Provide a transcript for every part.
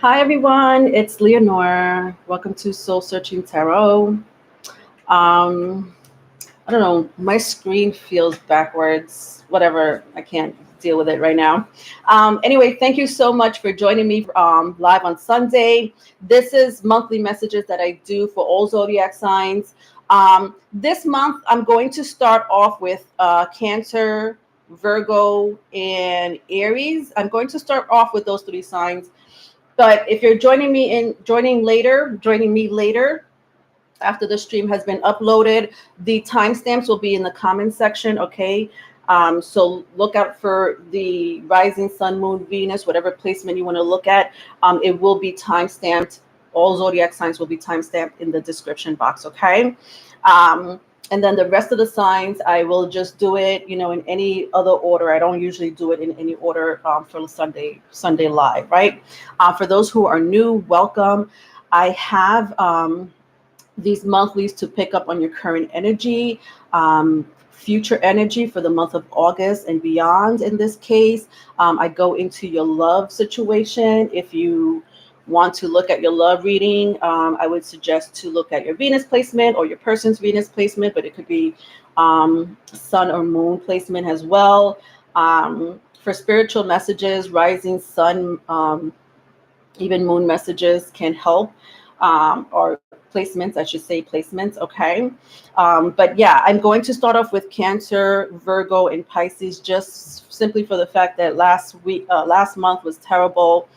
Hi everyone, it's Leonore. Welcome to Soul Searching Tarot. Um, I don't know, my screen feels backwards. Whatever, I can't deal with it right now. Anyway, thank you so much for joining me live on Sunday. This is monthly messages that I do for all zodiac signs. This month, I'm going to start off with Cancer, Virgo, and Aries. I'm going to start off with those three signs. But if you're joining me later after the stream has been uploaded, the timestamps will be in the comments section. Okay. So look out for the rising sun, moon, Venus, whatever placement you want to look at. It will be timestamped. All zodiac signs will be timestamped in the description box. Okay. And then the rest of the signs, I will just do it, in any other order. I don't usually do it in any order for Sunday live, right? For those who are new, welcome. I have these monthlies to pick up on your current energy, future energy for the month of August and beyond. In this case, I go into your love situation. If you want to look at your love reading, I would suggest to look at your Venus placement or your person's Venus placement, but it could be sun or moon placement as well. For spiritual messages, rising sun, even moon messages can help, or placements, I should say placements, okay? But yeah, I'm going to start off with Cancer, Virgo, and Pisces, just simply for the fact that last month was terrible.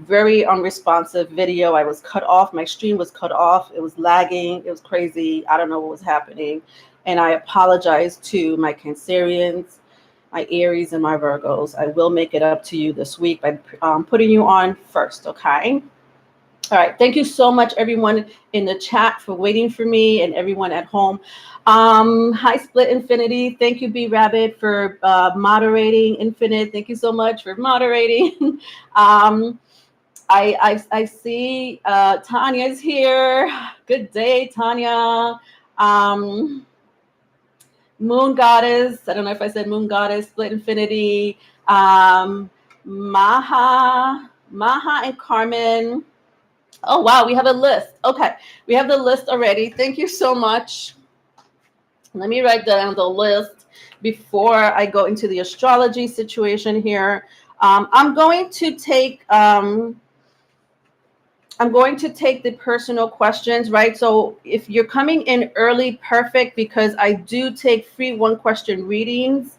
Very unresponsive video. I was cut off. My stream was cut off. It was lagging. It was crazy. I don't know what was happening. And I apologize to my Cancerians, my Aries, and my Virgos. I will make it up to you this week by putting you on first, okay? All right. Thank you so much, everyone in the chat, for waiting for me, and everyone at home. Hi, Split Infinity. Thank you, B Rabbit, for moderating. Infinite, thank you so much for moderating. I see Tanya's here. Good day, Tanya. Moon Goddess. I don't know if I said Moon Goddess. Split Infinity. Maha and Carmen. Oh, wow, we have a list. Okay, we have the list already. Thank you so much. Let me write down the list before I go into the astrology situation here. I'm going to take the personal questions, right? So if you're coming in early, perfect, because I do take free one-question readings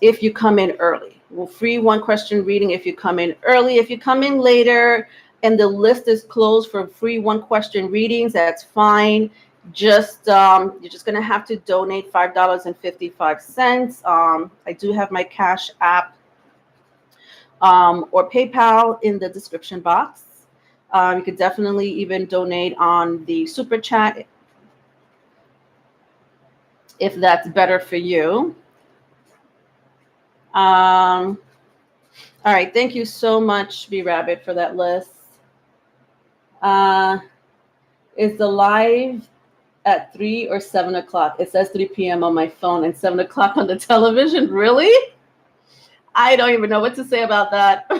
if you come in early. Well, free one-question reading if you come in early. If you come in later and the list is closed for free one-question readings, that's fine. Just you're just gonna have to donate $5.55. I do have my Cash App or PayPal in the description box. You could definitely even donate on the Super Chat if that's better for you. All right, thank you so much, B Rabbit, for that list. Is the live at 3 or 7 o'clock? It says 3 p.m. on my phone and 7 o'clock on the television. Really? I don't even know what to say about that.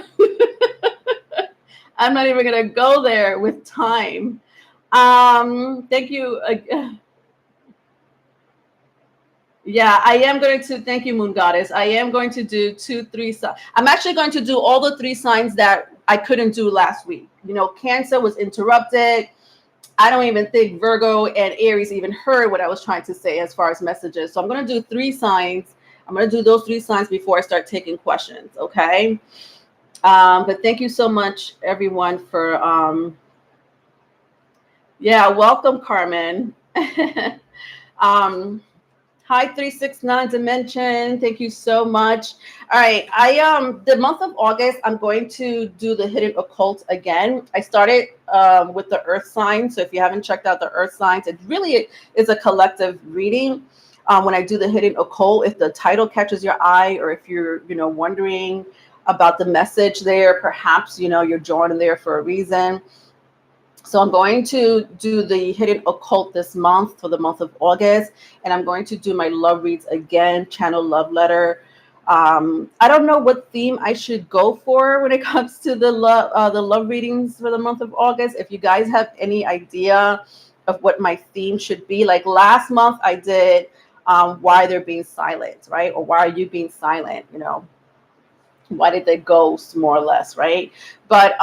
I'm not even going to go there with time. Thank you. Yeah, I am going to, thank you, Moon Goddess. I am going to do 2, 3 signs. I'm actually going to do all the 3 signs that I couldn't do last week. Cancer was interrupted. I don't even think Virgo and Aries even heard what I was trying to say as far as messages. So I'm going to do 3 signs. I'm going to do those 3 signs before I start taking questions, okay? But thank you so much, everyone, for, yeah, welcome, Carmen. Hi, 369 Dimension. Thank you so much. All right, the month of August, I'm going to do the hidden occult again. I started with the earth signs. So if you haven't checked out the earth signs, it really is a collective reading. When I do the hidden occult, if the title catches your eye, or if you're, wondering about the message there, perhaps, you're joining there for a reason. So I'm going to do the hidden occult this month for the month of August, and I'm going to do my love reads again, channel love letter I don't know what theme I should go for when it comes to the love readings for the month of August. If you guys have any idea of what my theme should be, like last month I did why they're being silent, right? Or why are you being silent? You know, why did they ghost, more or less, right? But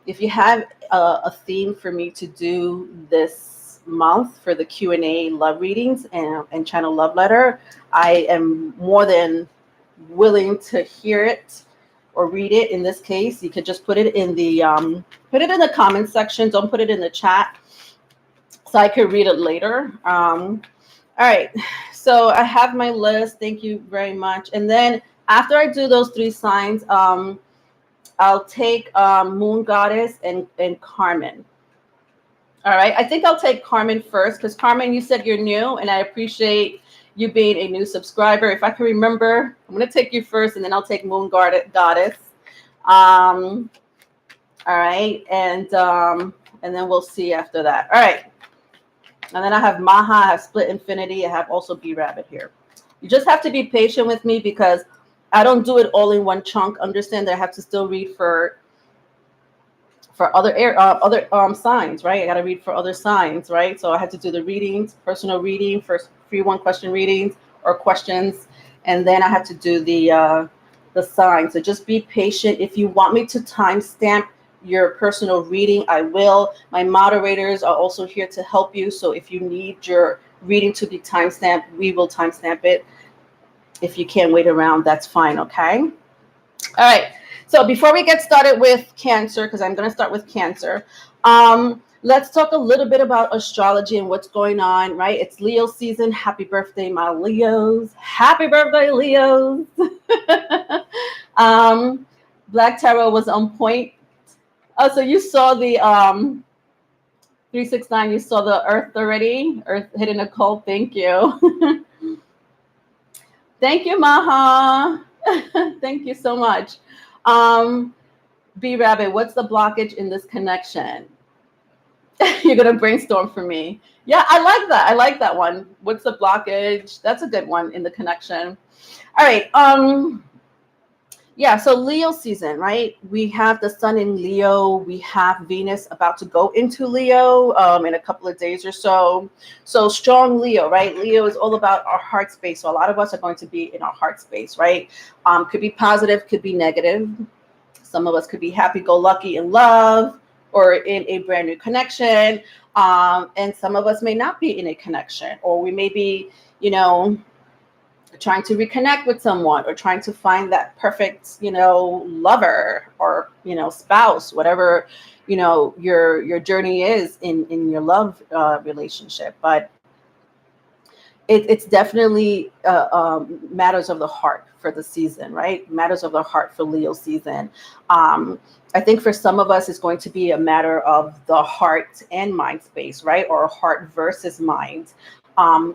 if you have a theme for me to do this month for the Q&A love readings and channel love letter, I am more than willing to hear it or read it. In this case, you could just put it in the comment section. Don't put it in the chat, so I could read it later. All right, so I have my list. Thank you very much. And then after I do those 3 signs, I'll take Moon Goddess and Carmen. All right, I think I'll take Carmen first, because Carmen, you said you're new, and I appreciate you being a new subscriber. If I can remember, I'm going to take you first, and then I'll take Moon Goddess. All right, and then we'll see after that. All right, and then I have Maha, I have Split Infinity, I have also B Rabbit here. You just have to be patient with me because I don't do it all in one chunk. Understand that I have to still read for other signs, right? I got to read for other signs, right? So I had to do the readings, personal reading, first free 1-question readings or questions, and then I had to do the signs. So just be patient. If you want me to timestamp your personal reading, I will. My moderators are also here to help you. So if you need your reading to be timestamped, we will timestamp it. If you can't wait around, that's fine, okay? All right. So before we get started with Cancer, because I'm going to start with Cancer, let's talk a little bit about astrology and what's going on, right? It's Leo season. Happy birthday, my Leos. Happy birthday, Leos. Black Tarot was on point. Oh, so you saw the 369, you saw the Earth already? Earth hitting a cold. Thank you. Thank you, Maha. Thank you so much. B Rabbit, what's the blockage in this connection? You're gonna brainstorm for me. Yeah, I like that. I like that one. What's the blockage? That's a good one in the connection. All right. Yeah, so Leo season, right? We have the sun in Leo. We have Venus about to go into Leo in a couple of days or so. So strong Leo, right? Leo is all about our heart space. So a lot of us are going to be in our heart space, right? Could be positive, could be negative. Some of us could be happy-go-lucky in love or in a brand new connection. And some of us may not be in a connection, or we may be, you know, trying to reconnect with someone or trying to find that perfect, you know, lover or, you know, spouse, whatever, you know, your journey is in your love relationship. But it's definitely matters of the heart for the season, right? Matters of the heart for Leo season. I think for some of us, it's going to be a matter of the heart and mind space, right? Or heart versus mind.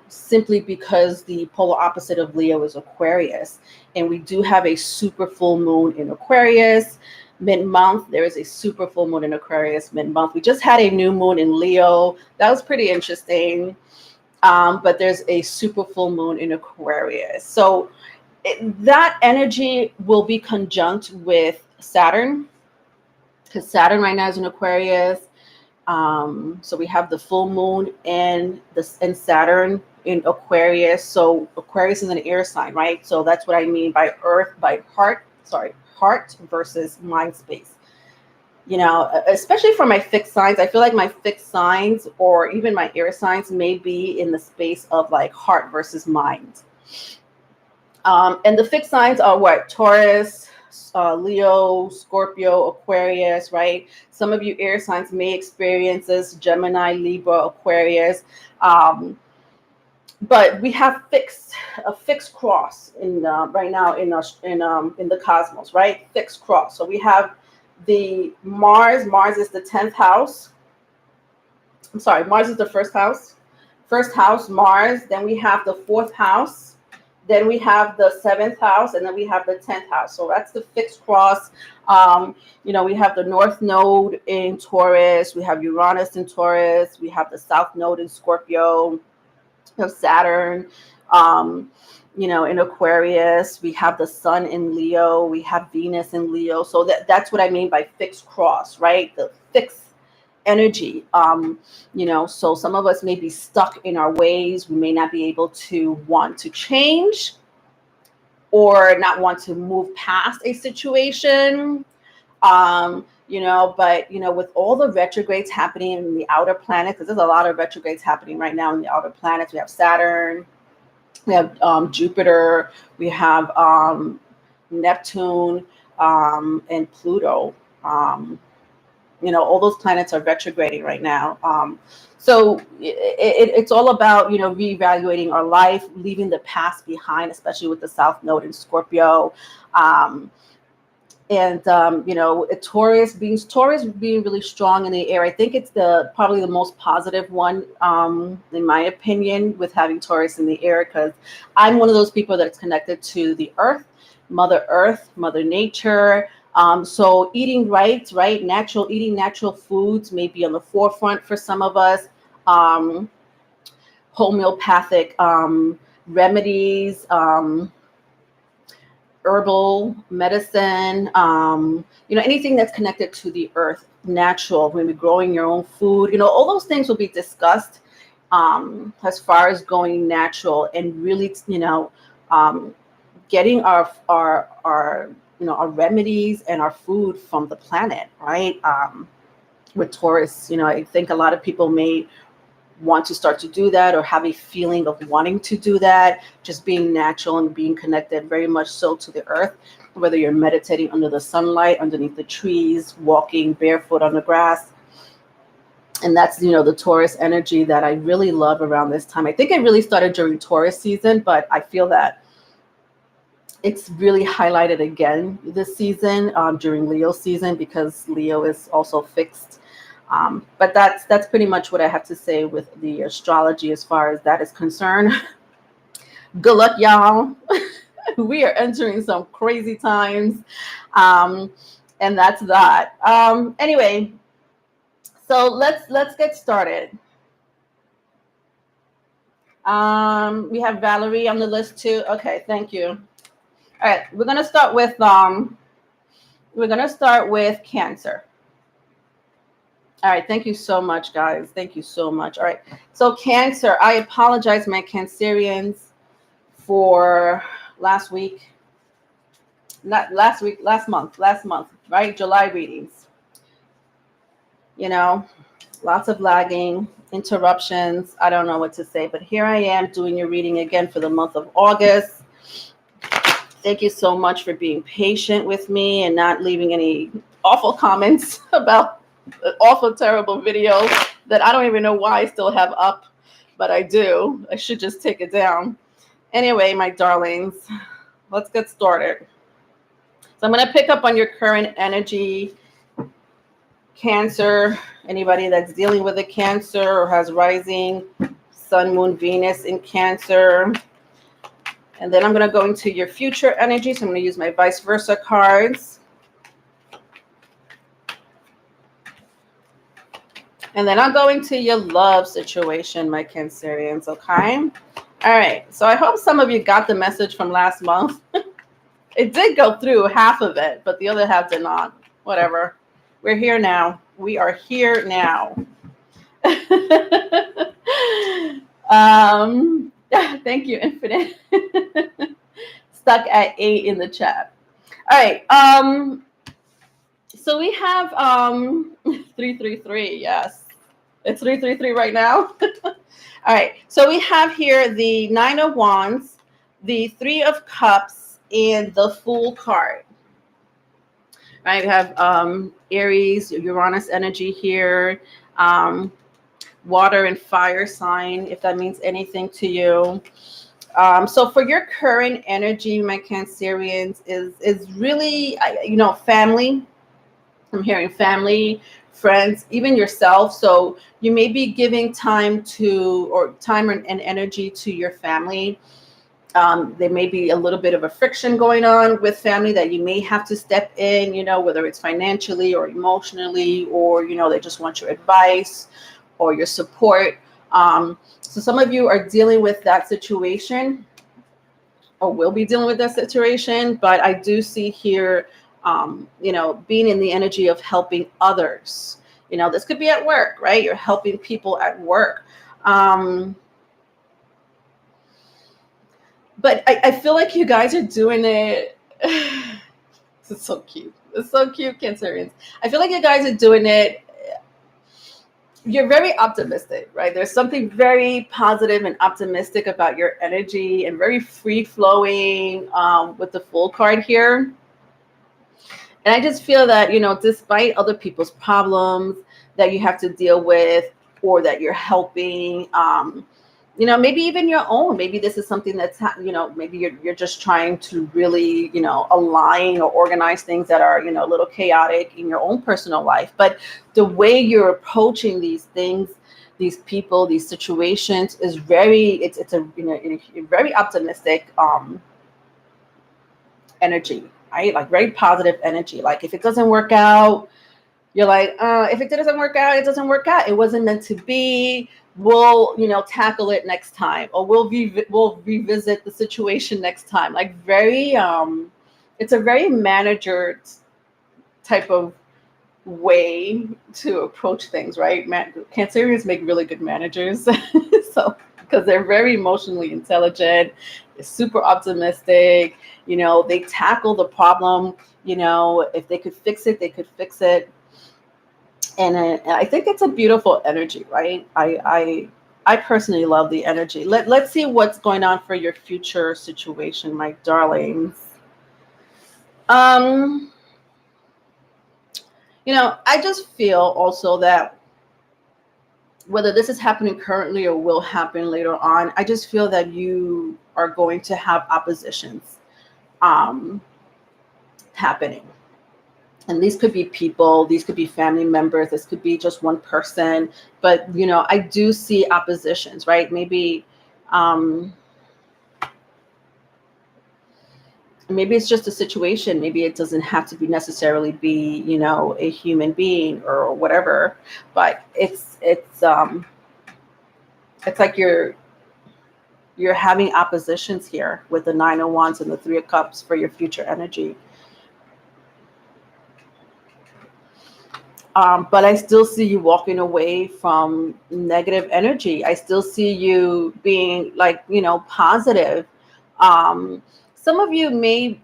Simply because the polar opposite of Leo is Aquarius. And we do have a super full moon in Aquarius. Mid-month, there is a super full moon in Aquarius mid-month. We just had a new moon in Leo. That was pretty interesting. But there's a super full moon in Aquarius. So that energy will be conjunct with Saturn, because Saturn right now is in Aquarius. So we have the full moon and Saturn in Aquarius. So Aquarius is an air sign, right? So that's what I mean by heart versus mind space. You know, especially for my fixed signs, I feel like my fixed signs or even my air signs may be in the space of like heart versus mind. And the fixed signs are what? Taurus, Leo, Scorpio, Aquarius, right? Some of you air signs may experience this: Gemini, Libra, Aquarius. But we have a fixed cross in right now in the cosmos, right? Fixed cross. So we have the Mars. Mars is the 10th house. I'm sorry, Mars is the first house. First house, Mars. Then we have the 4th house. Then we have the 7th house, and then we have the 10th house. So that's the fixed cross. You know, we have the North Node in Taurus. We have Uranus in Taurus. We have the South Node in Scorpio. We have Saturn. in Aquarius. We have the sun in Leo. We have Venus in Leo. So that's what I mean by fixed cross, right? The fixed energy. So some of us may be stuck in our ways. We may not be able to want to change or not want to move past a situation. But with all the retrogrades happening in the outer planets, because there's a lot of retrogrades happening right now in the outer planets. We have Saturn, we have Jupiter, we have Neptune, and Pluto. All those planets are retrograding right now. So it's all about, reevaluating our life, leaving the past behind, especially with the South Node in Scorpio. Taurus being really strong in the air. I think it's probably the most positive one, in my opinion, with having Taurus in the air, because I'm one of those people that's connected to the Earth, Mother Nature. So eating right, natural foods may be on the forefront for some of us. Homeopathic remedies, herbal medicine, anything that's connected to the earth, natural, maybe growing your own food, all those things will be discussed as far as going natural and really, getting our remedies and our food from the planet, right? With Taurus, I think a lot of people may want to start to do that or have a feeling of wanting to do that, just being natural and being connected very much so to the earth, whether you're meditating under the sunlight, underneath the trees, walking barefoot on the grass. And that's, the Taurus energy that I really love around this time. I think it really started during Taurus season, but I feel that it's really highlighted again this season, during Leo season, because Leo is also fixed. But that's pretty much what I have to say with the astrology as far as that is concerned. Good luck, y'all. We are entering some crazy times. And that's that. Anyway, so let's get started. We have Valerie on the list too. Okay, thank you. All right, we're gonna start with Cancer. All right, thank you so much, guys. Thank you so much. All right, so Cancer, I apologize, my Cancerians, for last month, right? July readings. Lots of lagging, interruptions. I don't know what to say, but here I am doing your reading again for the month of August. Thank you so much for being patient with me and not leaving any awful comments about awful, terrible video that I don't even know why I still have up, but I do. I should just take it down. Anyway, my darlings, let's get started. So I'm going to pick up on your current energy, Cancer. Anybody that's dealing with a Cancer or has rising Sun, Moon, Venus in Cancer. And then I'm going to go into your future energy. So I'm going to use my vice versa cards. And then I'll go into your love situation, my Cancerians, okay? All right. So I hope some of you got the message from last month. It did go through half of it, but the other half did not. Whatever. We're here now. We are here now. Thank you, Infinite. Stuck at 8 in the chat. All right. So we have 333. Yes. It's 333 right now. All right. So we have here the 9 of Wands, the 3 of Cups, and the Fool card. All right. We have Aries, Uranus energy here. Water and fire sign, if that means anything to you. So for your current energy, my Cancerians, is really, family. I'm hearing family, friends, even yourself. So you may be giving time and energy to your family. There may be a little bit of a friction going on with family that you may have to step in, whether it's financially or emotionally, or, they just want your advice or your support. So some of you are dealing with that situation. or will be dealing with that situation. But I do see here, being in the energy of helping others. This could be at work, right? You're helping people at work. But I feel like you guys are doing it. This is so cute. It's so cute, Cancerians. I feel like you guys are doing it. You're very optimistic, right? There's something very positive and optimistic about your energy, and very free flowing with the Fool card here. And I just feel that, despite other people's problems that you have to deal with, or that you're helping, maybe even your own, maybe this is something that's, maybe you're just trying to really, align or organize things that are, a little chaotic in your own personal life. But the way you're approaching these things, these people, these situations is it's a very optimistic energy, right? Like very positive energy. Like if it doesn't work out, you're like, if it doesn't work out, it doesn't work out. It wasn't meant to be. We'll, tackle it next time, or we'll revisit the situation next time. Like very, it's a very manager type of way to approach things, right? Cancerians make really good managers, so because they're very emotionally intelligent, they're super optimistic. They tackle the problem. If they could fix it, they could fix it. And I think it's a beautiful energy, right? I personally love the energy. Let's see what's going on for your future situation, my darlings. I just feel also that whether this is happening currently or will happen later on, I just feel that you are going to have oppositions happening. And these could be people, these could be family members, this could be just one person. But, I do see oppositions, right? Maybe it's just a situation. Maybe it doesn't have to be necessarily be, a human being or whatever. But it's like you're having oppositions here with the Nine of Wands and the Three of Cups for your future energy. But I still see you walking away from negative energy. I still see you being like, positive. Some of you may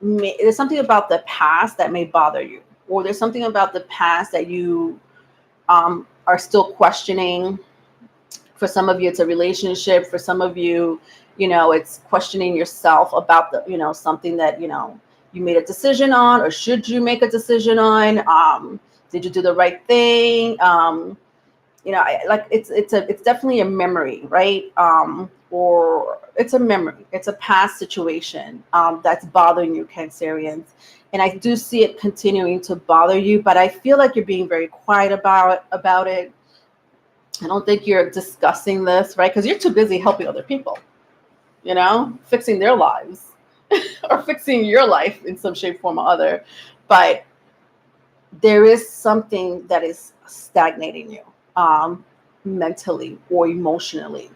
there's something about the past that may bother you, or there's something about the past that you are still questioning. For some of you, it's a relationship. For some of you, it's questioning yourself about the, something that, you made a decision on, or should you make a decision on? Did you do the right thing? It's definitely a memory, right? Or it's a memory. It's a past situation that's bothering you, Cancerians. And I do see it continuing to bother you, but I feel like you're being very quiet about it. I don't think you're discussing this, right? Because you're too busy helping other people, fixing their lives. Or fixing your life in some shape, form, or other. But there is something that is stagnating you mentally or emotionally.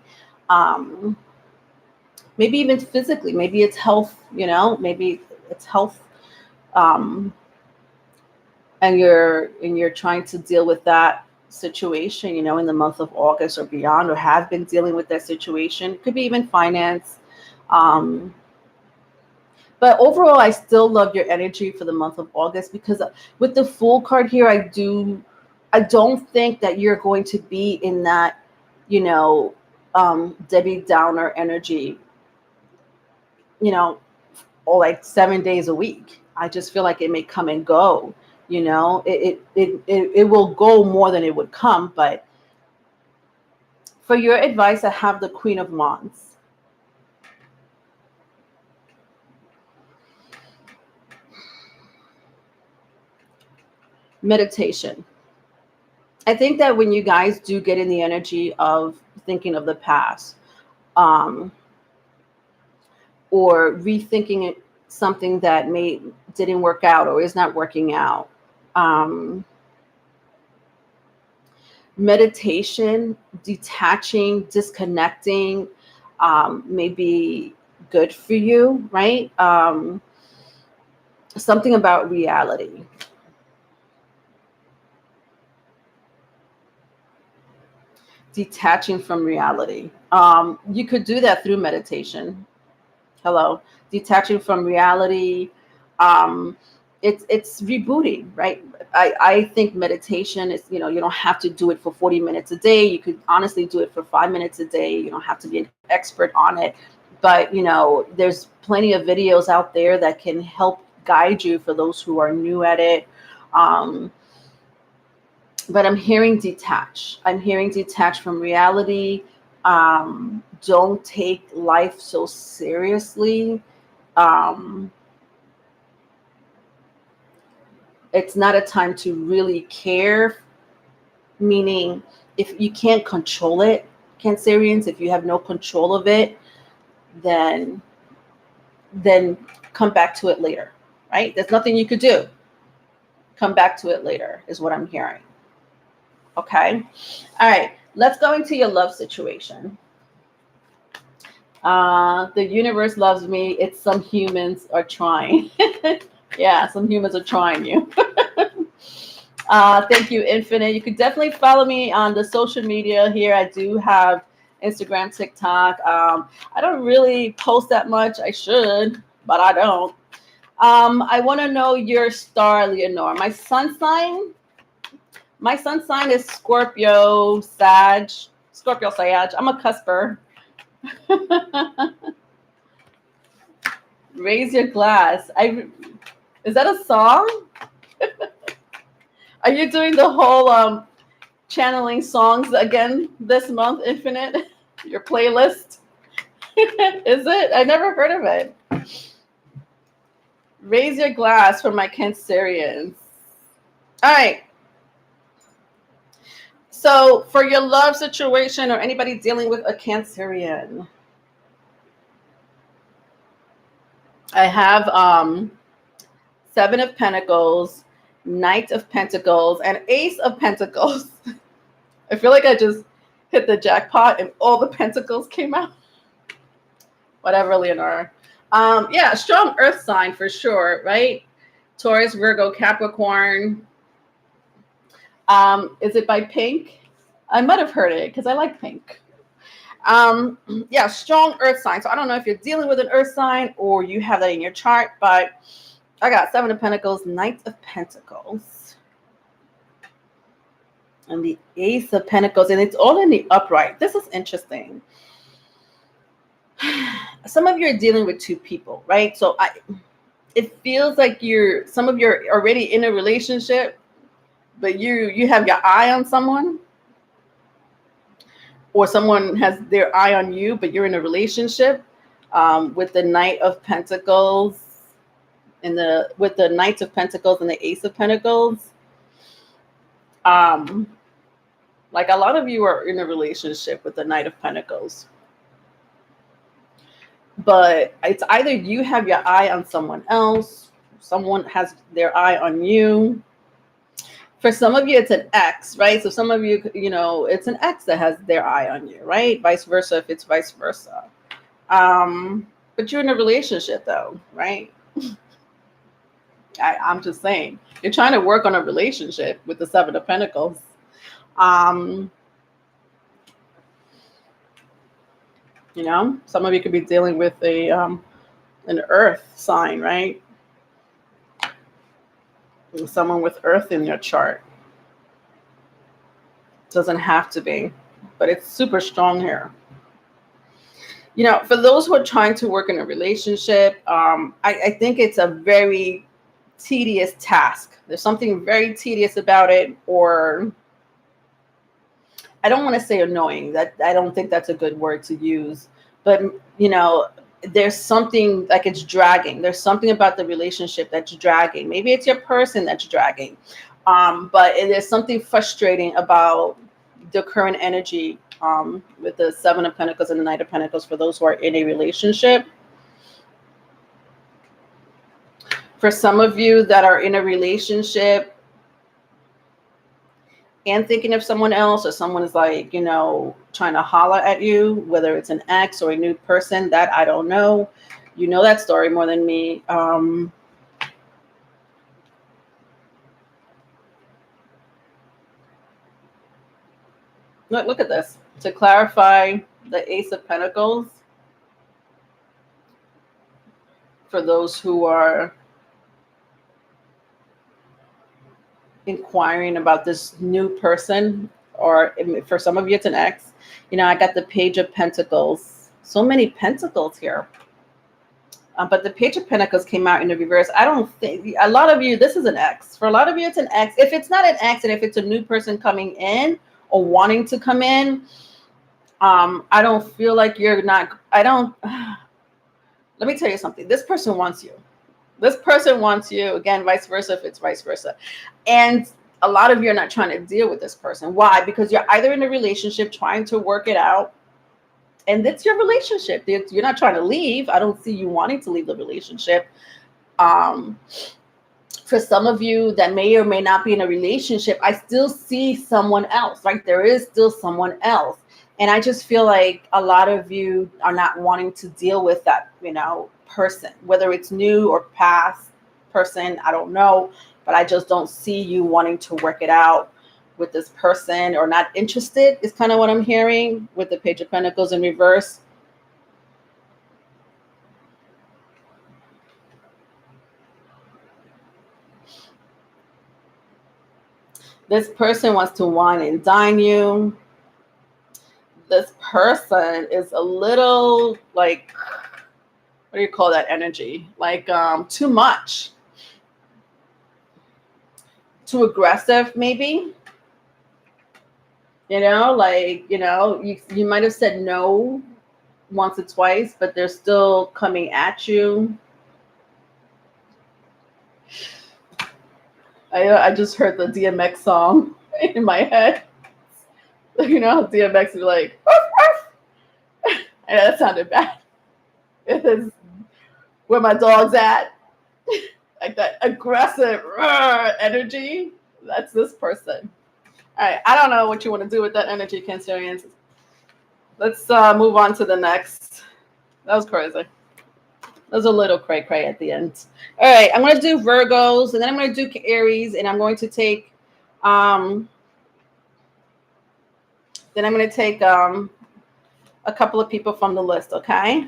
Maybe even physically. Maybe it's health, maybe it's health. And you're trying to deal with that situation, in the month of August or beyond, or have been dealing with that situation. It could be even finance. But overall, I still love your energy for the month of August, because with the Fool card here, I don't think that you're going to be in that, Debbie Downer energy, or like 7 days a week. I just feel like it may come and go, it will go more than it would come. But for your advice, I have the Queen of Wands. Meditation. I think that when you guys do get in the energy of thinking of the past, or rethinking it, something that didn't work out or is not working out, meditation, detaching, disconnecting, may be good for you, right? Something about reality. Detaching from reality. You could do that through meditation. Hello. Detaching from reality. It's rebooting, right? I think meditation is, you don't have to do it for 40 minutes a day. You could honestly do it for 5 minutes a day. You don't have to be an expert on it. But, there's plenty of videos out there that can help guide you for those who are new at it. But I'm hearing detach. I'm hearing detach from reality. Don't take life so seriously. It's not a time to really care, meaning if you can't control it, Cancerians, if you have no control of it, then come back to it later, right? There's nothing you could do. Come back to it later is what I'm hearing. Okay. All right. Let's go into your love situation. The universe loves me. It's some humans are trying. Yeah, some humans are trying you. Thank you, Infinite. You could definitely follow me on the social media here. I do have Instagram, TikTok. I don't really post that much. I should, but I don't. I want to know your star, Leonore. My sun sign is Scorpio, Sag. I'm a cusper. Raise your glass. Is that a song? Are you doing the whole channeling songs again this month, Infinite? Your playlist? Is it? I never heard of it. Raise your glass for my Cancerians. All right. So for your love situation or anybody dealing with a Cancerian, I have Seven of Pentacles, Knight of Pentacles, and Ace of Pentacles. I feel like I just hit the jackpot and all the pentacles came out. Whatever, Leonora. Yeah, strong earth sign for sure, right? Taurus, Virgo, Capricorn. Is it by Pink? I might have heard it because I like pink. Yeah, strong earth sign. So I don't know if you're dealing with an earth sign or you have that in your chart, but I got Seven of Pentacles, Knight of Pentacles, and the Ace of Pentacles, and it's all in the upright. This is interesting. Some of you are dealing with two people, right? So it feels like some of you are already in a relationship, but you have your eye on someone, or someone has their eye on you, but you're in a relationship with the Knight of Pentacles and with the Knights of Pentacles and the Ace of Pentacles. Like a lot of you are in a relationship with the Knight of Pentacles, but it's either you have your eye on someone else, someone has their eye on you. For some of you, it's an ex, right? So some of you, it's an ex that has their eye on you, right? Vice versa, if it's vice versa. But you're in a relationship though, right? I'm just saying, you're trying to work on a relationship with the Seven of Pentacles. Some of you could be dealing with an earth sign, right? Someone with earth in your chart. Doesn't have to be, but it's super strong here. For those who are trying to work in a relationship, I think it's a very tedious task. There's something very tedious about it, or I don't want to say annoying. That I don't think that's a good word to use, but there's something like it's dragging. There's something about the relationship that's dragging. Maybe it's your person that's dragging, but there's something frustrating about the current energy with the Seven of Pentacles and the Knight of Pentacles for those who are in a relationship. For some of you that are in a relationship and thinking of someone else, or someone is like, trying to holler at you, whether it's an ex or a new person, that I don't know. You know that story more than me. Look at this. To clarify, the Ace of Pentacles, for those who are inquiring about this new person, or for some of you it's an ex. I got the Page of Pentacles. So many pentacles here. But the Page of Pentacles came out in the reverse. I don't think, a lot of you, this is an ex. For a lot of you, it's an ex. If it's not an ex, and if it's a new person coming in or wanting to come in, I don't feel like you're not, let me tell you something. This person wants you. This person wants you. Again, vice versa, if it's vice versa. And a lot of you are not trying to deal with this person. Why? Because you're either in a relationship trying to work it out, and it's your relationship. You're not trying to leave. I don't see you wanting to leave the relationship. For some of you that may or may not be in a relationship, I still see someone else, right? There is still someone else. And I just feel like a lot of you are not wanting to deal with that, person, whether it's new or past person, I don't know, but I just don't see you wanting to work it out with this person, or not interested is kind of what I'm hearing with the Page of Pentacles in reverse. This person wants to wine and dine you. This person is a little like, what do you call that energy? Like too much. Too aggressive, maybe. You might have said no once or twice, but they're still coming at you. I just heard the DMX song in my head. DMX is like, "Ruff, ruff." And that sounded bad. It is where my dog's at. Like that aggressive energy. That's this person. All right, I don't know what you want to do with that energy, Cancerians. Let's move on to the next. That was crazy. That was a little cray-cray at the end. All right, I'm going to do Virgos, and then I'm going to do Aries, and I'm going to take a couple of people from the list, okay?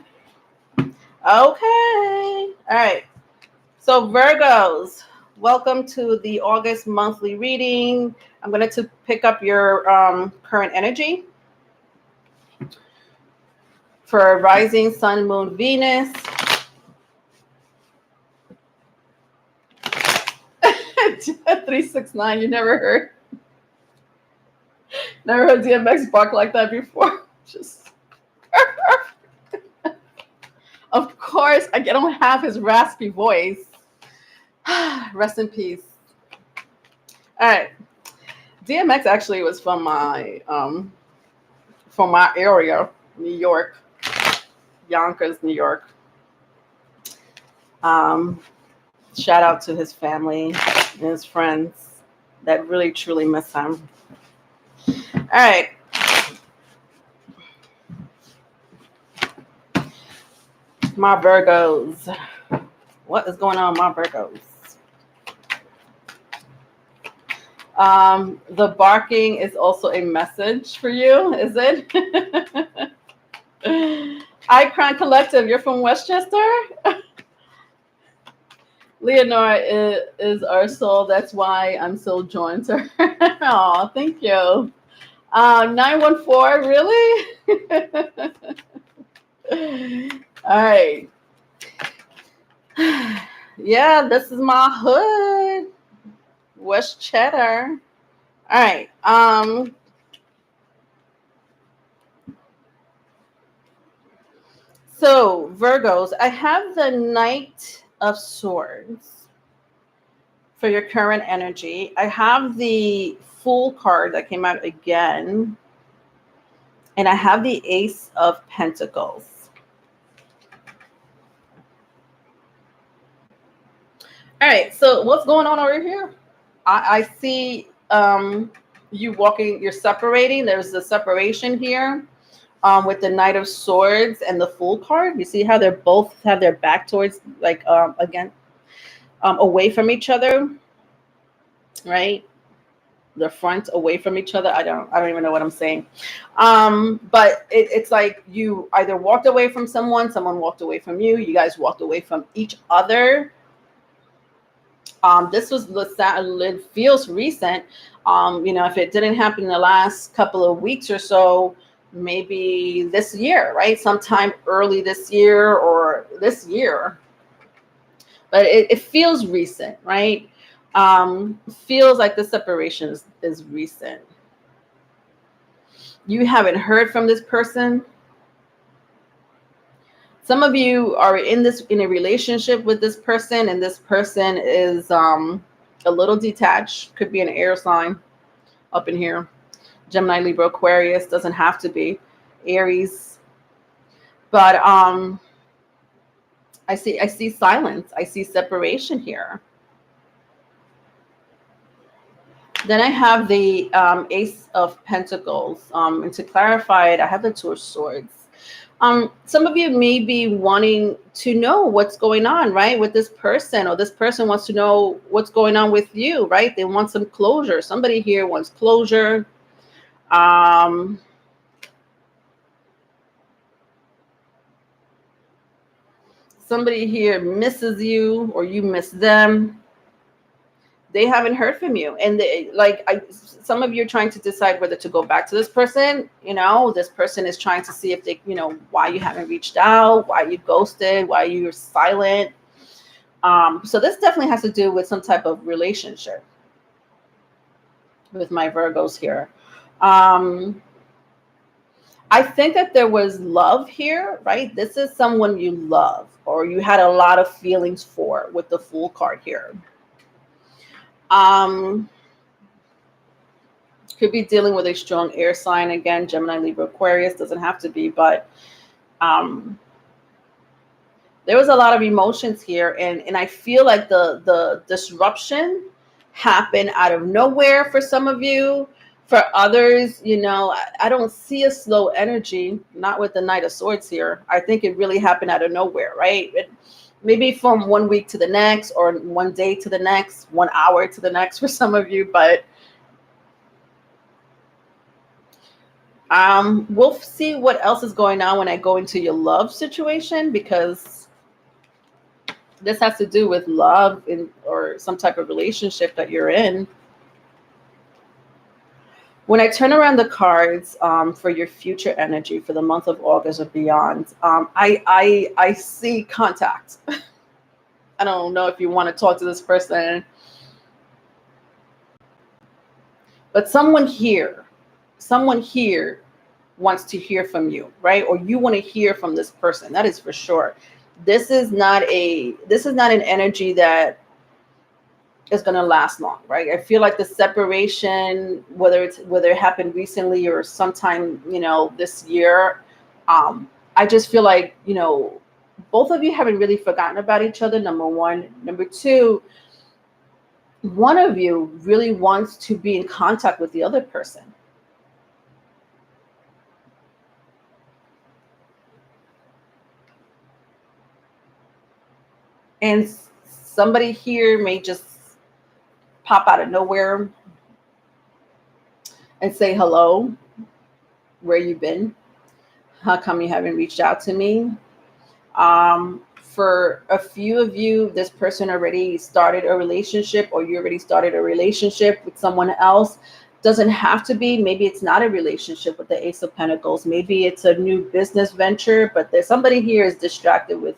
Okay. All right. So Virgos, welcome to the August monthly reading. I'm going to pick up your current energy for rising, sun, moon, Venus. 369, you never heard DMX bark like that before. Just of course, I don't have his raspy voice. Rest in peace. All right. DMX actually was from my area, New York, Yonkers, New York. Shout out to his family and his friends that really truly miss him. All right. My Virgos. What is going on, my Virgos? The barking is also a message for you, is it? Icon Collective, you're from Westchester? Leonora is our soul. That's why I'm so drawn to her. Oh, thank you. 914, really? All right. Yeah, this is my hood. West Cheddar. All right. So Virgos, I have the Knight of Swords for your current energy. I have the Fool card that came out again. And I have the Ace of Pentacles. All right, so what's going on over here? I see you walking, you're separating. There's the separation here with the Knight of Swords and the Fool card. You see how they're both have their back towards, like, again, away from each other, right? The front away from each other. I don't even know what I'm saying. But it's like you either walked away from someone walked away from you, you guys walked away from each other. This was, it feels recent. You know, if it didn't happen in the last couple of weeks or so, maybe this year, right? Sometime early this year or this year. But it feels recent, right? Feels like the separation is recent. You haven't heard from this person. Some of you are in a relationship with this person, and this person is a little detached. Could be an air sign up in here. Gemini, Libra, Aquarius, doesn't have to be Aries. But I see silence. I see separation here. Then I have the Ace of Pentacles. And to clarify it, I have the Two of Swords. Some of you may be wanting to know what's going on, right, with this person, or this person wants to know what's going on with you, right? They want some closure. Somebody here wants closure. Somebody here misses you, or you miss them. They haven't heard from you, and some of you are trying to decide whether to go back to this person. You know, this person is trying to see if they, you know, why you haven't reached out, why you ghosted, why you're silent. So this definitely has to do with some type of relationship with my Virgos here. I think that there was love here, right? This is someone you love, or you had a lot of feelings for, with the Fool card here. Could be dealing with a strong air sign. Again, Gemini, Libra, Aquarius, doesn't have to be, but there was a lot of emotions here, and I feel like the disruption happened out of nowhere for some of you. For others, you know, I don't see a slow energy, not with the Knight of Swords here. I think it really happened out of nowhere, right? Maybe from 1 week to the next, or 1 day to the next, 1 hour to the next for some of you. But we'll see what else is going on when I go into your love situation, because this has to do with love or some type of relationship that you're in. When I turn around the cards for your future energy for the month of August or beyond, I see contact. I don't know if you want to talk to this person, but someone here wants to hear from you, right? Or you want to hear from this person. That is for sure. This is not an energy that is going to last long, right? I feel like the separation, whether it happened recently or sometime, you know, this year, I just feel like, you know, both of you haven't really forgotten about each other, number one. Number two, one of you really wants to be in contact with the other person. And somebody here may just pop out of nowhere and say, hello, where you been? How come you haven't reached out to me? For a few of you, this person already started a relationship, or you already started a relationship with someone else. Doesn't have to be. Maybe it's not a relationship with the Ace of Pentacles. Maybe it's a new business venture, but there's somebody here is distracted with,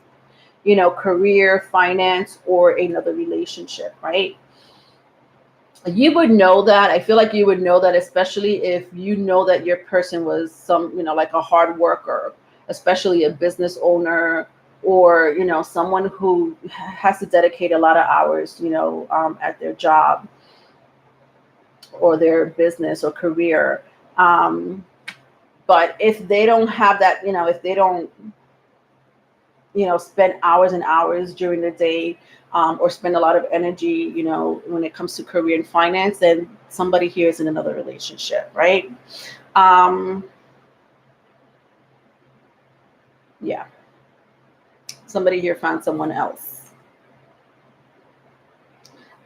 you know, career, finance, or another relationship, right? You would know that. I feel like you would know that, especially if you know that your person was some, you know, like a hard worker, especially a business owner, or, you know, someone who has to dedicate a lot of hours, you know, at their job or their business or career. But if they don't have that, you know, if they don't, you know, spend hours and hours during the day or spend a lot of energy, when it comes to career and finance, then somebody here is in another relationship, right? Yeah. Somebody here found someone else.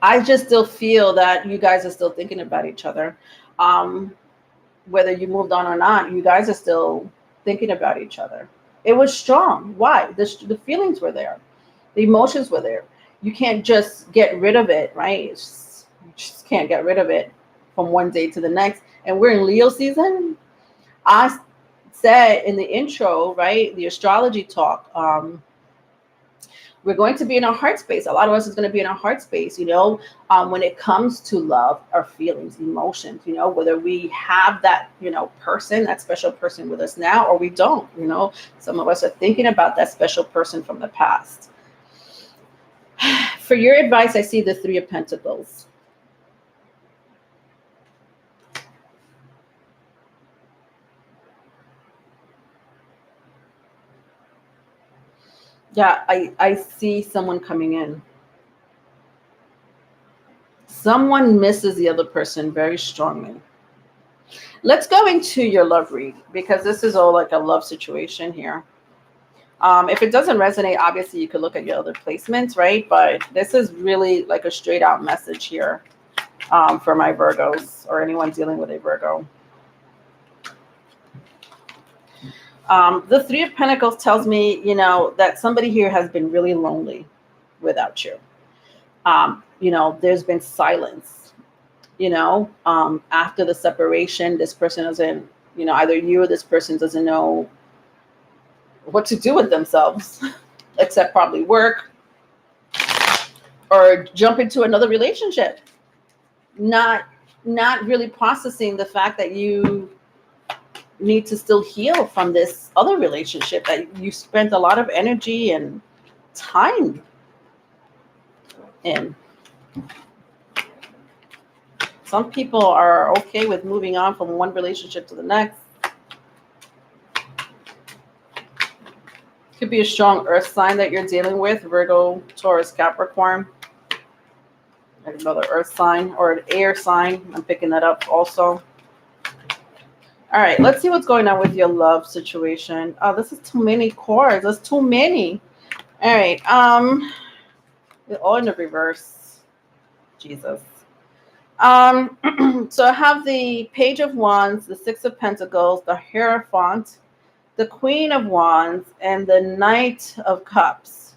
I just still feel that you guys are still thinking about each other. Whether you moved on or not, you guys are still thinking about each other. It was strong. Why? The feelings were there. The emotions were there. You can't just get rid of it, right? You just can't get rid of it from one day to the next. And we're in Leo season. I said in the intro, right, the astrology talk, we're going to be in our heart space. A lot of us is going to be in our heart space, when it comes to love, our feelings, emotions, whether we have that, person, that special person with us now, or we don't, some of us are thinking about that special person from the past. For your advice, I see the 3 of Pentacles. Yeah, I see someone coming in. Someone misses the other person very strongly. Let's go into your love read, because this is all like a love situation here. If it doesn't resonate, obviously you could look at your other placements, right? But this is really like a straight out message here for my Virgos or anyone dealing with a Virgo. The 3 of Pentacles tells me, that somebody here has been really lonely without you. There's been silence, after the separation. This person doesn't, either you or this person doesn't know what to do with themselves except probably work or jump into another relationship. Not really processing the fact that you need to still heal from this other relationship that you spent a lot of energy and time in. Some people are okay with moving on from one relationship to the next. Could be a strong earth sign that you're dealing with, Virgo, Taurus, Capricorn. Another earth sign or an air sign. I'm picking that up also. All right, let's see what's going on with your love situation. Oh, this is too many cards. That's too many. All right. They're all in the reverse. Jesus. So I have the Page of Wands, the 6 of Pentacles, the Hierophant, the Queen of Wands, and the Knight of Cups.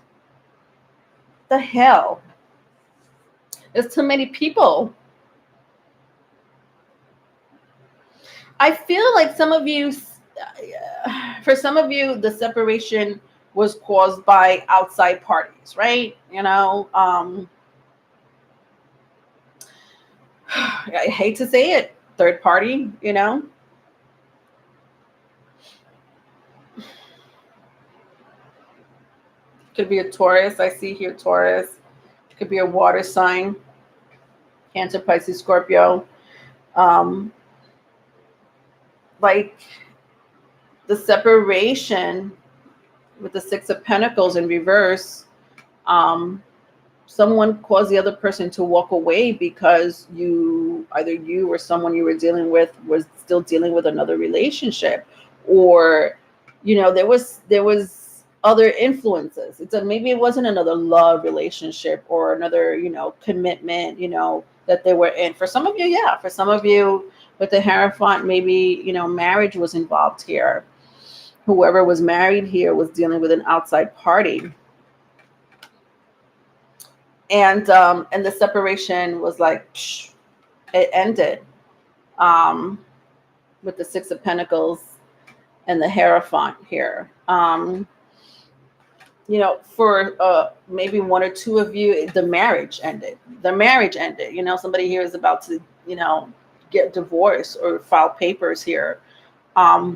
The hell? There's too many people. I feel like for some of you, the separation was caused by outside parties, right? I hate to say it, third party, Could be a Taurus. I see here Taurus. Could be a water sign. Cancer, Pisces, Scorpio. Like the separation with the 6 of Pentacles in reverse, someone caused the other person to walk away because either you or someone you were dealing with was still dealing with another relationship, or there was other influences. Maybe it wasn't another love relationship or another commitment that they were in. For some of you, yeah. For some of you with the Hierophant, maybe marriage was involved here. Whoever was married here was dealing with an outside party. And the separation was like, it ended with the 6 of Pentacles and the Hierophant here. For maybe one or two of you, the marriage ended. Somebody here is about to, get divorced or file papers here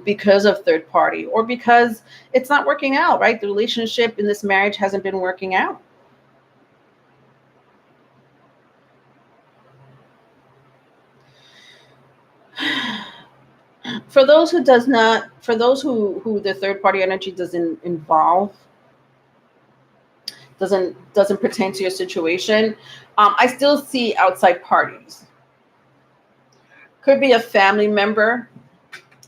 because of third party, or because it's not working out, right? The relationship in this marriage hasn't been working out. For those who the third party energy doesn't involve, doesn't pertain to your situation. I still see outside parties. Could be a family member,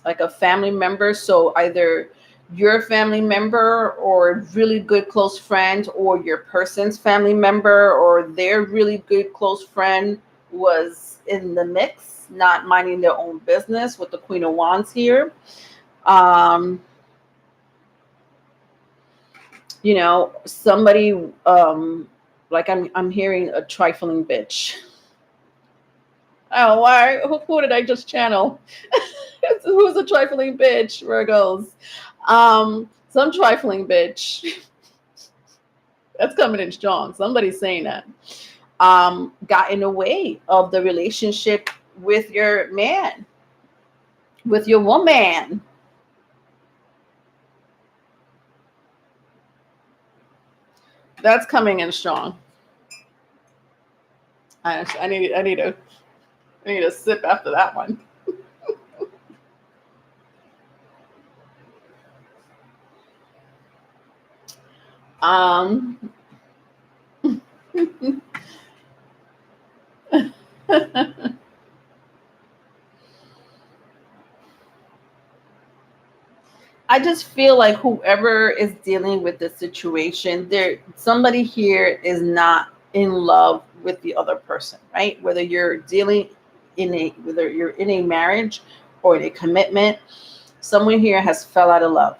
like a family member. So either your family member or really good close friend, or your person's family member or their really good close friend was in the mix, not minding their own business with the Queen of Wands here. You know, somebody, like I'm hearing a trifling bitch. Oh, why? Who did I just channel? Who's a trifling bitch? Virgos. Some trifling bitch. That's coming in strong. Somebody's saying that. Got in the way of the relationship with your man, with your woman. That's coming in strong. I need a sip after that one. I just feel like whoever is dealing with the situation, somebody here is not in love with the other person, right? Whether you're whether you're in a marriage or in a commitment, someone here has fell out of love.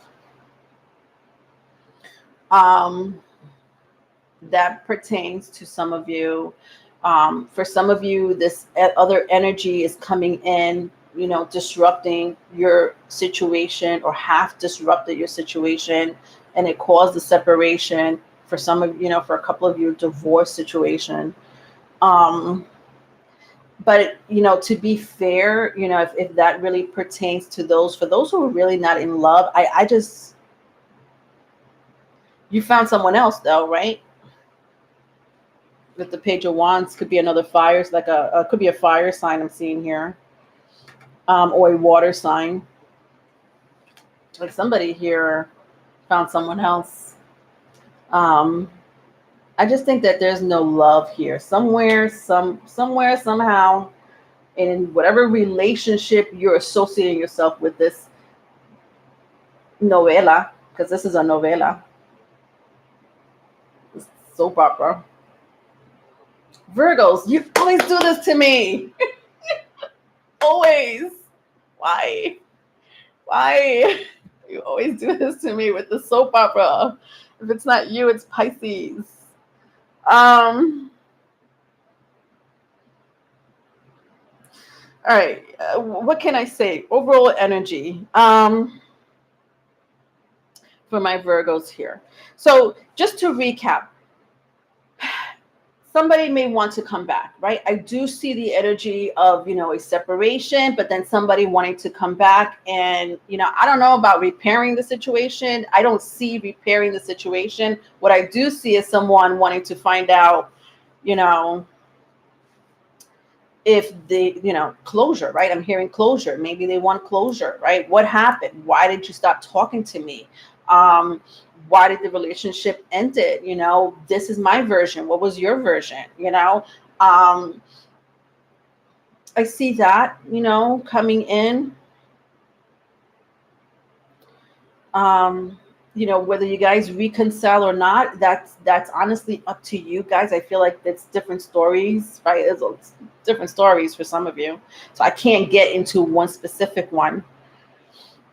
That pertains to some of you. For some of you, this other energy is coming in, you know, disrupting your situation or half disrupted your situation, and it caused a separation. For some of you know, for a couple of you, divorce situation. But you know, to be fair, you know, if that really pertains to for those who are really not in love, I just, you found someone else though, right? With the Page of Wands, could be another fire. It's like could be a fire sign I'm seeing here, or a water sign. Like somebody here found someone else. I just think that there's no love here. Somewhere, somehow, in whatever relationship you're associating yourself with this novela, because this is a novela, this soap opera. Virgos, you always do this to me. Always. Why? You always do this to me with the soap opera. If it's not you, it's Pisces. All right. What can I say? Overall energy for my Virgos here. So just to recap, somebody may want to come back, right? I do see the energy of, you know, a separation, but then somebody wanting to come back. And, you know, I don't know about repairing the situation. I don't see repairing the situation. What I do see is someone wanting to find out, you know, if they, you know, closure, right? I'm hearing closure. Maybe they want closure, right? What happened? Why did you stop talking to me? Why did the relationship end it? You know, this is my version. What was your version? You know, I see that, you know, coming in. You know, whether you guys reconcile or not, that's honestly up to you guys. I feel like it's different stories, right? It's different stories for some of you. So I can't get into one specific one.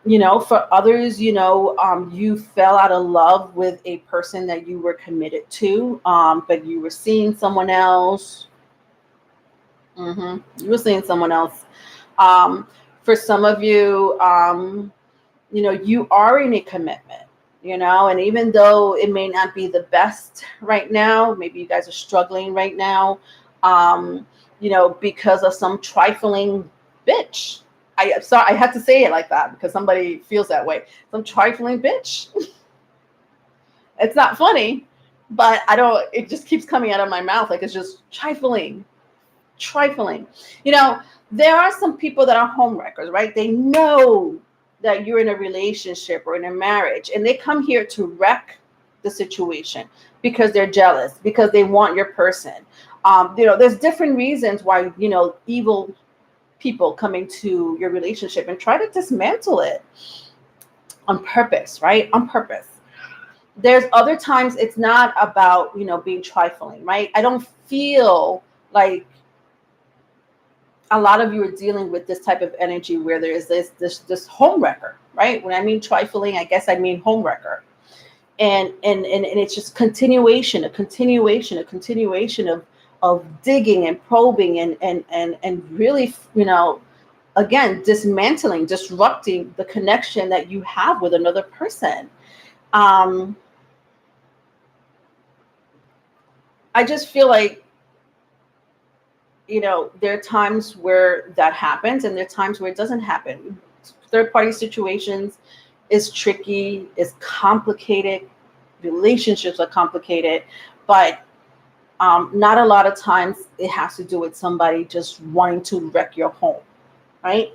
You know, for others, you know, you fell out of love with a person that you were committed to, but you were seeing someone else. You were seeing someone else. For some of you, you know, you are in a commitment, you know, and even though it may not be the best right now, maybe you guys are struggling right now, you know, because of some trifling bitch. I had to say it like that because somebody feels that way. Some trifling bitch. It's not funny, but it just keeps coming out of my mouth. Like it's just trifling. You know, there are some people that are homewreckers, right? They know that you're in a relationship or in a marriage and they come here to wreck the situation because they're jealous, because they want your person. There's different reasons why, evil people come into your relationship and try to dismantle it on purpose, right? On purpose. There's other times it's not about, being trifling, right? I don't feel like a lot of you are dealing with this type of energy where there is this home wrecker, right? When I mean trifling, I guess I mean home wrecker. And it's just a continuation of digging and probing and really, again, dismantling, disrupting the connection that you have with another person. I just feel like, there are times where that happens and there are times where it doesn't happen. Third party situations is tricky, is complicated. Relationships are complicated, but not a lot of times it has to do with somebody just wanting to wreck your home, right?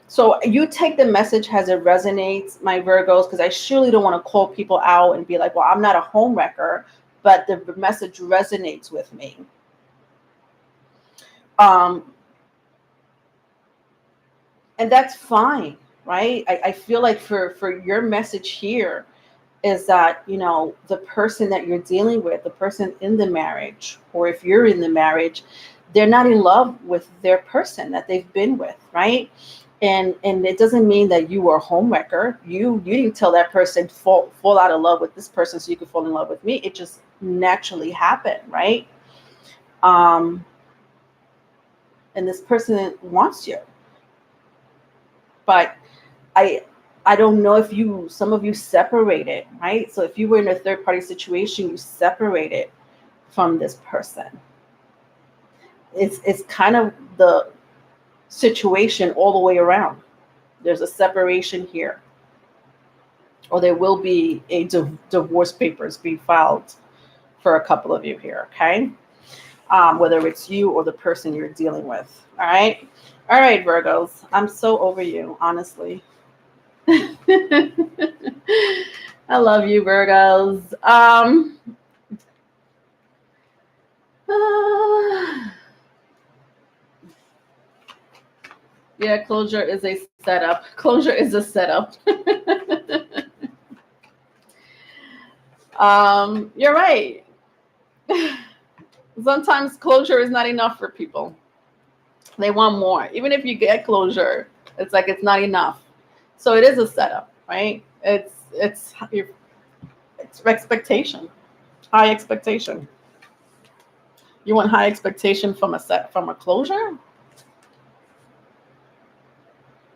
So you take the message as it resonates, my Virgos, because I surely don't want to call people out and be like, well, I'm not a home wrecker, but the message resonates with me. And that's fine, right? I feel like for your message here is that, the person that you're dealing with, the person in the marriage, or if you're in the marriage, they're not in love with their person that they've been with, right? And it doesn't mean that you were a home wrecker. You didn't tell that person fall out of love with this person so you could fall in love with me. It just naturally happened, right? And this person wants you. But I don't know if some of you separated, right? So if you were in a third party situation, you separated from this person. It's kind of the situation all the way around. There's a separation here, or there will be a divorce papers being filed for a couple of you here, okay? Whether it's you or the person you're dealing with, all right? All right, Virgos, I'm so over you, honestly. I love you, Virgos. Yeah, closure is a setup. Closure is a setup. You're right. Sometimes closure is not enough for people. They want more. Even if you get closure, it's like it's not enough. So it is a setup, right? It's expectation, high expectation. You want high expectation from a closure?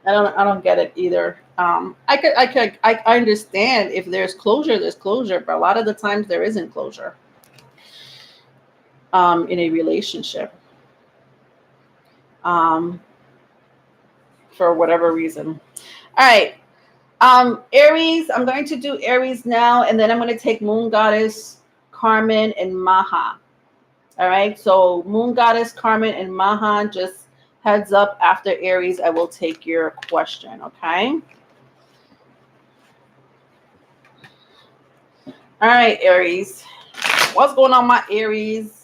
I don't get it either. I understand if there's closure, but a lot of the times there isn't closure. In a relationship. For whatever reason. All right. Aries, I'm going to do Aries now, and then I'm going to take Moon Goddess, Carmen, and Maha. All right. So Moon Goddess, Carmen, and Maha, just heads up, after Aries, I will take your question. Okay. All right, Aries. What's going on, my Aries?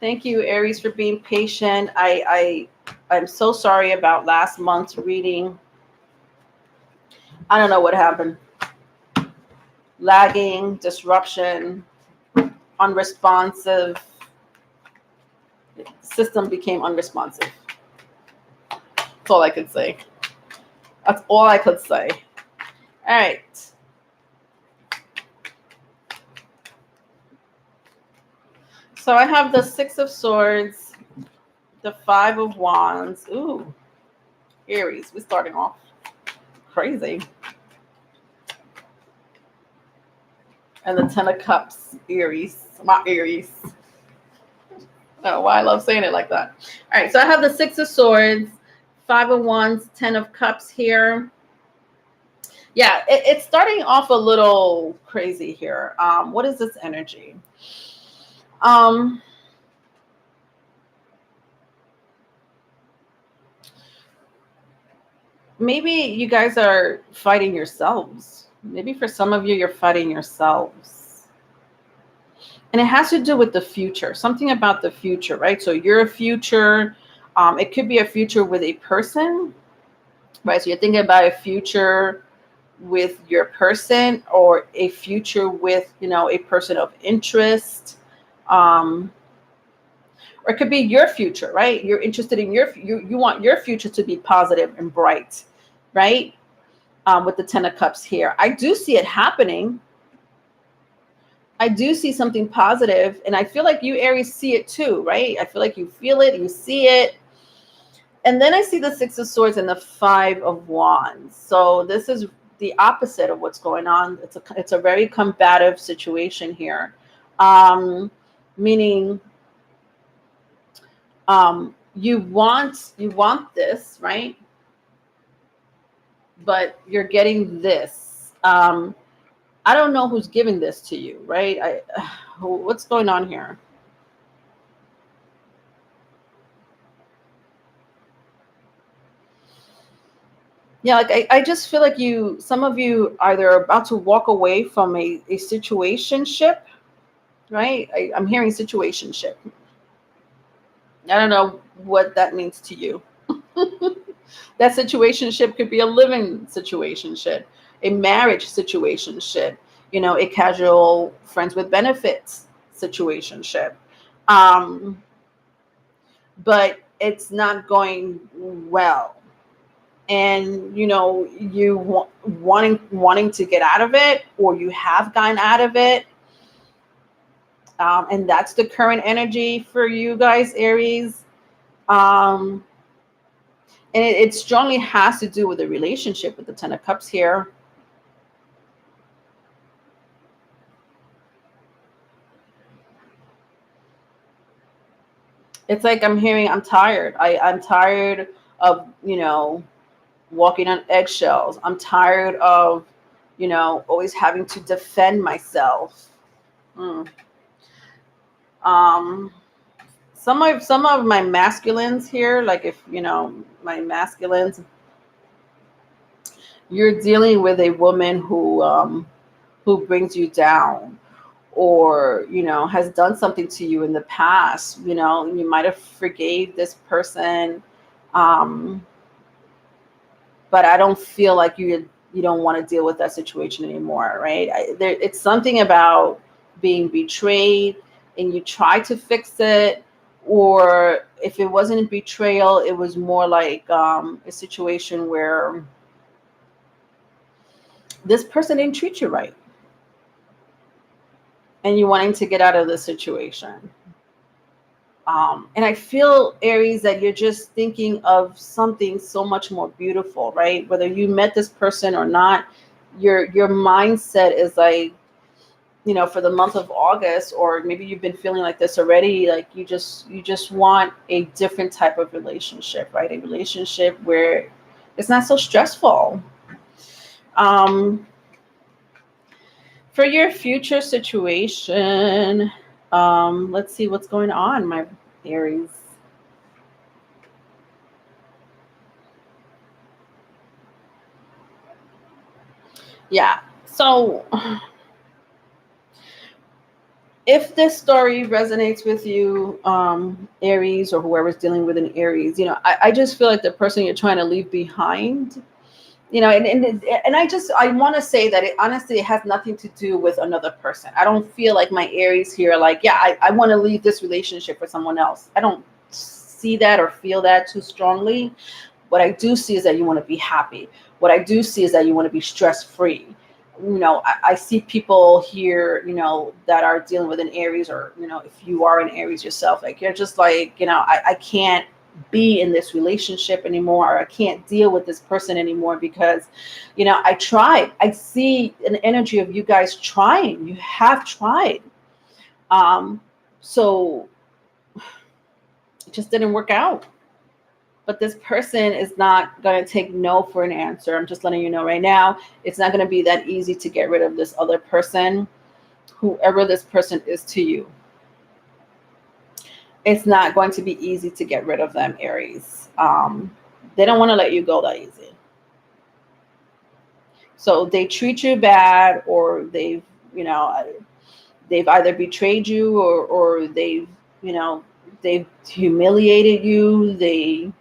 Thank you, Aries, for being patient. I'm so sorry about last month's reading. I don't know what happened. Lagging, disruption, unresponsive. The system became unresponsive. That's all I could say. That's all I could say. All right. So I have the Six of Swords, the Five of Wands. Ooh, Aries, we're starting off crazy. And the Ten of Cups, Aries, my Aries. I don't know why I love saying it like that. All right, so I have the Six of Swords, Five of Wands, Ten of Cups here. Yeah, it's starting off a little crazy here. What is this energy? maybe you guys are fighting yourselves. Maybe for some of you, you're fighting yourselves. And it has to do with the future, something about the future, right? So your future, it could be a future with a person, right? So you're thinking about a future with your person, or a future with, a person of interest. Um, or it could be your future, right? You're interested in you want your future to be positive and bright, right? With the Ten of Cups here, I do see it happening. I do see something positive, and I feel like you Aries see it too, right? I feel like you feel it, you see it. And then I see the Six of Swords and the Five of Wands. So this is the opposite of what's going on. It's a very combative situation here, meaning you want this, right? But you're getting this. I don't know who's giving this to you, right? What's going on here? Yeah, like I just feel like some of you either are about to walk away from a situationship, right? I'm hearing situationship. I don't know what that means to you. That situationship could be a living situationship, a marriage situationship, a casual friends with benefits situationship. But it's not going well. And wanting to get out of it, or you have gotten out of it. And that's the current energy for you guys, Aries. And it strongly has to do with the relationship with the Ten of Cups here. It's like I'm hearing, I'm tired. I'm tired of, walking on eggshells. I'm tired of, always having to defend myself. Some of my masculines here, like if my masculines, you're dealing with a woman who brings you down, or has done something to you in the past. You might have forgave this person, but I don't feel like you don't want to deal with that situation anymore, right? It's something about being betrayed, and you try to fix it. Or if it wasn't a betrayal, it was more like a situation where this person didn't treat you right, and you're wanting to get out of the situation. And I feel, Aries, that you're just thinking of something so much more beautiful, right? Whether you met this person or not, your mindset is like, for the month of August, or maybe you've been feeling like this already, like you just want a different type of relationship, right? A relationship where it's not so stressful. For your future situation, let's see what's going on, my Aries. Yeah. So if this story resonates with you, Aries, or whoever's dealing with an Aries, I just feel like the person you're trying to leave behind, and I want to say that it honestly, it has nothing to do with another person. I don't feel like my Aries here, like, yeah, I want to leave this relationship for someone else. I don't see that or feel that too strongly. What I do see is that you want to be happy. What I do see is that you want to be stress-free. I see people here, that are dealing with an Aries, or, if you are an Aries yourself, like you're just like, I can't be in this relationship anymore, or I can't deal with this person anymore because, I tried. I see an energy of you guys trying. You have tried. So it just didn't work out. But this person is not going to take no for an answer. I'm just letting you know right now, it's not going to be that easy to get rid of this other person, whoever this person is to you. It's not going to be easy to get rid of them, Aries. They don't want to let you go that easy. So they treat you bad, or they've either betrayed you, or they've humiliated you. They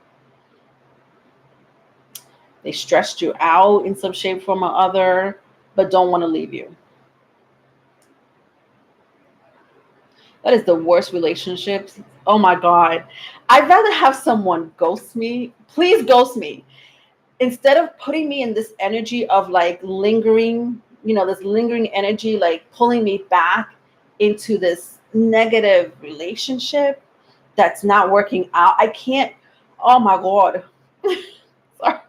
stressed you out in some shape, form, or other, but don't want to leave you. That is the worst relationships. Oh my God. I'd rather have someone ghost me. Please ghost me. Instead of putting me in this energy of like lingering, this lingering energy, like pulling me back into this negative relationship that's not working out. I can't. Oh my God. Sorry.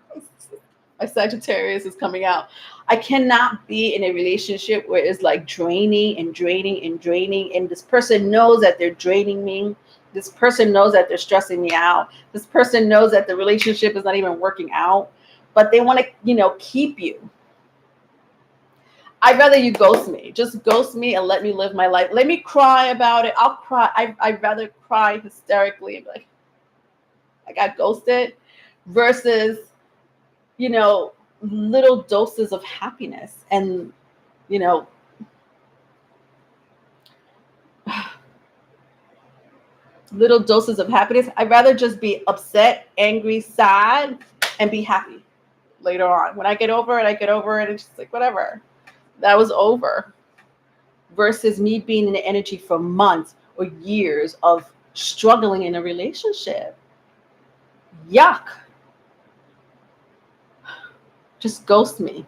My Sagittarius is coming out. I cannot be in a relationship where it's like draining and draining and draining. And this person knows that they're draining me. This person knows that they're stressing me out. This person knows that the relationship is not even working out, but they want to, keep you. I'd rather you ghost me. Just ghost me and let me live my life. Let me cry about it. I'll cry. I'd rather cry hysterically and be like, I got ghosted, versus little doses of happiness and, little doses of happiness. I'd rather just be upset, angry, sad, and be happy later on. When I get over it, It's just like, whatever. That was over. Versus me being in the energy for months or years of struggling in a relationship. Yuck. Just ghost me.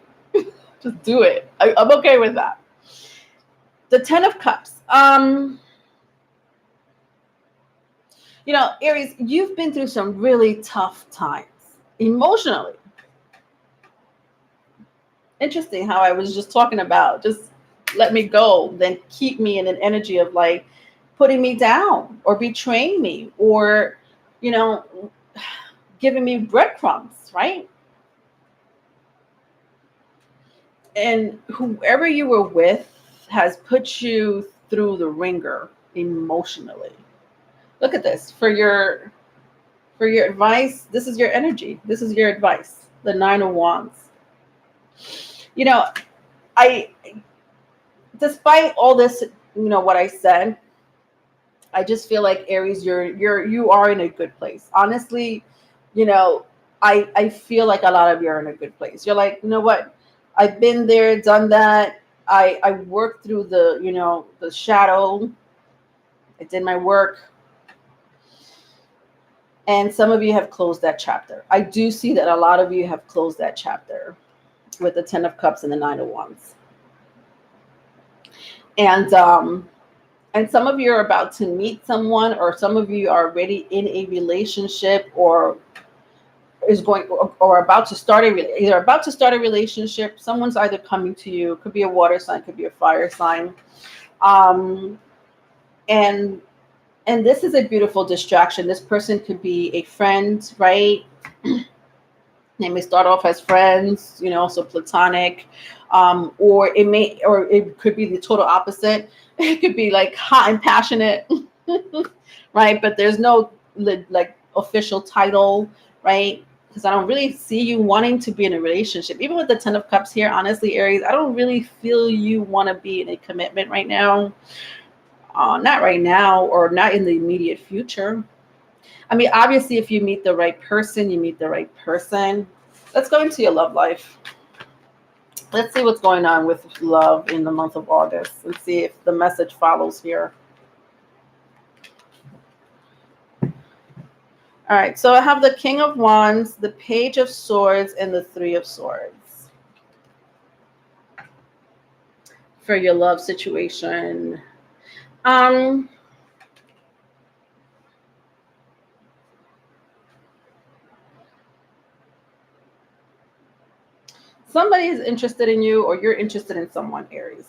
Just do it. I'm okay with that. The 10 of Cups. Aries, you've been through some really tough times emotionally. Interesting how I was just talking about just let me go, then keep me in an energy of like putting me down or betraying me or, giving me breadcrumbs, right? And whoever you were with has put you through the ringer emotionally. Look at this. For your advice, this is your energy. This is your advice. The 9 of Wands. Despite all this, what I said, I just feel like Aries, you are in a good place. Honestly, I feel like a lot of you are in a good place. You're like, you know what? I've been there, done that. I worked through the shadow. I did my work. And some of you have closed that chapter. I do see that a lot of you have closed that chapter with the 10 of Cups and the 9 of Wands. And some of you are about to meet someone, or some of you are already in a relationship, or about to start a relationship. Someone's either coming to you. Could be a water sign, could be a fire sign. And this is a beautiful distraction. This person could be a friend, right? They may start off as friends, so platonic, or it could be the total opposite. It could be like hot and passionate, right? But there's no like official title, right? Because I don't really see you wanting to be in a relationship. Even with the 10 of Cups here, honestly, Aries, I don't really feel you want to be in a commitment right now. Not right now, or not in the immediate future. I mean, obviously, if you meet the right person, you meet the right person. Let's go into your love life. Let's see what's going on with love in the month of August. Let's see if the message follows here. All right, so I have the King of Wands, the Page of Swords, and the 3 of Swords for your love situation. Somebody is interested in you, or you're interested in someone, Aries.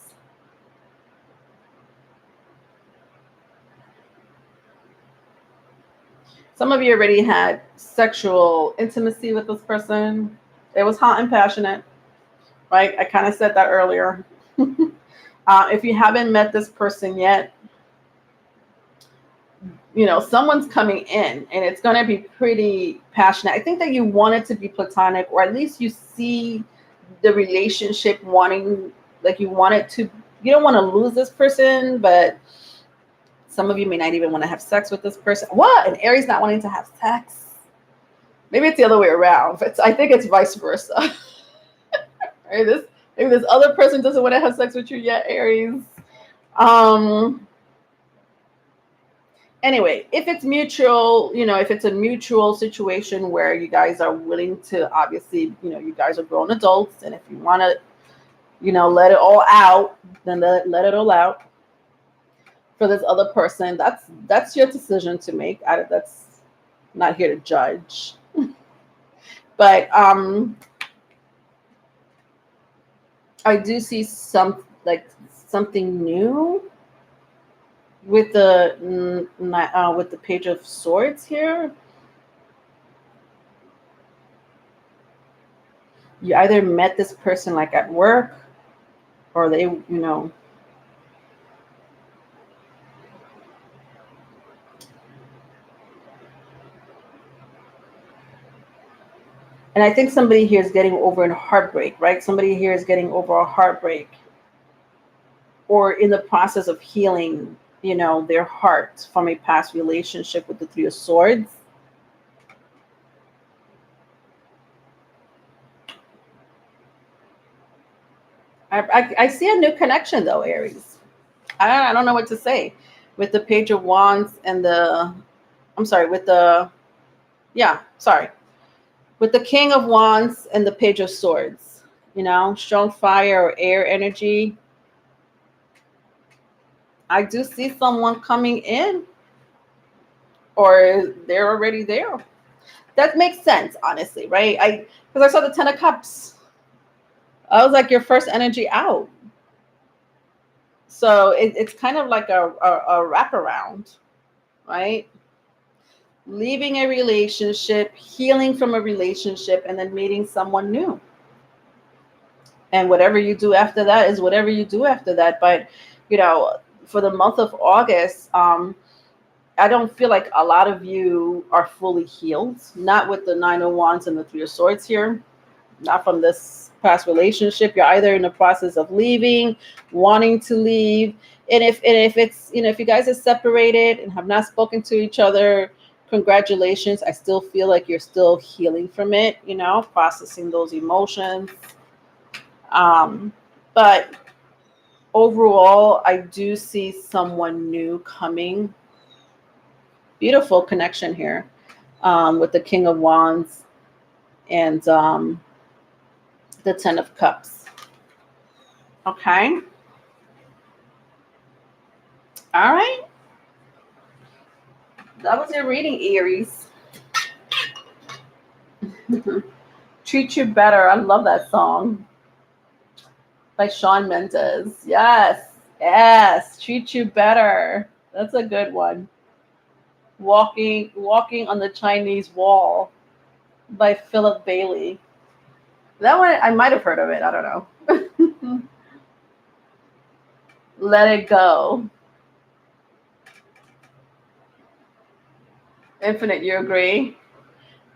Some of you already had sexual intimacy with this person. It was hot and passionate, right? I kind of said that earlier. If you haven't met this person yet, someone's coming in, and it's going to be pretty passionate. I think that you want it to be platonic, or at least you see the relationship wanting, like you want it to, you don't want to lose this person, but some of you may not even want to have sex with this person. What? An Aries not wanting to have sex? Maybe it's the other way around. I think it's vice versa. Right? Maybe this other person doesn't want to have sex with you yet, Aries. Anyway, if it's mutual, if it's a mutual situation where you guys are willing to, obviously, you guys are grown adults, and if you want to, let it all out, then let it all out for this other person. That's your decision to make. That's not here to judge. But I do see something new with the Page of Swords here. You either met this person like at work, or they, and I think somebody here is getting over a heartbreak, right? Somebody here is getting over a heartbreak, or in the process of healing, their heart from a past relationship with the Three of Swords. I see a new connection though, Aries. I don't know what to say with the Page of Wands and with the King of Wands and the Page of Swords. Strong fire or air energy. I do see someone coming in, or they're already there. That makes sense, honestly, right? Because I saw the Ten of Cups. I was like, your first energy out. So it's kind of like a wraparound, right? Leaving a relationship, healing from a relationship, and then meeting someone new. And whatever you do after that is whatever you do after that. But, for the month of August, I don't feel like a lot of you are fully healed. Not with the Nine of Wands and the Three of Swords here. Not from this past relationship. You're either in the process of leaving, wanting to leave. And if it's, if you guys are separated and have not spoken to each other, congratulations. I still feel like you're still healing from it, processing those emotions. But overall, I do see someone new coming. Beautiful connection here with the King of Wands and the Ten of Cups. Okay. All right. That was your reading, Aries. Treat You Better. I love that song. By Shawn Mendes. Yes. Treat You Better. That's a good one. Walking on the Chinese Wall by Philip Bailey. That one, I might have heard of it. I don't know. Let It Go. Infinite, you agree?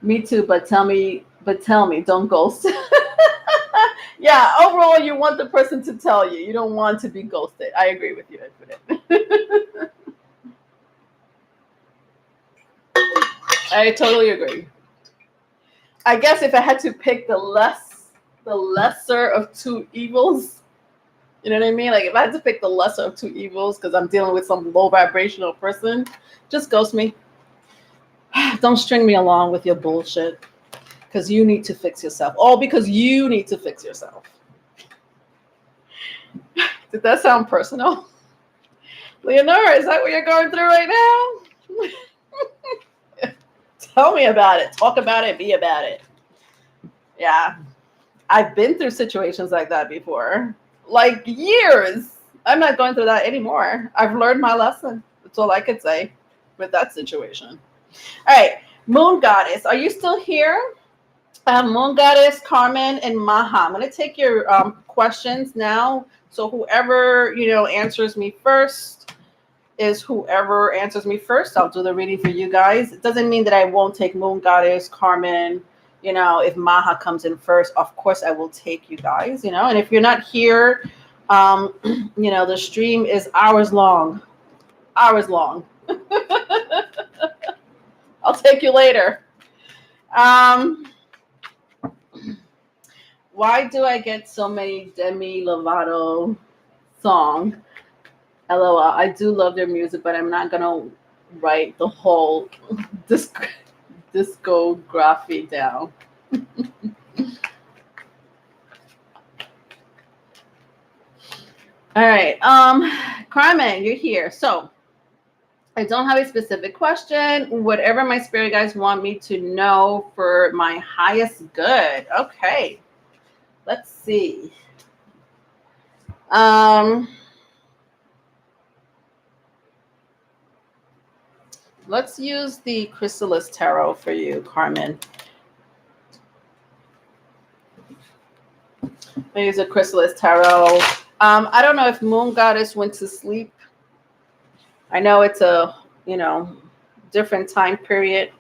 Me too, but tell me, don't ghost. Yeah, overall, you want the person to tell you. You don't want to be ghosted. I agree with you, Infinite. I totally agree. I guess if I had to pick the lesser of two evils, you know what I mean? Like if I had to pick the lesser of two evils because I'm dealing with some low vibrational person, just ghost me. Don't string me along with your bullshit because you need to fix yourself. All because you need to fix yourself. Did that sound personal? Leonora, is that what you're going through right now? Tell me about it. Talk about it. Be about it. Yeah. I've been through situations like that before. Like years. I'm not going through that anymore. I've learned my lesson. That's all I could say with that situation. All right. Moon Goddess. Are you still here? Moon Goddess, Carmen, and Maha. I'm going to take your questions now. So whoever, answers me first is whoever answers me first. I'll do the reading for you guys. It doesn't mean that I won't take Moon Goddess, Carmen, You know, if Maha comes in first, of course I will take you guys, you know. And if you're not here, you know, the stream is hours long. Hours long. I'll take you later. Why do I get so many Demi Lovato songs? LOL. I do love their music, but I'm not gonna write the whole discography down. All right, Carmen, you're here. So I don't have a specific question. Whatever my spirit guides want me to know for my highest good. Okay, let's see. Let's use the Chrysalis Tarot for you, Carmen. I use a Chrysalis Tarot. I don't know if Moon Goddess went to sleep. I know it's a, you know, different time period,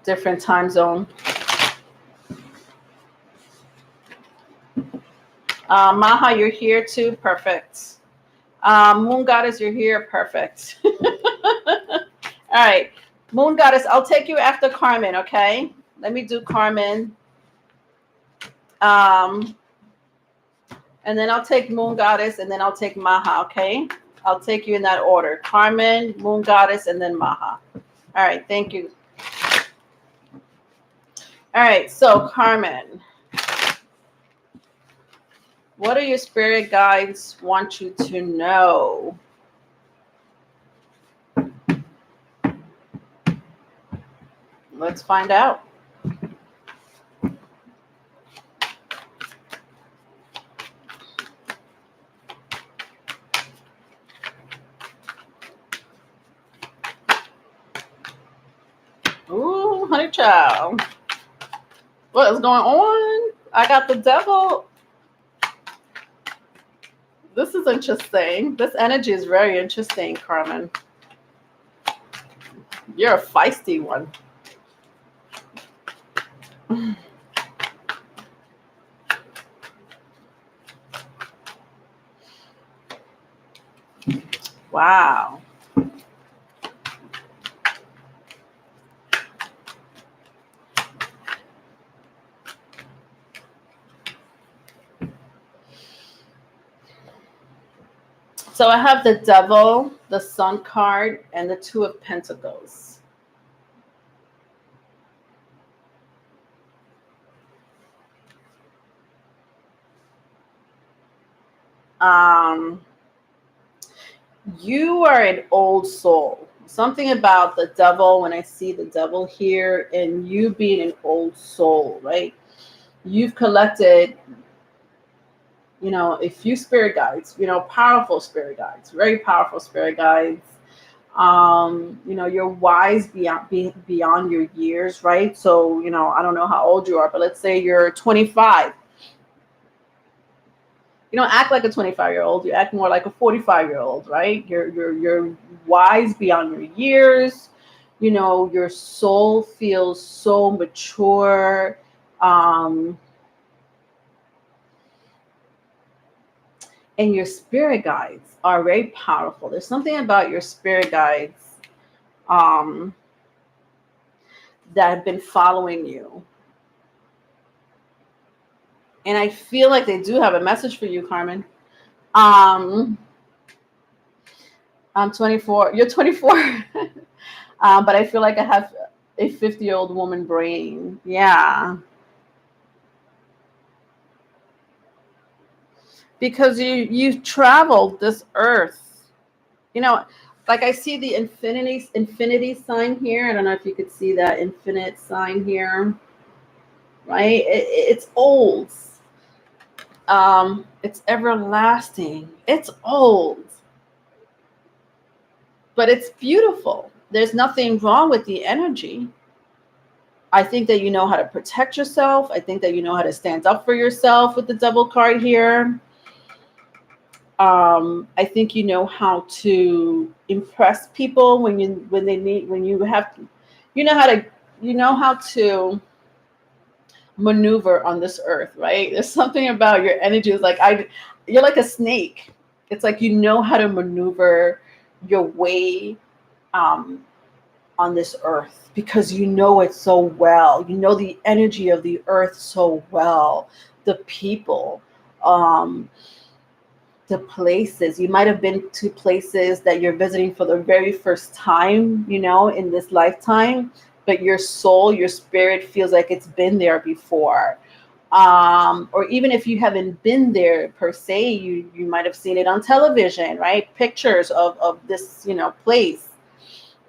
different time zone. Maha, you're here too. Perfect. Moon Goddess, you're here. Perfect. All right. Moon Goddess, I'll take you after Carmen, okay? Let me do Carmen. And then I'll take Moon Goddess, and then I'll take Maha, okay? I'll take you in that order. Carmen, Moon Goddess, and then Maha. All right, thank you. All right, so Carmen, what do your spirit guides want you to know? Let's find out. Ooh, honey child. What is going on? I got the devil. This is interesting. This energy is very interesting, Carmen. You're a feisty one. Wow. So I have the Devil, the Sun card, and the Two of Pentacles. You are an old soul. Something about the devil, when I see the devil here, and you being an old soul, right? You've collected, you know, a few spirit guides, you know, powerful spirit guides, very powerful spirit guides. You know, you're wise beyond your years, right? So, you know, I don't know how old you are, but let's say you're 25. You don't act like a 25-year-old. You act more like a 45-year-old, right? You're wise beyond your years. You know, your soul feels so mature. And your spirit guides are very powerful. There's something about your spirit guides that have been following you. And I feel like they do have a message for you, Carmen. I'm 24. You're 24. But I feel like I have a 50-year-old woman brain. Yeah. Because you've traveled this earth. You know, like I see the infinity sign here. I don't know if you could see that infinite sign here. Right? It's old. It's everlasting. It's old. But it's beautiful. There's nothing wrong with the energy. I think that you know how to protect yourself. I think that you know how to stand up for yourself with the Devil card here. I think you know how to impress people when you have to, you know how to, you know how to maneuver on this earth, right? There's something about your energy. It's like you're like a snake. It's like you know how to maneuver your way um, on this earth because you know it so well. You know the energy of the earth so well. The people, um, the places. You might have been to places that you're visiting for the very first time, you know, in this lifetime, but your soul, your spirit feels like it's been there before. Or even if you haven't been there per se, you might have seen it on television, right? Pictures of this, you know, place.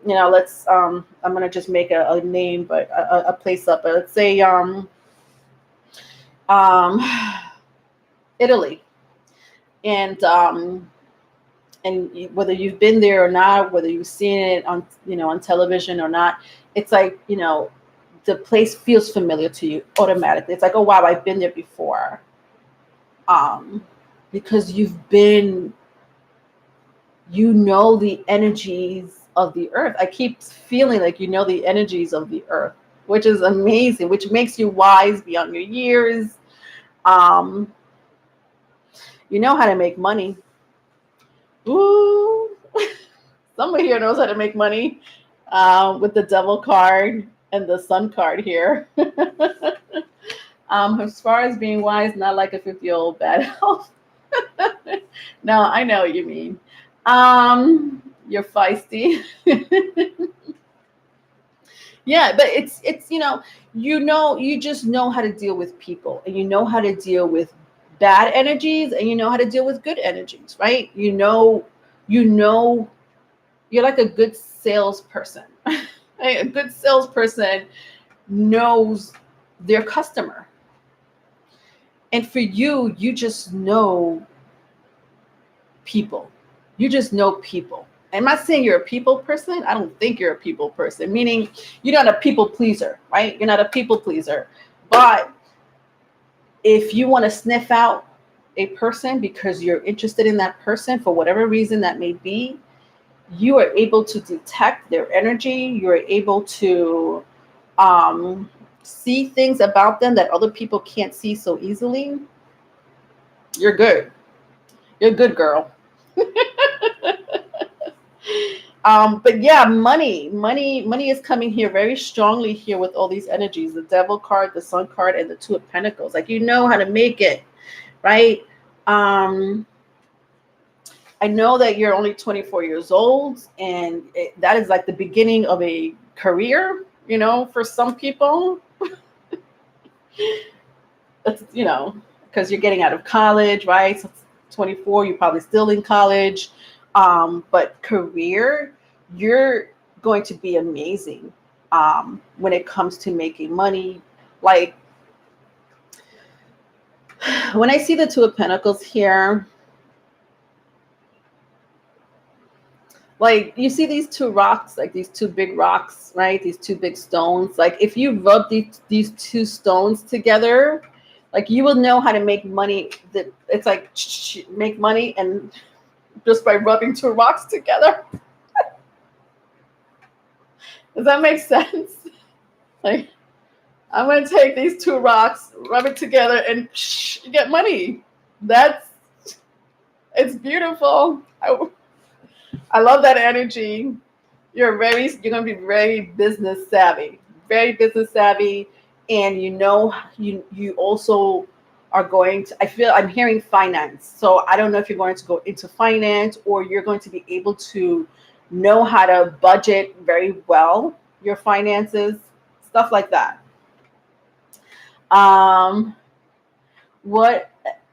You know, let's I'm gonna just make a name, but a place up. But let's say um, Italy, and whether you've been there or not, whether you've seen it on, you know, on television or not, it's like, you know, the place feels familiar to you automatically. It's like, oh wow, I've been there before. Um, because you've been, you know, the energies of the earth. I keep feeling like you know the energies of the earth, which is amazing, which makes you wise beyond your years. Um, you know how to make money. Ooh, somebody here knows how to make money with the devil card and the sun card here. As far as being wise, not like a 50-year-old bad health. No, I know what you mean. You're feisty. Yeah, but it's you just know how to deal with people, and you know how to deal with bad energies, and you know how to deal with good energies, right? You know you're like a good salesperson. Right? A good salesperson knows their customer. And for you, you just know people. You just know people. I'm not saying you're a people person. I don't think you're a people person, meaning you're not a people pleaser, right? You're not a people pleaser. But if you want to sniff out a person because you're interested in that person for whatever reason that may be, you are able to detect their energy. You're able to um, see things about them that other people can't see so easily. You're good. You're a good girl. But yeah, money is coming here very strongly here with all these energies: the Devil card, the Sun card, and the Two of Pentacles. Like you know how to make it, right? Um, I know that you're only 24 years old, and that is like the beginning of a career. You know, for some people, it's, you know, because you're getting out of college, right? So 24, you're probably still in college. But career, you're going to be amazing when it comes to making money. Like when I see the Two of Pentacles here, like you see these two rocks, like these two big rocks, right? These two big stones. Like if you rub these two stones together, like you will know how to make money. That it's like make money and just by rubbing two rocks together. Does that make sense? Like I'm gonna take these two rocks, rub it together, and get money. That's it's beautiful. I love that energy. You're gonna be very business savvy, very business savvy, and you also are going to. I feel I'm hearing finance, so I don't know if you're going to go into finance or you're going to be able to know how to budget very well your finances, stuff like that. Um, what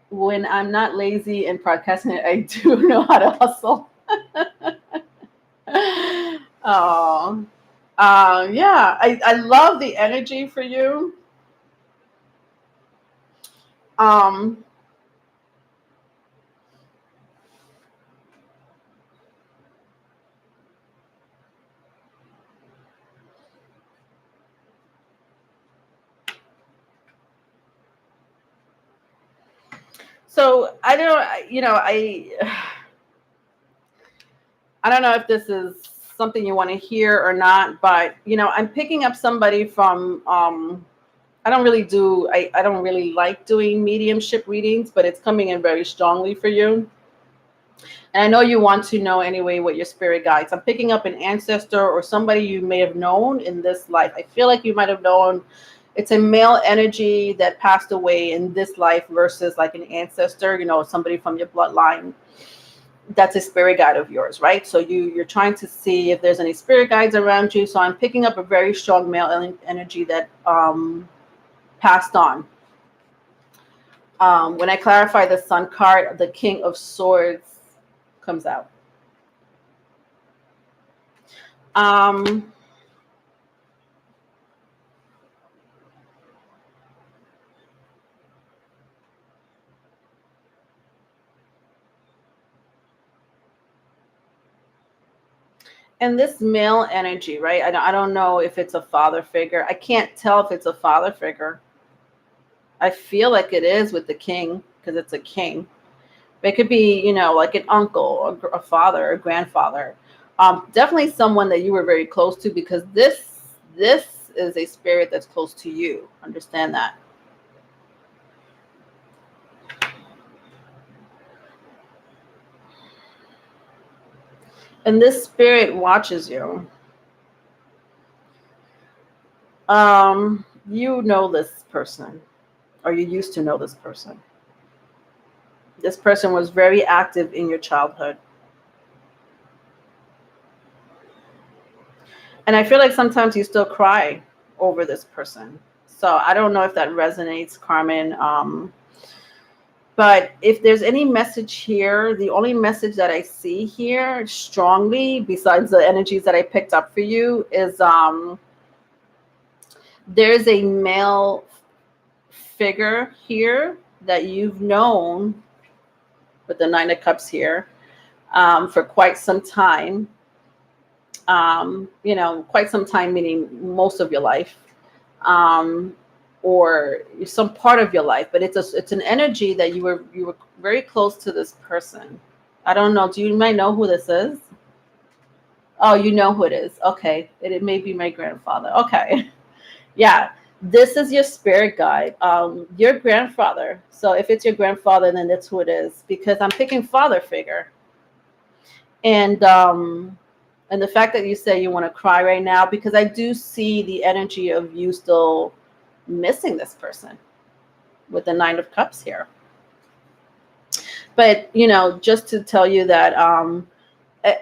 when I'm not lazy and procrastinate, I do know how to hustle. Oh, yeah, I love the energy for you. Um, so I don't know if this is. something you want to hear or not, but you know, I'm picking up somebody from I don't really like doing mediumship readings, but it's coming in very strongly for you. And I know you want to know anyway what your spirit guides. I'm picking up an ancestor or somebody you may have known in this life. I feel like you might have known. It's a male energy that passed away in this life versus like an ancestor, you know, somebody from your bloodline. That's a spirit guide of yours, right? So you're trying to see if there's any spirit guides around you. So I'm picking up a very strong male energy that passed on. When I clarify the Sun card, the King of Swords comes out. And this male energy, right? I don't know if it's a father figure. I can't tell if it's a father figure. I feel like it is with the king because it's a king. But it could be, you know, like an uncle, a father, a grandfather. Definitely someone that you were very close to, because this is a spirit that's close to you. Understand that. And this spirit watches you. You know this person, or you used to know this person. This person was very active in your childhood. And I feel like sometimes you still cry over this person. So I don't know if that resonates, Carmen. But if there's any message here, the only message that I see here strongly, besides the energies that I picked up for you, is there's a male figure here that you've known with the Nine of Cups here for quite some time. You know, quite some time, meaning most of your life. Or some part of your life, but it's an energy that you were very close to this person. I don't know. Do you might know who this is? Oh, you know who it is. Okay. It may be my grandfather. Okay. Yeah. This is your spirit guide. Your grandfather. So if it's your grandfather, then that's who it is, because I'm picking father figure. And the fact that you say you want to cry right now, because I do see the energy of you still missing this person with the Nine of Cups here. But, you know, just to tell you that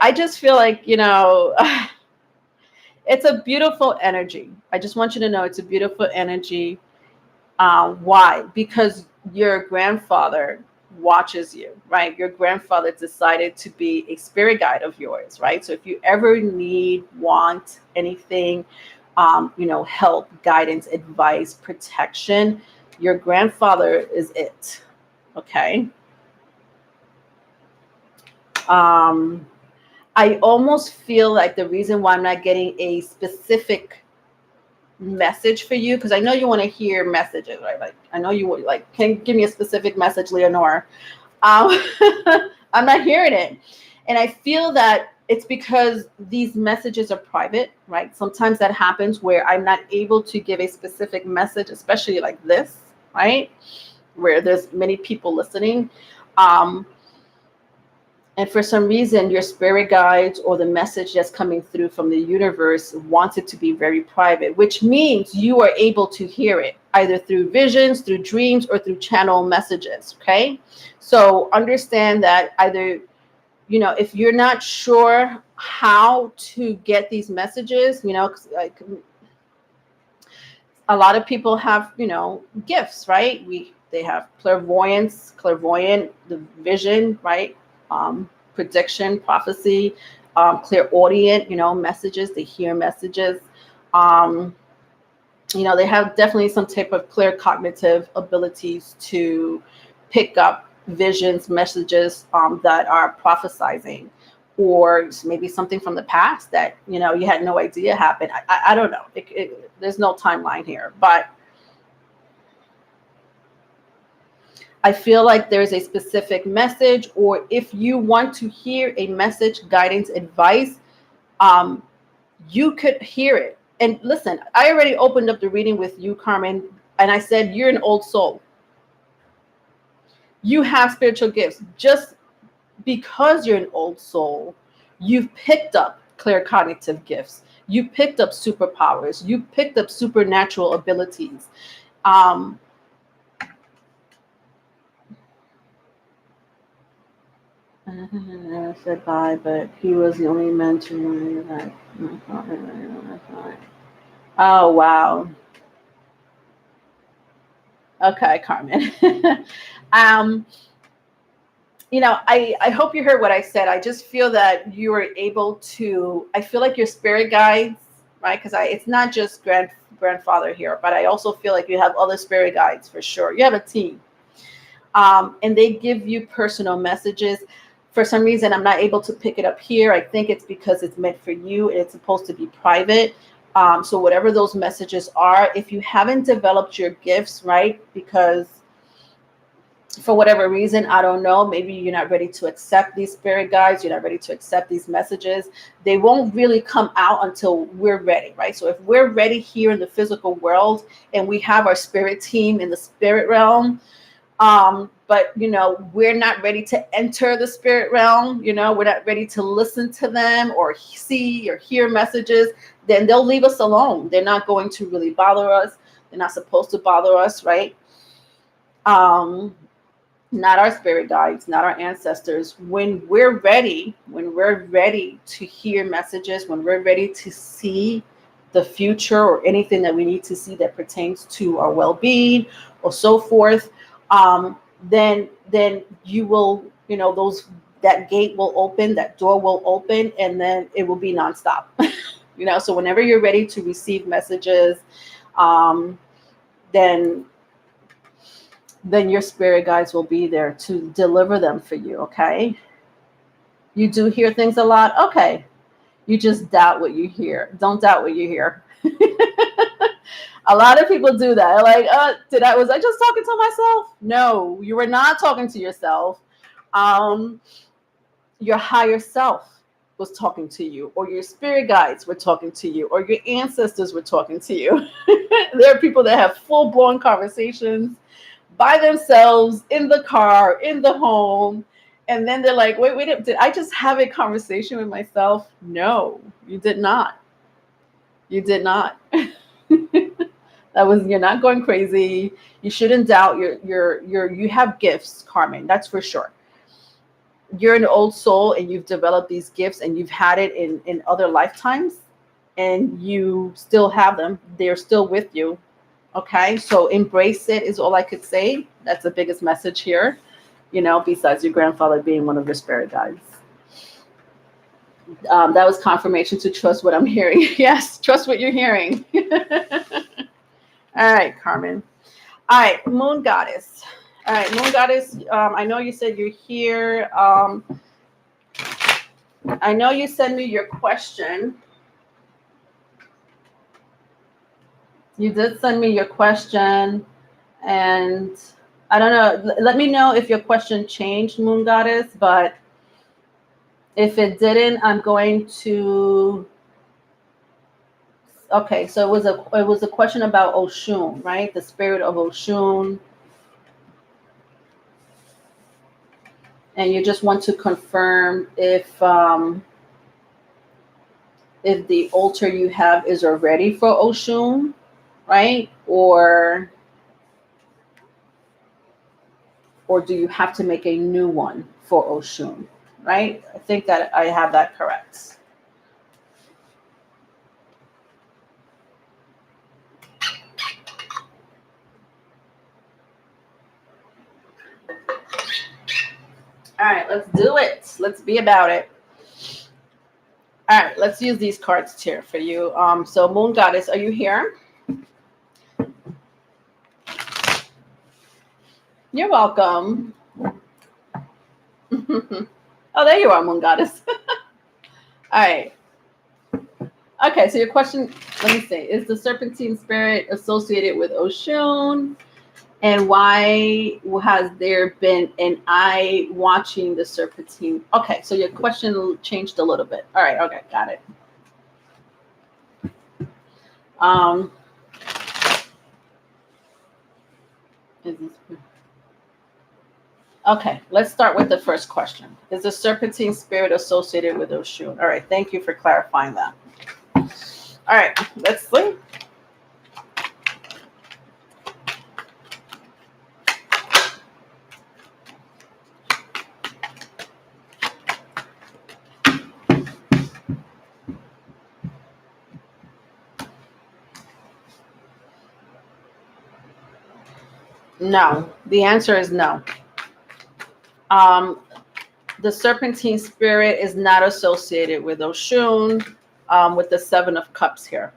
I just feel like, you know, it's a beautiful energy. I just want you to know it's a beautiful energy. Why? Because your grandfather watches you, right? Your grandfather decided to be a spirit guide of yours, right? So if you ever want anything, you know, help, guidance, advice, protection, your grandfather is it. Okay. I almost feel like the reason why I'm not getting a specific message for you, because I know you want to hear messages, right? Like I know you would like, can you give me a specific message, Leonore? I'm not hearing it. And I feel that it's because these messages are private, right? Sometimes that happens where I'm not able to give a specific message, especially like this, right? Where there's many people listening. And for some reason, your spirit guides or the message that's coming through from the universe wants it to be very private, which means you are able to hear it either through visions, through dreams, or through channel messages. Okay. So understand that either, you know, if you're not sure how to get these messages, you know, like a lot of people have, you know, gifts, right? They have clairvoyant, the vision, right? Prediction, prophecy, clairaudient, you know, messages. They hear messages. You know, they have definitely some type of clear cognitive abilities to pick up visions, messages that are prophesizing, or maybe something from the past that, you know, you had no idea happened. I don't know. There's no timeline here, but I feel like there's a specific message, or if you want to hear a message, guidance, advice, You could hear it. And listen, I already opened up the reading with you, Carmen, and I said, you're an old soul. You have spiritual gifts. Just because you're an old soul, you've picked up claircognitive gifts. You picked up superpowers. You picked up supernatural abilities. I said bye, but he was the only mentor that. Oh, wow. Okay, Carmen. I hope you heard what I said. I just feel that you were able to, I feel like your spirit guides, right? Because it's not just grandfather here, but I also feel like you have other spirit guides for sure. You have a team. And they give you personal messages. For some reason, I'm not able to pick it up here. I think it's because it's meant for you. It's supposed to be private. So whatever those messages are, if you haven't developed your gifts, right? Because for whatever reason, I don't know, maybe you're not ready to accept these spirit guides, you're not ready to accept these messages. They won't really come out until we're ready, right? So if we're ready here in the physical world and we have our spirit team in the spirit realm, but we're not ready to enter the spirit realm, we're not ready to listen to them or see or hear messages, then they'll leave us alone. They're not going to really bother us. They're not supposed to bother us, right? Not our spirit guides, not our ancestors. When we're ready to hear messages, when we're ready to see the future or anything that we need to see that pertains to our well-being or so forth, then you will, that gate will open, that door will open, and then it will be nonstop. So whenever you're ready to receive messages, then your spirit guides will be there to deliver them for you, okay? You do hear things a lot? Okay. You just doubt what you hear. Don't doubt what you hear. A lot of people do that. Like, was I just talking to myself? No, you were not talking to yourself. Your higher self was talking to you, or your spirit guides were talking to you, or your ancestors were talking to you. There are people that have full-blown conversations by themselves, in the car, in the home, and then they're like, wait, did I just have a conversation with myself? No, you did not. You did not. You're not going crazy. You shouldn't doubt you have gifts, Carmen, that's for sure. You're an old soul and you've developed these gifts and you've had it in other lifetimes and you still have them. They're still with you. Okay, so embrace it is all I could say. That's the biggest message here, besides your grandfather being one of your spirit guides. That was confirmation to trust what I'm hearing. Yes, trust what you're hearing. All right, Carmen. All right, Moon Goddess. All right, Moon Goddess, I know you said you're here. I know you sent me your question. You did send me your question, and I don't know. Let me know if your question changed, Moon Goddess, but if it didn't, I'm going to. Okay, so it was a question about Oshun, right? The spirit of Oshun. And you just want to confirm if the altar you have is already for Oshun, right? Or do you have to make a new one for Oshun, right? I think that I have that correct. All right, let's do it. Let's be about it. All right, let's use these cards here for you. So Moon Goddess, are you here? You're welcome. Oh, there you are, Moon Goddess. All right. Okay, so your question, let me see. Is the serpentine spirit associated with Oshun? And why has there been an eye watching the serpentine? Okay, so your question changed a little bit. All right, okay, got it. Um, is this, okay, let's start with the first question. Is the serpentine spirit associated with Oshun? All right, thank you for clarifying that. All right, let's see. No, the answer is no. Um, the serpentine spirit is not associated with Oshun, with the Seven of Cups here.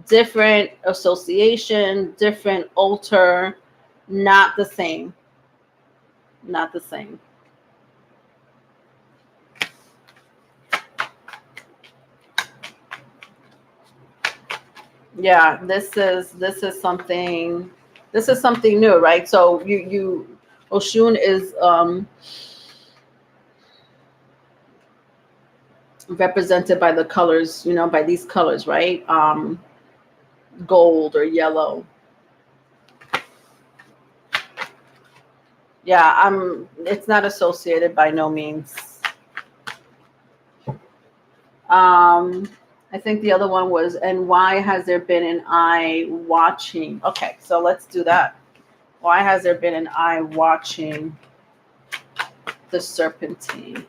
Different association, different altar, not the same. Not the same. Yeah, this is something new, right? So you Oshun is represented by the colors, by these colors, right? Gold or yellow. Yeah, it's not associated by no means. I think the other one was, and why has there been an eye watching? Okay, so let's do that. Why has there been an eye watching the serpentine?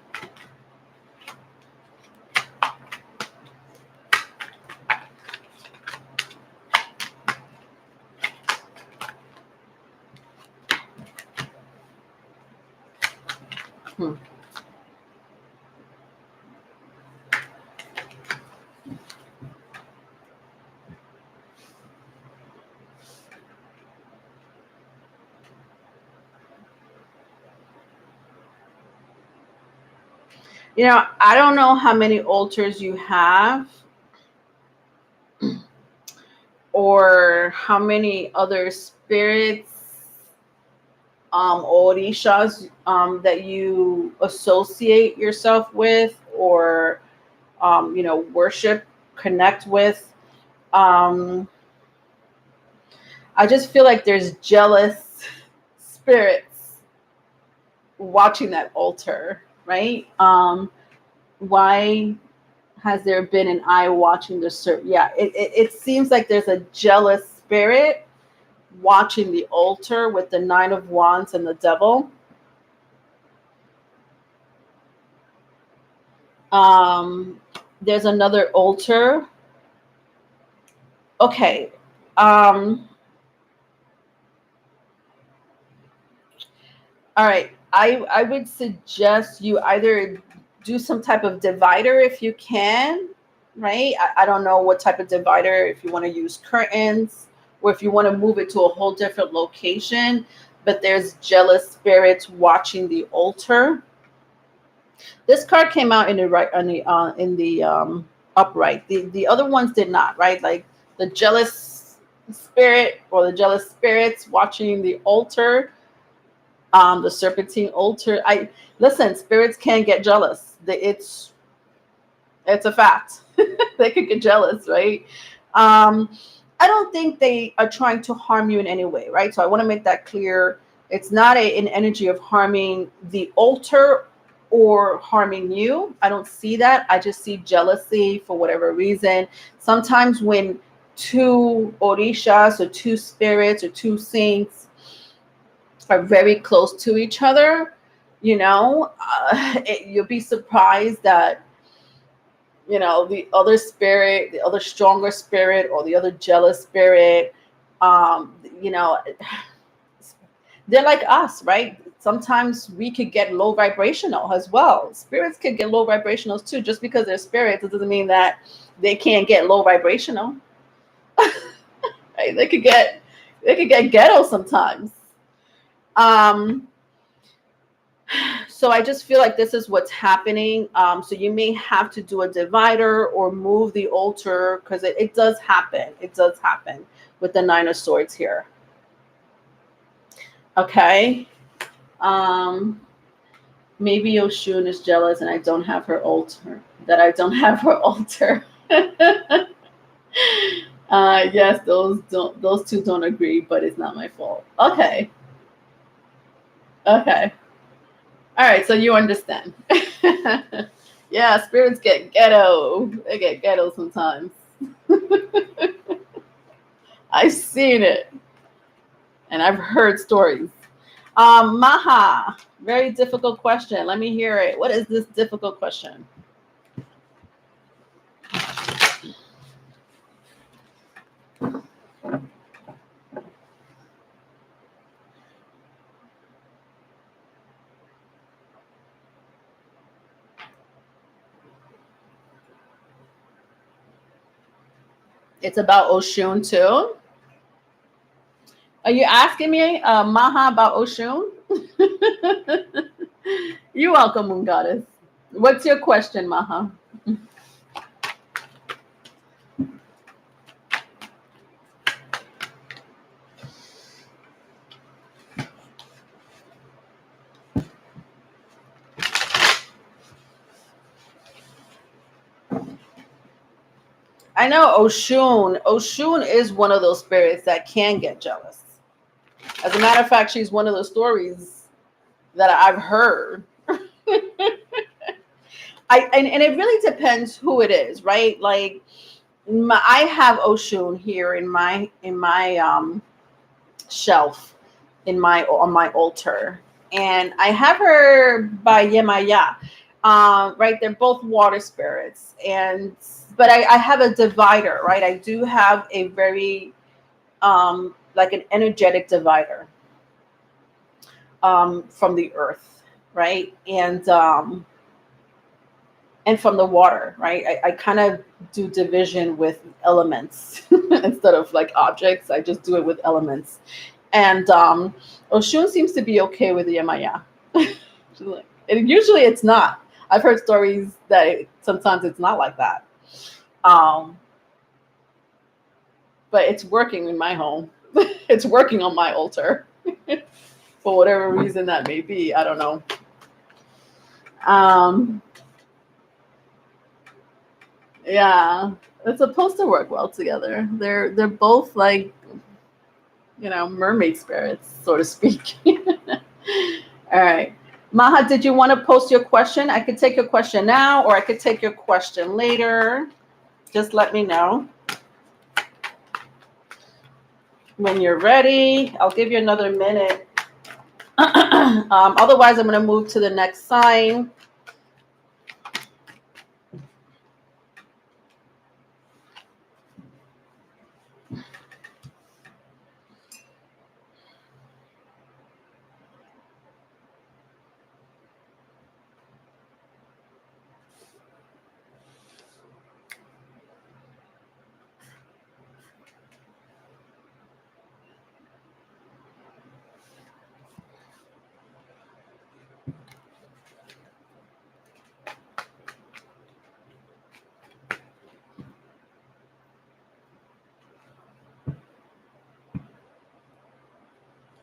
I don't know how many altars you have or how many other spirits, orishas, that you associate yourself with or, worship, connect with. I just feel like there's jealous spirits watching that altar, right? Why has there been an eye watching the serpent? Yeah, it seems like there's a jealous spirit watching the altar with the Nine of Wands and the Devil. There's another altar. Okay. All right. I would suggest you either do some type of divider if you can, right? I don't know what type of divider, if you want to use curtains or if you want to move it to a whole different location, but there's jealous spirits watching the altar. This card came out in the right, in the upright. The other ones did not, right? Like the jealous spirit or the jealous spirits watching the altar, the serpentine altar. Listen, spirits can get jealous. It's a fact. They could get jealous, right? I don't think they are trying to harm you in any way, right? So I want to make that clear. It's not an energy of harming the altar or harming you. I don't see that. I just see jealousy for whatever reason. Sometimes when two orishas or two spirits or two saints are very close to each other, you'll be surprised that the other spirit, the other stronger spirit, or the other jealous spirit, they're like us, right? Sometimes we could get low vibrational as well. Spirits could get low vibrational too. Just because they're spirits, it doesn't mean that they can't get low vibrational. Right? They could get ghetto sometimes. So I just feel like this is what's happening. So you may have to do a divider or move the altar, because it does happen. It does happen with the Nine of Swords here. Okay. Maybe Oshun is jealous and I don't have her altar. Yes, those two don't agree, but it's not my fault. Okay. Okay. All right, so you understand. Yeah, spirits get ghetto. They get ghetto sometimes. I've seen it and I've heard stories. Maha, very difficult question. Let me hear it. What is this difficult question? It's about Oshun too. Are you asking me, Maha, about Oshun? You're welcome, Moon Goddess. What's your question, Maha? I know Oshun. Oshun is one of those spirits that can get jealous. As a matter of fact, she's one of the stories that I've heard. And it really depends who it is, right? Like I have Oshun here in my shelf on my altar, and I have her by Yemaya. Right, they're both water spirits, but I have a divider, right? I do have a very like an energetic divider from the earth, right? And from the water, right? I kind of do division with elements instead of like objects. I just do it with elements. And Oshun seems to be okay with Yemaya. And usually it's not. I've heard stories that sometimes it's not like that. But it's working in my home. It's working on my altar. For whatever reason that may be. I don't know. Yeah, it's supposed to work well together. They're both like, mermaid spirits, so to speak. All right. Maha, did you want to post your question? I could take your question now, or I could take your question later. Just let me know when you're ready. I'll give you another minute. Otherwise, I'm going to move to the next sign.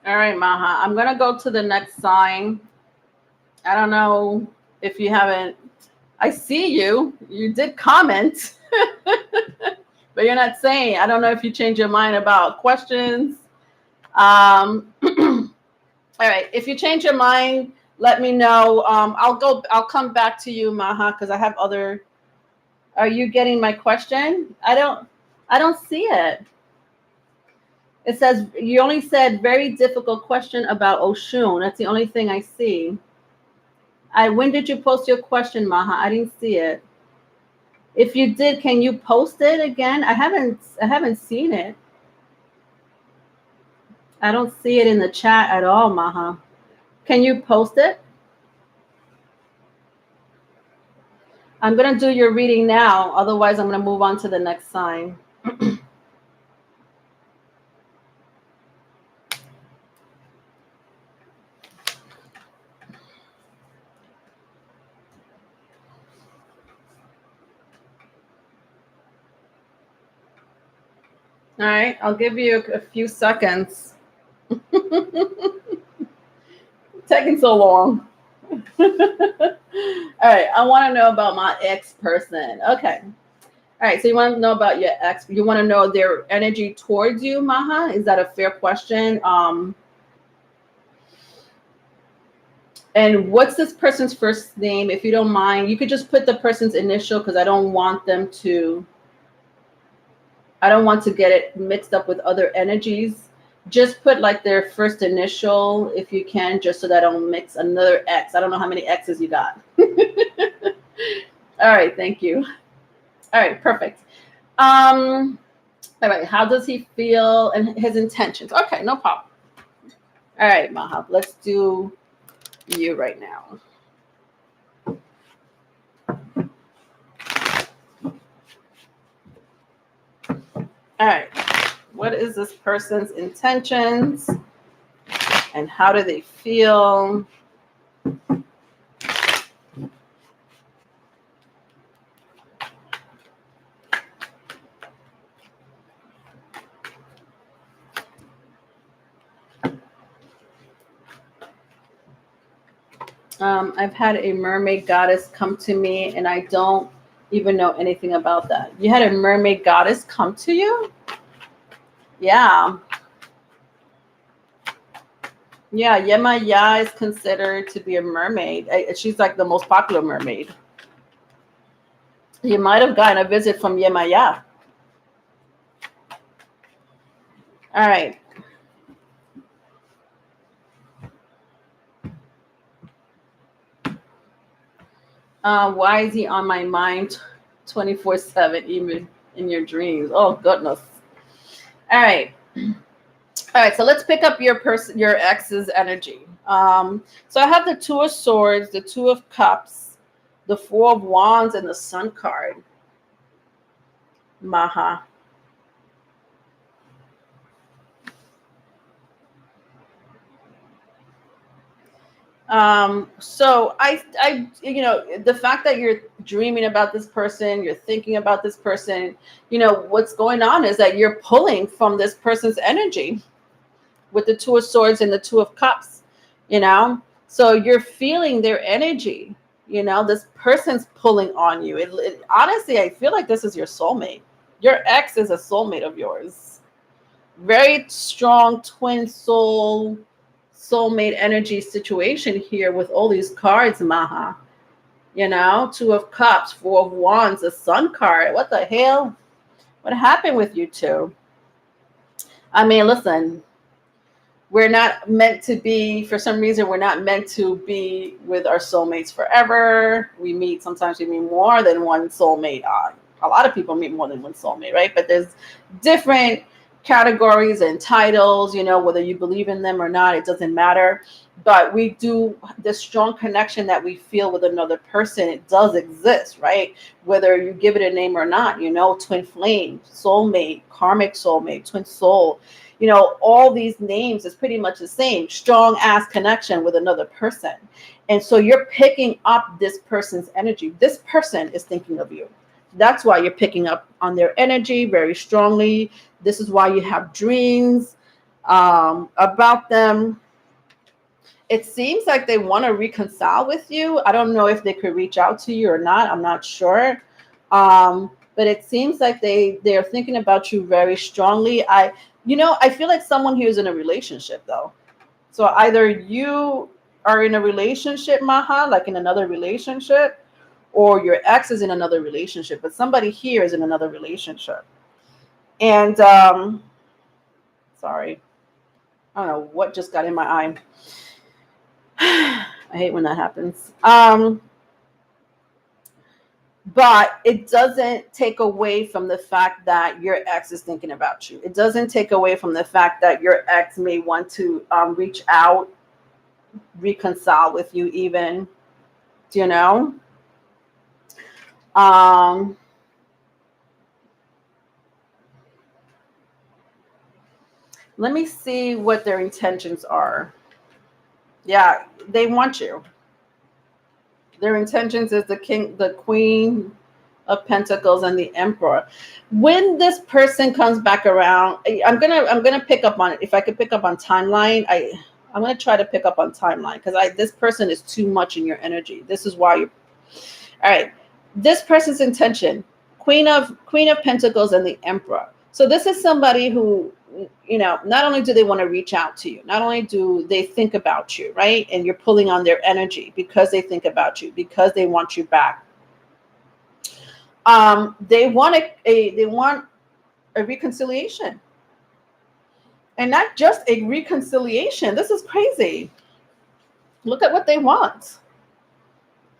All right, Maha. I'm going to go to the next sign. I don't know if you haven't. I see you. You did comment. But you're not saying. I don't know if you changed your mind about questions. All right. If you change your mind, let me know. I'll come back to you, Maha, because I have other. Are you getting my question? I don't see it. It says you only said very difficult question about Oshun. That's the only thing I see. When did you post your question, Maha? I didn't see it. If you did, can you post it again? I haven't seen it. I don't see it in the chat at all, Maha. Can you post it? I'm going to do your reading now. Otherwise, I'm going to move on to the next sign. All right, I'll give you a few seconds. Taking so long. All right, I want to know about my ex person. Okay. All right, so you want to know about your ex. You want to know their energy towards you, Maha? Is that a fair question? And what's this person's first name? If you don't mind, you could just put the person's initial because I don't want to get it mixed up with other energies. Just put like their first initial if you can, just so that I don't mix another X. I don't know how many X's you got. All right, thank you. All right, perfect. All right, how does he feel and his intentions? Okay, no problem. All right, Maha, let's do you right now. All right, what is this person's intentions and how do they feel? I've had a mermaid goddess come to me and I don't even know anything about that. You had a mermaid goddess come to you? Yeah. Yeah, Yema Ya is considered to be a mermaid. She's like the most popular mermaid. You might have gotten a visit from Yema Ya. All right. Why is he on my mind 24/7, even in your dreams? Oh, goodness. All right. All right, so let's pick up your ex's energy. So I have the Two of Swords, the Two of Cups, the Four of Wands, and the Sun card. Maha. So I, the fact that you're dreaming about this person, you're thinking about this person, what's going on is that you're pulling from this person's energy with the Two of Swords and the Two of Cups, so you're feeling their energy, this person's pulling on you. Honestly, I feel like this is your soulmate. Your ex is a soulmate of yours. Very strong twin soulmate energy situation here with all these cards, Maha. Two of Cups, Four of Wands, the Sun card. What the hell? What happened with you two? I mean, listen, we're not meant to be, for some reason, we're not meant to be with our soulmates forever. Sometimes we meet more than one soulmate. A lot of people meet more than one soulmate, right? But there's different categories and titles, whether you believe in them or not, it doesn't matter. But we do, the strong connection that we feel with another person, it does exist, right? Whether you give it a name or not, twin flame, soulmate, karmic soulmate, twin soul, all these names is pretty much the same, strong ass connection with another person. And so you're picking up this person's energy. This person is thinking of you. That's why you're picking up on their energy very strongly. This is why you have dreams about them. It seems like they want to reconcile with you. I don't know if they could reach out to you or not. I'm not sure. But it seems like they're thinking about you very strongly. I feel like someone here is in a relationship, though. So either you are in a relationship, Maha, like in another relationship, or your ex is in another relationship, but somebody here is in another relationship. And sorry, I don't know what just got in my eye. I hate when that happens. But it doesn't take away from the fact that your ex is thinking about you. It doesn't take away from the fact that your ex may want to reach out, reconcile with you even, let me see what their intentions are. Yeah, they want you. Their intentions is the Queen of Pentacles and the Emperor. When this person comes back around, I'm gonna pick up on it. If I could pick up on timeline, I'm gonna try to pick up on timeline because this person is too much in your energy. This is why you. All right, this person's intention, Queen of Pentacles and the Emperor. So this is somebody who, you know, not only do they want to reach out to you, not only do they think about you, right? And you're pulling on their energy because they think about you, because they want you back. They want a reconciliation. And not just a reconciliation. This is crazy. Look at what they want.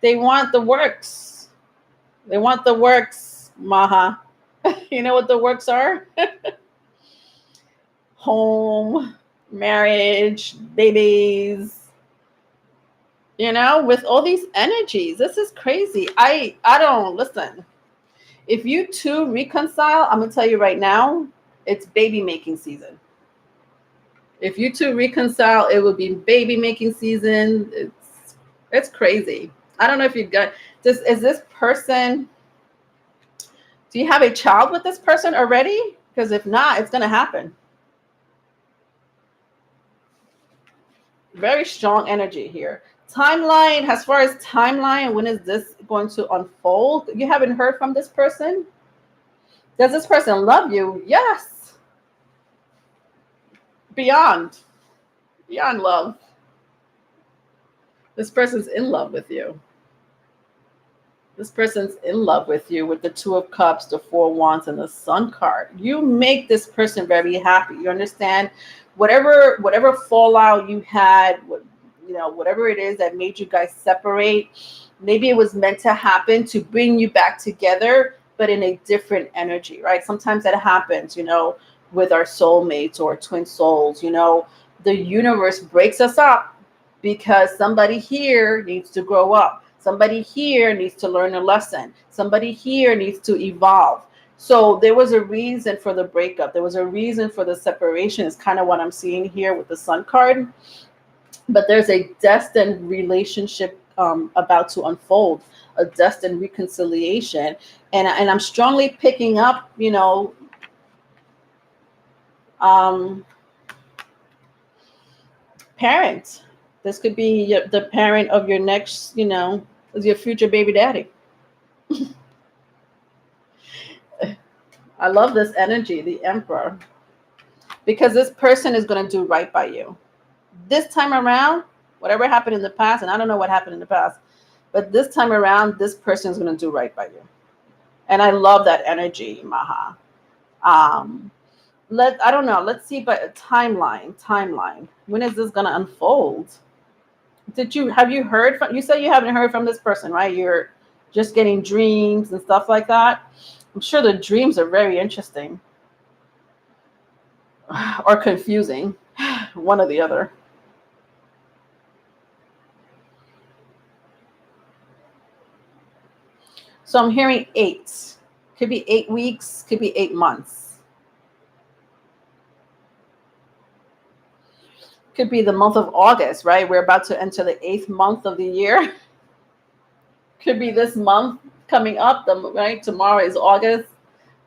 They want the works. They want the works, Maha. You know what the works are? Home, marriage, babies. You know, with all these energies. This is crazy. I don't, listen. If you two reconcile, I'm going to tell you right now, it's baby making season. If you two reconcile, it will be baby making season. It's crazy. I don't know if you've got this. Is this person, do you have a child with this person already? Because if not, it's going to happen. Very strong energy here. Timeline, as far as timeline, when is this going to unfold? You haven't heard from this person? Does this person love you? Yes. Beyond love. This person's in love with you. This person's in love with you with the Two of Cups, the Four of Wands, and the Sun card. You make this person very happy. You understand? Whatever fallout you had, you know, whatever it is that made you guys separate, maybe it was meant to happen to bring you back together, but in a different energy, right? Sometimes that happens, you know, with our soulmates or twin souls. You know, the universe breaks us up because somebody here needs to grow up. Somebody here needs to learn a lesson. Somebody here needs to evolve. So there was a reason for the breakup. There was a reason for the separation. Is kind of what I'm seeing here with the Sun card. But there's a destined relationship about to unfold, a destined reconciliation. And I'm strongly picking up, you know, parent. This could be the parent of your next, you know, your future baby daddy. I love this energy, the Emperor, because this person is going to do right by you. This time around, whatever happened in the past, and I don't know what happened in the past, but this time around, this person is going to do right by you. And I love that energy, Maha. I don't know. Let's see, but timeline. When is this going to unfold? Have you heard from, you said you haven't heard from this person, right? You're just getting dreams and stuff like that. I'm sure the dreams are very interesting or confusing, one or the other. So I'm hearing 8. Could be 8 weeks, could be 8 months. Could be the month of August, right? We're about to enter the 8th month of the year. Could be this month coming up, right? Tomorrow is August.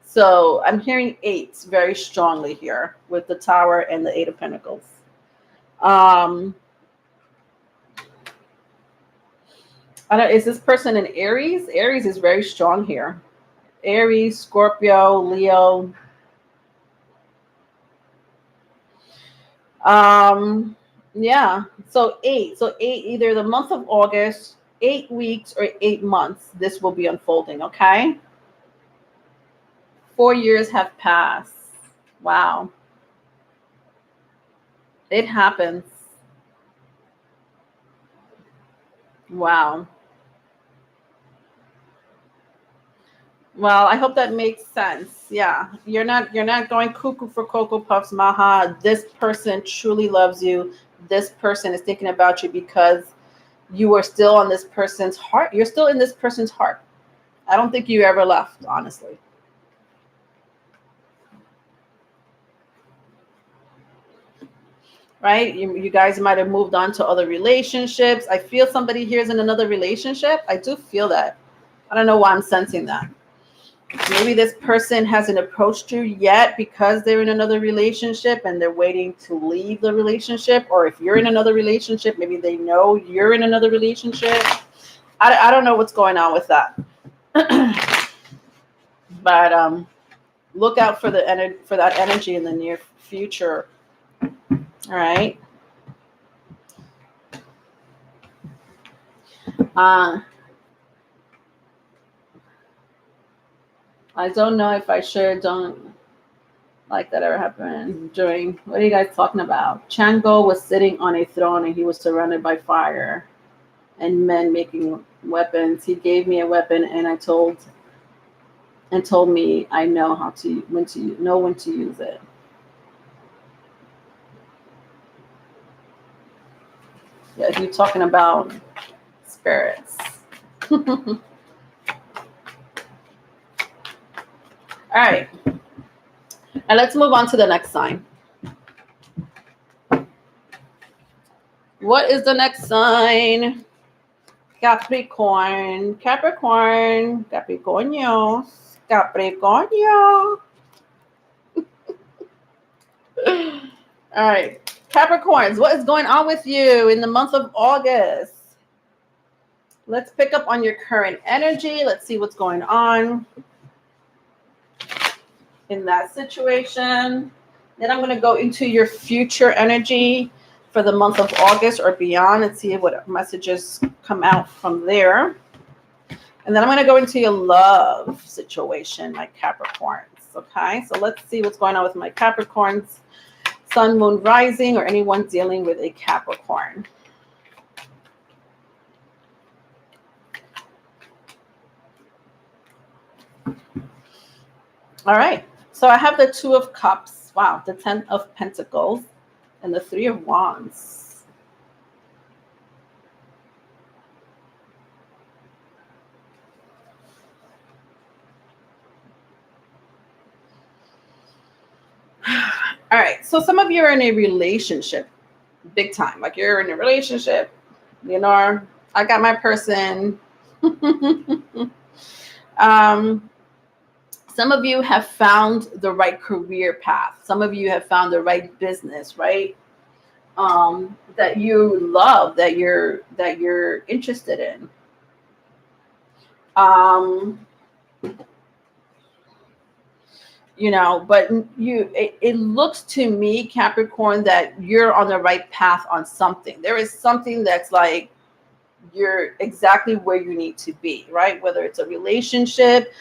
So I'm hearing 8 very strongly here with the Tower and the 8 of Pentacles. Is this person an Aries? Aries is very strong here. Aries, Scorpio, Leo. Yeah. So 8. So 8, either the month of August, 8 weeks, or 8 months, this will be unfolding, okay? 4 years have passed. Wow. It happens. Wow. Well, I hope that makes sense. Yeah, you're not going cuckoo for Cocoa Puffs, Maha. This person truly loves you. This person is thinking about you because you are still on this person's heart. You're still in this person's heart. I don't think you ever left, honestly. Right? You guys might have moved on to other relationships. I feel somebody here is in another relationship. I do feel that. I don't know why I'm sensing that. Maybe this person hasn't approached you yet because they're in another relationship and they're waiting to leave the relationship. Or if you're in another relationship, maybe they know you're in another relationship. I don't know what's going on with that. But look out for for that energy in the near future. All right. I don't know if I should. Don't like that ever happened during. What are you guys talking about? Chango was sitting on a throne and he was surrounded by fire and men making weapons. He gave me a weapon and told me I know when to use it. Yeah, if you're talking about spirits. All right. And let's move on to the next sign. What is the next sign? Capricorn. Capricorn. Capricornio. Capricornio. All right. Capricorns, what is going on with you in the month of August? Let's pick up on your current energy. Let's see what's going on in that situation. Then I'm going to go into your future energy for the month of August or beyond and see what messages come out from there. And then I'm going to go into your love situation, my Capricorns. Okay, so let's see what's going on with my Capricorns, Sun, Moon, Rising, or anyone dealing with a Capricorn. All right, so I have the Two of Cups. Wow, the 10 of Pentacles and the 3 of Wands. All right, so some of you are in a relationship, big time. Like you're in a relationship, you know, I got my person. Some of you have found the right career path. Some of you have found the right business, right? That you love, that you're interested in. You know, but it looks to me, Capricorn, that you're on the right path on something. There is something that's like you're exactly where you need to be, right? Whether it's a relationship,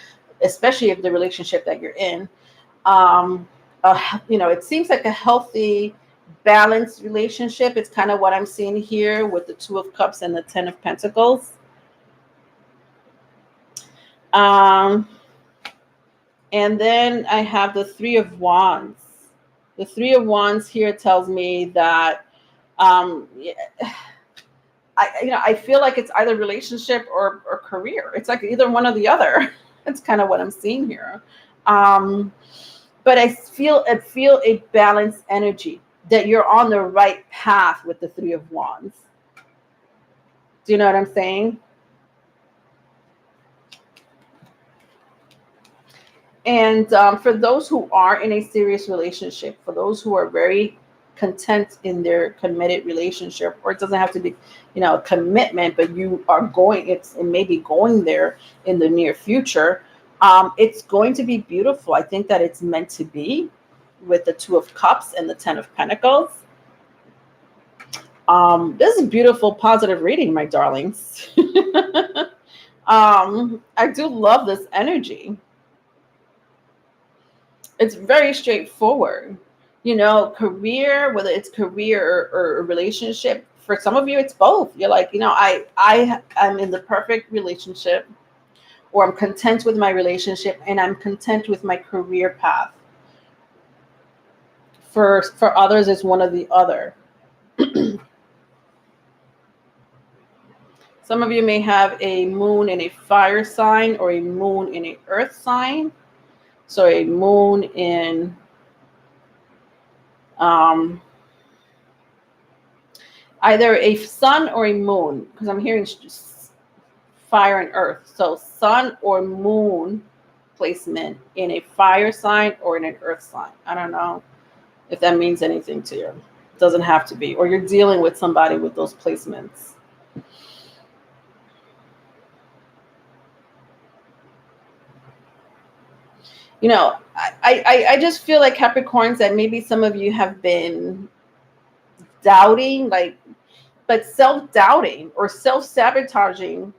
especially if the relationship that you're in, you know, it seems like a healthy, balanced relationship. It's kind of what I'm seeing here with the Two of Cups and the 10 of Pentacles. And then I have the 3 of Wands. The 3 of Wands here tells me that, I feel like it's either relationship or career. It's like either one or the other. That's kind of what I'm seeing here. But I feel a balanced energy, that you're on the right path with the 3 of Wands. Do you know what I'm saying? And for those who are in a serious relationship, for those who are very content in their committed relationship, or it doesn't have to be, you know, a commitment, but you are going, it may be going there in the near future. It's going to be beautiful. I think that it's meant to be with the 2 of Cups and the 10 of Pentacles. This is beautiful, positive reading, my darlings. I do love this energy. It's very straightforward. You know, career, whether it's career or a relationship, for some of you, it's both. You're like, you know, I'm in the perfect relationship, or I'm content with my relationship, and I'm content with my career path. For others, it's one or the other. Some of you may have a moon in a fire sign or a moon in an earth sign. So a moon in either a sun or a moon, because I'm hearing fire and earth. So sun or moon placement in a fire sign or in an earth sign. I don't know if that means anything to you. It doesn't have to be. Or you're dealing with somebody with those placements. You know, I just feel like Capricorns that maybe some of you have been doubting, like, but self-doubting or self-sabotaging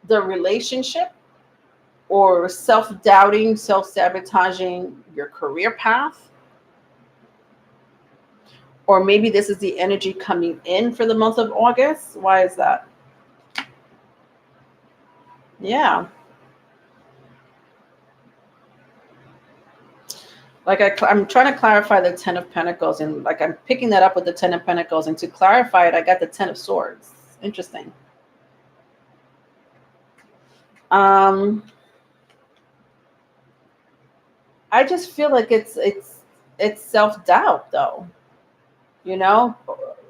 the relationship, or self-doubting, self-sabotaging your career path. Or maybe this is the energy coming in for the month of August. Why is that? Yeah. Like I'm trying to clarify the Ten of Pentacles, and like I'm picking that up with the Ten of Pentacles, and to clarify it, I got the Ten of Swords. Interesting. I just feel like it's self-doubt though, you know,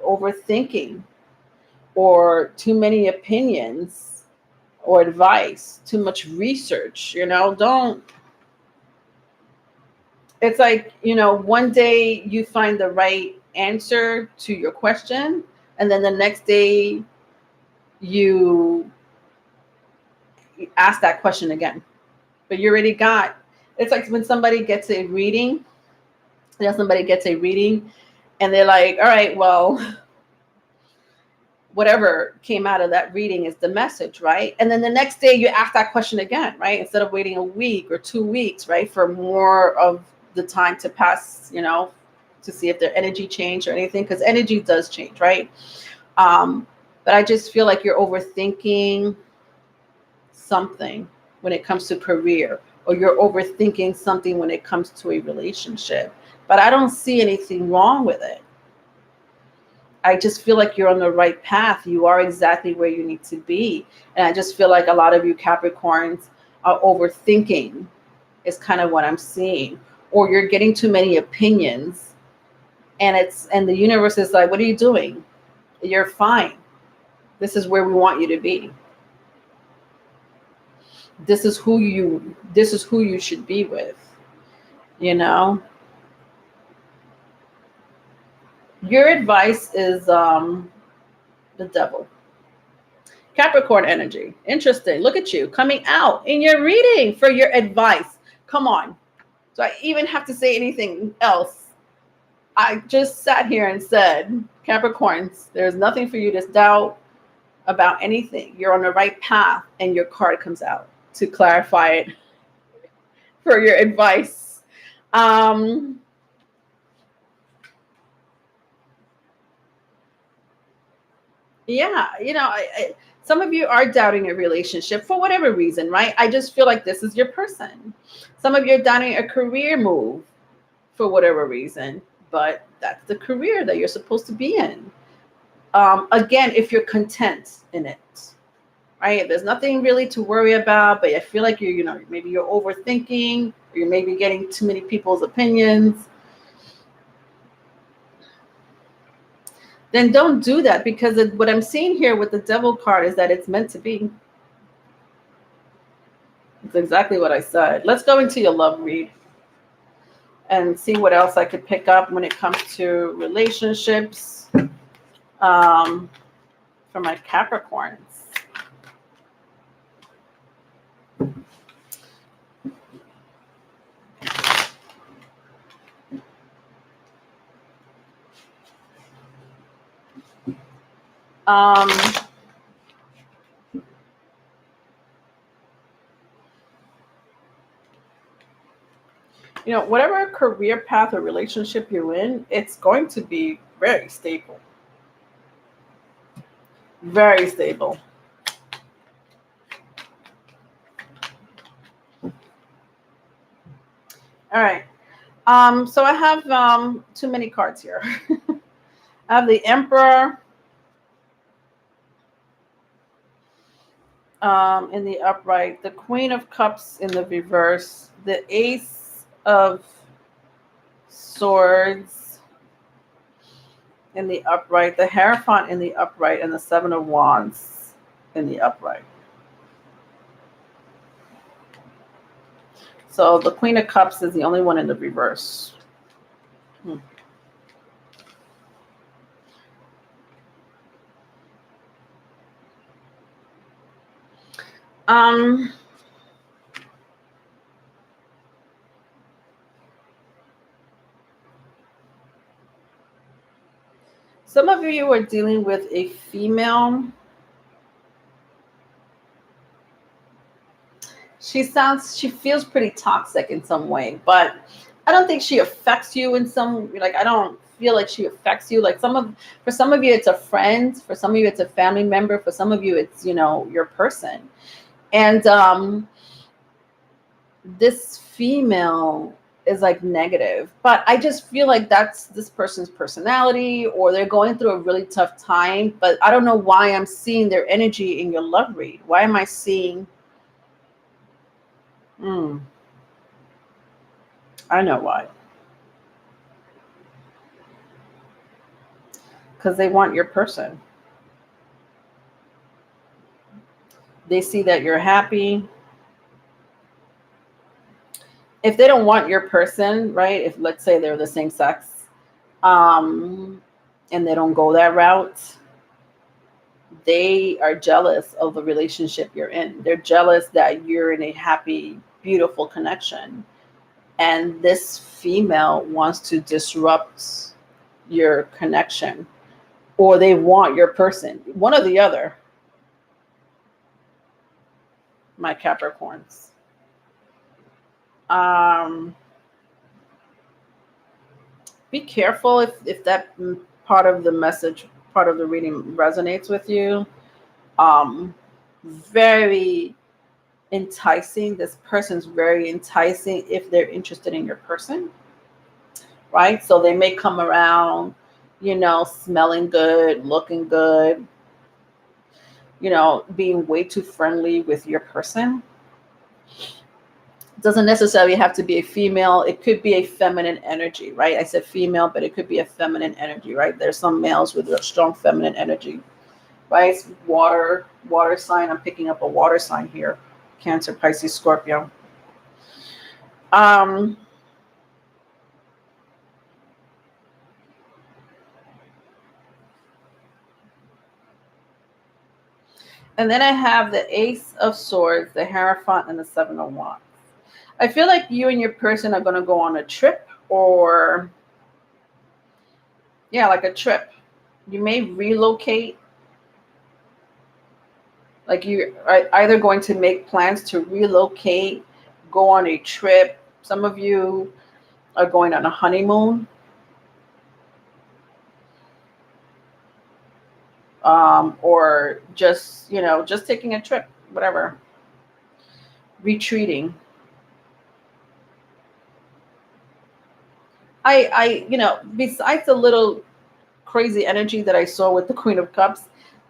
overthinking, or too many opinions or advice, too much research, you know. Don't, it's like, you know, one day you find the right answer to your question, and then the next day you ask that question again, but you already got, it's like when somebody gets a reading, somebody gets a reading and they're like, all right, well, whatever came out of that reading is the message, right? And then the next day you ask that question again, right? Instead of waiting a week or 2 weeks, right, for more of the time to pass, you know, to see if their energy changed or anything, because energy does change, right? But I just feel like you're overthinking something when it comes to career, or you're overthinking something when it comes to a relationship. But I don't see anything wrong with it. I just feel like you're on the right path. You are exactly where you need to be. And I just feel like a lot of you Capricorns are overthinking, is kind of what I'm seeing. Or you're getting too many opinions, and the universe is like, what are you doing? You're fine. This is where we want you to be. This is who you should be with, you know. Your advice is the devil. Capricorn energy. Interesting. Look at you coming out in your reading for your advice. Come on. Do I even have to say anything else? I just sat here and said, Capricorns, there's nothing for you to doubt about anything. You're on the right path, and your card comes out to clarify it for your advice. Yeah, you know, some of you are doubting a relationship for whatever reason, right? I just feel like this is your person. Some of you are doubting a career move for whatever reason, but that's the career that you're supposed to be in. Again, if you're content in it, right? There's nothing really to worry about, but I feel like you know, maybe you're overthinking, or you're maybe getting too many people's opinions. Then don't do that, because what I'm seeing here with the devil card is that it's meant to be. It's exactly what I said. Let's go into your love read and see what else I could pick up when it comes to relationships for my Capricorns. You know, whatever career path or relationship you're in, it's going to be very stable. Very stable. All right. So I have too many cards here. I have the Emperor in the upright, the Queen of Cups in the reverse, the Ace of Swords in the upright, the Hierophant in the upright, and the Seven of Wands in the upright. So the Queen of Cups is the only one in the reverse. Some of you are dealing with a female. She feels pretty toxic in some way, but I don't think she affects you in some, like, I don't feel like she affects you. Like for some of you, it's a friend. For some of you, it's a family member. For some of you, it's, your person. And this female is like negative, but I just feel like that's this person's personality, or they're going through a really tough time, but I don't know why I'm seeing their energy in your love read. Why am I seeing? I know why. Because they want your person. They see that you're happy. If they don't want your person, right? If, let's say, they're the same sex, and they don't go that route, they are jealous of the relationship you're in. They're jealous that you're in a happy, beautiful connection. And this female wants to disrupt your connection, or they want your person. One or the other, my Capricorns. Be careful if that part of the message, part of the reading resonates with you. Very enticing. This person's very enticing if they're interested in your person, right? So they may come around, smelling good, looking good, being way too friendly with your person. Doesn't necessarily have to be a female. It could be a feminine energy, right? I said female, but it could be a feminine energy, right? There's some males with a strong feminine energy, right? It's water sign. I'm picking up a water sign here. Cancer, Pisces, Scorpio. And then I have the Ace of Swords, the Hierophant, and the Seven of Wands. I feel like you and your person are going to go on a trip, or like a trip. You may relocate. Like you are either going to make plans to relocate, go on a trip. Some of you are going on a honeymoon. Or just, just taking a trip, whatever. Retreating. Besides the little crazy energy that I saw with the Queen of Cups,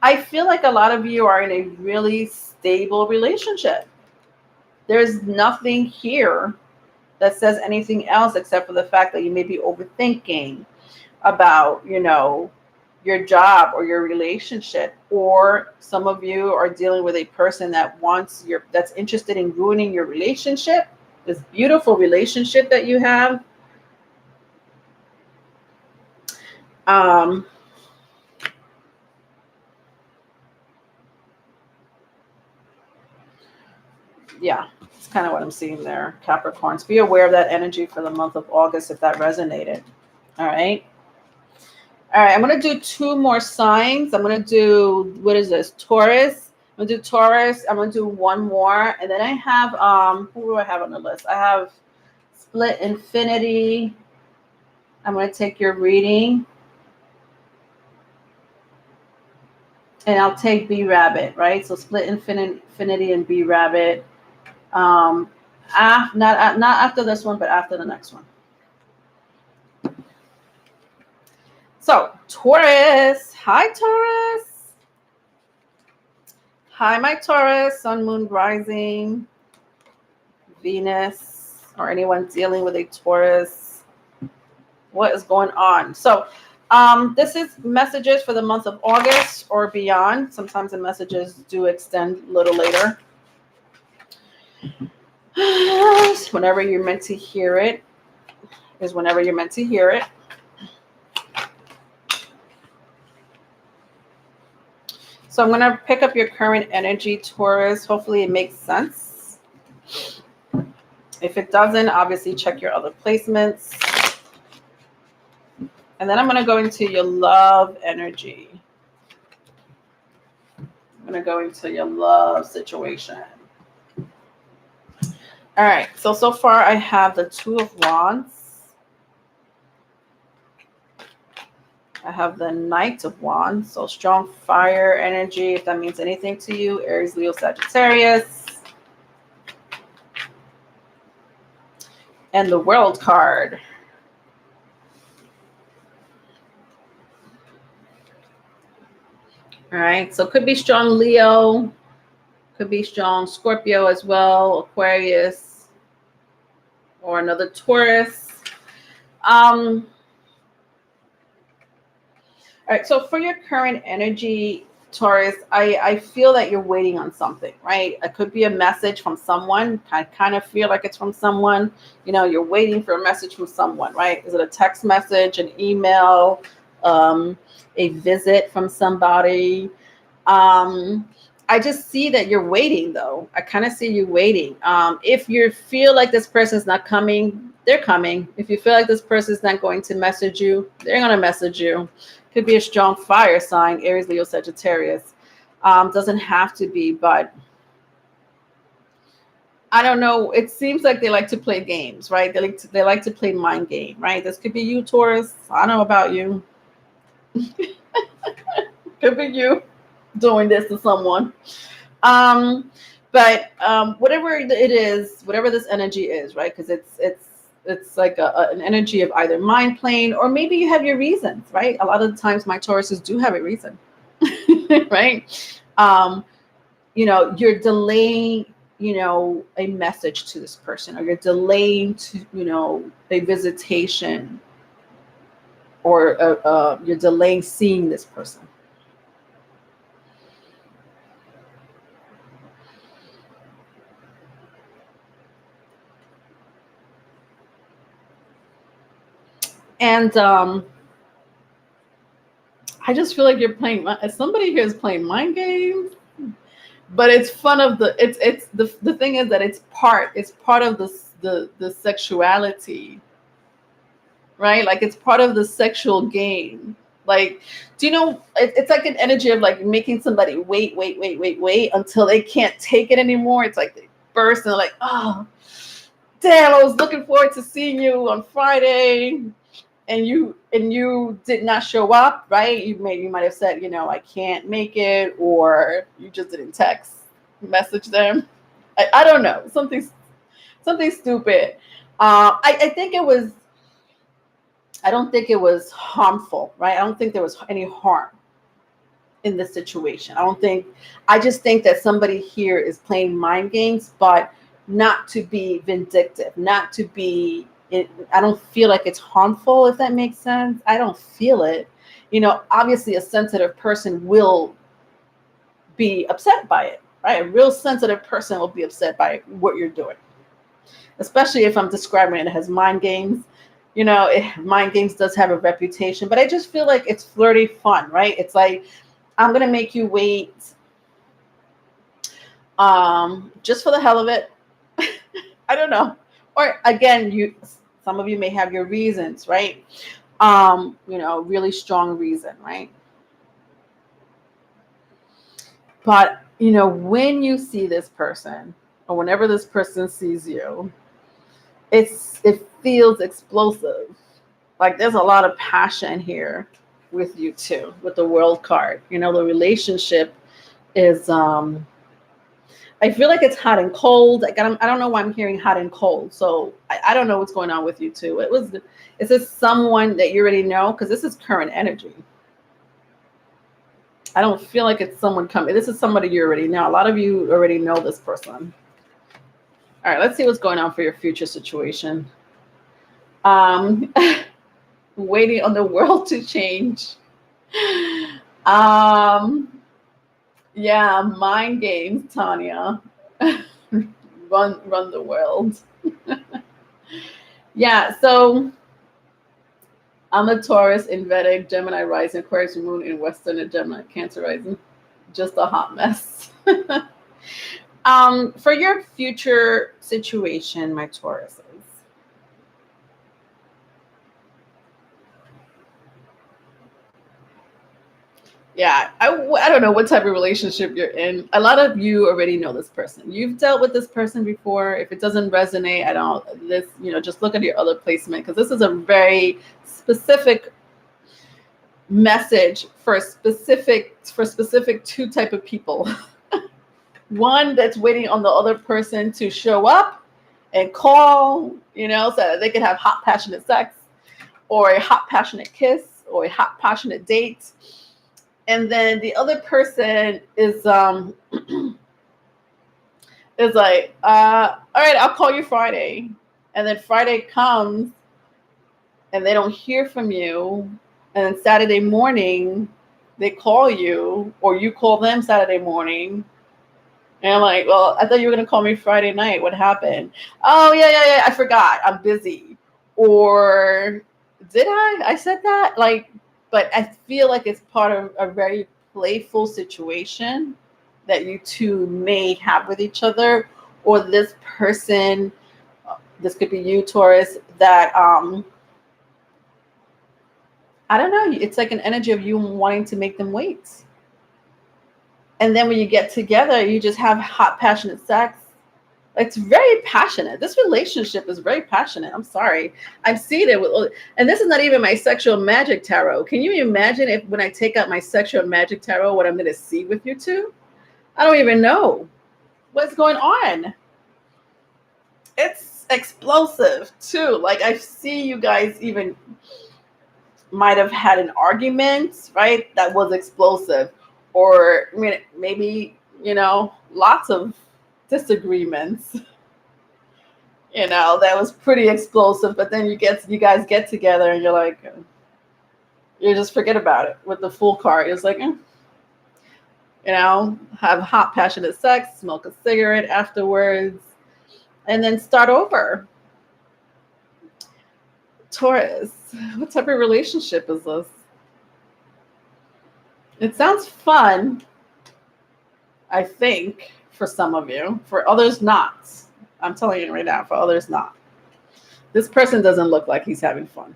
I feel like a lot of you are in a really stable relationship. There's nothing here that says anything else except for the fact that you may be overthinking about, your job or your relationship, or some of you are dealing with a person that's interested in ruining your relationship, this beautiful relationship that you have. Yeah, it's kind of what I'm seeing there, Capricorns. Be aware of that energy for the month of August if that resonated. All right. I'm going to do two more signs. I'm going to do, what is this? Taurus. I'm going to do Taurus. I'm going to do one more. And then I have, who do I have on the list? I have Split Infinity. I'm going to take your reading. And I'll take B Rabbit, right? So Split Infinity and B Rabbit. Not after this one, but after the next one. So Taurus. Hi, Taurus. Hi, my Taurus. Sun, Moon, Rising, Venus, or anyone dealing with a Taurus. What is going on? So this is messages for the month of August or beyond. Sometimes the messages do extend a little later. Whenever you're meant to hear it is whenever you're meant to hear it. So I'm going to pick up your current energy, Taurus. Hopefully it makes sense. If it doesn't, obviously check your other placements. And then I'm going to go into your love energy. I'm going to go into your love situation. All right. So far I have the Two of Wands. I have the Knight of Wands. So strong fire energy, if that means anything to you. Aries, Leo, Sagittarius. And the World card. All right. So could be strong Leo. Could be strong Scorpio as well. Aquarius. Or another Taurus. All right, so for your current energy, Taurus, I feel that you're waiting on something, right? It could be a message from someone. I kind of feel like it's from someone. You know, you're waiting for a message from someone, right? Is it a text message, an email, a visit from somebody? I just see that you're waiting, though. I kind of see you waiting. If you feel like this person's not coming, they're coming. If you feel like this person's not going to message you, they're going to message you. Could be a strong fire sign, Aries, Leo, Sagittarius. Doesn't have to be, but I don't know. It seems like they like to play games, right? They like to play mind game, right? This could be you, Taurus. I don't know about you. Could be you doing this to someone. But whatever it is, whatever this energy is, right? Because it's like an energy of either mind playing, or maybe you have your reasons, right? A lot of the times my Tauruses do have a reason, right? You know, you're delaying, you know, a message to this person, or you're delaying to, you know, a visitation, or you're delaying seeing this person. And I just feel like you're playing. Somebody here is playing mind games, but it's fun of the. It's the thing is that it's part of the sexuality, right? Like it's part of the sexual game. Like, do you know? It's like an energy of like making somebody wait until they can't take it anymore. It's like they burst and they're like, oh, damn! I was looking forward to seeing you on Friday. And you did not show up, right? You might have said, you know, I can't make it, or you just didn't text message them. I don't know, something stupid. I think it was. I don't think it was harmful, right? I don't think there was any harm in this situation. I just think that somebody here is playing mind games, but not to be vindictive, not to be. I don't feel like it's harmful, if that makes sense. I don't feel it. You know, obviously a sensitive person will be upset by it, right? A real sensitive person will be upset by what you're doing, especially if I'm describing it as mind games. You know, mind games does have a reputation, but I just feel like it's flirty fun, right? It's like, I'm going to make you wait just for the hell of it. I don't know. Or again, some of you may have your reasons, right? You know, really strong reason, right? But, you know, when you see this person, or whenever this person sees you, it feels explosive. Like there's a lot of passion here with you too, with the World card. You know, the relationship is I feel like it's hot and cold. Like I don't know why I'm hearing hot and cold. So I don't know what's going on with you too. Is this someone that you already know? Because this is current energy. I don't feel like it's someone coming. This is somebody you already know. A lot of you already know this person. All right, let's see what's going on for your future situation. Waiting on the world to change. Yeah, mind games, Tanya. run the world. Yeah, so I'm a Taurus in Vedic, Gemini rising, Aquarius moon in Western, and Gemini Cancer rising. Just a hot mess. For your future situation, my Tauruses. Yeah, I don't know what type of relationship you're in. A lot of you already know this person. You've dealt with this person before. If it doesn't resonate, I don't, this, just look at your other placement, because this is a very specific message for specific two type of people. One that's waiting on the other person to show up and call, so that they can have hot, passionate sex, or a hot, passionate kiss, or a hot, passionate date. And then the other person is is like, all right, I'll call you Friday. And then Friday comes and they don't hear from you. And then Saturday morning, they call you, or you call them Saturday morning. And I'm like, well, I thought you were going to call me Friday night. What happened? Oh, yeah. I forgot. I'm busy. Or did I? I said that? But I feel like it's part of a very playful situation that you two may have with each other, or this person, this could be you, Taurus, that, I don't know, it's like an energy of you wanting to make them wait. And then when you get together, you just have hot, passionate sex. It's very passionate. This relationship is very passionate. I'm sorry. I've seen it with, and this is not even my sexual magic tarot. Can you imagine if when I take out my sexual magic tarot, what I'm going to see with you two? I don't even know what's going on. It's explosive too. Like, I see you guys even might have had an argument, right? That was explosive. Or maybe, lots of disagreements, that was pretty explosive. But then you guys get together and you're like, you just forget about it with the Fool card. It's like, have hot, passionate sex, smoke a cigarette afterwards, and then start over. Taurus, what type of relationship is this? It sounds fun, I think, for some of you. For others, not. I'm telling you right now, for others, not. This person doesn't look like he's having fun.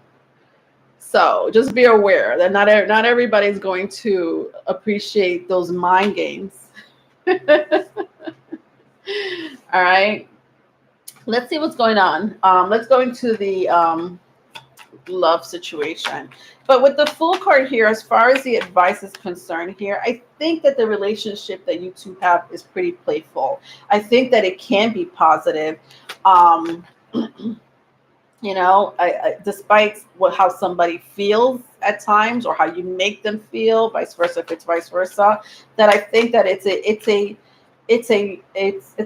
So just be aware that not everybody's going to appreciate those mind games. All right. Let's see what's going on. Let's go into the love situation. But with the Fool card here, as far as the advice is concerned here, I think that the relationship that you two have is pretty playful. I think that it can be positive. Despite how somebody feels at times, or how you make them feel, vice versa, if it's vice versa, that I think that it's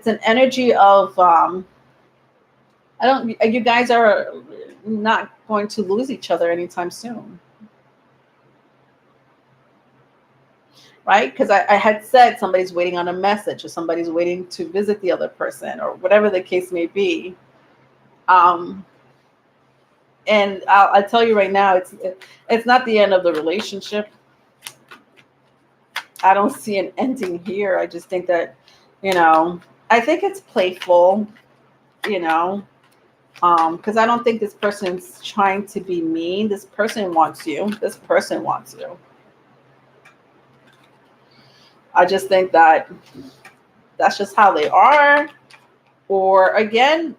an energy of you guys are not going to lose each other anytime soon. Right? Because I had said somebody's waiting on a message, or somebody's waiting to visit the other person, or whatever the case may be. And I'll tell you right now, it's not the end of the relationship. I don't see an ending here. I just think that, I think it's playful, because I don't think this person's trying to be mean. This person wants you. This person wants you. I just think that that's just how they are. Or again,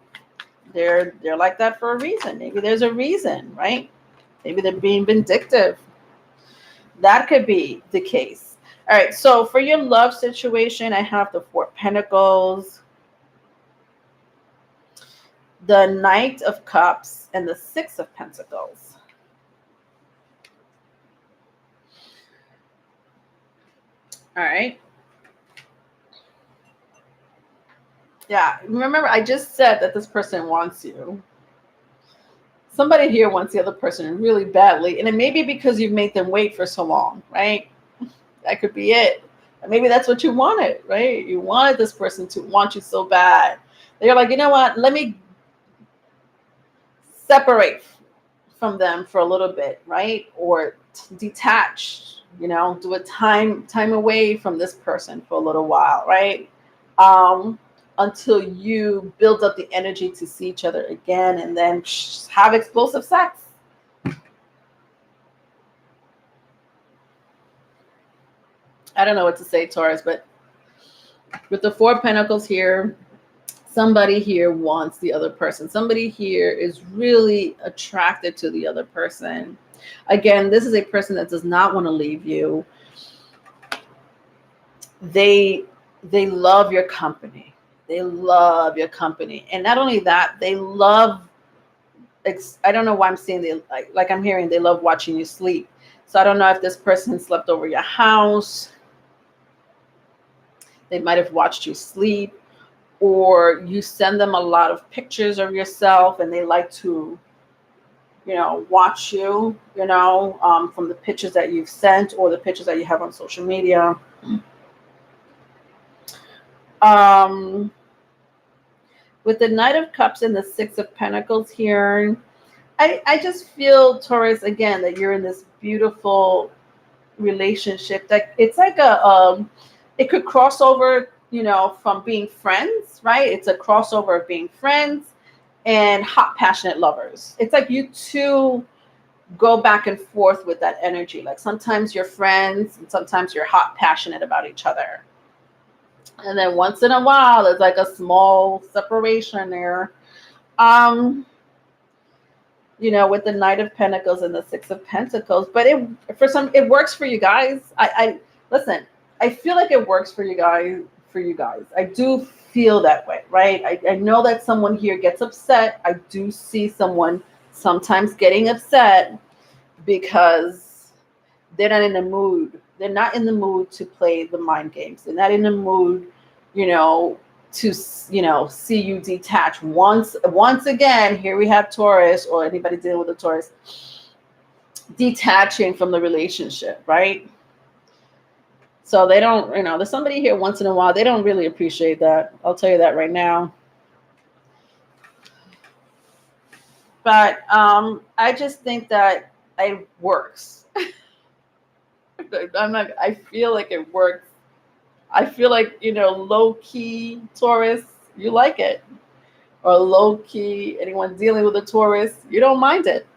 they're like that for a reason. Maybe there's a reason, right? Maybe they're being vindictive. That could be the case. All right, so for your love situation, I have the Four of Pentacles, the Knight of Cups, and the Six of Pentacles. All right. Yeah, remember I just said that this person wants you. Somebody here wants the other person really badly, and it may be because you've made them wait for so long, right? That could be it. And maybe that's what you wanted, right? You wanted this person to want you so bad. They're like, you know what? Let me separate from them for a little bit, right? Or detach, do a time away from this person for a little while, right? Until you build up the energy to see each other again, and then have explosive sex. I don't know what to say, Taurus, but with the Four of Pentacles here, somebody here wants the other person. Somebody here is really attracted to the other person. Again, this is a person that does not want to leave you. They love your company. They love your company. And not only that, they love, I don't know why I'm saying they, like I'm hearing they love watching you sleep. So I don't know if this person slept over your house. They might have watched you sleep, or you send them a lot of pictures of yourself and they like to, you know, watch you, you know, from the pictures that you've sent or the pictures that you have on social media. With the Knight of Cups and the Six of Pentacles here, I just feel, Taurus, again, that you're in this beautiful relationship that it's like it could cross over, you know, from being friends, right? It's a crossover of being friends and hot, passionate lovers. It's like you two go back and forth with that energy. Like sometimes you're friends and sometimes you're hot, passionate about each other. And then once in a while, there's like a small separation there. You know, with the Knight of Pentacles and the Six of Pentacles, but it works for you guys. I listen, I feel like it works for you guys. I do feel that way, right? I know that someone here gets upset. I do see someone sometimes getting upset because they're not in the mood. They're not in the mood to play the mind games. They're not in the mood, you know, to, you know, see you detach. Once again, here we have Taurus, or anybody dealing with a Taurus, detaching from the relationship, right? So they don't, you know, there's somebody here once in a while, they don't really appreciate that. I'll tell you that right now. But I just think that it works. I feel like it works. I feel like, you know, low-key Taurus, you like it. Or low-key, anyone dealing with a Taurus, you don't mind it.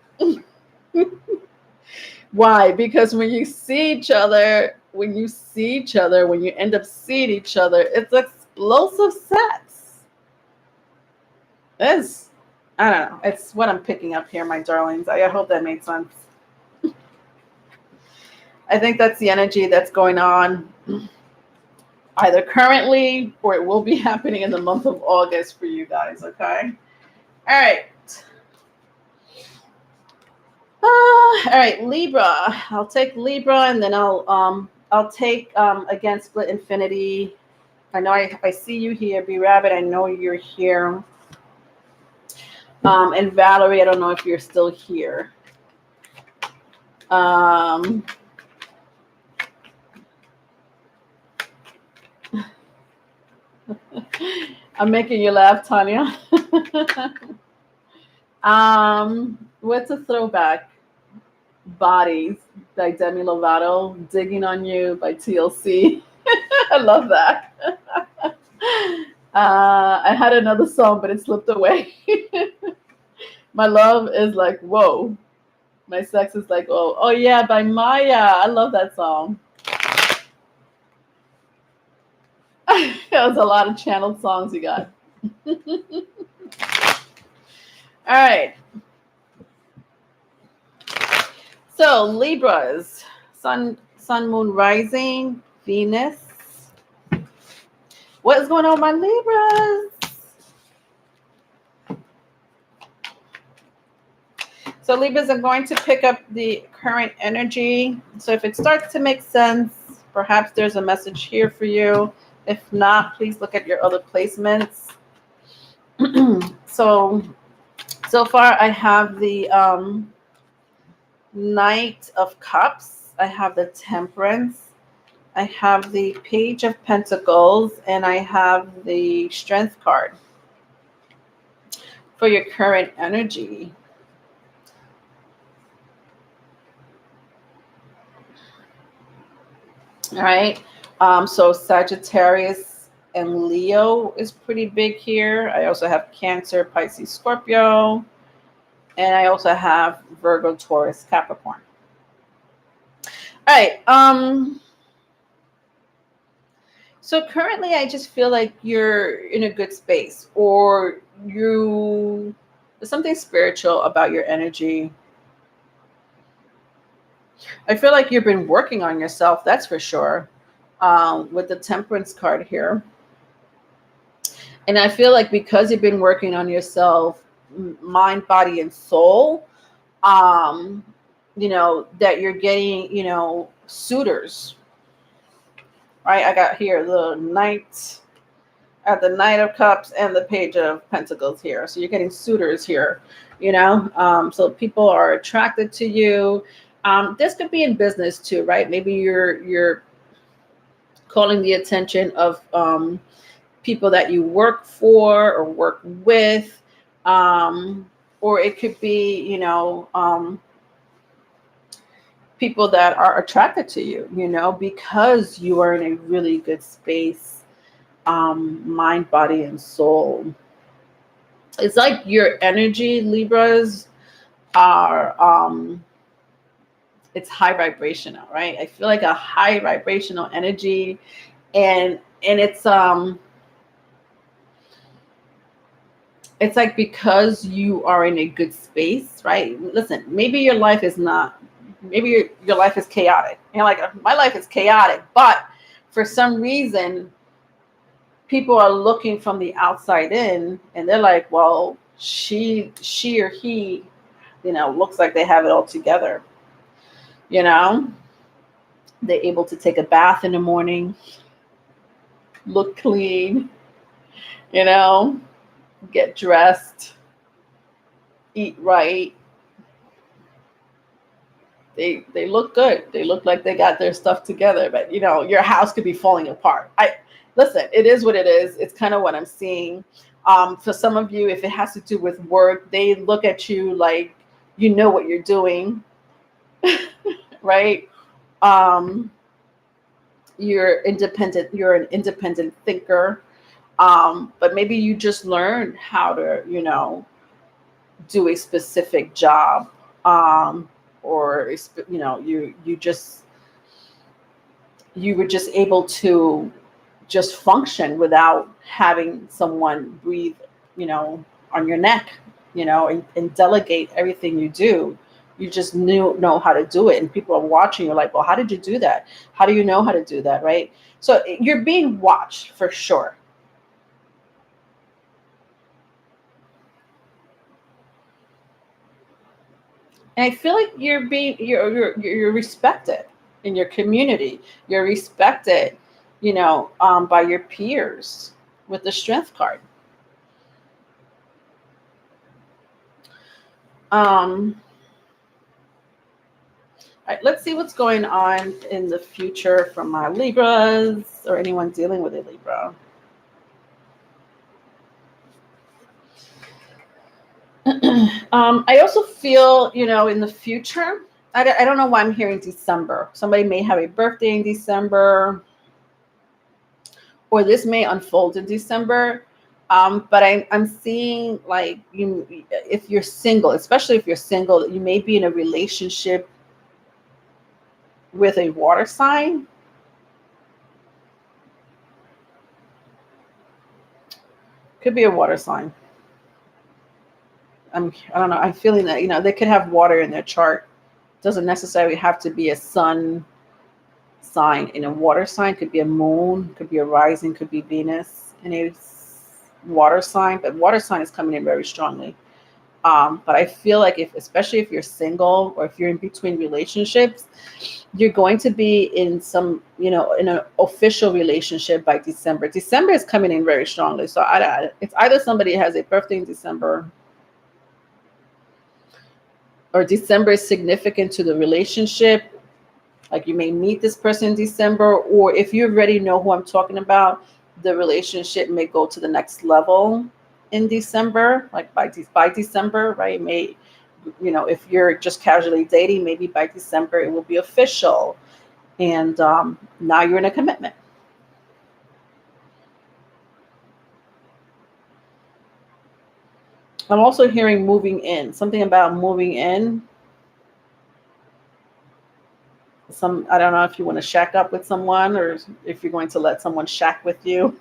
Why? Because when you see each other, when you end up seeing each other, it's explosive sex. I don't know. It's what I'm picking up here, my darlings. I hope that made sense. I think that's the energy that's going on either currently or it will be happening in the month of August for you guys, okay? All right. All right, Libra. I'll take Libra, and then I'll take again Split Infinity. I know I see you here, B Rabbit. I know you're here. And Valerie, I don't know if you're still here. I'm making you laugh, Tanya. What's a throwback? Bodies by Demi Lovato. Digging on You by TLC. I love that. I had another song, but it slipped away. My love is like, whoa. My sex is like, oh yeah, by Maya. I love that song. That was a lot of channeled songs you got. All right. So Libras, sun, moon, rising, Venus. What is going on, my Libras? So Libras are going to pick up the current energy. So if it starts to make sense, perhaps there's a message here for you. If not, please look at your other placements. So far I have the Knight of Cups. I have the Temperance. I have the Page of Pentacles, and I have the Strength card for your current energy. All right. So Sagittarius and Leo is pretty big here. I also have Cancer, Pisces, Scorpio. And I also have Virgo, Taurus, Capricorn. All right. So currently, I just feel like you're in a good space, or there's something spiritual about your energy. I feel like you've been working on yourself, that's for sure, with the Temperance card here. And I feel like because you've been working on yourself, mind, body, and soul, um, that you're getting, suitors, right? I got here the Knight, at the Knight of Cups and the Page of Pentacles here. So you're getting suitors here, so people are attracted to you. This could be in business too, right? Maybe you're calling the attention of people that you work for or work with, or it could be, people that are attracted to you, because you are in a really good space, mind, body, and soul. It's like your energy, Libras, are it's high vibrational, right? I feel like a high vibrational energy, and it's like because you are in a good space, right? Listen, maybe your life is not, maybe your life is chaotic. Like, my life is chaotic, but for some reason, people are looking from the outside in, and they're like, well, she or he, looks like they have it all together. They're able to take a bath in the morning, look clean, you know, get dressed, eat right. They look good. They look like they got their stuff together, but your house could be falling apart. Listen, it is what it is. It's kind of what I'm seeing. For some of you, if it has to do with work, they look at you like you know what you're doing, right? You're independent. You're an independent thinker, but maybe you just learned how to, do a specific job, or you were just able to just function without having someone breathe, on your neck, and delegate everything you do. You just know how to do it, and people are watching. You're like, well, how did you do that? How do you know how to do that, right? So you're being watched for sure. And I feel like you're respected in your community. You're respected, by your peers with the Strength card. All right, let's see what's going on in the future from my Libras or anyone dealing with a Libra. I also feel, in the future, I don't know why I'm hearing December. Somebody may have a birthday in December, or this may unfold in December. But I'm seeing, like, if you're single, especially if you're single, you may be in a relationship with a water sign. Could be a water sign. I don't know. I'm feeling that, they could have water in their chart. Doesn't necessarily have to be a sun sign in a water sign. Could be a moon, could be a rising, could be Venus in a water sign. But water sign is coming in very strongly. But I feel like especially if you're single or if you're in between relationships, you're going to be in some, in an official relationship by December. December is coming in very strongly. So it's either somebody has a birthday in December, or December is significant to the relationship. Like, you may meet this person in December, or if you already know who I'm talking about, the relationship may go to the next level in December, like by December, right? It may, if you're just casually dating, maybe by December it will be official, and now you're in a commitment. I'm also hearing moving in, something about moving in, I don't know if you want to shack up with someone or if you're going to let someone shack with you.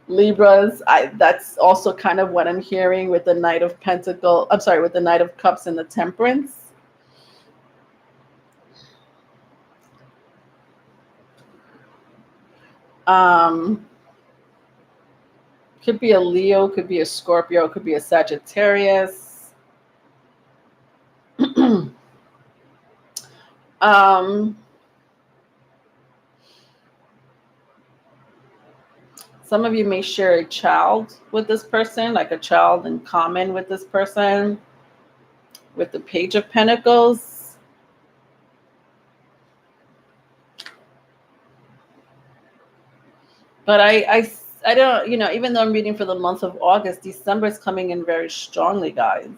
Libras, that's also kind of what I'm hearing with the Knight of Pentacles. I'm sorry, with the Knight of Cups and the Temperance. Could be a Leo, could be a Scorpio, could be a Sagittarius. Some of you may share a child with this person, like a child in common with this person, with the Page of Pentacles. But I don't, even though I'm reading for the month of August, December is coming in very strongly, guys.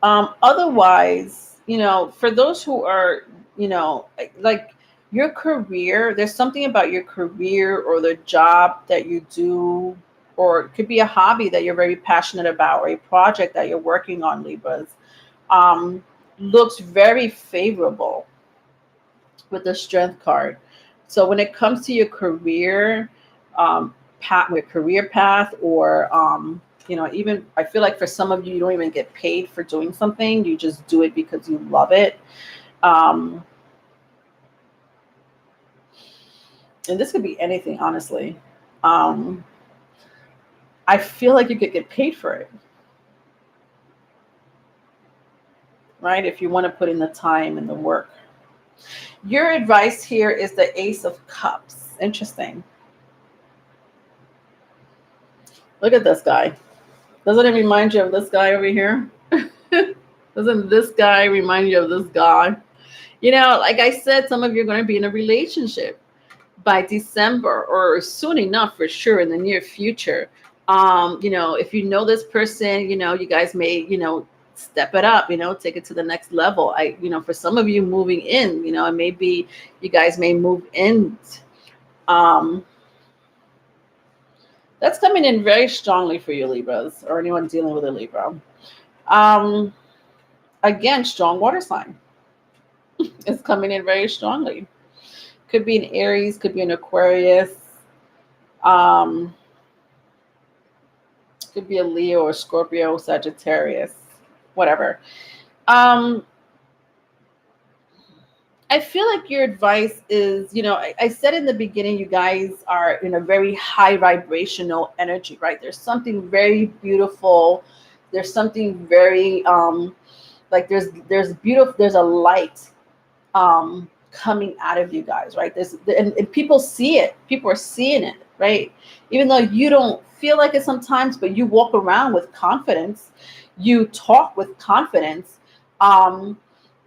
Otherwise, for those who are, like your career, there's something about your career or the job that you do, or it could be a hobby that you're very passionate about, or a project that you're working on, Libras, looks very favorable with the Strength card. So when it comes to your career, career path, or even I feel like for some of you, you don't even get paid for doing something. You just do it because you love it. And this could be anything, honestly. I feel like you could get paid for it, right? If you want to put in the time and the work. Your advice here is the Ace of Cups. Interesting. Look at this guy. Doesn't it remind you of this guy over here? Doesn't this guy remind you of this guy? Like I said, some of you are going to be in a relationship by December, or soon enough, for sure, in the near future. If you know this person, you guys may, step it up, take it to the next level. For some of you moving in, it may be, you guys may move in. That's coming in very strongly for you, Libras, or anyone dealing with a Libra. Again, strong water sign. It's coming in very strongly. Could be an Aries, could be an Aquarius. Could be a Leo or Scorpio, Sagittarius, whatever. I feel like your advice is, I said in the beginning, you guys are in a very high vibrational energy, right? There's something very beautiful. There's something very, like there's beautiful, there's a light coming out of you guys, right? And people see it. People are seeing it, right? Even though you don't feel like it sometimes, but you walk around with confidence. You talk with confidence.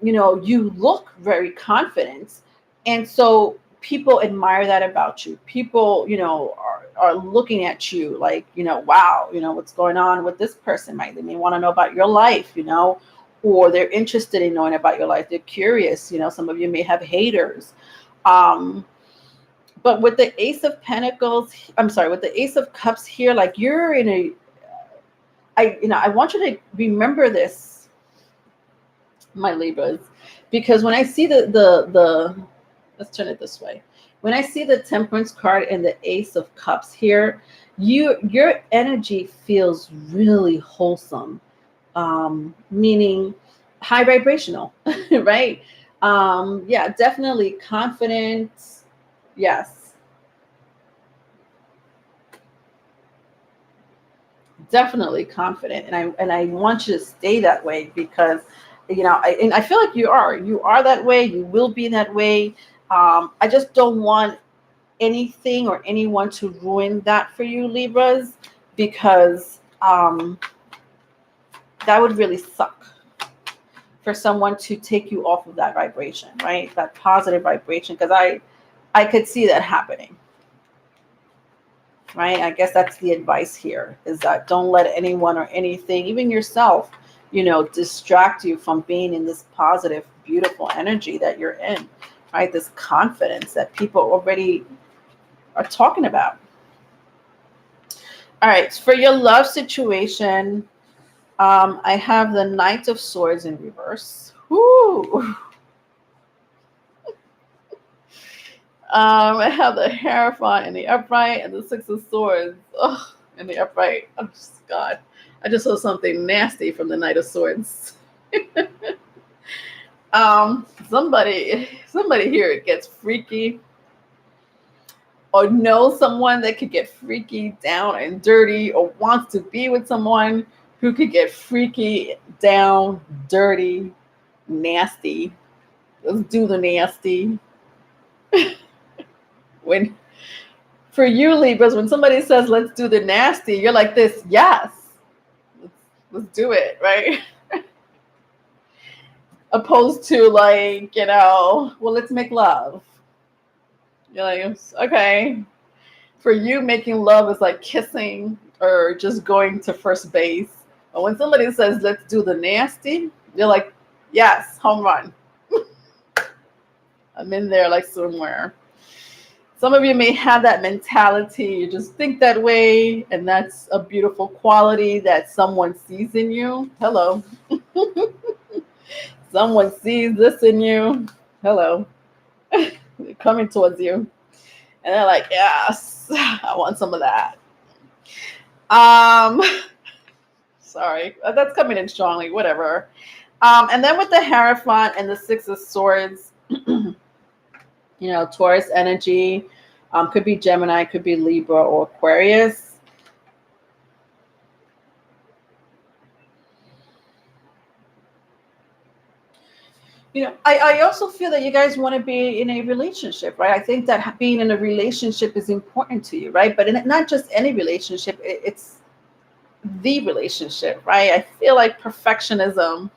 You look very confident. And so people admire that about you. People, are looking at you like, wow, what's going on with this person? They may want to know about your life, or they're interested in knowing about your life. They're curious. Some of you may have haters. But with the Ace of Pentacles, with the Ace of Cups here, like you're in I want you to remember this, my Libras, because when I see the let's turn it this way. When I see the Temperance card and the Ace of Cups here, your energy feels really wholesome, meaning high vibrational, right? Yeah, definitely confident. Yes. Definitely confident. And I want you to stay that way because, I feel like you are that way. You will be that way. I just don't want anything or anyone to ruin that for you, Libras, because that would really suck for someone to take you off of that vibration, right? That positive vibration, because I could see that happening, right? I guess that's the advice here, is that don't let anyone or anything, even yourself, distract you from being in this positive, beautiful energy that you're in, right? This confidence that people already are talking about. All right, for your love situation, I have the Knight of Swords in reverse. Whoo! I have the Hierophant in the upright and the Six of Swords in the upright. Oh, God. I just saw something nasty from the Knight of Swords. Somebody here gets freaky or knows someone that could get freaky, down, and dirty, or wants to be with someone who could get freaky, down, dirty, nasty. Let's do the nasty. When For you, Libras, when somebody says, let's do the nasty, you're like this, yes, let's do it, right? Opposed to like, well, let's make love. You're like, okay. For you, making love is like kissing or just going to first base. But when somebody says, let's do the nasty, you're like, yes, home run. I'm in there like swimwear. Some of you may have that mentality. You just think that way, and that's a beautiful quality that someone sees in you. Hello. Someone sees this in you. Hello. They're coming towards you. And they're like, yes, I want some of that. Sorry. That's coming in strongly. Whatever. And then with the Hierophant and the Six of Swords, Taurus energy, could be Gemini, could be Libra or Aquarius. I also feel that you guys want to be in a relationship, right? I think that being in a relationship is important to you, right? But not just any relationship, it's the relationship, right? I feel like perfectionism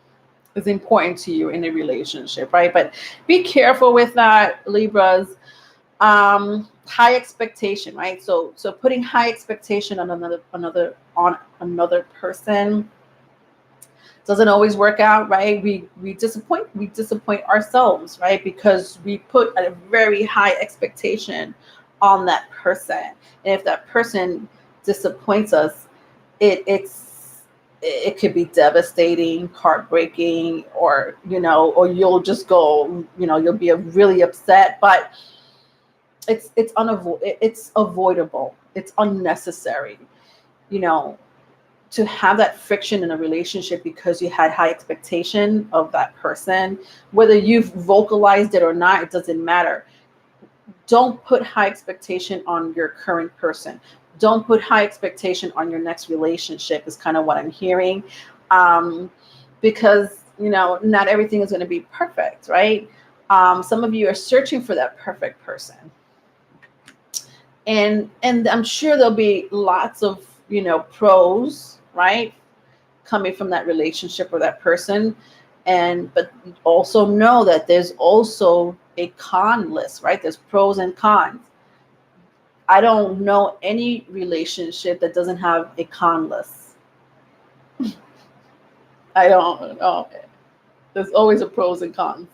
is important to you in a relationship, right? But be careful with that, Libras. High expectation, right? So putting high expectation on another person doesn't always work out, right? We disappoint ourselves, right? Because we put a very high expectation on that person. And if that person disappoints us, it could be devastating, heartbreaking, or you'll just go, you'll be really upset. But it's avoidable. It's unnecessary, to have that friction in a relationship because you had high expectation of that person. Whether you've vocalized it or not, it doesn't matter. Don't put high expectation on your current person. Don't put high expectation on your next relationship is kind of what I'm hearing. Because, not everything is going to be perfect, right? Some of you are searching for that perfect person. And I'm sure there'll be lots of, pros, right, coming from that relationship or that person. But also know that there's also a con list, right? There's pros and cons. I don't know any relationship that doesn't have a con list. I don't know. There's always a pros and cons.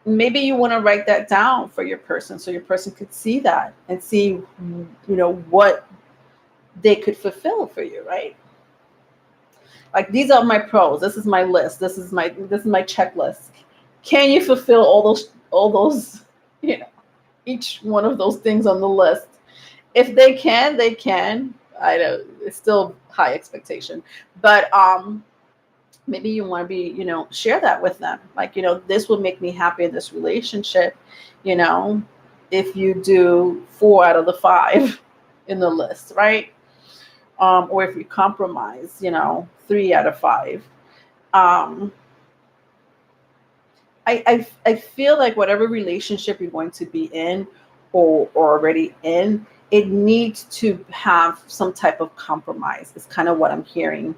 Maybe you want to write that down for your person so your person could see that and see, what they could fulfill for you, right? Like, these are my pros. This is my list. This is my checklist. Can you fulfill all those, each one of those things on the list? If they can, they can. I know it's still high expectation, but maybe you want to be, share that with them. Like, this will make me happy in this relationship. If you do 4 out of the 5 in the list, right? Or if you compromise, 3 out of 5. I feel like whatever relationship you're going to be in or already in, it needs to have some type of compromise. It's kind of what I'm hearing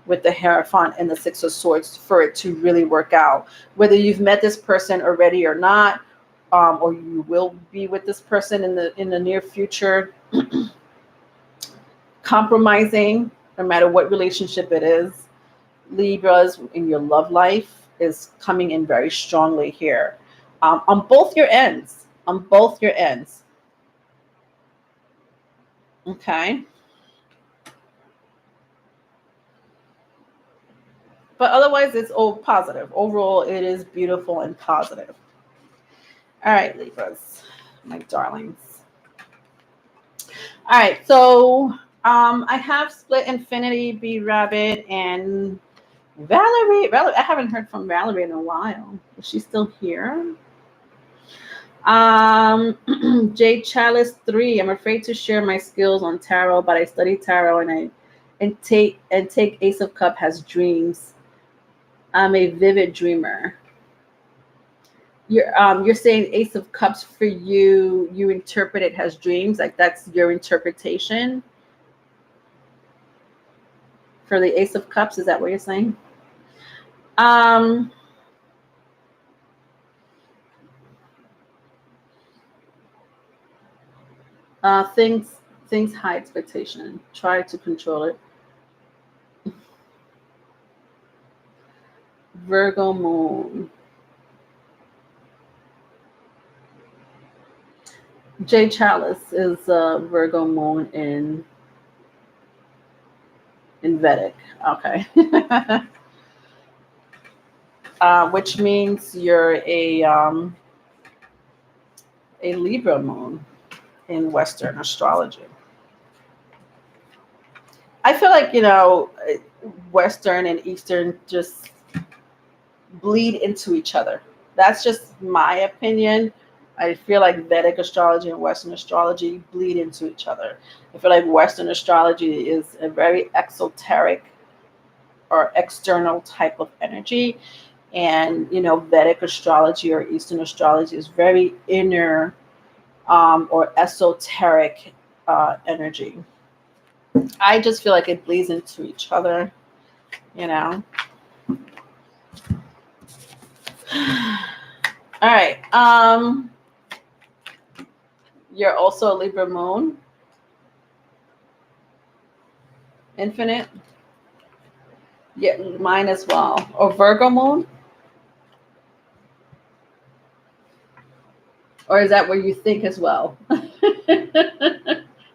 with the Hierophant and the Six of Swords for it to really work out. Whether you've met this person already or not, or you will be with this person in the near future, compromising, no matter what relationship it is, Libras, in your love life is coming in very strongly here, on both your ends. Okay. But otherwise, it's all positive. Overall, it is beautiful and positive. All right, Libras, my darlings. All right, so I have split Infinity, B Rabbit, and Valerie. Valerie, I haven't heard from Valerie in a while. Is she still here? J Chalice 3. I'm afraid to share my skills on tarot, but I study tarot and take Ace of Cup has dreams. I'm a vivid dreamer. You're saying Ace of Cups for you. You interpret it as dreams, like that's your interpretation for the Ace of Cups. Is that what you're saying? Things high expectation. Try to control it. Virgo Moon. J Chalice is Virgo Moon in Vedic. Okay. Which means you're a Libra Moon in Western astrology. I feel like, Western and Eastern just bleed into each other. That's just my opinion. I feel like Vedic astrology and Western astrology bleed into each other. I feel like Western astrology is a very exoteric or external type of energy. And, Vedic astrology or Eastern astrology is very inner or esoteric energy. I just feel like it bleeds into each other, All right. You're also a Libra Moon. Infinite. Yeah, mine as well. Or Virgo Moon. Or is that what you think as well?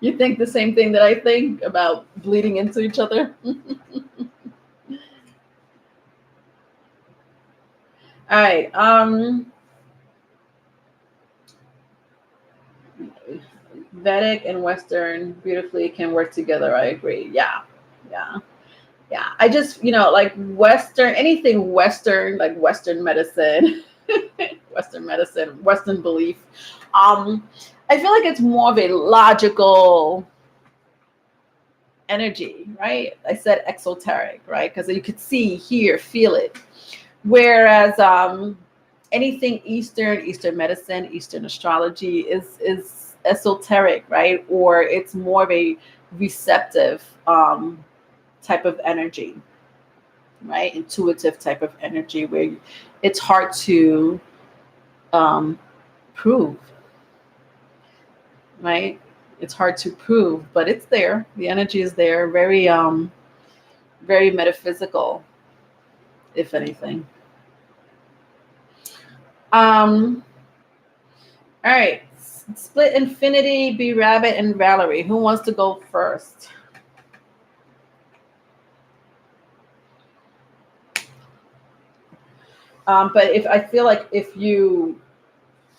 You think the same thing that I think about bleeding into each other? All right. Vedic and Western beautifully can work together. I agree. Yeah. I just, like Western, anything Western, like Western medicine, Western belief. I feel like it's more of a logical energy, right? I said exoteric, right? Because you could see, hear, feel it. Whereas anything Eastern medicine, Eastern astrology is esoteric, right? Or it's more of a receptive type of energy, right? Intuitive type of energy where it's hard to prove, right? It's hard to prove, but it's there. The energy is there. Very, very metaphysical, if anything. All right. Split Infinity, B Rabbit, and Valerie. Who wants to go first? But I feel like if you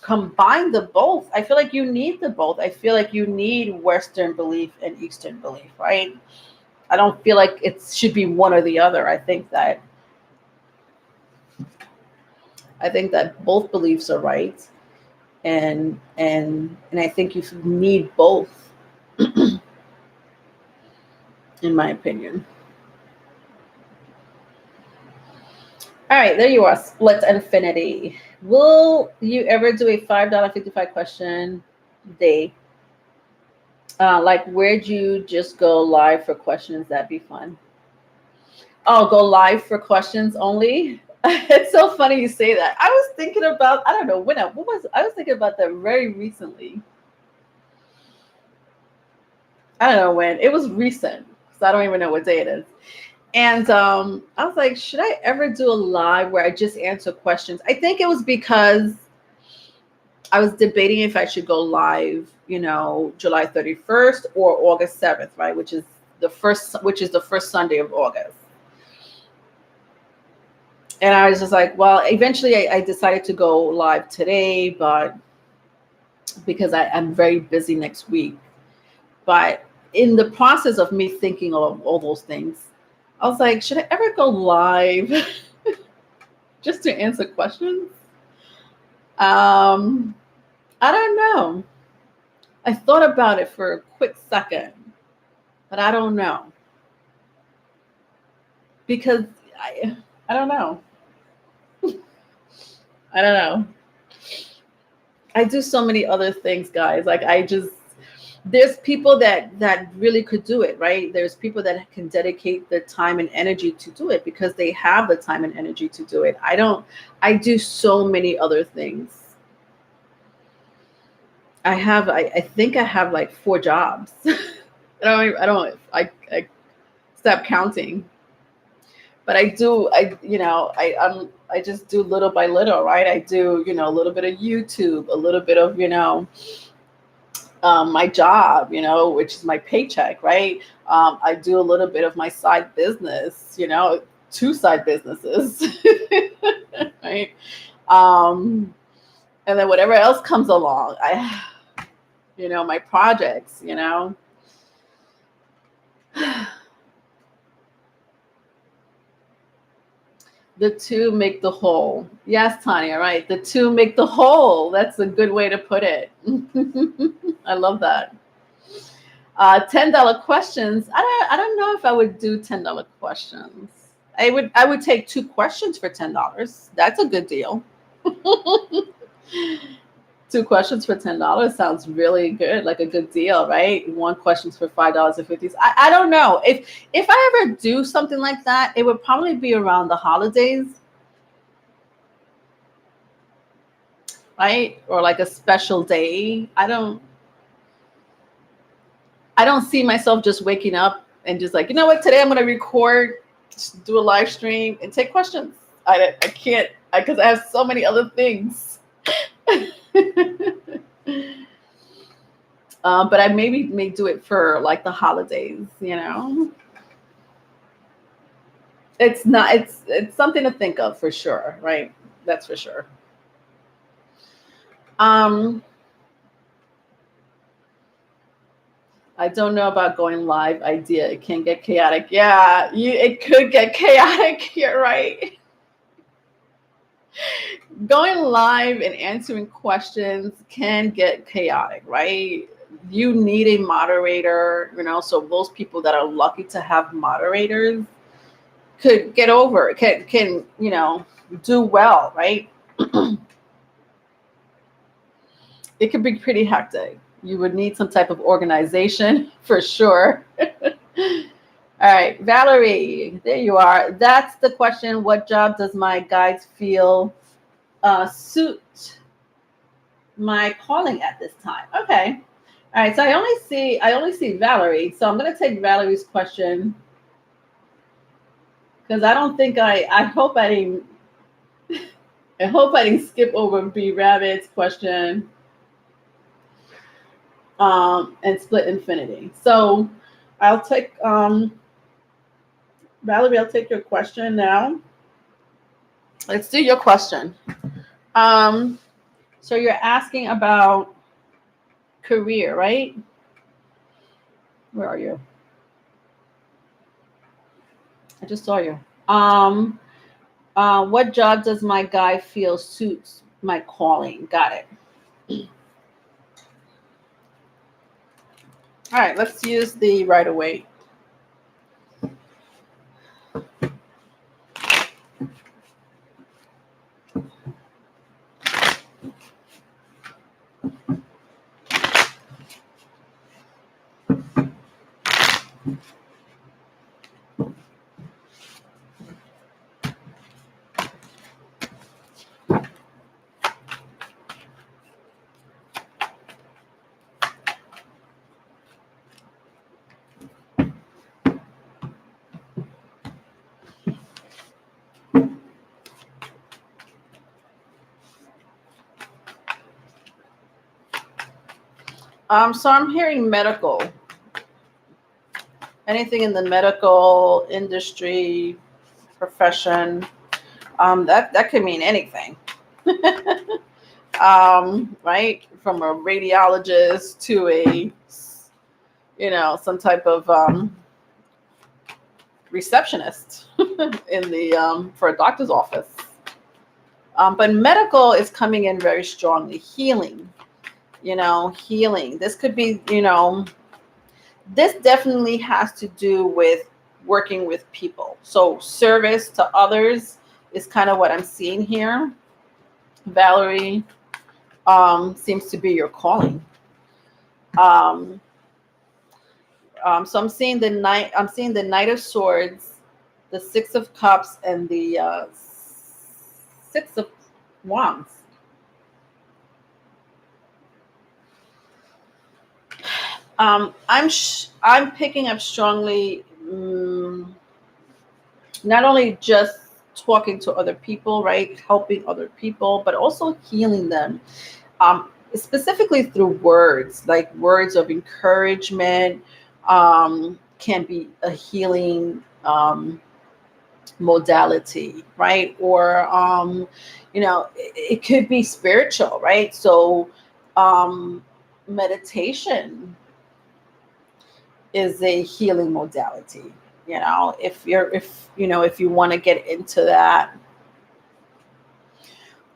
combine the both, I feel like you need the both. I feel like you need Western belief and Eastern belief, right? I don't feel like it should be one or the other. I think that both beliefs are right, and I think you need both, in my opinion. All right, there you are. Split Infinity. Will you ever do a $5.55 question day? Like, where'd you just go live for questions? That'd be fun. Oh, go live for questions only? It's so funny you say that. I was thinking about, I don't know when, I was thinking about that very recently. I don't know when. It was recent, so I don't even know what day it is. And I was like, should I ever do a live where I just answer questions? I think it was because I was debating if I should go live, July 31st or August 7th, right? Which is the first Sunday of August. And I was just like, well, eventually I decided to go live today, but because I'm very busy next week. But in the process of me thinking of all those things, I was like, should I ever go live just to answer questions? I don't know. I thought about it for a quick second, but I don't know. Because I don't know. I don't know. I do so many other things, guys. Like there's people that really could do it, right? There's people that can dedicate their time and energy to do it because they have the time and energy to do it. I do so many other things. I think I have like 4 jobs. I stopped counting. But I just do little by little, right? I do, a little bit of YouTube, a little bit of, my job, which is my paycheck, right? I do a little bit of my side business, 2 side businesses, right? And then whatever else comes along, my projects, The two make the whole. Yes, Tanya, right. The two make the whole. That's a good way to put it. I love that. $10 questions. I don't know if I would do $10 questions. I would take 2 questions for $10. That's a good deal. 2 questions for $10 sounds really good, like a good deal, right? 1 questions for $5.50. I don't know. If I ever do something like that, it would probably be around the holidays, right? Or like a special day. I don't see myself just waking up and just like, you know what, today I'm going to record, just do a live stream and take questions. I can't, because I have so many other things. But I may do it for like the holidays, It's something to think of for sure, right? That's for sure. I don't know about going live idea. It can get chaotic. Yeah, it could get chaotic. You're right. Going live and answering questions can get chaotic, right? You need a moderator, so those people that are lucky to have moderators could get over it, can do well, right? It could be pretty hectic. You would need some type of organization for sure. All right, Valerie, there you are. That's the question. What job does my guides feel suit my calling at this time? Okay. All right, so I only see Valerie. So I'm going to take Valerie's question because I don't think I hope I didn't skip over B Rabbit's question and split infinity. So I'll take Valerie, I'll take your question now. Let's do your question. So you're asking about career, right? Where are you? I just saw you. What job does my guy feel suits my calling? Got it. All right, let's use the right away. So I'm hearing medical. Anything in the medical industry, profession. That could mean anything. Right? From a radiologist to a, some type of receptionist in the for a doctor's office. But medical is coming in very strongly. Healing, healing. This could be, this definitely has to do with working with people. So service to others is kind of what I'm seeing here. Valerie, seems to be your calling. So I'm seeing the Knight of Swords, the Six of Cups, and the Six of Wands. I'm picking up strongly, not only just talking to other people, right, helping other people, but also healing them, specifically through words, like words of encouragement. Can be a healing modality, right? Or it could be spiritual, right? So meditation is a healing modality. If you want to get into that.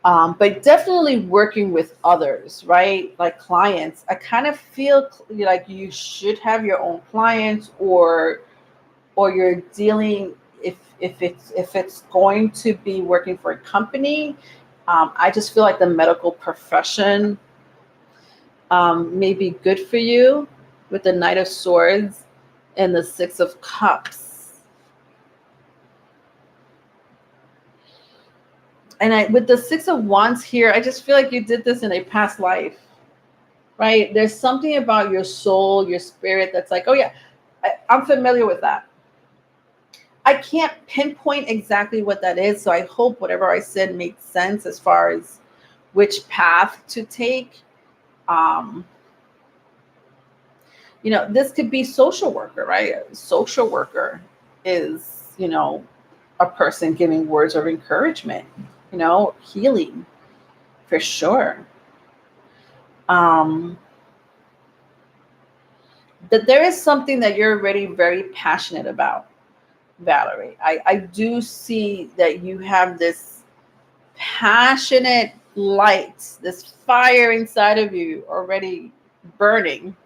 But definitely working with others, right? Like clients. I kind of feel like you should have your own clients, or you're dealing, if it's going to be working for a company. I just feel like the medical profession may be good for you with the Knight of Swords and the Six of Cups. And with the Six of Wands here, I just feel like you did this in a past life, right? There's something about your soul, your spirit that's like, oh yeah, I'm familiar with that. I can't pinpoint exactly what that is, so I hope whatever I said makes sense as far as which path to take. This could be social worker, right? A social worker is, a person giving words of encouragement, healing for sure. That there is something that you're already very passionate about, Valerie. I do see that you have this passionate light, this fire inside of you already burning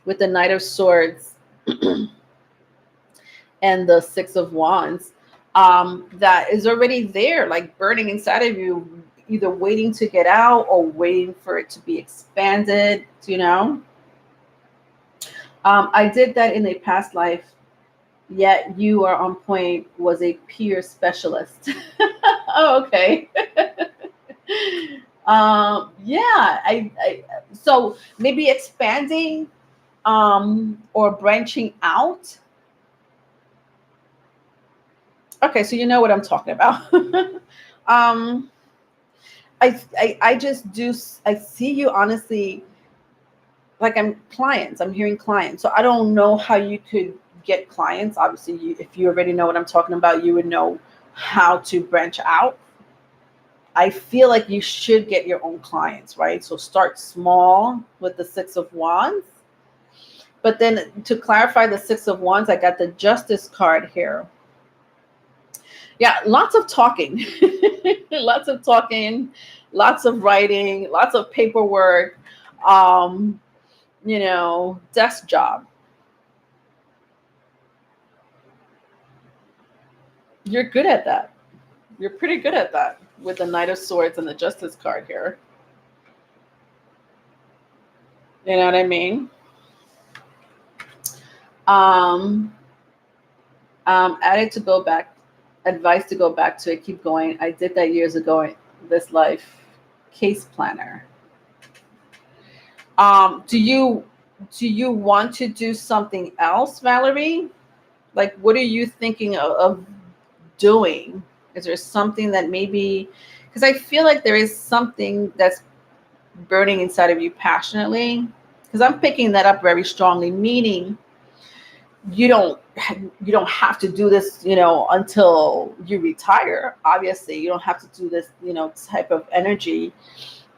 with the Knight of Swords and the Six of Wands. That is already there, like burning inside of you, either waiting to get out or waiting for it to be expanded, I did that in a past life, yet you are on point, was a peer specialist. Oh, okay. So maybe expanding or branching out. Okay, so you know what I'm talking about. I just do. I see you honestly, like I'm hearing clients. So I don't know how you could get clients. Obviously, if you already know what I'm talking about, you would know how to branch out. I feel like you should get your own clients, right? So start small with the Six of Wands. But then to clarify the Six of Wands, I got the Justice card here. Yeah, lots of talking, lots of talking, lots of writing, lots of paperwork, desk job. You're good at that. You're pretty good at that with the Knight of Swords and the Justice card here. You know what I mean? Advice to go back to it. Keep going. I did that years ago in this life. Case planner. Do you want to do something else, Valerie? Like, what are you thinking of doing? Is there something that maybe, because I feel like there is something that's burning inside of you passionately, because I'm picking that up very strongly, meaning you don't have to do this, until you retire. Obviously, you don't have to do this, type of energy,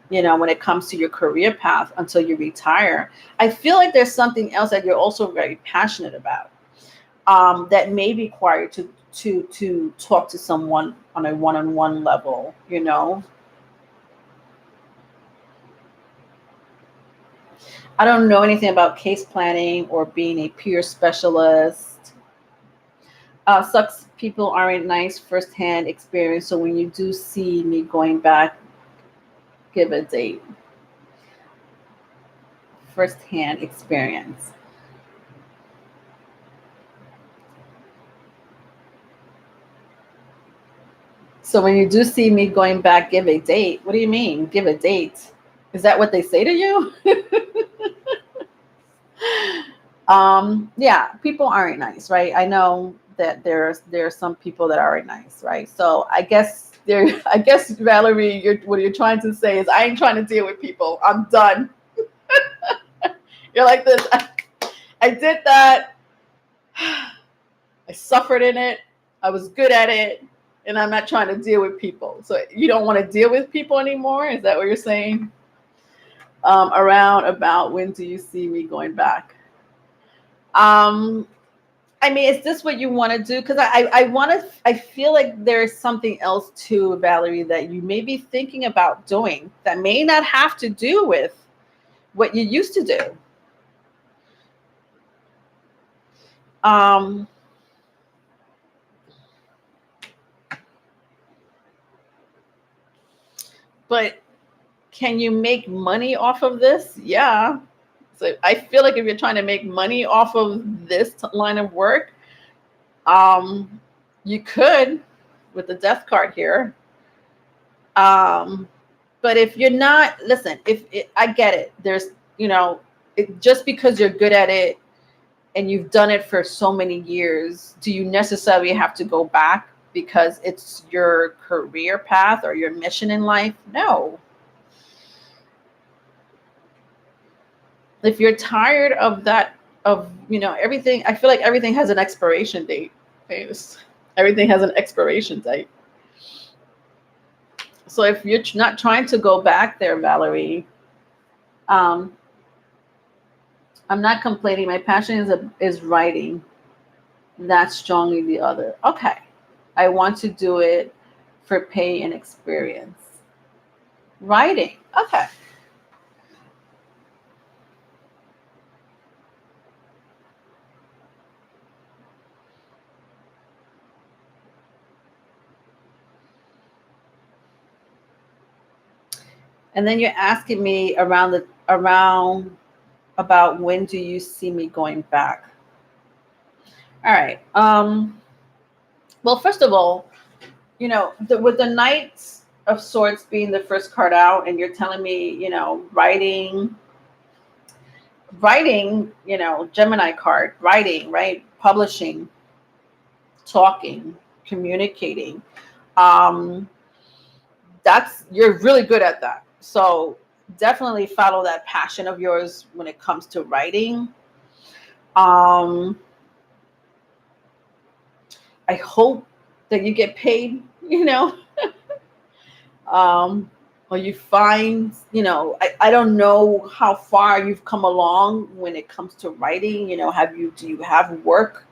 when it comes to your career path until you retire. I feel like there's something else that you're also very passionate about, that may require to talk to someone on a one-on-one level. I don't know anything about case planning or being a peer specialist. Sucks people aren't nice firsthand experience. So when you do see me going back, give a date. Firsthand experience. So when you do see me going back, give a date. What do you mean? Give a date? Is that what they say to you? Yeah, people aren't nice, right? I know that there are some people that aren't nice, right? So I guess Valerie, what you're trying to say is I ain't trying to deal with people. I'm done. You're like this. I did that. I suffered in it. I was good at it, and I'm not trying to deal with people. So you don't want to deal with people anymore? Is that what you're saying? Around about when do you see me going back? I mean, is this what you want to do? Because I feel like there's something else too, Valerie, that you may be thinking about doing that may not have to do with what you used to do. But can you make money off of this? Yeah. So I feel like if you're trying to make money off of this line of work, you could with the death card here. But if you're not, listen, I get it. There's, just because you're good at it and you've done it for so many years, do you necessarily have to go back because it's your career path or your mission in life? No. If you're tired of that, of, everything, I feel like everything has an expiration date. Everything has an expiration date. So if you're not trying to go back there, Valerie, I'm not complaining. My passion is writing. That's strongly the other. Okay. I want to do it for pay and experience. Writing. Okay. And then you're asking me around about when do you see me going back? All right. Well, first of all, with the Knight of Swords being the first card out, and you're telling me, writing, Gemini card, writing, right? Publishing, talking, communicating. You're really good at that. So definitely follow that passion of yours when it comes to writing. I hope that you get paid, or you find, I don't know how far you've come along when it comes to writing. Do you have work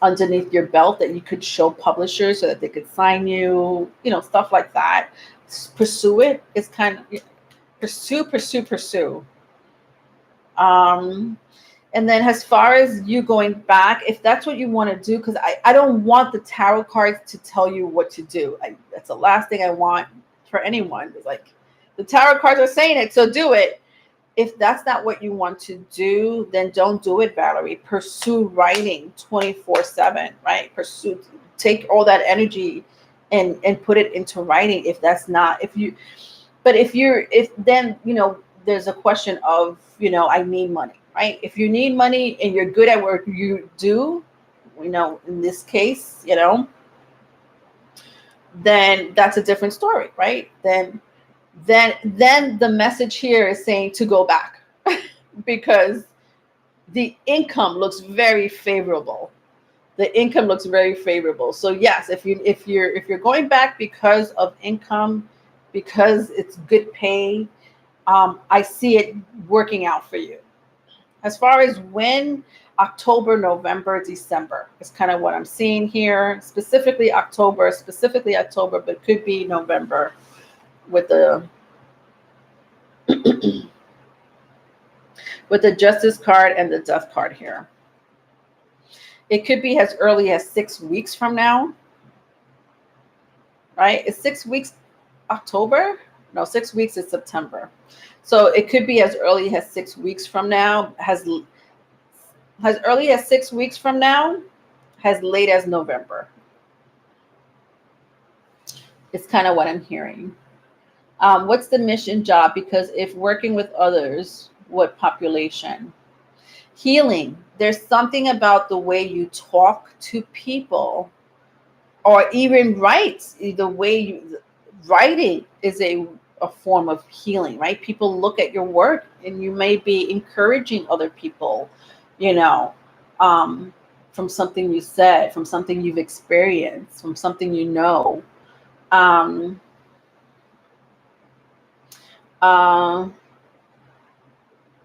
underneath your belt that you could show publishers so that they could sign you, stuff like that. Pursue it. It's kind of pursue. And then as far as you going back, if that's what you want to do, because I don't want the tarot cards to tell you what to do. That's the last thing I want for anyone. It's like the tarot cards are saying it, so do it. If that's not what you want to do, then don't do it, Valerie. Pursue writing 24/7, right? Take all that energy and put it into writing. If then, there's a question of, I need money, right? If you need money and you're good at what you do, in this case, then that's a different story, right? Then the message here is saying to go back because the income looks very favorable. The income looks very favorable. So yes, if you're going back because of income, because it's good pay, I see it working out for you. As far as when, October, November, December is kind of what I'm seeing here. Specifically October, but could be November with the with the Justice card and the Death card here. It could be as early as 6 weeks from now, right? It's 6 weeks October? No, 6 weeks is September. So it could be as early as 6 weeks from now, as early as 6 weeks from now, as late as November. It's kind of what I'm hearing. What's the mission job? Because if working with others, what population? Healing. There's something about the way you talk to people, or even write. The way you writing is a form of healing, right? People look at your work and you may be encouraging other people, you know, from something you said, from something you've experienced, from something you know.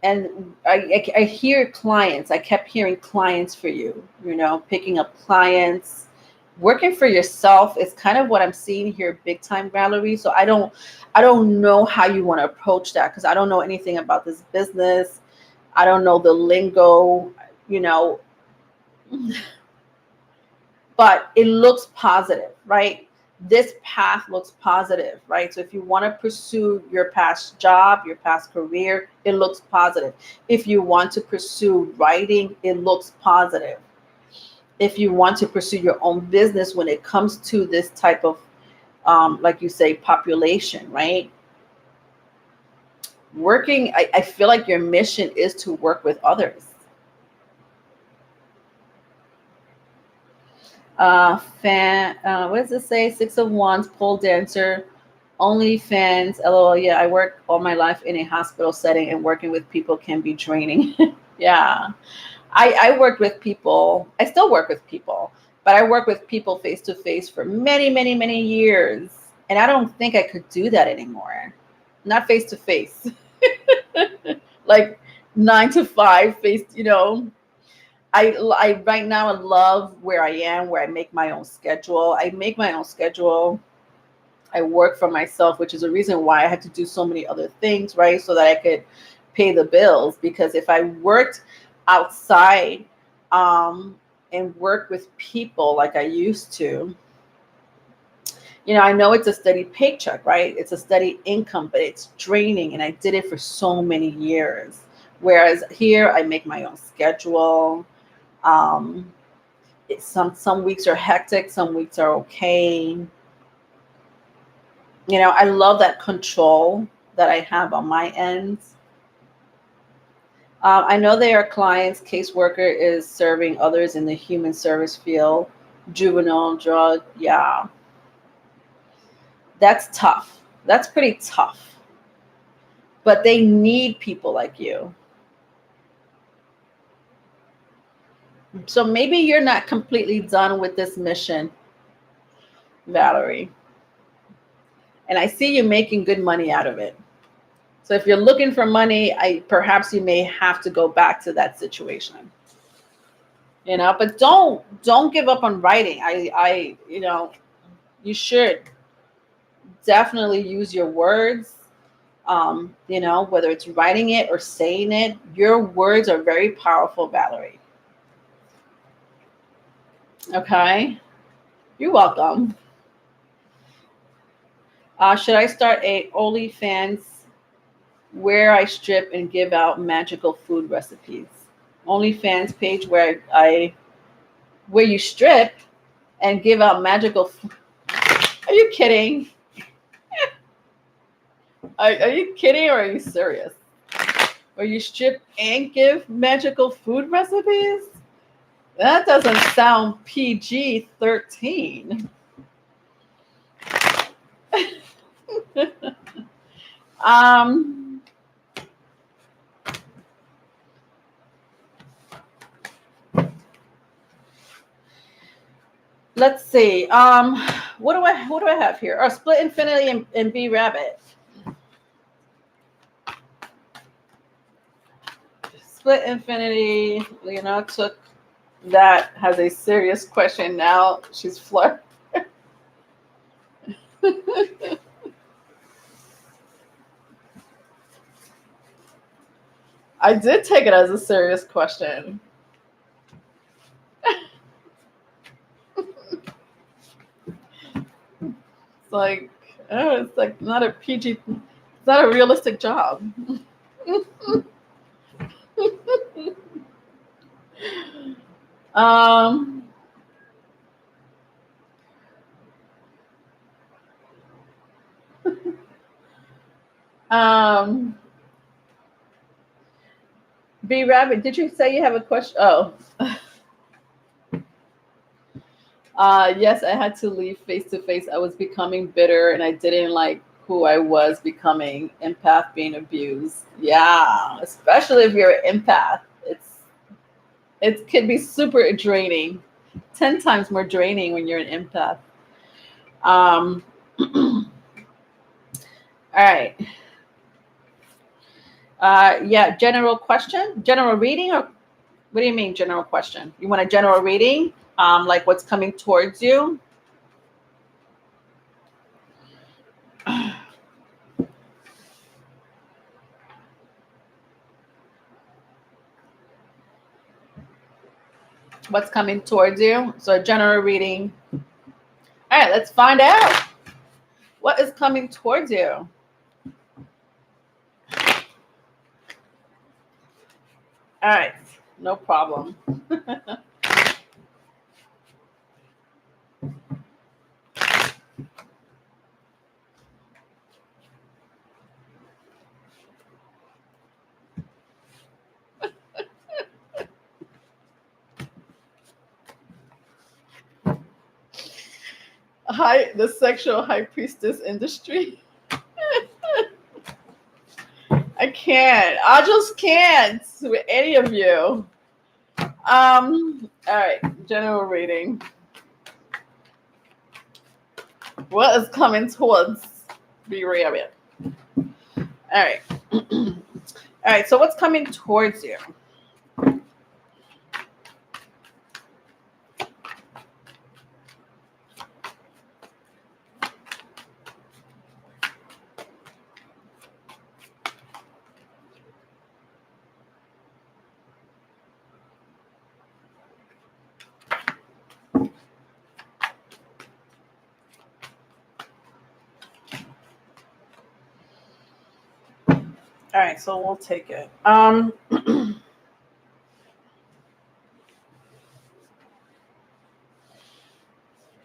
And I hear clients. I kept hearing clients for you, you know, picking up clients. Working for yourself is kind of what I'm seeing here big time, Valerie. So I don't know how you want to approach that, because I don't know anything about this business. I don't know the lingo, you know, but it looks positive, right? This path looks positive, right? So if you want to pursue your past job, your past career, it looks positive. If you want to pursue writing, it looks positive. If you want to pursue your own business when it comes to this type of, like you say, population, right? Working, I feel like your mission is to work with others. What does it say? 6 of Wands, pole dancer, OnlyFans, LOL. Yeah, I work all my life in a hospital setting, and working with people can be draining. Yeah. I worked with people. I still work with people, but I work with people face to face for many, many, many years. And I don't think I could do that anymore. Not face to face. Like 9 to 5 face, you know. I right now I love where I am, where I make my own schedule. I make my own schedule. I work for myself, which is a reason why I had to do so many other things, right? So that I could pay the bills. Because if I worked outside and work with people like I used to, you know, I know it's a steady paycheck, right? It's a steady income, but it's draining. And I did it for so many years. Whereas here I make my own schedule. Some weeks are hectic, some weeks are okay. You know, I love that control that I have on my end. I know they are clients. Caseworker is serving others in the human service field. Juvenile drug, yeah. That's tough. That's pretty tough. But they need people like you. So maybe you're not completely done with this mission, Valerie. And I see you making good money out of it. So if you're looking for money, perhaps you may have to go back to that situation. You know, but don't give up on writing. You know, you should definitely use your words. You know, whether it's writing it or saying it, your words are very powerful, Valerie. Okay, you're welcome. Should I start a OnlyFans where I strip and give out magical food recipes? OnlyFans page where you strip and give out magical food. Are you kidding? Are you kidding, or are you serious? Where you strip and give magical food recipes? That doesn't sound PG-13. Let's see. What do I have here? Oh, split infinity and B rabbit. Split infinity. Took that, has a serious question now. She's flirting. I did take it as a serious question. It's like, oh, it's like not a PG, it's not a realistic job. um, um, B Rabbit, did you say you have a question? Oh, yes, I had to leave face to face. I was becoming bitter and I didn't like who I was becoming. Empath being abused. Yeah, especially if you're an empath. It can be super draining. 10 times more draining when you're an empath. All right. Yeah, general question, general reading, or what do you mean general question? You want a general reading? Like what's coming towards you? What's coming towards you? So a general reading. All right, let's find out. What is coming towards you? All right, no problem. The sexual high priestess industry. I can't. I just can't with any of you. All right, general reading. What is coming towards B Rabbit? All right. All right, so what's coming towards you? All right, so we'll take it. All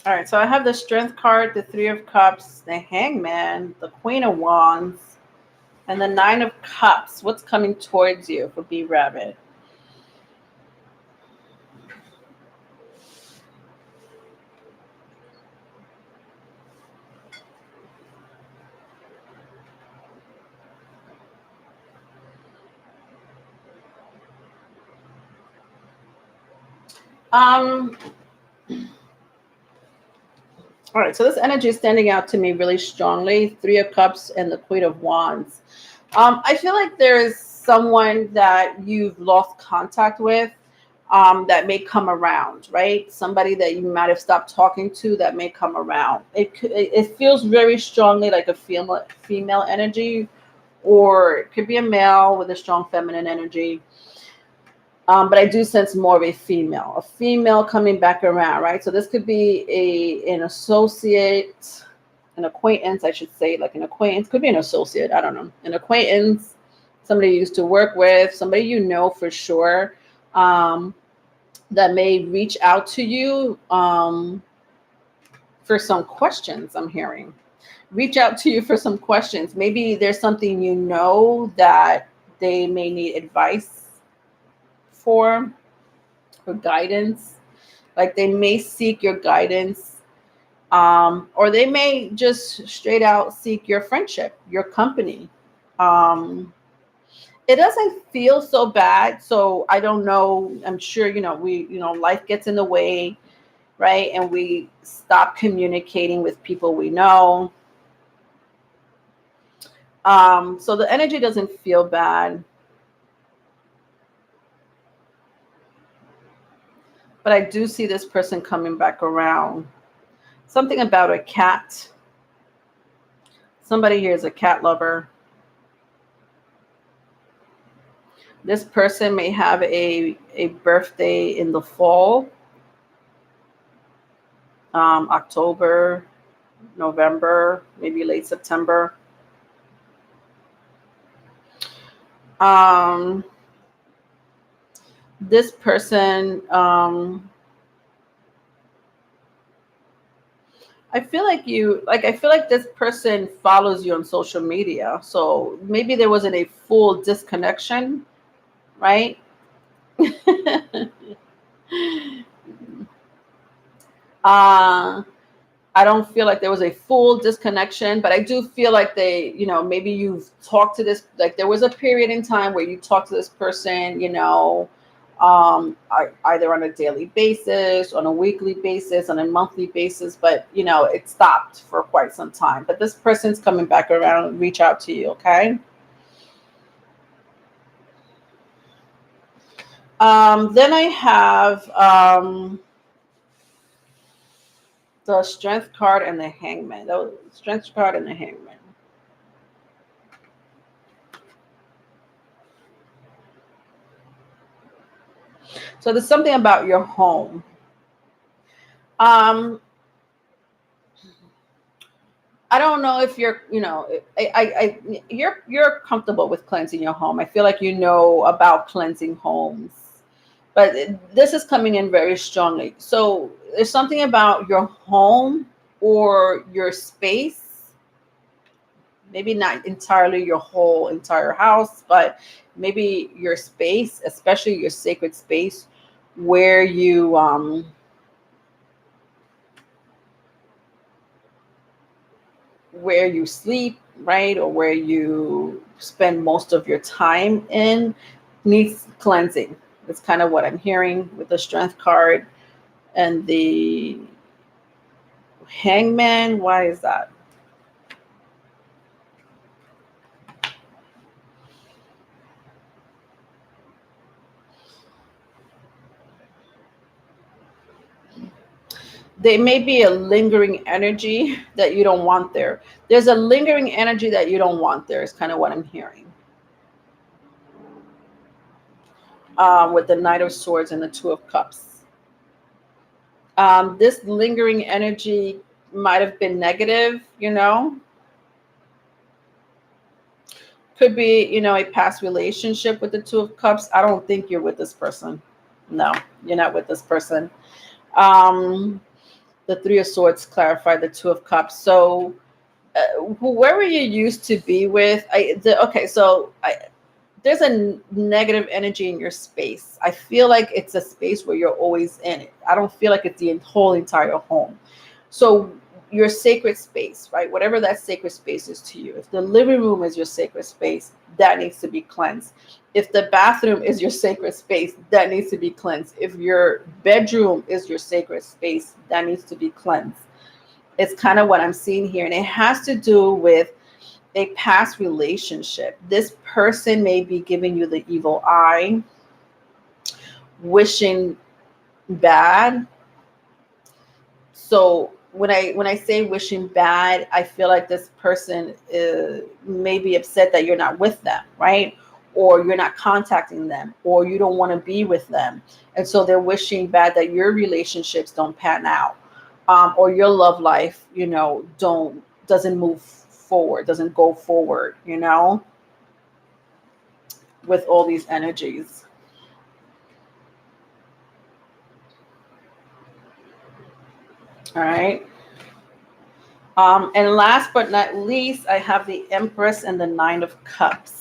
right, so I have the Strength card, the Three of Cups, the Hangman, the Queen of Wands, and the Nine of Cups. What's coming towards you for B Rabbit? All right, so this energy is standing out to me really strongly. Three of Cups and the Queen of Wands. I feel like there is someone that you've lost contact with that may come around, right? Somebody that you might have stopped talking to that may come around. It feels very strongly like a female energy, or it could be a male with a strong feminine energy. But I do sense more of a female coming back around, right? So this could be an associate, an acquaintance, I should say, like an acquaintance, could be an associate, I don't know, an acquaintance, somebody you used to work with, somebody you know for sure, that may reach out to you for some questions. I'm hearing reach out to you for some questions. Maybe there's something you know that they may need advice for guidance, like they may seek your guidance, or they may just straight out seek your friendship, your company. It doesn't feel so bad, so I don't know. I'm sure life gets in the way, right? And we stop communicating with people we know. So the energy doesn't feel bad. But I do see this person coming back around. Something about a cat. Somebody here is a cat lover. This person may have a birthday in the fall, October, November, maybe late September. This person, I feel like this person follows you on social media. So maybe there wasn't a full disconnection, right? I don't feel like there was a full disconnection, but I do feel like they, maybe you've talked to this, like there was a period in time where you talked to this person, either on a daily basis, on a weekly basis, on a monthly basis, but, it stopped for quite some time. But this person's coming back around and reach out to you, okay? Then I have the Strength card and the Hangman. The Strength card and the Hangman. So there's something about your home. I don't know if you're, you're comfortable with cleansing your home. I feel like you know about cleansing homes, but this is coming in very strongly. So there's something about your home or your space, maybe not entirely your whole entire house, but maybe your space, especially your sacred space, where you sleep, right, or where you spend most of your time in, needs cleansing. That's kind of what I'm hearing with the Strength card and the Hangman. Why is that? There may be a lingering energy that you don't want there. There's a lingering energy that you don't want there, is kind of what I'm hearing. With the Knight of Swords and the Two of Cups. This lingering energy might have been negative, Could be, a past relationship with the Two of Cups. I don't think you're with this person. No, you're not with this person. The Three of Swords clarify the Two of Cups. So whoever you used to be with, there's a negative energy in your space. I feel like it's a space where you're always in it. I don't feel like it's the whole entire home. So your sacred space, right? Whatever that sacred space is to you. If the living room is your sacred space, that needs to be cleansed. If the bathroom is your sacred space, that needs to be cleansed. If your bedroom is your sacred space, that needs to be cleansed. It's kind of what I'm seeing here. And it has to do with a past relationship. This person may be giving you the evil eye, wishing bad. So when I say wishing bad, I feel like this person may be upset that you're not with them, right? Or you're not contacting them, or you don't want to be with them. And so they're wishing bad that your relationships don't pan out, or your love life, doesn't move forward, doesn't go forward, with all these energies. All right. And last but not least, I have the Empress and the Nine of Cups.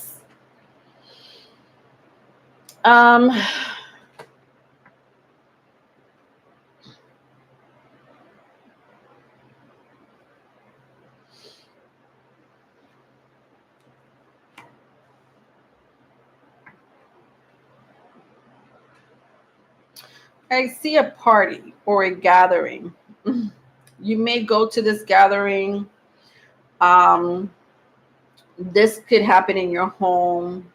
I see a party. or a gathering. You may go to this gathering. This could happen in your home,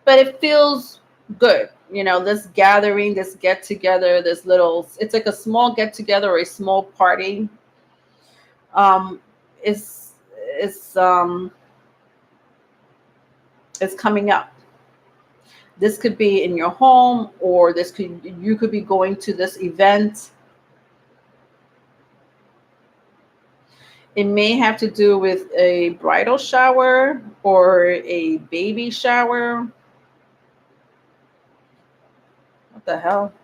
but it feels good. You know, this gathering, this get together, this little, it's like a small get together or a small party. Is is coming up. This could be in your home, or you could be going to this event. It may have to do with a bridal shower or a baby shower. What the hell?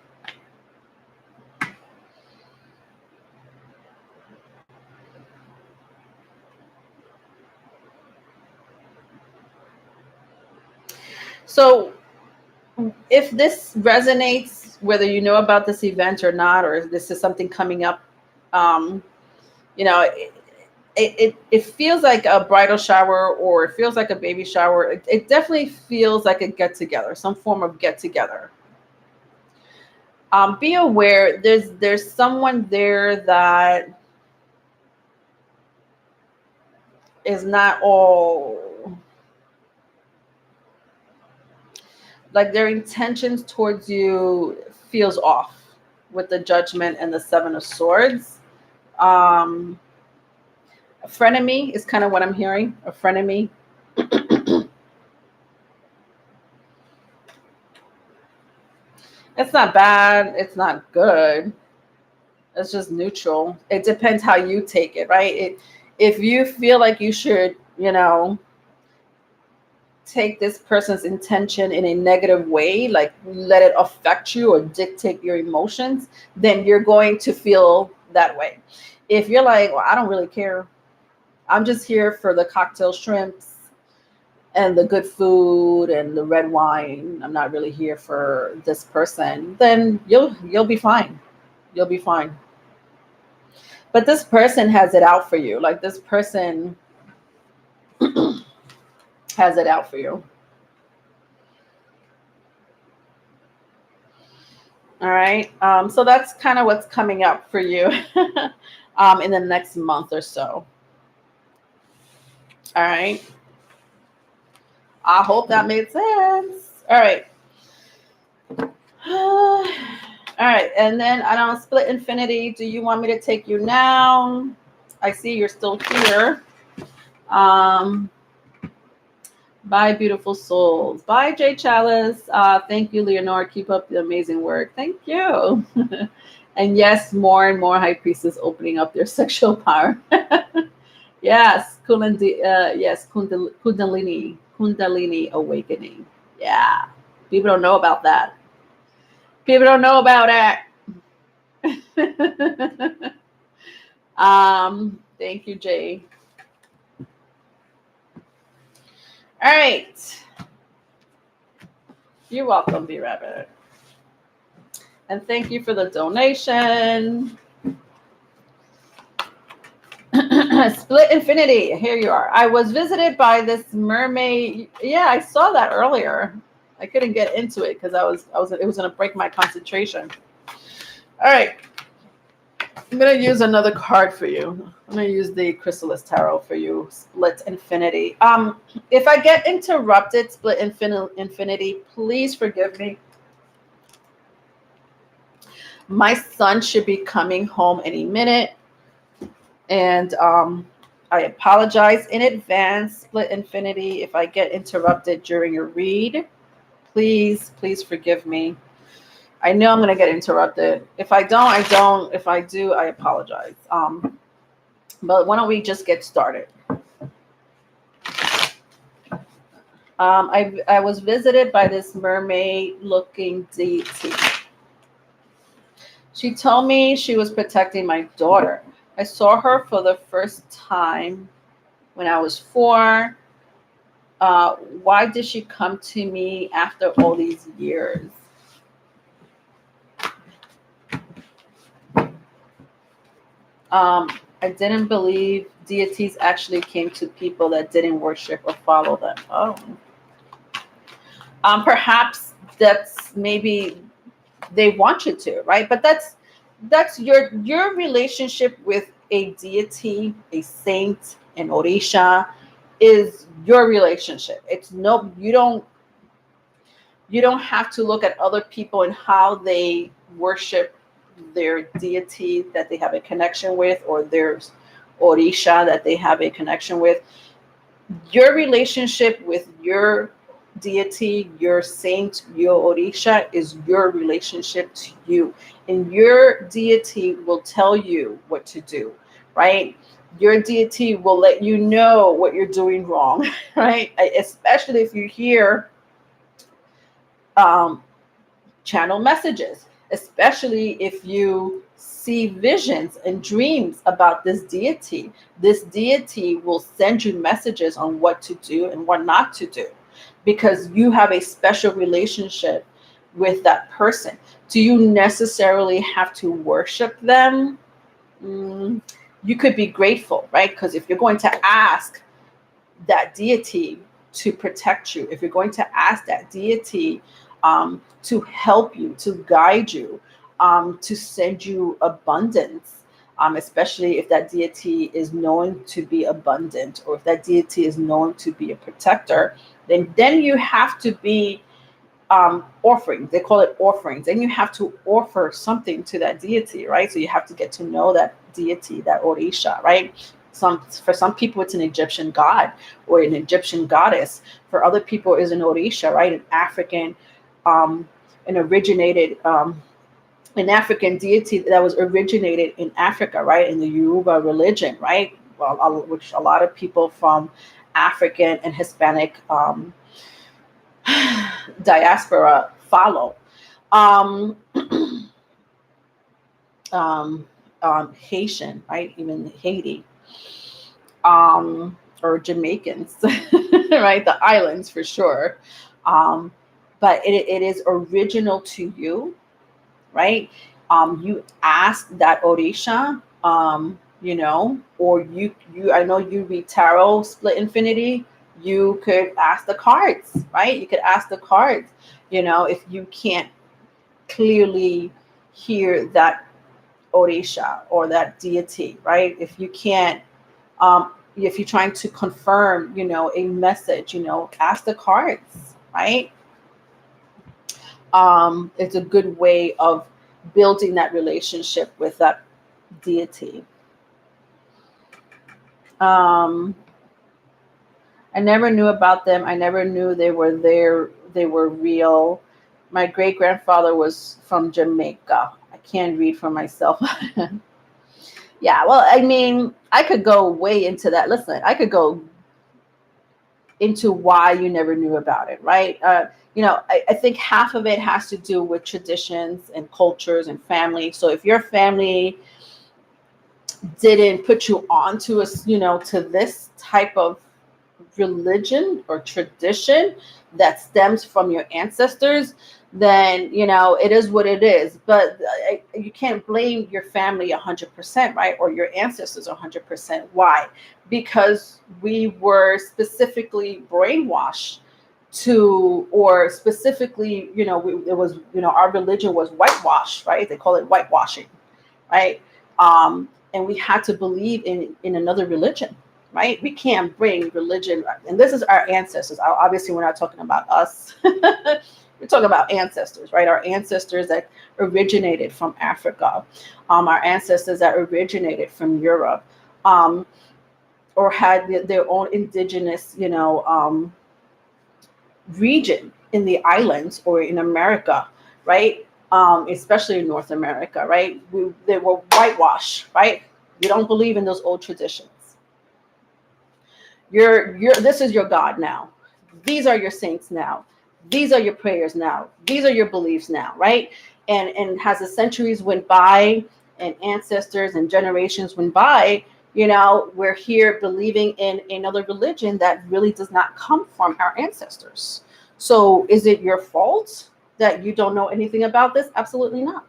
So if this resonates, whether you know about this event or not, or this is something coming up, you know, it feels like a bridal shower, or it feels like a baby shower. It definitely feels like a get together, some form of get together. Be aware there's someone there that is not all, like their intentions towards you feels off with the Judgment and the Seven of Swords. A frenemy is kind of what I'm hearing. A frenemy. It's not bad. It's not good. It's just neutral. It depends how you take it, right? If you feel like you should, you know, take this person's intention in a negative way, like let it affect you or dictate your emotions, then you're going to feel that way. If you're like, well, I don't really care, I'm just here for the cocktail shrimps and the good food and the red wine, I'm not really here for this person, then you'll be fine. You'll be fine. But this person has it out for you. Like this person has it out for you. All right. So that's kind of what's coming up for you in the next month or so. All right. I hope that made sense. All right. All right. And then I don't split infinity. Do you want me to take you now? I see you're still here. Bye, beautiful souls. Bye, Jay Chalice. Thank you, Leonore. Keep up the amazing work. Thank you. And yes, more and more high priestesses opening up their sexual power. Yes, Kundalini awakening. Yeah, people don't know about that. People don't know about it. Thank you, Jay. All right. You're welcome, B-Rabbit. And thank you for the donation. Split infinity. Here you are. I was visited by this mermaid. Yeah, I saw that earlier. I couldn't get into it because it was going to break my concentration. All right. I'm going to use another card for you. I'm going to use the Chrysalis Tarot for you. Split infinity. If I get interrupted, split infinity, please forgive me. My son should be coming home any minute. And I apologize in advance, split infinity, if I get interrupted during your read. Please forgive me. I know I'm going to get interrupted. If I don't, I don't. If I do, I apologize. But why don't we just get started? I was visited by this mermaid-looking deity. She told me she was protecting my daughter. I saw her for the first time when I was 4. Why did she come to me after all these years? I didn't believe deities actually came to people that didn't worship or follow them. Oh. Perhaps that's maybe they want you to, right? But that's your relationship with a deity, a saint, an orisha is your relationship. It's no, you don't have to look at other people and how they worship their deity that they have a connection with, or their orisha that they have a connection with. Your relationship with your deity, your saint, your orisha is your relationship to you. And your deity will tell you what to do, right? Your deity will let you know what you're doing wrong, right? Especially if you hear um, channel messages, especially if you see visions and dreams about this deity. This deity will send you messages on what to do and what not to do, because you have a special relationship with that person. Do you necessarily have to worship them? Mm, you could be grateful, right? Because if you're going to ask that deity to protect you, if you're going to ask that deity to help you, to guide you, to send you abundance, especially if that deity is known to be abundant, or if that deity is known to be a protector, then you have to be offerings. They call it offerings. And you have to offer something to that deity, right? So you have to get to know that deity, that Orisha, right? For some people, it's an Egyptian god or an Egyptian goddess. For other people, is an Orisha, right? An African, an originated, an African deity that was originated in Africa, right? In the Yoruba religion, right? Well, which a lot of people from African and Hispanic diaspora follow. Um, Haitian, right? Even Haiti, or Jamaicans, right? The islands for sure. Um, but it is original to you, right? You ask that Orisha, or I know you read tarot, split infinity. You could ask the cards, right? You could ask the cards, if you can't clearly hear that Orisha or that deity, right? If you can't, if you're trying to confirm, a message, ask the cards, right? It's a good way of building that relationship with that deity. Um, I never knew about them. I never knew they were there. They were real. My great grandfather was from Jamaica. I can't read for myself. Yeah, well, I mean, I could go way into that. Listen, I could go into why you never knew about it, right? I think half of it has to do with traditions and cultures and family. So if your family didn't put you onto to this type of religion or tradition that stems from your ancestors, then it is what it is. But you can't blame your family 100%, right? Or your ancestors 100%. Why? Because we were specifically brainwashed to, or specifically, it was, our religion was whitewashed, right? They call it whitewashing, right? And we had to believe in another religion, right? We can't bring religion, and this is our ancestors. Obviously, we're not talking about us. We're talking about ancestors, right? Our ancestors that originated from Africa, our ancestors that originated from Europe, or had their own indigenous, region in the islands or in America, right? Especially in North America, right? They were whitewashed, right? You don't believe in those old traditions. This is your God now. These are your saints now. These are your prayers now. These are your beliefs now, right? And as the centuries went by and ancestors and generations went by, we're here believing in another religion that really does not come from our ancestors. So is it your fault that you don't know anything about this? Absolutely not.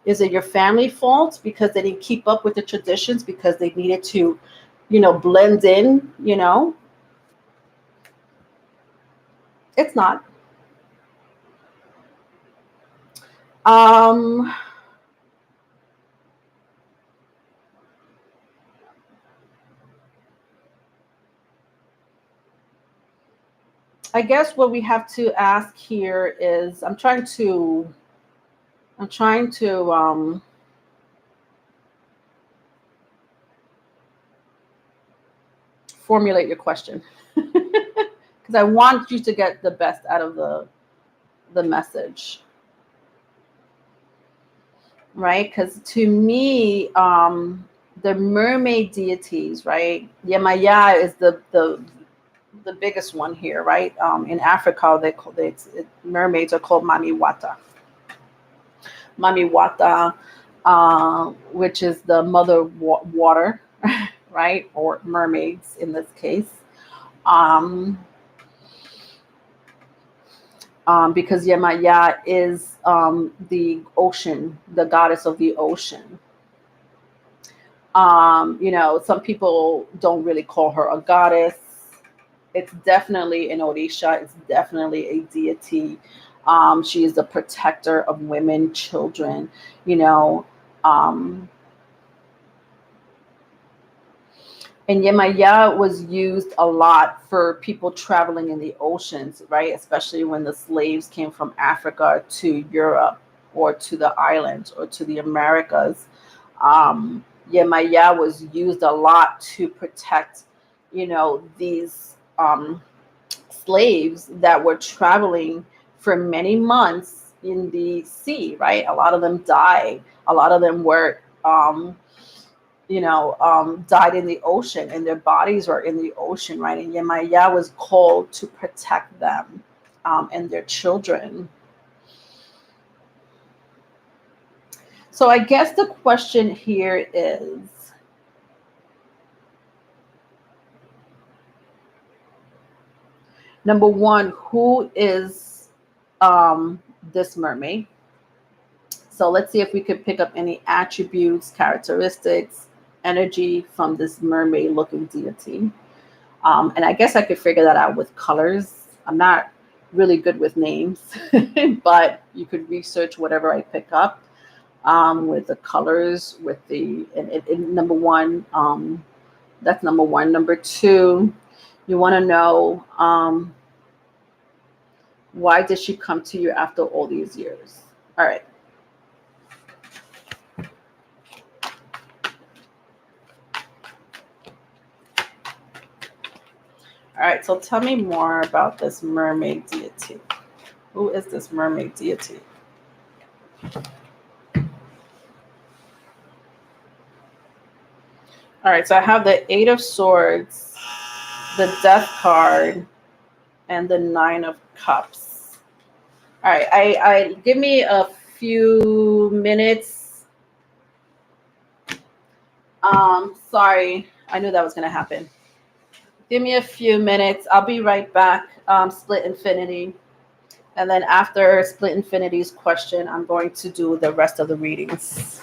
Is it your family fault because they didn't keep up with the traditions because they needed to, blend in, It's not. Um, I guess what we have to ask here is I'm trying to formulate your question because I want you to get the best out of the message, right? Because to me, the mermaid deities, right? Yemaya is the biggest one here, right? In Africa, mermaids are called Mami Wata. Mami Wata, which is the mother water, right? Or mermaids in this case. Um, because Yemaya is the ocean, the goddess of the ocean. Some people don't really call her a goddess. It's definitely an Orisha. It's definitely a deity. She is the protector of women, children. You know, um, and Yemaya was used a lot for people traveling in the oceans, right? Especially when the slaves came from Africa to Europe or to the islands or to the Americas. Yemaya was used a lot to protect, these slaves that were traveling for many months in the sea, right? A lot of them died. A lot of them were died in the ocean and their bodies were in the ocean, right? And Yemaya was called to protect them and their children. So I guess the question here is, number one, who is this mermaid? So let's see if we could pick up any attributes, characteristics, energy from this mermaid looking deity. And I guess I could figure that out with colors. I'm not really good with names, but you could research whatever I pick up with the colors, with and number one, that's number one. Number two, you want to know why did she come to you after all these years? All right. All right, so tell me more about this mermaid deity. Who is this mermaid deity? All right, so I have the Eight of Swords, the Death card, and the Nine of Cups. All right, I give me a few minutes. Sorry, I knew that was gonna happen. Give me a few minutes. I'll be right back. Split Infinity. And then after Split Infinity's question, I'm going to do the rest of the readings.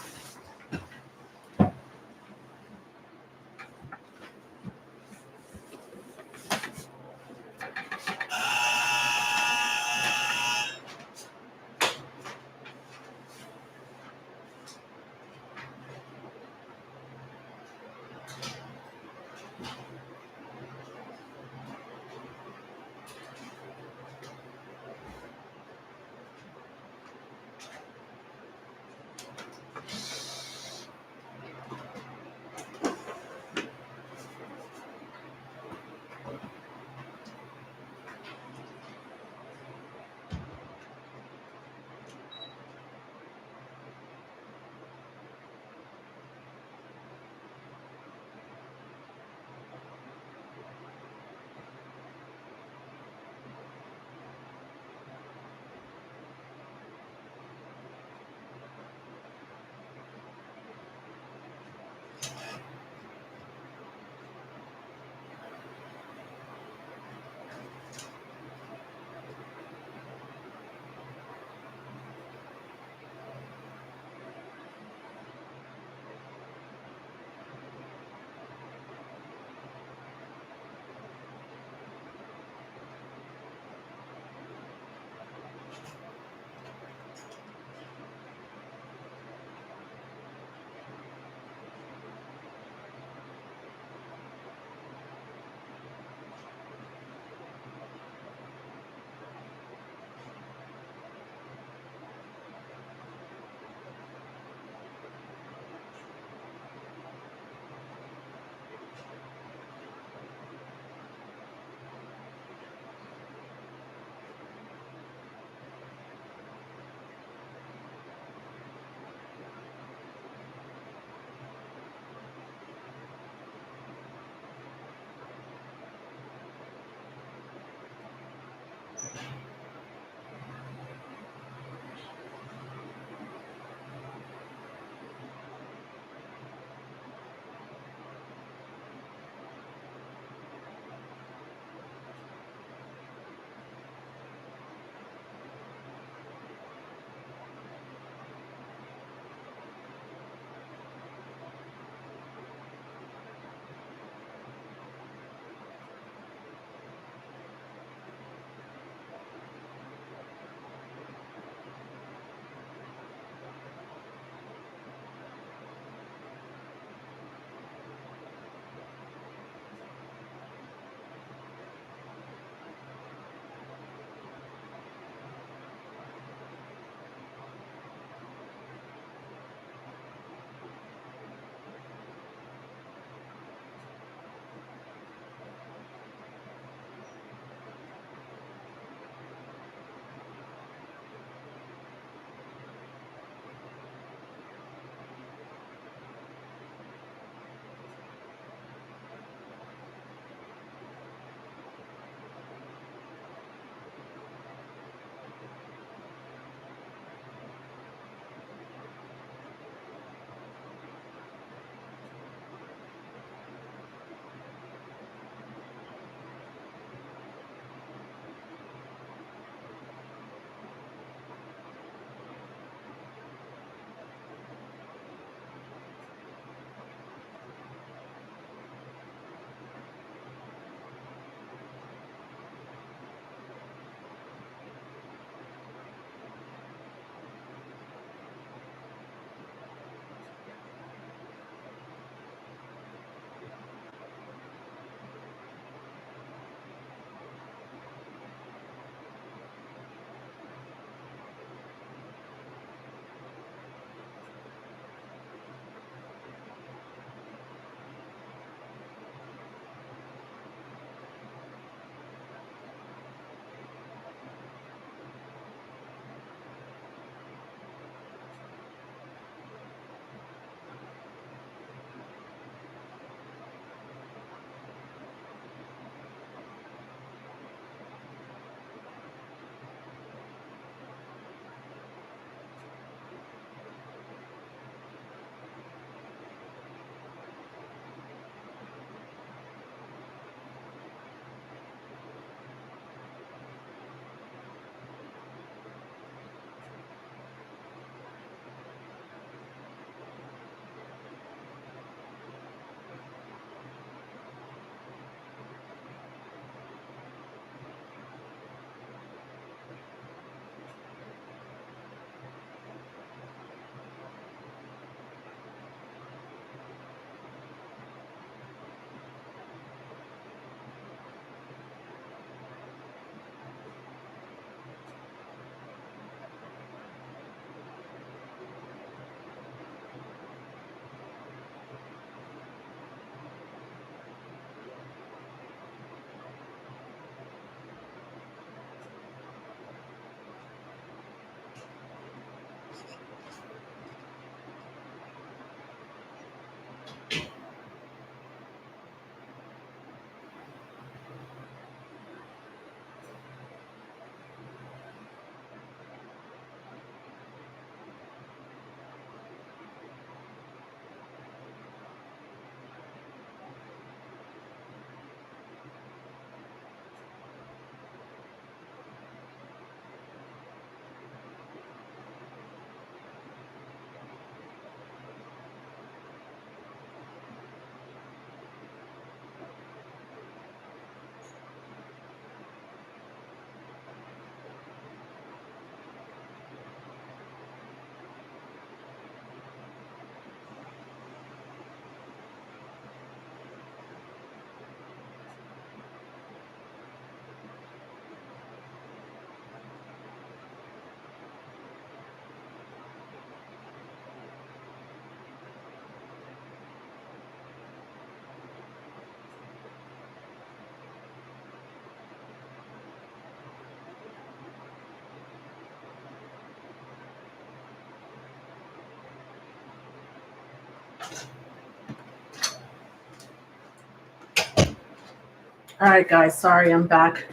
All right, guys. Sorry, I'm back.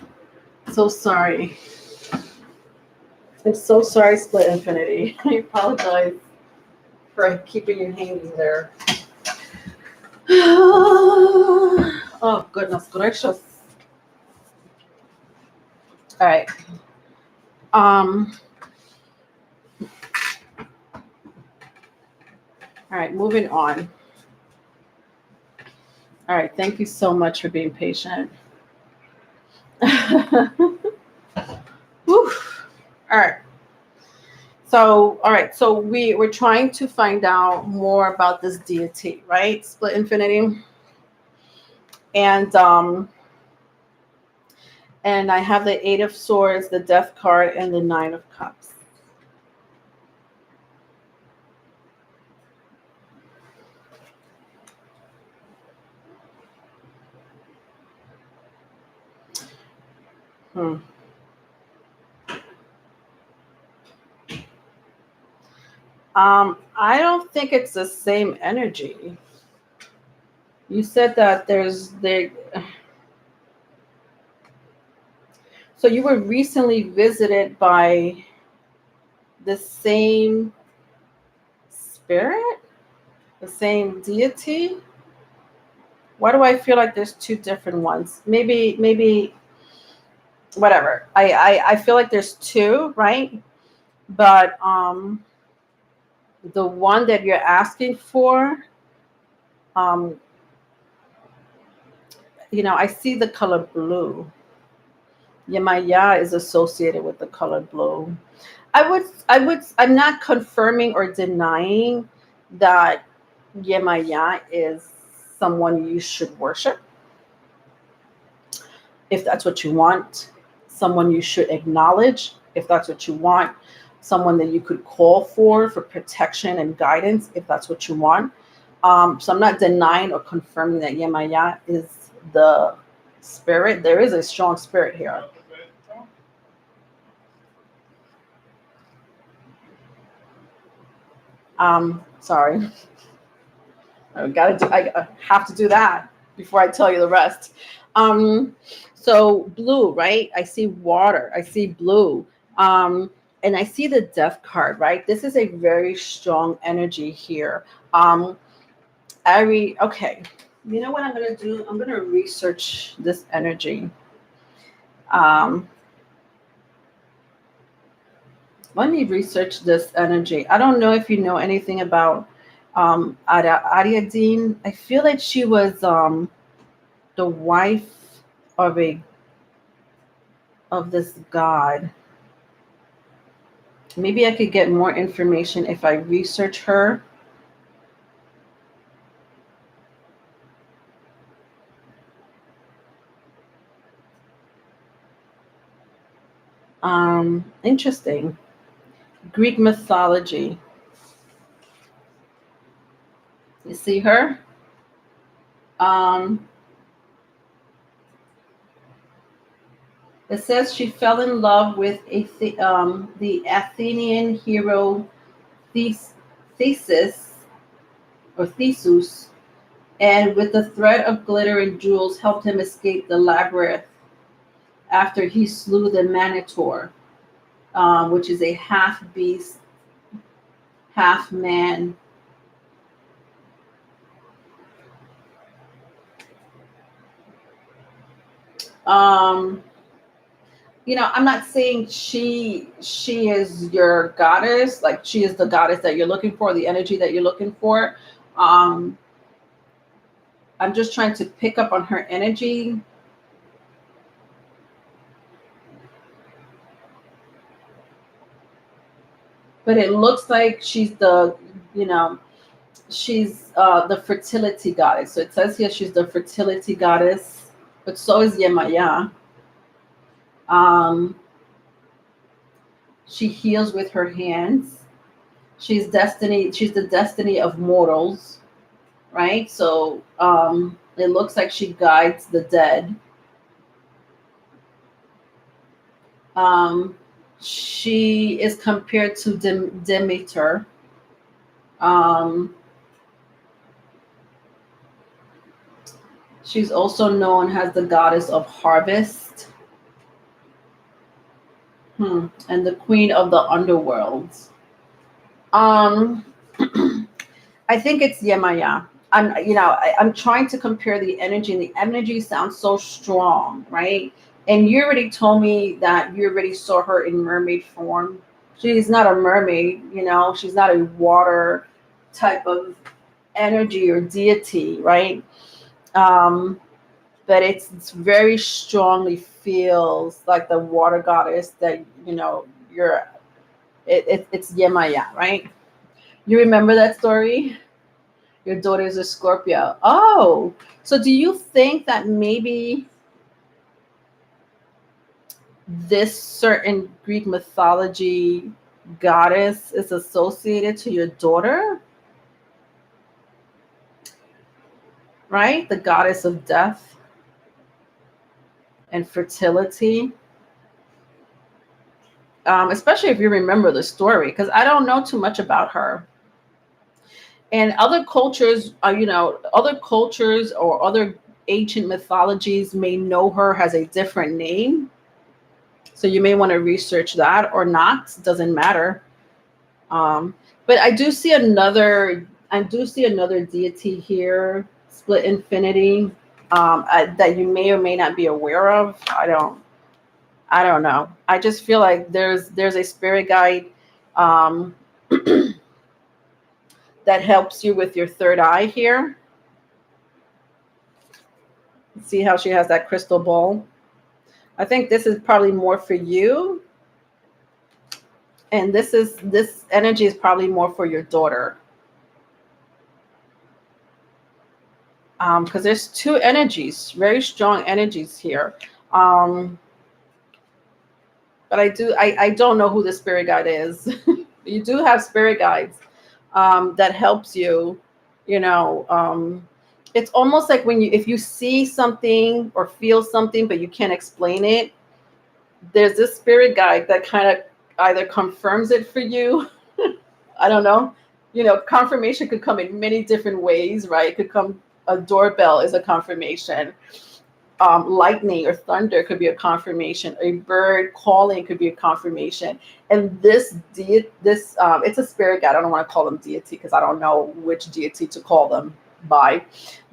So sorry. I'm so sorry, Split Infinity. I apologize for keeping you hanging there. Oh, goodness gracious. All right. Um. All right. Moving on. All right. Thank you so much for being patient. Whew. All right. So, all right. So we're trying to find out more about this deity, right? Split Infinity. And I have the Eight of Swords, the Death card, and the Nine of Cups. Hmm. I don't think it's the same energy. You said that so you were recently visited by the same spirit, the same deity. Why do I feel like there's two different ones? Maybe whatever. I feel like there's two, right? But the one that you're asking for, um, I see the color blue. Yemaya is associated with the color blue. I'm not confirming or denying that Yemaya is someone you should worship if that's what you want, someone you should acknowledge if that's what you want, someone that you could call for protection and guidance if that's what you want. So I'm not denying or confirming that Yemaya is the spirit. There is a strong spirit here. Sorry. I have to do that before I tell you the rest. Um, so blue, right? I see water. I see blue. And I see the death card, right? This is a very strong energy here. Aries, okay. You know what I'm gonna do? I'm gonna research this energy. Um, Let me research this energy. I don't know if you know anything about Ariadne. I feel like she was the wife of this god. Maybe I could get more information if I research her. Interesting. Greek mythology. You see her? Um, it says she fell in love with the Athenian hero Theseus or Theseus, and with the threat of glitter and jewels helped him escape the labyrinth after he slew the Minotaur, which is a half beast, half man. Um, I'm not saying she is your goddess, like she is the goddess that you're looking for, the energy that you're looking for. Um, I'm just trying to pick up on her energy. But it looks like you know, she's the fertility goddess. So it says here she's the fertility goddess, but so is Yemaya. Um, she heals with her hands. She's the destiny of mortals, right? So it looks like she guides the dead. Um, she is compared to Demeter. Um, She's also known as the goddess of harvest. And the queen of the underworld. Um, I think it's Yemaya. I'm trying to compare the energy, and the energy sounds so strong, right? And you already told me that you already saw her in mermaid form. She's not a mermaid, she's not a water type of energy or deity, right? But it's very strongly feels like the water goddess that you're. It's Yemaya, right? You remember that story? Your daughter is a Scorpio. Oh, so do you think that maybe this certain Greek mythology goddess is associated to your daughter? Right? The goddess of death and fertility. Especially if you remember the story, because I don't know too much about her. And other cultures, other cultures or other ancient mythologies may know her as a different name. So you may want to research that or not. Doesn't matter. But I do see another deity here, split infinity, that you may or may not be aware of. I don't know. I just feel like there's a spirit guide that helps you with your third eye here. See how she has that crystal ball? I think this is probably more for you. And this energy is probably more for your daughter. Because there's two energies, very strong energies here. But I don't know who the spirit guide is. You do have spirit guides that helps you, it's almost like if you see something or feel something, but you can't explain it, there's this spirit guide that kind of either confirms it for you. I don't know. Confirmation could come in many different ways, right? It could come, a doorbell is a confirmation. Lightning or thunder could be a confirmation. A bird calling could be a confirmation. And it's a spirit guide. I don't want to call them deity because I don't know which deity to call them by.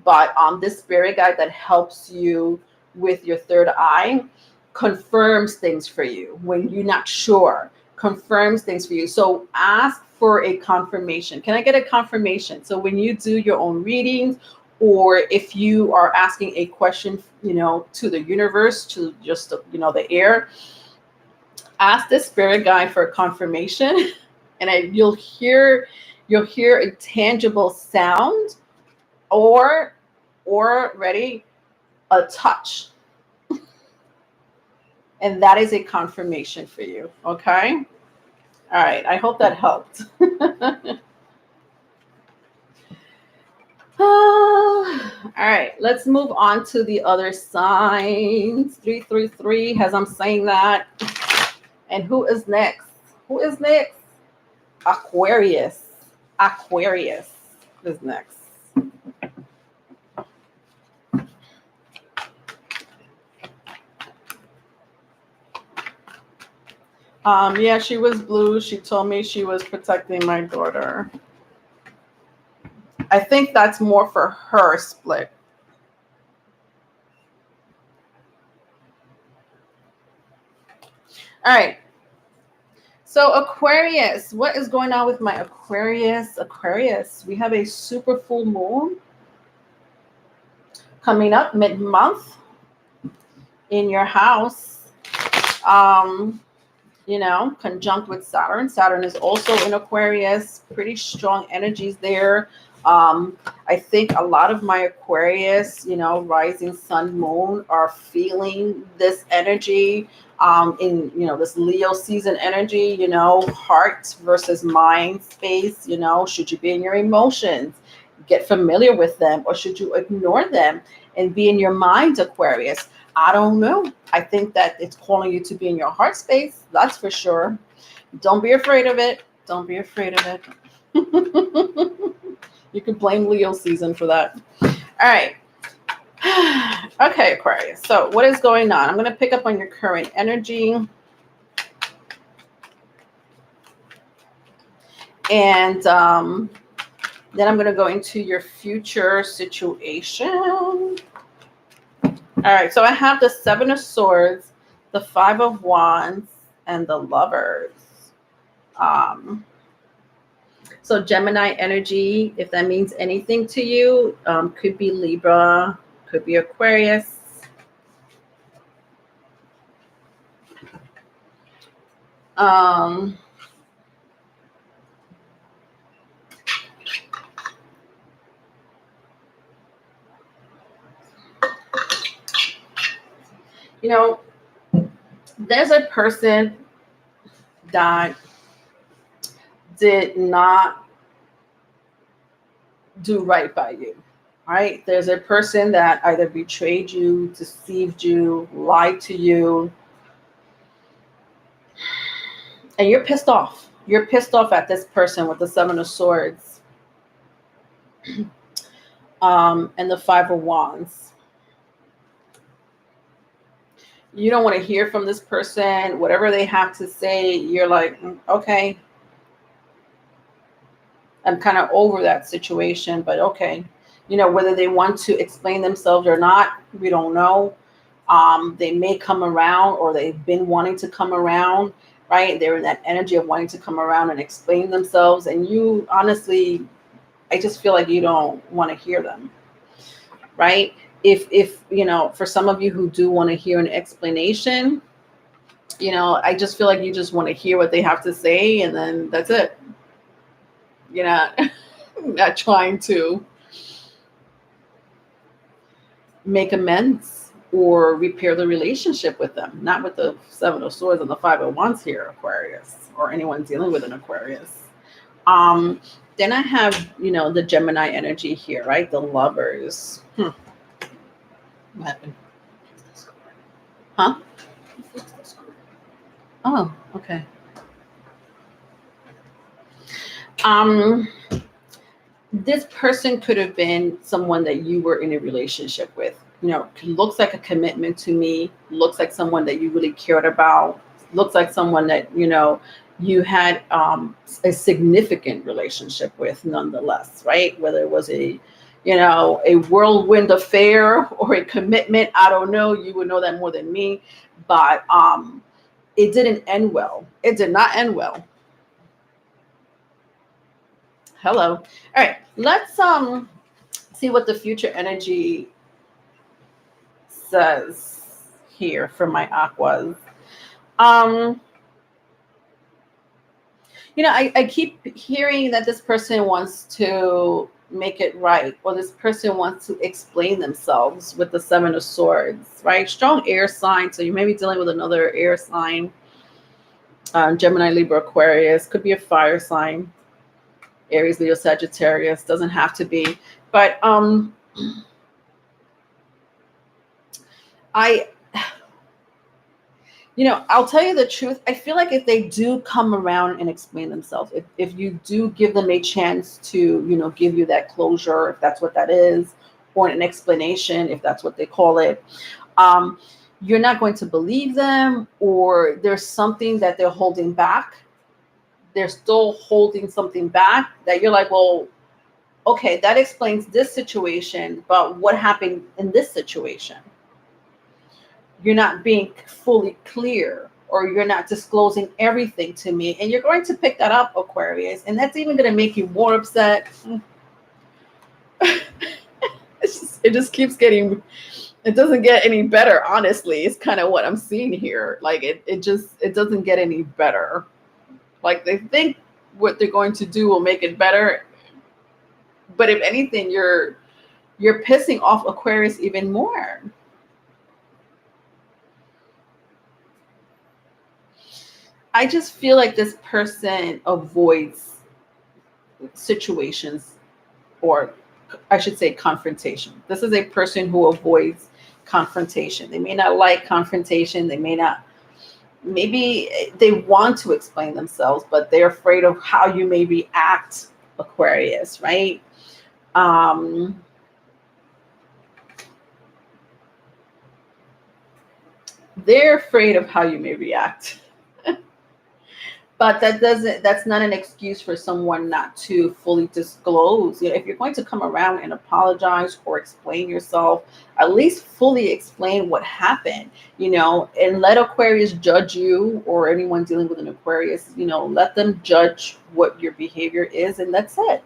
But this spirit guide that helps you with your third eye confirms things for you when you're not sure. Confirms things for you. So ask for a confirmation. Can I get a confirmation? So when you do your own readings, or if you are asking a question, to the universe, to just, the air, ask the spirit guide for a confirmation, and you'll hear a tangible sound, or ready, a touch. And that is a confirmation for you. Okay. All right. I hope that helped. All right, let's move on to the other signs. 333, as I'm saying that. And who is next? Aquarius. Aquarius is next. Yeah, she was blue. She told me she was protecting my daughter. I think that's more for her split. All right. So Aquarius, what is going on with my Aquarius? Aquarius, we have a super full moon coming up mid-month in your house. Conjunct with Saturn. Saturn is also in Aquarius. Pretty strong energies there. I think a lot of my Aquarius, rising sun, moon are feeling this energy in, this Leo season energy, heart versus mind space, should you be in your emotions, get familiar with them, or should you ignore them and be in your mind, Aquarius? I don't know. I think that it's calling you to be in your heart space. That's for sure. Don't be afraid of it. Don't be afraid of it. You can blame Leo season for that. All right. Okay, Aquarius. So what is going on? I'm going to pick up on your current energy. And then I'm going to go into your future situation. All right. So I have the Seven of Swords, the Five of Wands, and the Lovers. So Gemini energy, if that means anything to you, could be Libra, could be Aquarius. You know, there's a person that did not do right by you, right? There's a person that either betrayed you, deceived you, lied to you, and you're pissed off. You're pissed off at this person with the Seven of Swords and the Five of Wands. You don't want to hear from this person. Whatever they have to say, you're like, okay, I'm kind of over that situation, but okay. You know, whether they want to explain themselves or not, we don't know. They may come around, or they've been wanting to come around, right? They're in that energy of wanting to come around and explain themselves. And you, honestly, I just feel like you don't want to hear them, right? If you know, for some of you who do want to hear an explanation, you know, I just feel like you just want to hear what they have to say, and then that's it. You're not trying to make amends or repair the relationship with them. Not with the Seven of Swords and the Five of Wands here, Aquarius, or anyone dealing with an Aquarius. Then I have, you know, the Gemini energy here, right? The Lovers. What happened? Huh? Oh, okay. This person could have been someone that you were in a relationship with. You know, looks like a commitment to me, looks like someone that you really cared about, looks like someone that, you know, you had a significant relationship with nonetheless, right? Whether it was a, you know, a whirlwind affair or a commitment, I don't know. You would know that more than me. But it didn't end well. It did not end well. Hello. All right. Let's see what the future energy says here for my aquas. You know, I keep hearing that this person wants to make it right, or this person wants to explain themselves with the Seven of Swords, right? Strong air sign. So you may be dealing with another air sign. Gemini, Libra, Aquarius. Could be a fire sign. Aries, Leo, Sagittarius. Doesn't have to be. But you know, I'll tell you the truth. I feel like if they do come around and explain themselves, if you do give them a chance to, you know, give you that closure, if that's what that is, or an explanation, if that's what they call it, you're not going to believe them, or there's something that they're holding back. They're still holding something back that you're like, well, okay, that explains this situation, but what happened in this situation? You're not being fully clear, or you're not disclosing everything to me. And you're going to pick that up, Aquarius. And that's even going to make you more upset. It just keeps getting, it doesn't get any better, honestly. It's kind of what I'm seeing here. Like it doesn't get any better. Like they think what they're going to do will make it better. But if anything, you're pissing off Aquarius even more. I just feel like this person avoids situations, or I should say confrontation. This is a person who avoids confrontation. They may not like confrontation. They may not, maybe they want to explain themselves, but they're afraid of how you may react, Aquarius, right? They're afraid of how you may react. But that's not an excuse for someone not to fully disclose. If you're going to come around and apologize or explain yourself, at least fully explain what happened, and let Aquarius judge you, or anyone dealing with an Aquarius, let them judge what your behavior is, and that's it.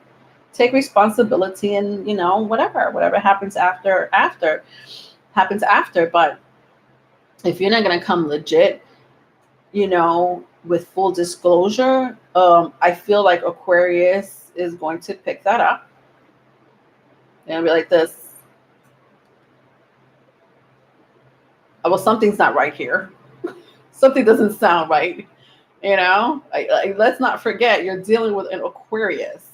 Take responsibility, and whatever happens after happens after. But if you're not going to come legit, with full disclosure, I feel like Aquarius is going to pick that up and be like this. Well, something's not right here. Something doesn't sound right. Let's not forget, you're dealing with an Aquarius.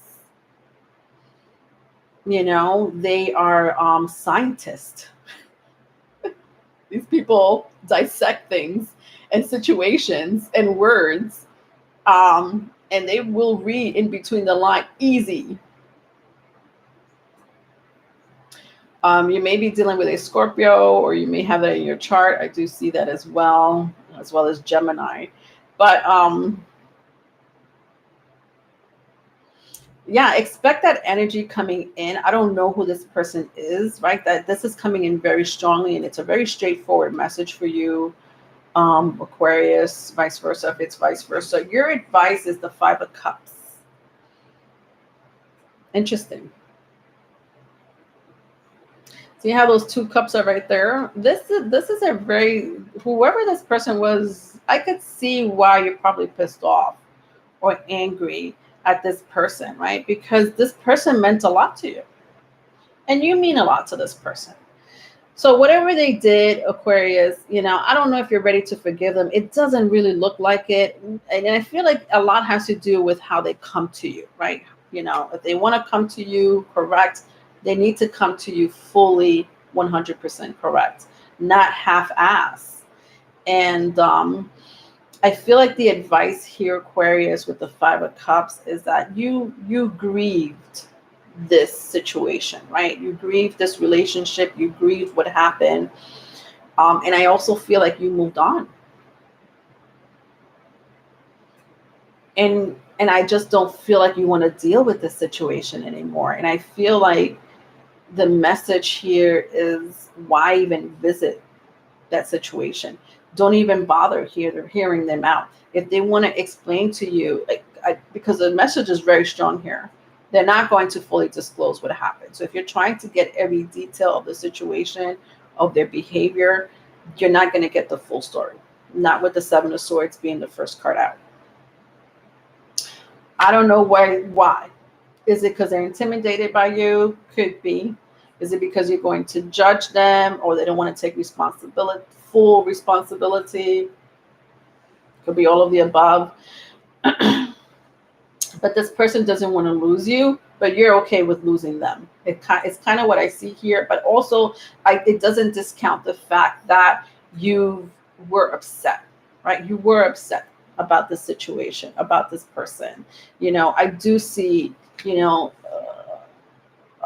They are scientists. These people dissect things and situations and words, and they will read in between the line easy. You may be dealing with a Scorpio, or you may have that in your chart. I do see that as well as Gemini. But yeah, expect that energy coming in. I don't know who this person is, right? That this is coming in very strongly, and it's a very straightforward message for you. Aquarius, vice versa, if it's vice versa. Your advice is the 5 of Cups. Interesting. See how those 2 cups are right there? This is a very, whoever this person was, I could see why you're probably pissed off or angry at this person, right? Because this person meant a lot to you, and you mean a lot to this person. So whatever they did, Aquarius, I don't know if you're ready to forgive them. It doesn't really look like it. And I feel like a lot has to do with how they come to you, right? If they want to come to you correct, they need to come to you fully 100% correct, not half-ass. And I feel like the advice here, Aquarius, with the 5 of Cups is that you grieved this situation, right? You grieved this relationship, you grieved what happened, and I also feel like you moved on, and I just don't feel like you want to deal with this situation anymore. And I feel like the message here is, why even visit that situation? Don't even bother hearing them out. If they want to explain to you, because the message is very strong here, they're not going to fully disclose what happened. So if you're trying to get every detail of the situation, of their behavior, you're not going to get the full story. Not with the 7 of Swords being the first card out. I don't know why. Is it because they're intimidated by you? Could be. Is it because you're going to judge them, or they don't want to take full responsibility? Could be all of the above. But this person doesn't want to lose you, but you're okay with losing them. It's kind of what I see here. But also, it doesn't discount the fact that you were upset, right? You were upset about this situation, about this person. I do see, a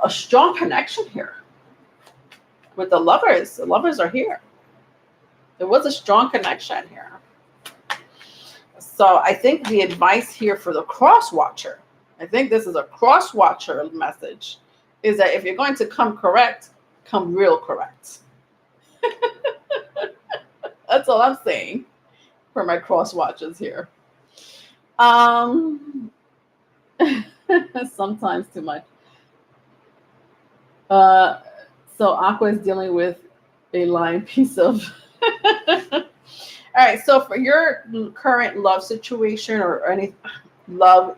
strong connection here with the lovers. The lovers are here. There was a strong connection here. So I think the advice here for the cross watcher, I think this is a cross watcher message, is that if you're going to come correct, come real correct. That's all I'm saying for my cross watchers here. Sometimes too much. So Aqua is dealing with a lying piece of all right, so for your current love situation, or any love,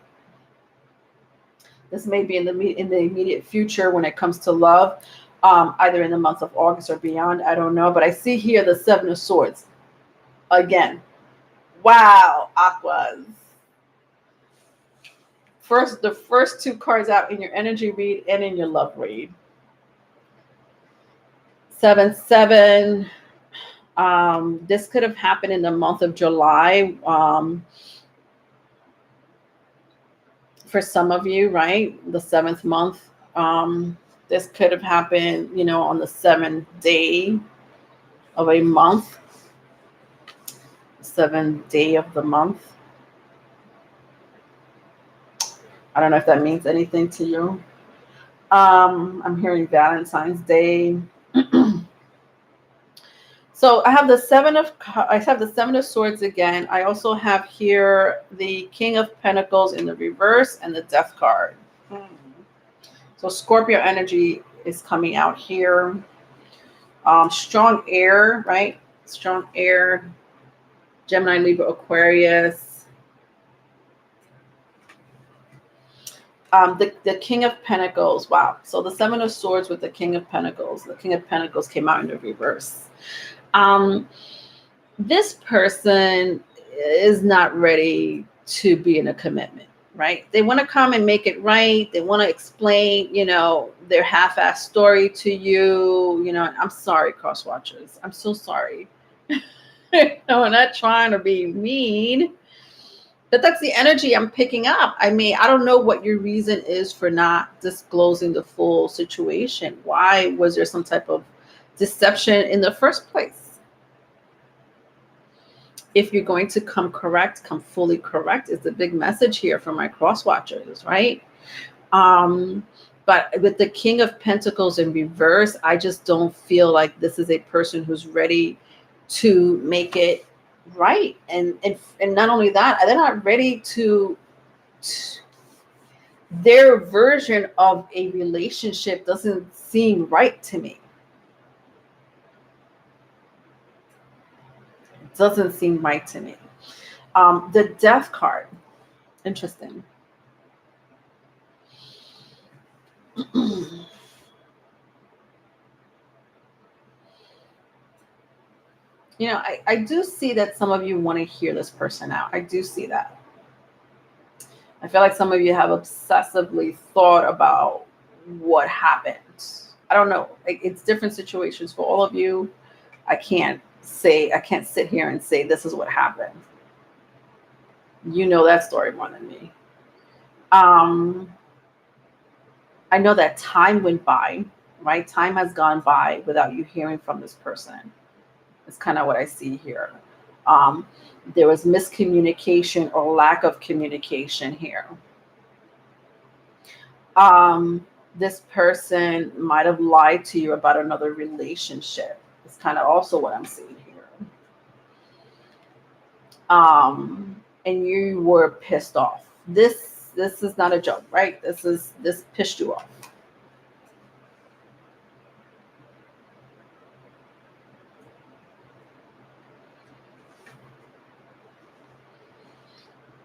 this may be in the immediate future when it comes to love, either in the month of August or beyond, I don't know. But I see here the 7 of Swords again. Wow, Aquas. The first 2 cards out in your energy read and in your love read. 7-7. This could have happened in the month of July, for some of you, right? The 7th month. This could have happened, on the 7th day of a month. seventh day of the month. I don't know if that means anything to you. I'm hearing Valentine's Day. So I have the Seven of Swords again. I also have here the King of Pentacles in the reverse and the Death card. So Scorpio energy is coming out here. Strong air, right? Strong air. Gemini, Libra, Aquarius. The King of Pentacles. Wow. So the Seven of Swords with the King of Pentacles. The King of Pentacles came out in the reverse. This person is not ready to be in a commitment, right? They want to come and make it right. They want to explain, their half-assed story to you. I'm sorry, cross watchers. I'm so sorry. I'm not trying to be mean, but that's the energy I'm picking up. I mean, I don't know what your reason is for not disclosing the full situation. Why was there some type of deception in the first place? If you're going to come correct, come fully correct is the big message here for my cross watchers, right? But with the King of Pentacles in reverse, I just don't feel like this is a person who's ready to make it right. And not only that, they're not ready to their version of a relationship doesn't seem right to me. Doesn't seem right to me. The Death card. Interesting. I do see that some of you want to hear this person out. I do see that. I feel like some of you have obsessively thought about what happened. I don't know. It's different situations for all of you. I can't sit here and say this is what happened. You know that story more than me. I know that time went by, right? Time has gone by without you hearing from this person. It's kind of what I see here. There was miscommunication or lack of communication here. This person might have lied to you about another relationship. It's kind of also what I'm seeing here. And you were pissed off. This is not a joke, right? This pissed you off.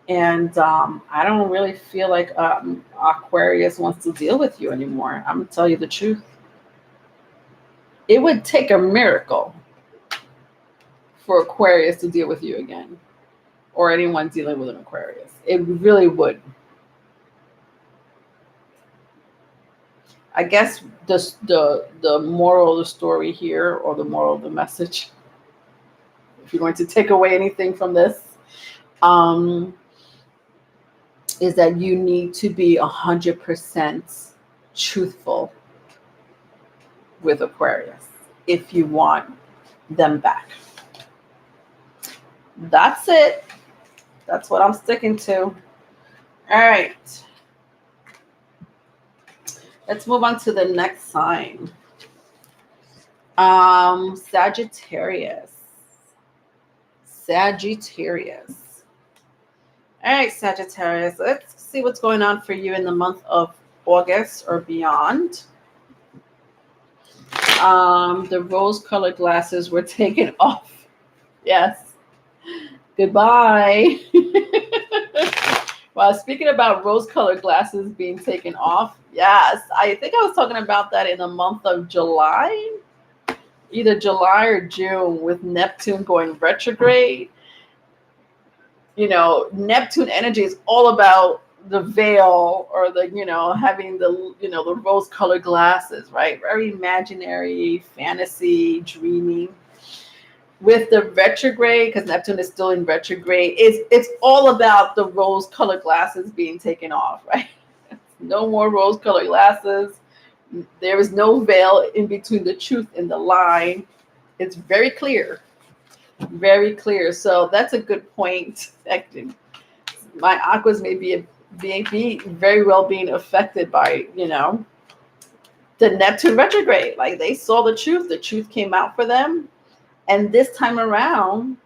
And I don't really feel like Aquarius wants to deal with you anymore. I'm going to tell you the truth. It would take a miracle for Aquarius to deal with you again, or anyone dealing with an Aquarius. It really would. I guess the moral of the story here, or the moral of the message, if you're going to take away anything from this, is that you need to be 100% truthful with Aquarius if you want them back. That's it. That's what I'm sticking to. All right. Let's move on to the next sign. Sagittarius. All right, Sagittarius. Let's see what's going on for you in the month of August or beyond. The rose-colored glasses were taken off. Yes. Goodbye. Well, speaking about rose-colored glasses being taken off, yes, I think I was talking about that in the month of July, either July or June, with Neptune going retrograde. Neptune energy is all about the veil, or having the rose-colored glasses, right? Very imaginary, fantasy, dreaming. With the retrograde, because Neptune is still in retrograde, it's all about the rose-colored glasses being taken off, right? No more rose-colored glasses. There is no veil in between the truth and the lie. It's very clear. Very clear. So that's a good point. My aquas may be very well being affected by, the Neptune retrograde. Like they saw the truth came out for them. And this time around,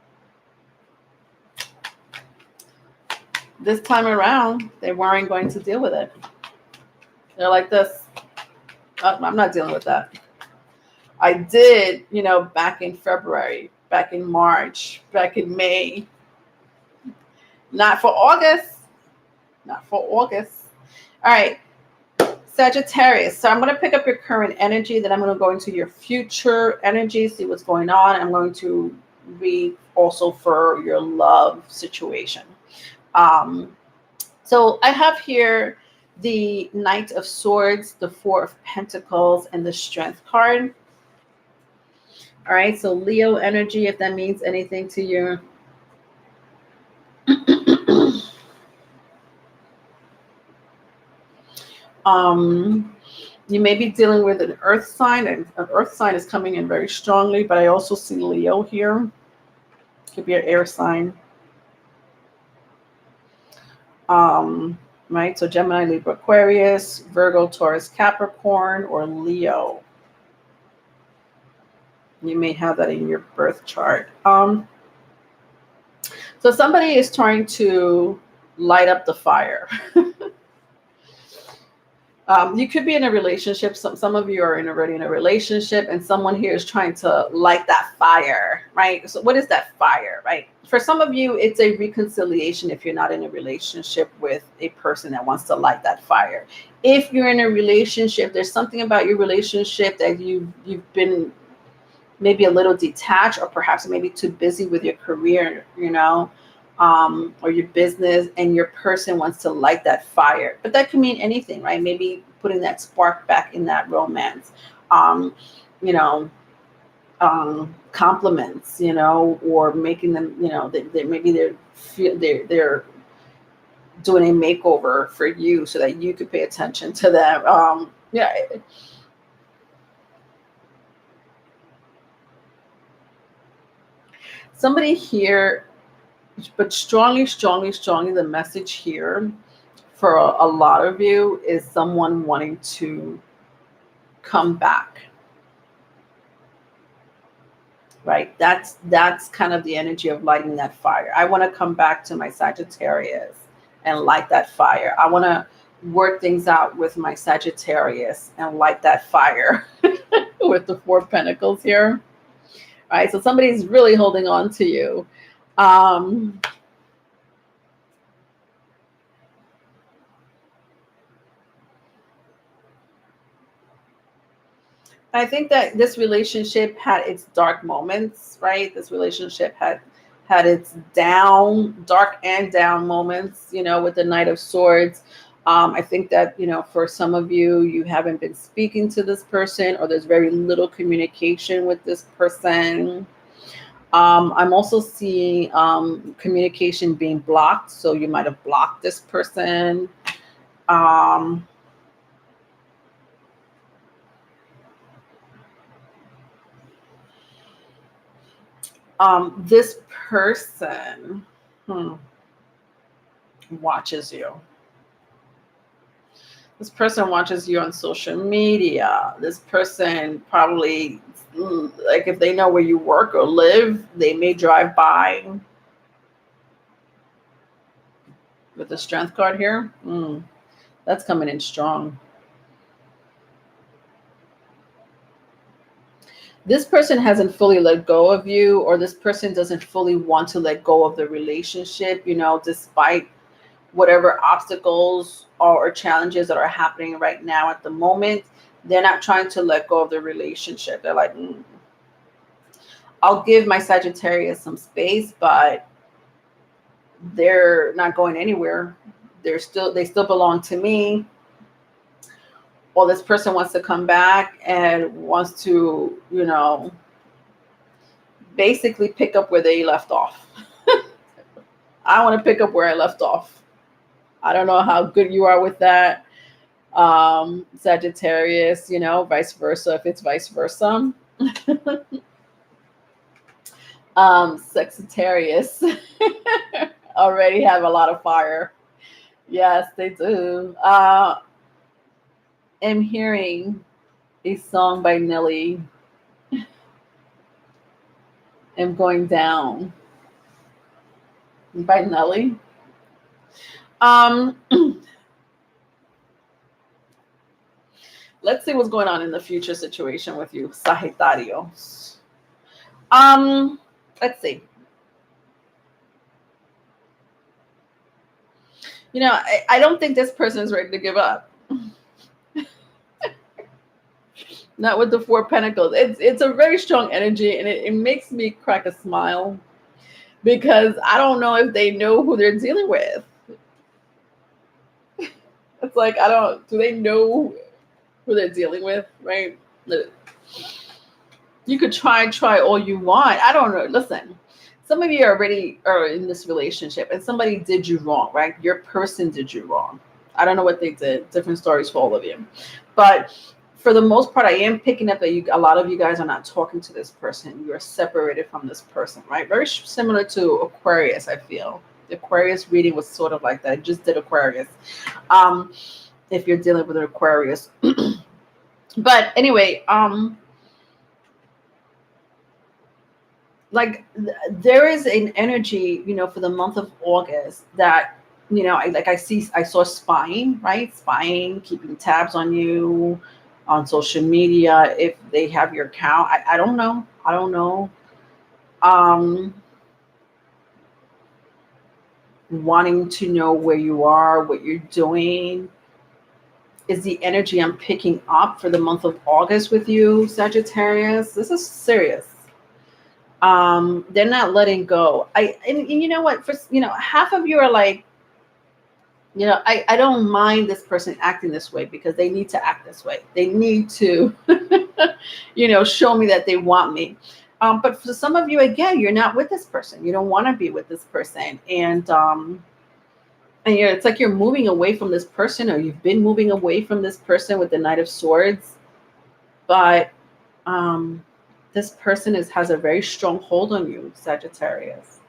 they weren't going to deal with it. They're like this. Oh, I'm not dealing with that. I did, back in February, back in March, back in May. Not for August. Not for August. All right. Sagittarius. So I'm going to pick up your current energy. Then I'm going to go into your future energy, see what's going on. I'm going to read also for your love situation. So I have here the Knight of Swords, the Four of Pentacles, and the Strength card. All right, so Leo energy, if that means anything to you. You may be dealing with an earth sign, and an earth sign is coming in very strongly, but I also see Leo here. Could be an air sign. Right, so Gemini, Libra, Aquarius, Virgo, Taurus, Capricorn, or Leo. You may have that in your birth chart. So somebody is trying to light up the fire. You could be in a relationship. Some of you are already in a relationship, and someone here is trying to light that fire, right? So what is that fire, right? For some of you, it's a reconciliation if you're not in a relationship with a person that wants to light that fire. If you're in a relationship, there's something about your relationship that you've been maybe a little detached, or perhaps maybe too busy with your career, or your business, and your person wants to light that fire. But that can mean anything, right? Maybe putting that spark back in that romance, compliments, or making them, maybe they're doing a makeover for you so that you could pay attention to them. Somebody here, but strongly, the message here for a lot of you is someone wanting to come back, right? That's kind of the energy of lighting that fire. I want to come back to my Sagittarius and light that fire. I want to work things out with my Sagittarius and light that fire with the Four of Pentacles here, right? So somebody's really holding on to you. I think that this relationship had its dark moments, right? This relationship had its dark and down moments, with the Knight of Swords. I think that, for some of you, you haven't been speaking to this person, or there's very little communication with this person. I'm also seeing communication being blocked. So you might have blocked this person. This person watches you. This person watches you on social media. This person probably, like, if they know where you work or live, they may drive by. With the Strength card here, that's coming in strong. This person hasn't fully let go of you, or this person doesn't fully want to let go of the relationship, despite whatever obstacles or challenges that are happening right now at the moment. They're not trying to let go of the relationship. They're like, I'll give my Sagittarius some space, but they're not going anywhere. They still belong to me. Well, this person wants to come back and wants to, basically pick up where they left off. I want to pick up where I left off. I don't know how good you are with that, Sagittarius, vice versa, if it's vice versa. Sagittarius already have a lot of fire. Yes, they do. I'm hearing a song by Nelly. I'm going down by Nelly. Let's see what's going on in the future situation with you, Sagittarius. Let's see. You know, I don't think this person is ready to give up. Not with the Four of Pentacles. It's a very strong energy, and it makes me crack a smile because I don't know if they know who they're dealing with. It's like, do they know who they're dealing with, right? You could try all you want. I don't know. Listen, some of you already are in this relationship and somebody did you wrong, right? Your person did you wrong. I don't know what they did. Different stories for all of you. But for the most part, I am picking up that a lot of you guys are not talking to this person. You're separated from this person, right? Very similar to Aquarius, I feel. The Aquarius reading was sort of like that. I just did Aquarius. If you're dealing with an Aquarius. But anyway, like there is an energy, you know, for the month of August that, you know, I saw spying, right? Spying, keeping tabs on you on social media. If they have your account, I don't know. I don't know. Wanting to know where you are, what you're doing is the energy I'm picking up for the month of August with you, Sagittarius. This is serious. They're not letting go. And you know what? Half of you are like, you know, I don't mind this person acting this way because they need to act this way. They need to, you know, show me that they want me. But for some of you, again, you're not with this person. You don't want to be with this person. And it's like you're moving away from this person, or you've been moving away from this person with the Knight of Swords. But this person has a very strong hold on you, Sagittarius.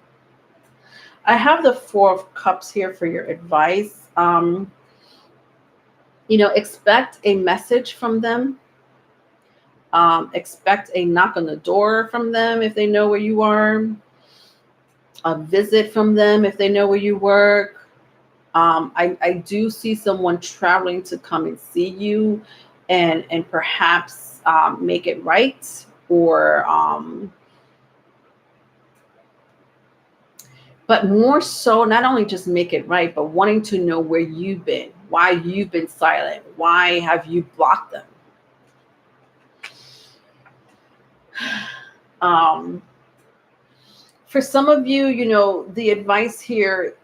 I have the Four of Cups here for your advice. You know, expect a message from them. Expect a knock on the door from them if they know where you are. A visit from them if they know where you work. I do see someone traveling to come and see you and perhaps make it right, or but more so, not only just make it right, but wanting to know where you've been, why you've been silent, why have you blocked them. For some of you, you know, the advice here,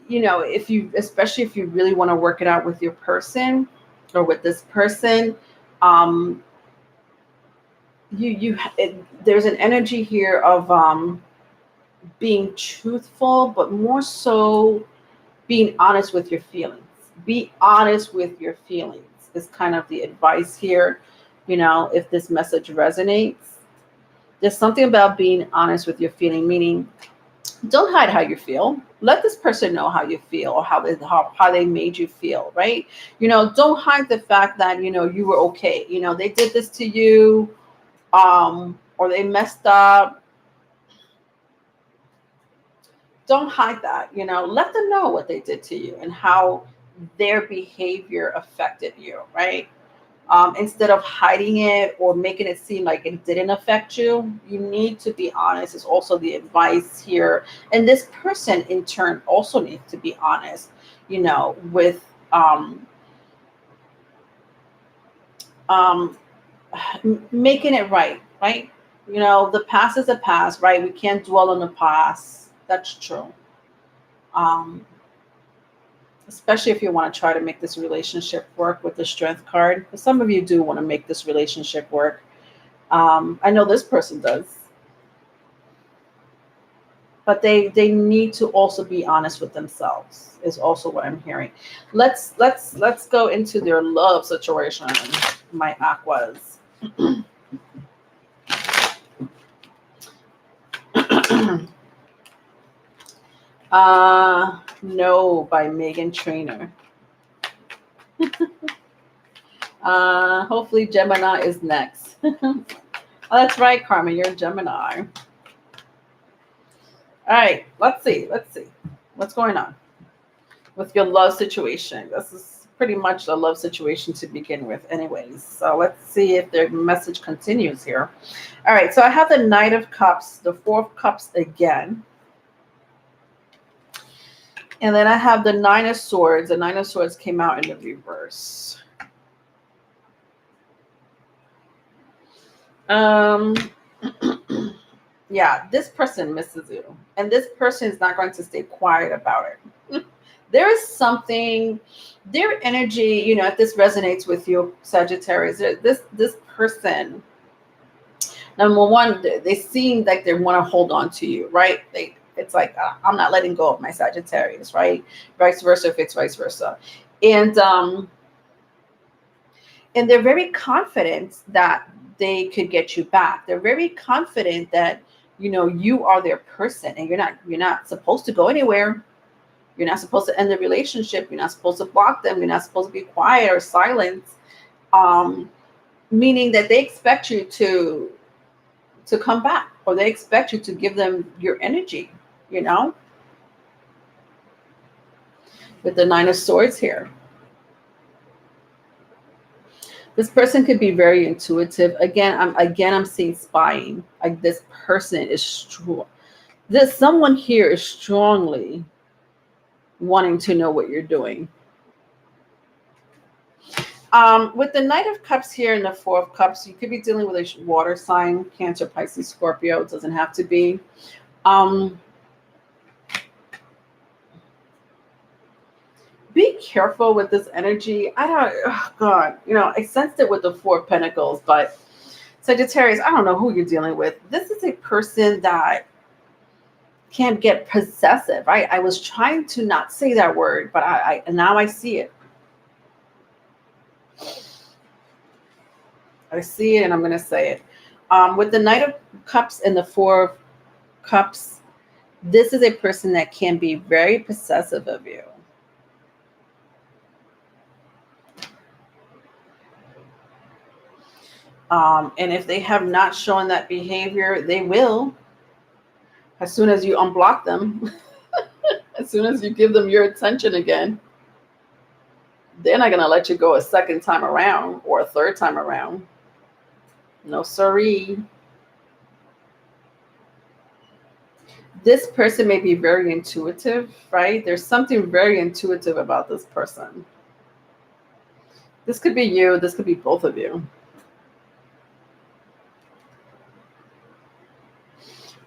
you know, especially if you really want to work it out with your person or with this person, there's an energy here of being truthful, but more so being honest with your feelings. Be honest with your feelings is kind of the advice here. You know, if this message resonates, there's something about being honest with your feeling, meaning don't hide how you feel. Let this person know how you feel, or how they made you feel, right? You know, don't hide the fact that, you know, you were okay. You know, they did this to you, or they messed up. Don't hide that, you know, let them know what they did to you and how their behavior affected you, right? Instead of hiding it or making it seem like it didn't affect you, you need to be honest is also the advice here. And this person in turn also needs to be honest, you know, with making it right, right? You know, the past is the past, right? We can't dwell on the past. That's true. Especially if you want to try to make this relationship work with the Strength card. But some of you do want to make this relationship work. I know this person does. But they need to also be honest with themselves is also what I'm hearing. Let's go into their love situation, my Aquas. No, by Megan Trainor. Hopefully Gemini is next. Oh, that's right, Carmen, you're a Gemini. All right, let's see. What's going on with your love situation? This is pretty much a love situation to begin with anyways. So let's see if their message continues here. All right, so I have the Knight of Cups, the Four of Cups again. And then I have the Nine of Swords. The Nine of Swords came out in the reverse. Yeah, this person misses you. And this person is not going to stay quiet about it. There is something, their energy, you know, if this resonates with you, Sagittarius, this person, number one, they seem like they want to hold on to you, right? It's like, I'm not letting go of my Sagittarius, right? Vice versa, if it's vice versa. And they're very confident that they could get you back. They're very confident that, you know, you are their person and you're not supposed to go anywhere. You're not supposed to end the relationship. You're not supposed to block them. You're not supposed to be quiet or silent. Meaning that they expect you to come back, or they expect you to give them your energy, you know, with the Nine of Swords here. This person could be very intuitive. Again, I'm seeing spying. Like this person is strong. Someone here is strongly wanting to know what you're doing. With the Knight of Cups here and the Four of Cups, you could be dealing with a water sign, Cancer, Pisces, Scorpio. It doesn't have to be. Be careful with this energy. Oh God, you know, I sensed it with the Four of Pentacles, but Sagittarius, I don't know who you're dealing with. This is a person that can get possessive. I was trying to not say that word, but now I see it. I see it and I'm going to say it. With the Knight of Cups and the Four of Cups, this is a person that can be very possessive of you. And if they have not shown that behavior, they will. As soon as you unblock them, as soon as you give them your attention again, they're not going to let you go a second time around or a third time around. No siree. This person may be very intuitive, right? There's something very intuitive about this person. This could be you. This could be both of you.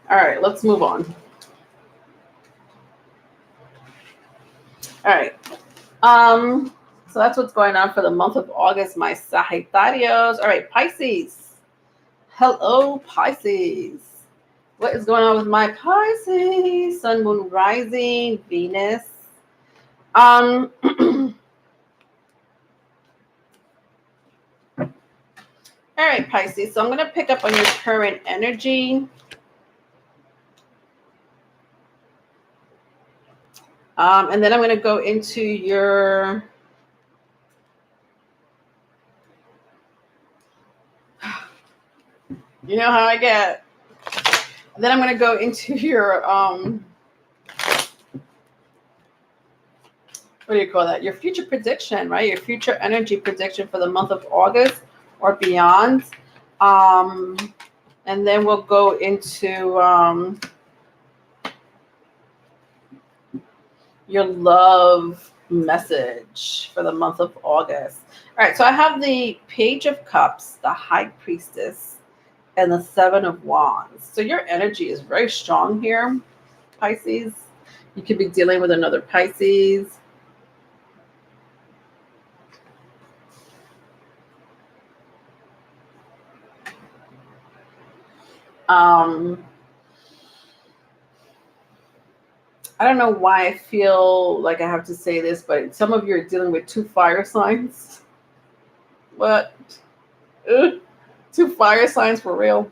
All right, let's move on. All right. So that's what's going on for the month of August, my Sagittarius. All right, Pisces. Hello, Pisces. What is going on with my Pisces? Sun, Moon, Rising, Venus. All right, Pisces. So I'm going to pick up on your current energy. And then I'm going to go into your... You know how I get. And then I'm going to go into your... what do you call that? Your future prediction, right? Your future energy prediction for the month of August or beyond. And then we'll go into... your love message for the month of August. All right, so I have the Page of Cups, the High Priestess, and the Seven of Wands. So your energy is very strong here, Pisces. You could be dealing with another Pisces. I don't know why I feel like I have to say this, but some of you are dealing with two fire signs. What? Two fire signs for real.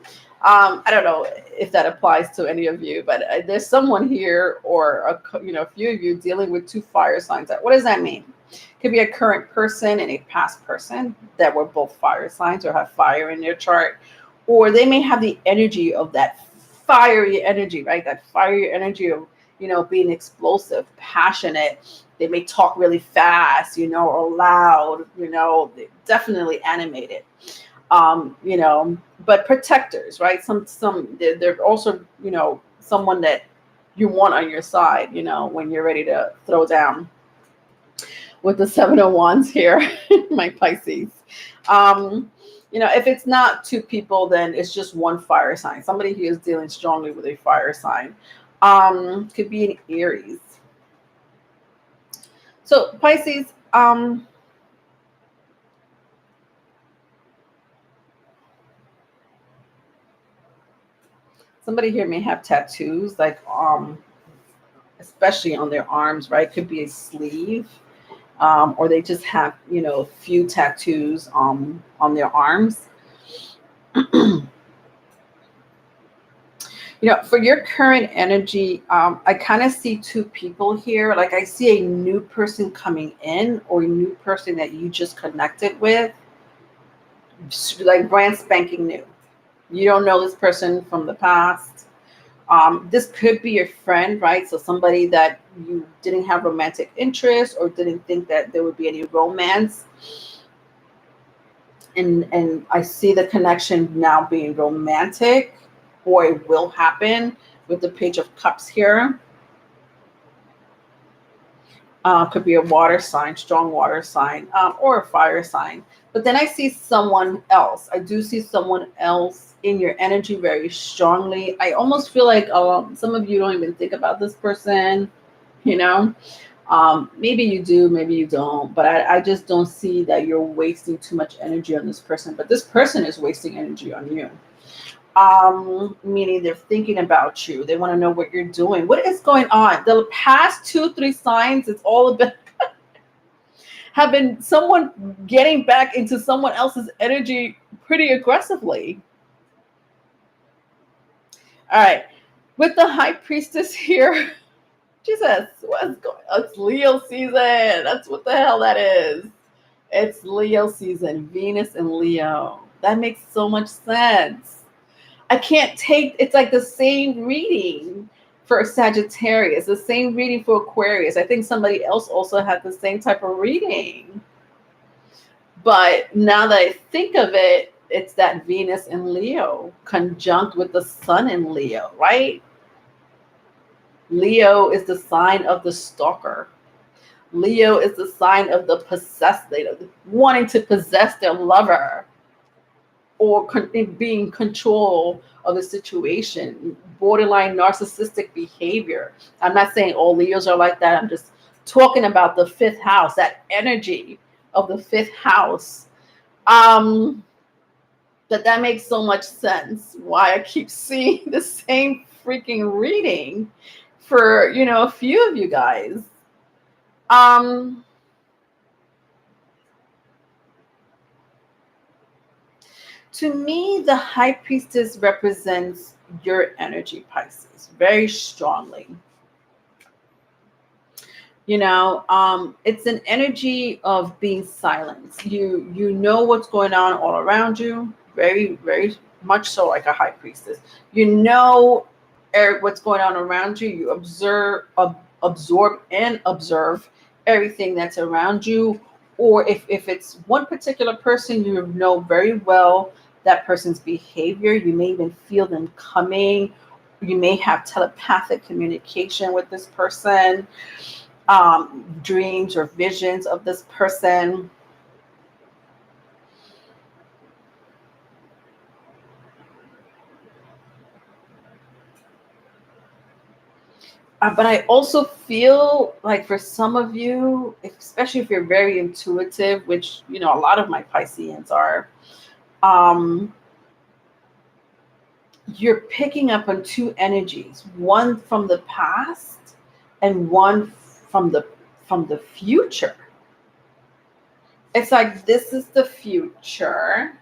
I don't know if that applies to any of you, but there's someone here, or a few of you dealing with two fire signs. What does that mean? Could be a current person and a past person that were both fire signs or have fire in their chart, or they may have the energy of that fiery energy, right? That fiery energy of being explosive, passionate. They may talk really fast, or loud, definitely animated. But protectors, right? They're also, someone that you want on your side, when you're ready to throw down. With the 7 of Wands here, my Pisces. If it's not two people, then it's just one fire sign. Somebody who is dealing strongly with a fire sign. Could be an Aries. So Pisces, somebody here may have tattoos, like especially on their arms, right? Could be a sleeve. Or they just have, a few tattoos on their arms. For your current energy, I kind of see two people here. Like I see a new person coming in, or a new person that you just connected with, like brand spanking new. You don't know this person from the past. This could be your friend, right? So somebody that you didn't have romantic interest or didn't think that there would be any romance. And I see the connection now being romantic, or it will happen with the Page of Cups here. Could be a water sign, strong water sign, or a fire sign. But then I see someone else. I do see someone else in your energy very strongly. I almost feel like some of you don't even think about this person, maybe you do, maybe you don't, but I just don't see that you're wasting too much energy on this person. But this person is wasting energy on you. Meaning they're thinking about you. They want to know what you're doing. What is going on? The past 2-3 signs, it's all about have been someone getting back into someone else's energy pretty aggressively. All right, with the High Priestess here, Jesus, what's going on? It's Leo season. That's what the hell that is. It's Leo season, Venus and Leo. That makes so much sense. I can't take, it's like the same reading for Sagittarius, the same reading for Aquarius. I think somebody else also had the same type of reading. But now that I think of it, it's that Venus in Leo conjunct with the Sun in Leo, right? Leo is the sign of the stalker. Leo is the sign of the possessed, wanting to possess their lover, or being in control of the situation, borderline narcissistic behavior. I'm not saying all Leos are like that. I'm just talking about the 5th house, that energy of the 5th house. That makes so much sense why I keep seeing the same freaking reading for, a few of you guys. To me, the High Priestess represents your energy, Pisces, very strongly. It's an energy of being silent. You know what's going on all around you, very, very much so like a High Priestess. You know what's going on around you. You absorb and observe everything that's around you. Or if it's one particular person, you know very well that person's behavior. You may even feel them coming. You may have telepathic communication with this person, dreams or visions of this person. But I also feel like for some of you, especially if you're very intuitive, which, a lot of my Pisceans are, you're picking up on two energies, one from the past and one from the future. It's like, this is the future.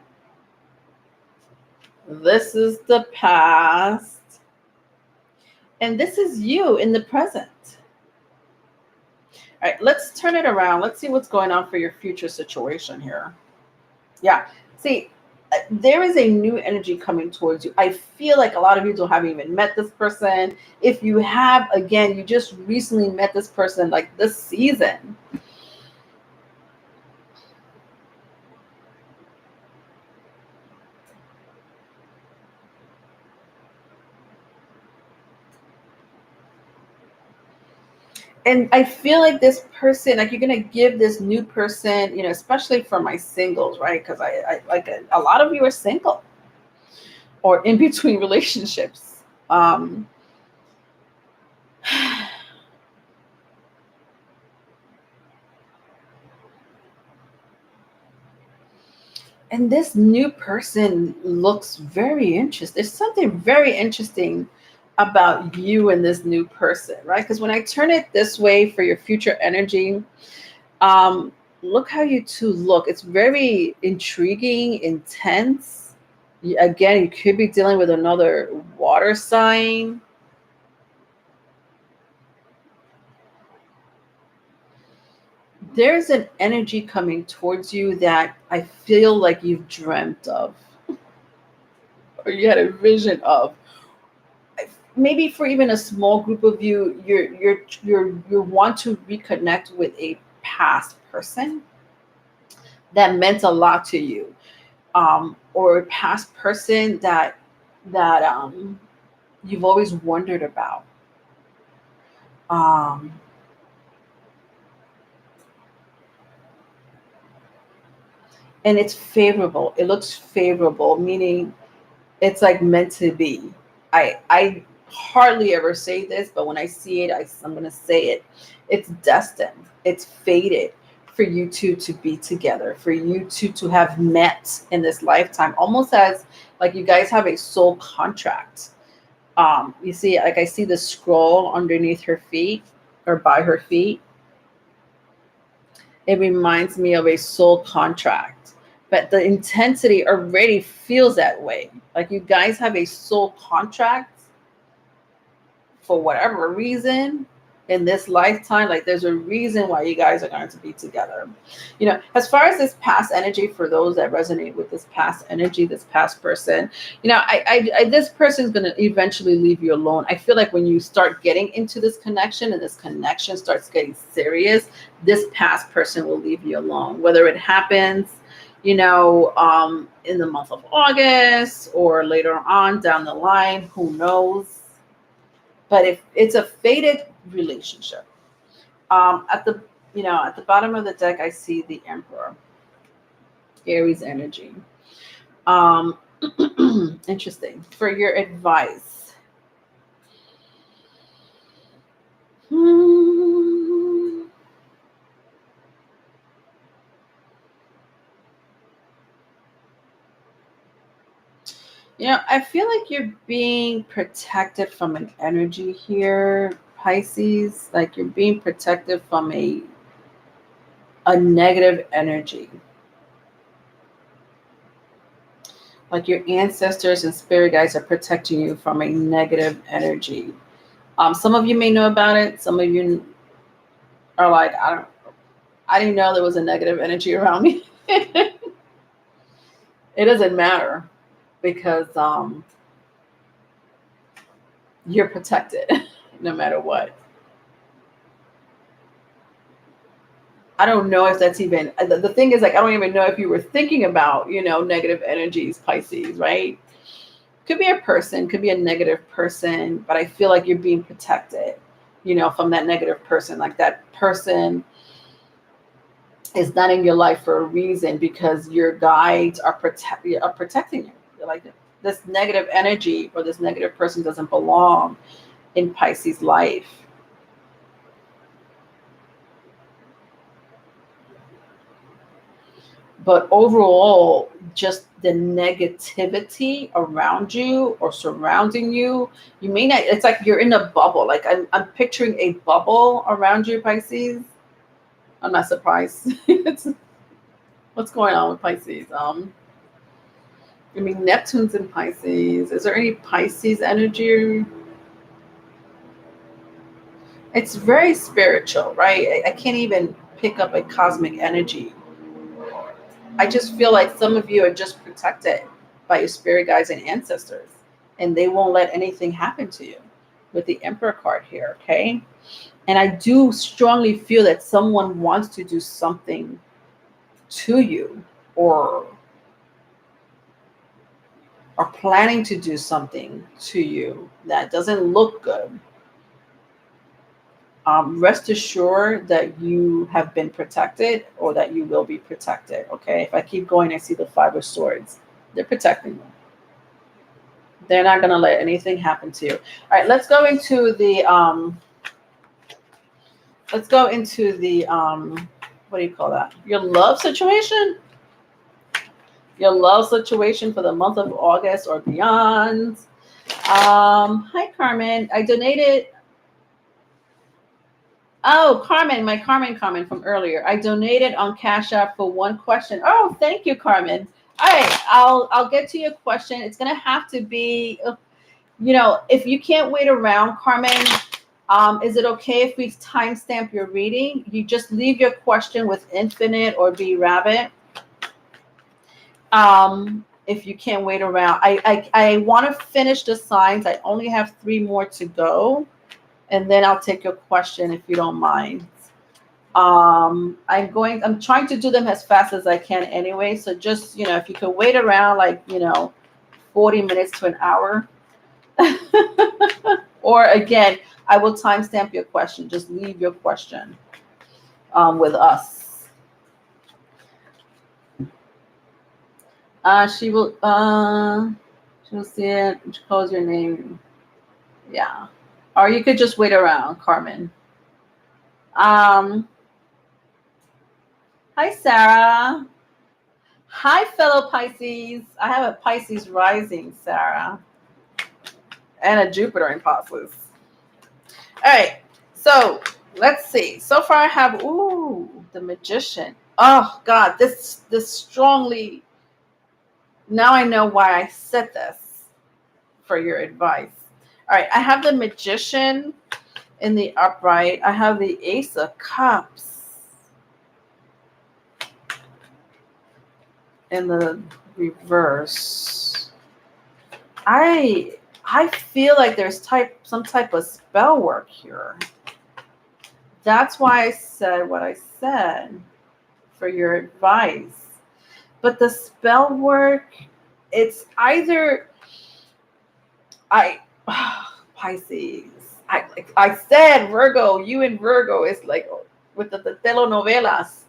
This is the past. And this is you in the present. All right, let's turn it around. Let's see what's going on for your future situation here. Yeah. See, there is a new energy coming towards you. I feel like a lot of you don't haven't even met this person. If you have, again, you just recently met this person like this season. And I feel like this person, like you're gonna give this new person, especially for my singles, right? Because I like a lot of you are single or in between relationships. And this new person looks very interesting. There's something very interesting about you and this new person, right? Because when I turn it this way for your future energy, look how you two look. It's very intriguing, intense. Again, you could be dealing with another water sign. There's an energy coming towards you that I feel like you've dreamt of or you had a vision of. Maybe for even a small group of you, you want to reconnect with a past person that meant a lot to you, or a past person that you've always wondered about. Um, and it's favorable. It looks favorable, meaning it's like meant to be. I hardly ever say this, but when I see it, I'm going to say it. It's destined. It's fated for you two to be together, for you two to have met in this lifetime, almost as like you guys have a soul contract. You see, like I see the scroll underneath her feet or by her feet. It reminds me of a soul contract, but the intensity already feels that way. Like you guys have a soul contract for whatever reason in this lifetime. Like there's a reason why you guys are going to be together. As far as this past energy, for those that resonate with this past energy, this past person, this person is going to eventually leave you alone. I feel like when you start getting into this connection and this connection starts getting serious, this past person will leave you alone, whether it happens in the month of August or later on down the line, who knows. But if it's a fated relationship, at the bottom of the deck, I see the Emperor, Aries energy. Interesting. For your advice, I feel like you're being protected from an energy here, Pisces. Like you're being protected from a negative energy. Like your ancestors and spirit guides are protecting you from a negative energy. Some of you may know about it. Some of you are like, I didn't know there was a negative energy around me. It doesn't matter because you're protected no matter what. I don't know if that's even, the thing is, like, I don't even know if you were thinking about, negative energies, Pisces, right? Could be a person, could be a negative person, but I feel like you're being protected, from that negative person. Like that person is not in your life for a reason, because your guides are protecting you. You're like, this negative energy or this negative person doesn't belong in Pisces' life. But overall, just the negativity around you or surrounding you, you may not, it's like you're in a bubble. Like I'm picturing a bubble around you, Pisces. I'm not surprised. What's going on with Pisces? I mean, Neptune's in Pisces. Is there any Pisces energy? It's very spiritual, right? I can't even pick up a cosmic energy. I just feel like some of you are just protected by your spirit guides and ancestors, and they won't let anything happen to you with the Emperor card here, okay? And I do strongly feel that someone wants to do something to you, or are planning to do something to you that doesn't look good. Rest assured that you have been protected, or that you will be protected. Okay, if I keep going, I see the Five of Swords. They're protecting you. They're not going to let anything happen to you. All right, let's go into the what do you call that? Your love situation. Your love situation for the month of August or beyond. Hi, Carmen. I donated. Oh, Carmen, my Carmen comment from earlier. I donated on Cash App for one question. Oh, thank you, Carmen. All right, I'll get to your question. It's gonna have to be, if you can't wait around, Carmen. Is it okay if we timestamp your reading? You just leave your question with Infinite or Be Rabbit. If you can't wait around, I want to finish the signs. I only have 3 more to go, and then I'll take your question if you don't mind. I'm trying to do them as fast as I can anyway. So just, if you could wait around 40 minutes to an hour. Or again, I will timestamp your question. Just leave your question with us. She will see it. She calls your name. Yeah. Or you could just wait around, Carmen. Hi, Sarah. Hi, fellow Pisces. I have a Pisces rising, Sarah. And a Jupiter in Pisces. All right. So let's see. So far I have, the Magician. Oh, God. This strongly. Now I know why I said this for your advice. All right. I have the Magician in the upright. I have the Ace of Cups in the reverse. I feel like there's some type of spell work here. That's why I said what I said for your advice. But the spell work, it's either Pisces. I said Virgo, you and Virgo is like with the telenovelas.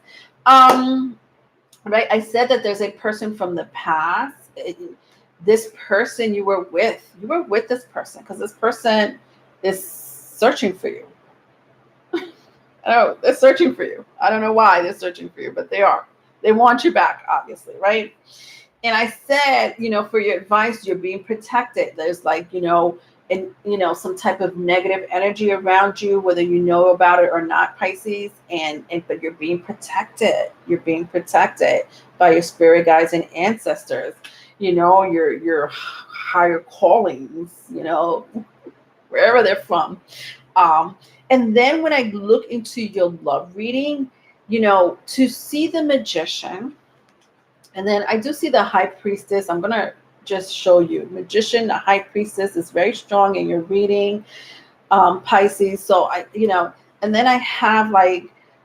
Right? I said that there's a person from the past. This person you were with this person because this person is searching for you. Oh, they're searching for you. I don't know why they're searching for you, but they are. They want you back, obviously, right? And I said, for your advice, you're being protected. There's some type of negative energy around you, whether you know about it or not, Pisces. But you're being protected. You're being protected by your spirit guides and ancestors. Your higher callings. Wherever they're from. And then when I look into your love reading, to see the Magician, and then I do see the High Priestess. I'm going to just show you. Magician, the High Priestess is very strong in your reading, Pisces. So, and then I have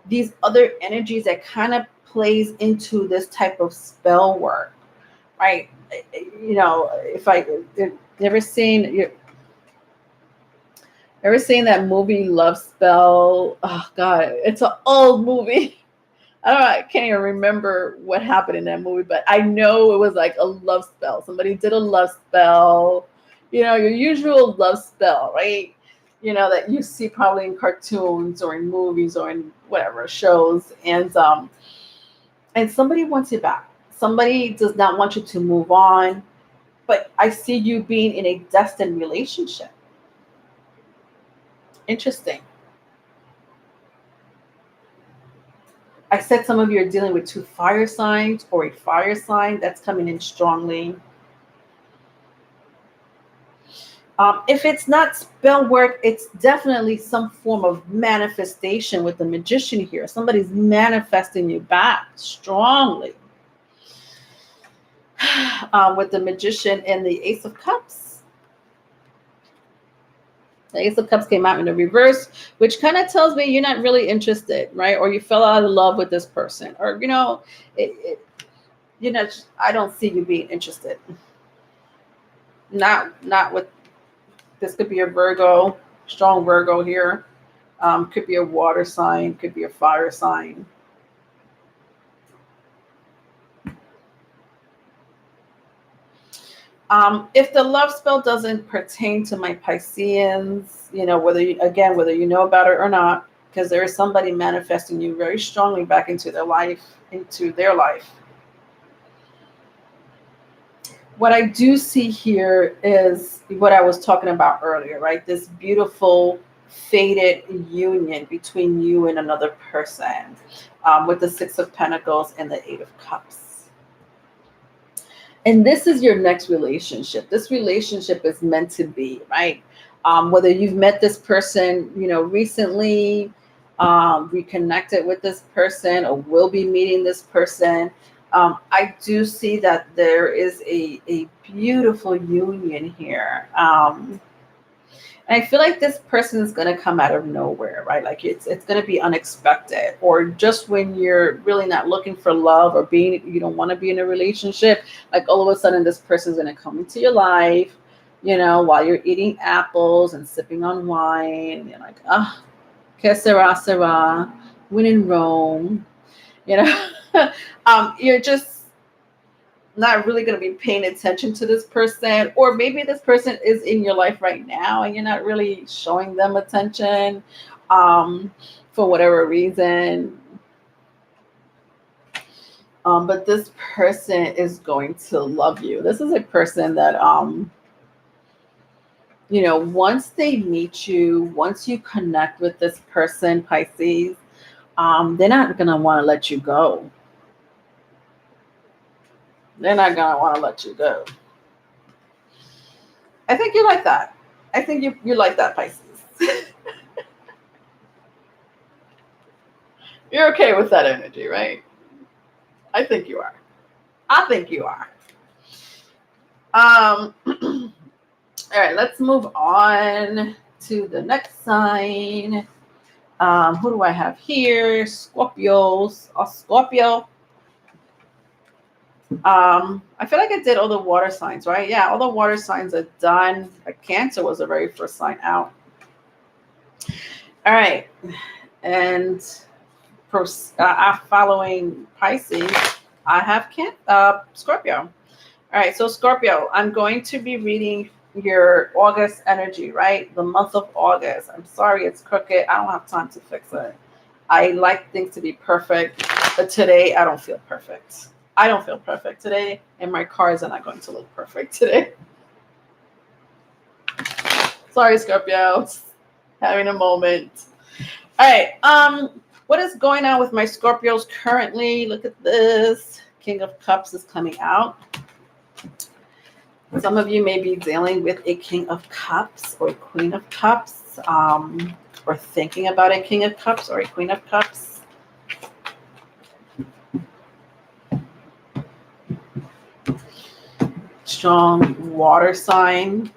these other energies that kind of plays into this type of spell work, right? If ever seen that movie Love Spell? Oh God, it's an old movie. I can't even remember what happened in that movie, but I know it was like a love spell. Somebody did a love spell, your usual love spell, right? That you see probably in cartoons or in movies or in whatever shows. And somebody wants you back. Somebody does not want you to move on, but I see you being in a destined relationship. Interesting. I said some of you are dealing with 2 fire signs or a fire sign that's coming in strongly. If it's not spell work, it's definitely some form of manifestation with the magician here. Somebody's manifesting you back strongly. With the magician and the Ace of Cups. The Ace of Cups came out in the reverse, which kind of tells me you're not really interested, right? Or you fell out of love with this person. Or, I don't see you being interested. Not with, this could be a Virgo, strong Virgo here. Could be a water sign, could be a fire sign. If the love spell doesn't pertain to my Pisceans, whether you know about it or not, because there is somebody manifesting you very strongly back into their life. What I do see here is what I was talking about earlier, right? This beautiful fated union between you and another person, with the Six of Pentacles and the Eight of Cups. And this is your next relationship. This relationship is meant to be, right? Whether you've met this person, recently, reconnected with this person, or will be meeting this person. I do see that there is a beautiful union here. And I feel like this person is going to come out of nowhere, right? Like it's going to be unexpected, or just when you're really not looking for love, or you don't want to be in a relationship, like all of a sudden this person is going to come into your life, while you're eating apples and sipping on wine. You're like, que sera, sera, when in Rome, you're just not really going to be paying attention to this person, or maybe this person is in your life right now and you're not really showing them attention, for whatever reason. But this person is going to love you. This is a person that, once they meet you, once you connect with this person, Pisces, they're not going to want to let you go. They're not going to want to let you go. I think you like that. I think you like that, Pisces. You're okay with that energy, right? I think you are. All right, let's move on to the next sign. Who do I have here? Scorpios. Scorpio. I feel like I did all the water signs, right? Yeah, all the water signs are done. Cancer was the very first sign out. All right. And following Pisces, I have Scorpio. All right, so Scorpio, I'm going to be reading your August energy, right? The month of August. I'm sorry it's crooked. I don't have time to fix it. I like things to be perfect, but today I don't feel perfect. I don't feel perfect today, and my cards are not going to look perfect today. Sorry, Scorpios. Having a moment. All right. What is going on with my Scorpios currently? Look at this. King of Cups is coming out. Some of you may be dealing with a King of Cups or a Queen of Cups, or thinking about a King of Cups or a Queen of Cups. Strong water sign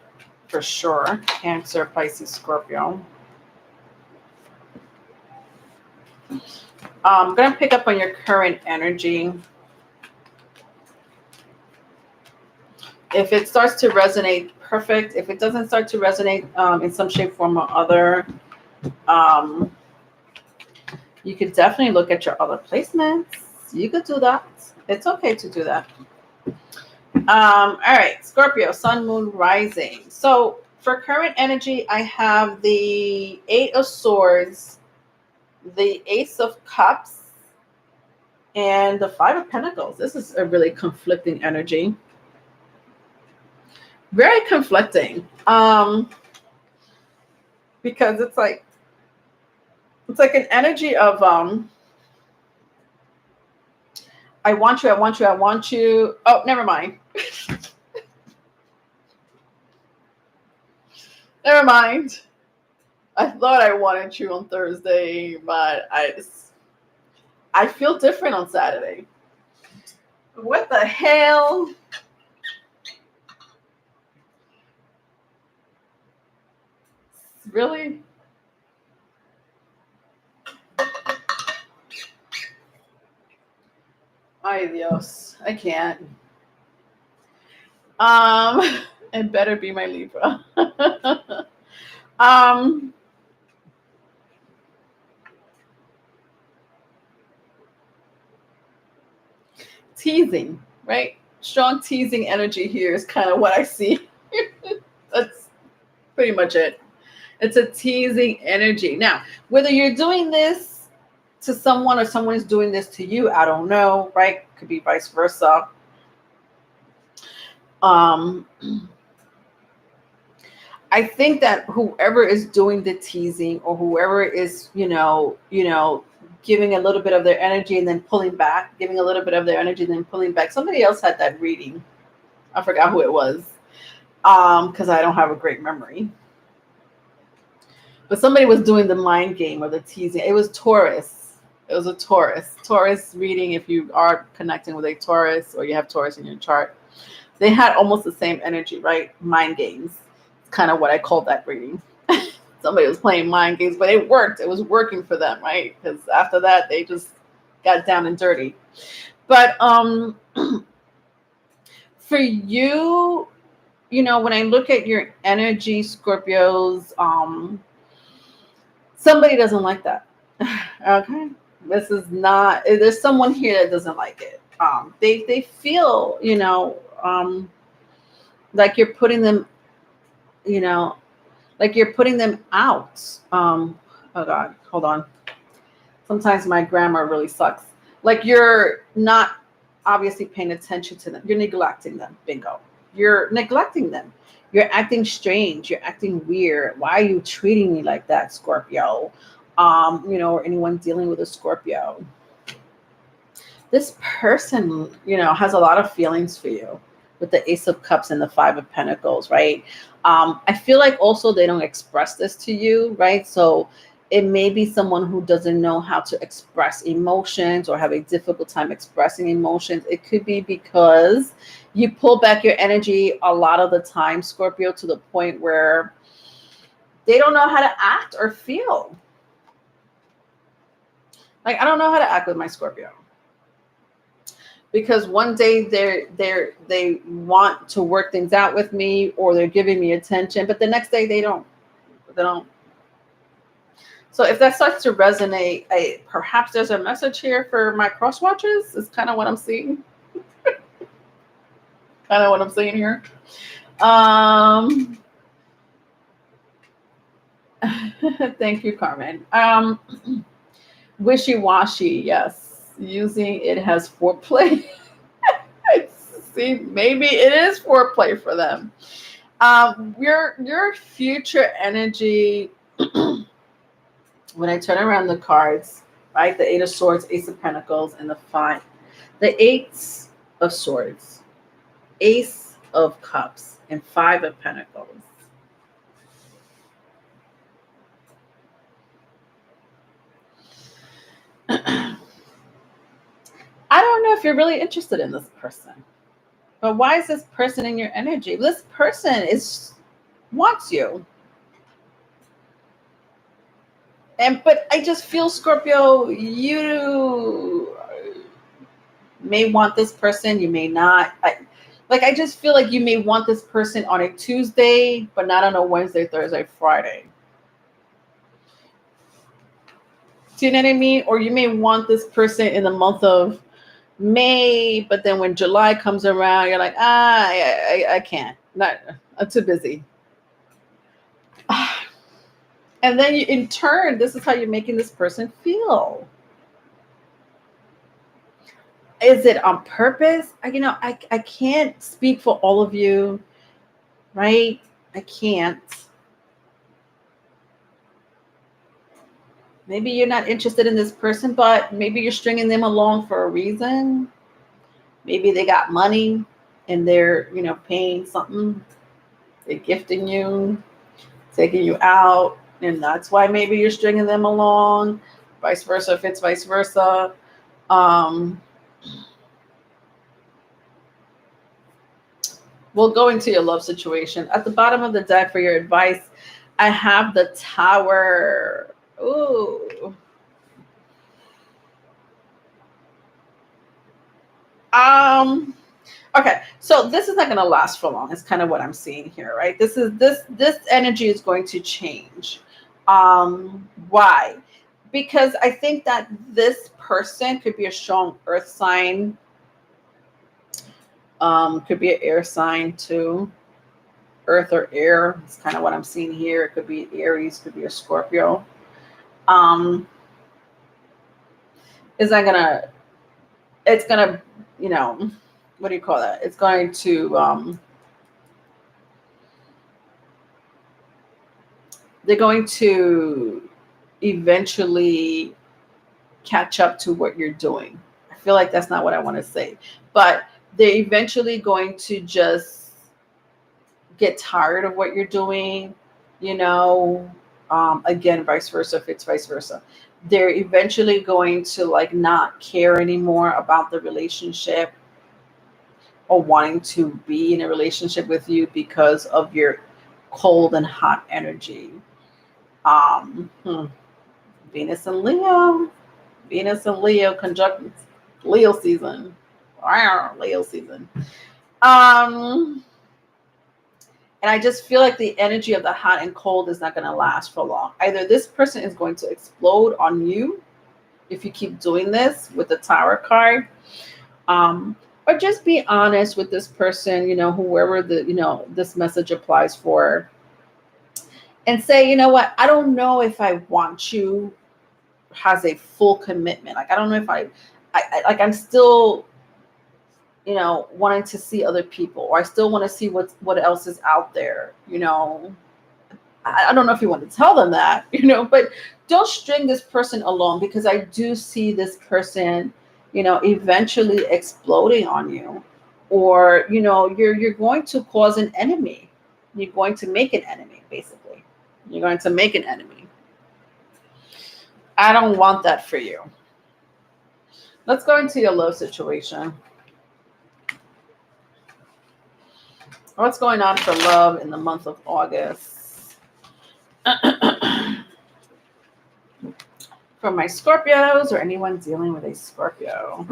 for sure. Cancer, Pisces, Scorpio. I'm going to pick up on your current energy. If it starts to resonate, perfect. If it doesn't start to resonate in some shape, form, or other, you could definitely look at your other placements. You could do that. It's okay to do that. All right, Scorpio, Sun, Moon, Rising. So for current energy, I have the Eight of Swords, the Ace of Cups, and the Five of Pentacles. This is a really conflicting energy. Very conflicting. Because it's like an energy of I want you, I want you, I want you. Oh, never mind. Never mind. I thought I wanted you on Thursday, but I feel different on Saturday. What the hell? Really? Ay Dios, I can't. It better be my Libra. um, Teasing, right? Strong teasing energy here is kind of what I see. That's pretty much it. It's a teasing energy. Now, whether you're doing this to someone or someone is doing this to you, I don't know, right? Could be vice versa. Um, I think that whoever is doing the teasing or whoever is, giving a little bit of their energy and then pulling back, giving a little bit of their energy and then pulling back. Somebody else had that reading. I forgot who it was. Because I don't have a great memory. But somebody was doing the mind game or the teasing. It was Taurus. It was a Taurus. Taurus reading, if you are connecting with a Taurus or you have Taurus in your chart. They had almost the same energy, right? Mind games. It's kind of what I called that reading. Somebody was playing mind games, but it worked. It was working for them, right? Because after that, they just got down and dirty. But for you, when I look at your energy, Scorpios, somebody doesn't like that. Okay, this is not. There's someone here that doesn't like it. They feel, like you're putting them, like you're putting them out. Oh God, hold on. Sometimes my grammar really sucks. Like you're not obviously paying attention to them. You're neglecting them. Bingo. You're neglecting them. You're acting strange. You're acting weird. Why are you treating me like that, Scorpio? Or anyone dealing with a Scorpio. This person, has a lot of feelings for you with the Ace of Cups and the Five of Pentacles, right? I feel like also they don't express this to you, right? So it may be someone who doesn't know how to express emotions or have a difficult time expressing emotions. It could be because you pull back your energy a lot of the time, Scorpio, to the point where they don't know how to act or feel. Like, I don't know how to act with my Scorpio. Because one day they want to work things out with me or they're giving me attention, but the next day they don't. So if that starts to resonate, perhaps there's a message here for my cross watchers. Is kind of what I'm seeing. Kind of what I'm seeing here. Thank you, Carmen. Wishy-washy, yes. Using it has foreplay. See, maybe it is foreplay for them. Your future energy, when I turn around the cards, right? The Eight of Swords, Ace of Pentacles, and the Eight of Swords, Ace of Cups, and Five of Pentacles. I don't know if you're really interested in this person. But why is this person in your energy? This person wants you. But I just feel, Scorpio, you may want this person, you may not. I just feel like you may want this person on a Tuesday, but not on a Wednesday, Thursday, Friday. Do you know what I mean? Or you may want this person in the month of May, but then when July comes around, you're like, I can't. I'm too busy. And then in turn, this is how you're making this person feel. Is it on purpose? I can't speak for all of you, right? I can't. Maybe you're not interested in this person, but maybe you're stringing them along for a reason. Maybe they got money and they're, paying something. They're gifting you. taking you out, and that's why maybe you're stringing them along. Vice versa, if it's vice versa. We'll go into your love situation. At the bottom of the deck for your advice, I have the Tower. Ooh. Okay, so this is not going to last for long. It's kind of what I'm seeing here, right? This energy is going to change. Why? Because I think that this person could be a strong earth sign. Could be an air sign too. Earth or air. It's kind of what I'm seeing here. It could be Aries, could be a Scorpio. It's gonna, you know, what do you call that? It's going to, they're going to eventually catch up to what you're doing. I feel like that's not what I want to say, but they're eventually going to just get tired of what you're doing, you know. Again, vice versa, if it's vice versa. They're eventually going to like not care anymore about the relationship or wanting to be in a relationship with you because of your cold and hot energy. Venus and Leo. Venus and Leo conjunct Leo season. Leo season. And I just feel like the energy of the hot and cold is not going to last for long. Either this person is going to explode on you if you keep doing this with the Tower card, or just be honest with this person, you know, whoever this message applies for, and say, you know what, I don't know if I want you has a full commitment. Like, I don't know if I'm still, you know, wanting to see other people, or I still want to see what else is out there, you know. I don't know if you want to tell them that, you know, but don't string this person along, because I do see this person, you know, eventually exploding on you, or, you know, you're going to cause an enemy. You're going to make an enemy, basically. You're going to make an enemy. I don't want that for you. Let's go into your love situation. What's going on for love in the month of August? For my Scorpios, or anyone dealing with a Scorpio.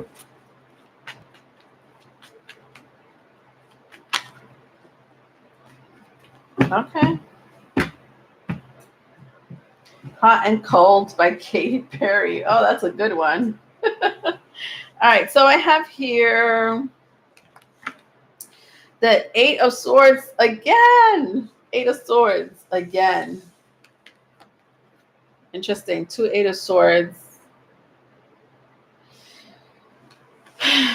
Okay. Hot and Cold by Katy Perry. Oh, that's a good one. All right, so I have here the Eight of Swords again. Eight of Swords again. Interesting. 2 Eight of Swords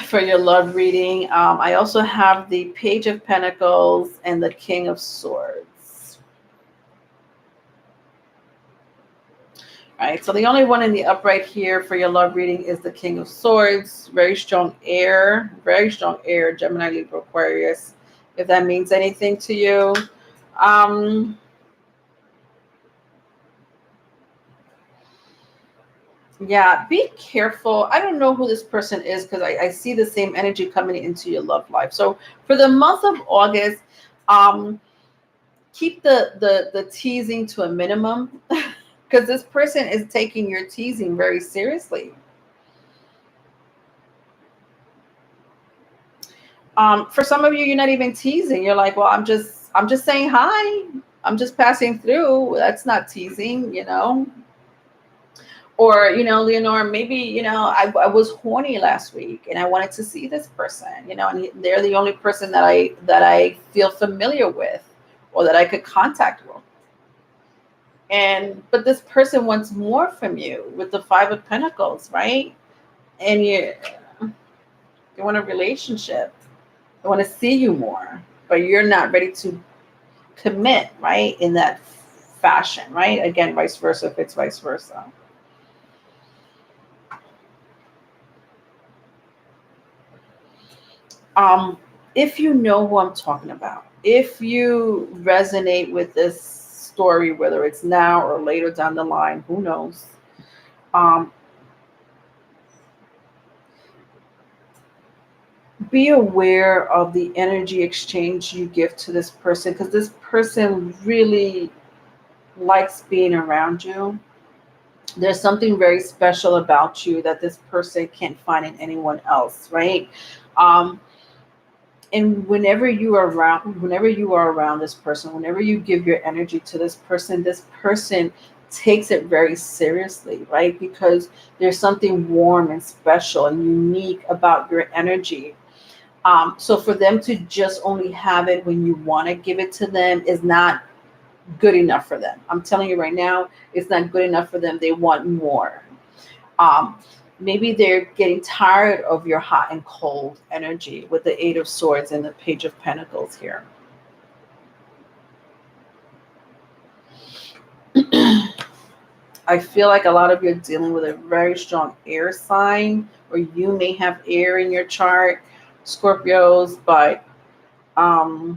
for your love reading. I also have the Page of Pentacles and the King of Swords. All right, so the only one in the upright here for your love reading is the King of Swords. Very strong air, Gemini, Libra, Aquarius, if that means anything to you. Yeah, be careful. I don't know who this person is, because I see the same energy coming into your love life. So for the month of August, keep the teasing to a minimum, because this person is taking your teasing very seriously. For some of you, you're not even teasing. You're like, well, I'm just saying hi. I'm just passing through. That's not teasing, you know. Or, you know, Leonore, maybe, you know, I was horny last week and I wanted to see this person, you know, and they're the only person that I feel familiar with, or that I could contact with. But this person wants more from you with the Five of Pentacles, right? And you want a relationship. They want to see you more, but you're not ready to commit, right? In that fashion, right? Again, vice versa, if it's vice versa. If you know who I'm talking about, if you resonate with this story, whether it's now or later down the line, who knows. Be aware of the energy exchange you give to this person, because this person really likes being around you. There's something very special about you that this person can't find in anyone else, right? And whenever you are around this person, whenever you give your energy to this person takes it very seriously, right? Because there's something warm and special and unique about your energy. So for them to just only have it when you want to give it to them is not good enough for them. I'm telling you right now, it's not good enough for them. They want more. Maybe they're getting tired of your hot and cold energy with the Eight of Swords and the Page of Pentacles here. I feel like a lot of you are dealing with a very strong air sign, or you may have air in your chart, Scorpios, but I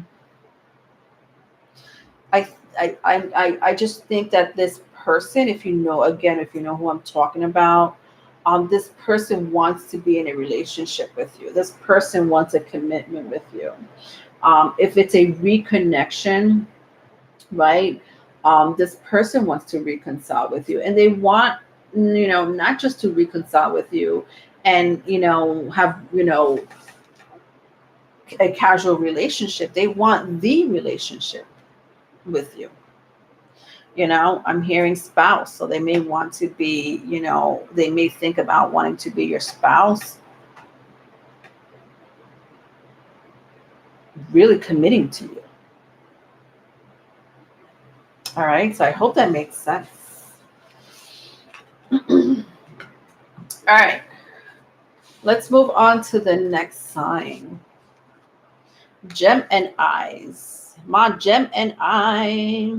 just think that this person, if you know who I'm talking about, this person wants to be in a relationship with you. This person wants a commitment with you. If it's a reconnection, right? This person wants to reconcile with you, and they want, not just to reconcile with you and, have, a casual relationship. They want the relationship with you. I'm hearing spouse, so they may want to be, they may think about wanting to be your spouse, really committing to you. All right, so I hope that makes sense. All right, let's move on to the next sign. Gem and Eyes. My Gem and I.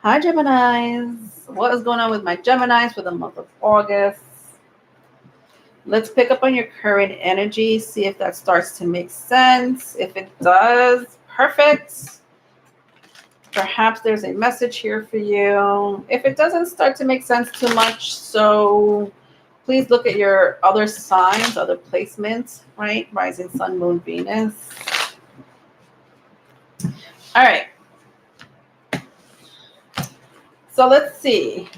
Hi, Geminis. What is going on with my Geminis for the month of August? Let's pick up on your current energy, see if that starts to make sense. If it does, perfect. Perhaps there's a message here for you. If it doesn't start to make sense too much, so please look at your other signs, other placements, right? Rising Sun, Moon, Venus. All right. So let's see.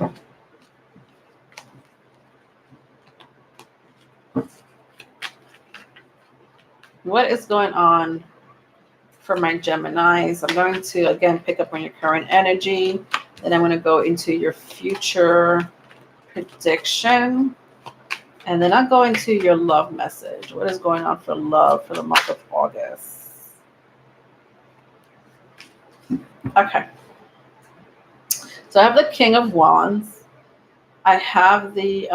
What is going on for my Geminis? I'm going to, again, pick up on your current energy. Then I'm going to go into your future prediction. And then I'll go into your love message. What is going on for love for the month of August? Okay. So I have the King of Wands. I have the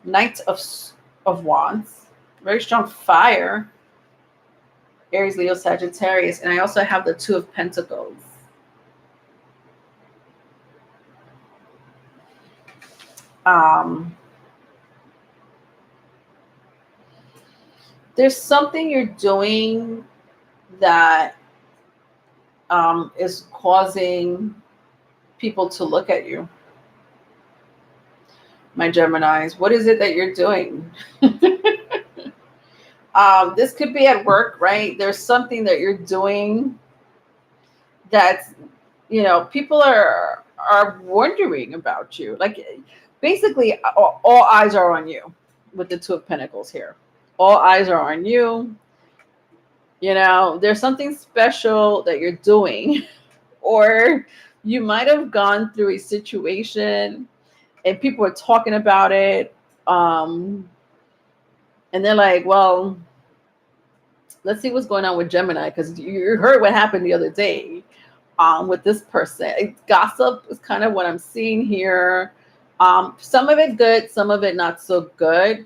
Knight of Wands. Very strong fire. Aries, Leo, Sagittarius. And I also have the Two of Pentacles. There's something you're doing that is causing people to look at you. My Geminis, what is it that you're doing? This could be at work, right? There's something that you're doing that's, people are wondering about you. Like, basically, all eyes are on you with the Two of Pentacles here. All eyes are on you. There's something special that you're doing, or you might have gone through a situation and people are talking about it. And they're like, well, let's see what's going on with Gemini, because you heard what happened the other day with this person. Gossip is kind of what I'm seeing here. Some of it good, some of it not so good.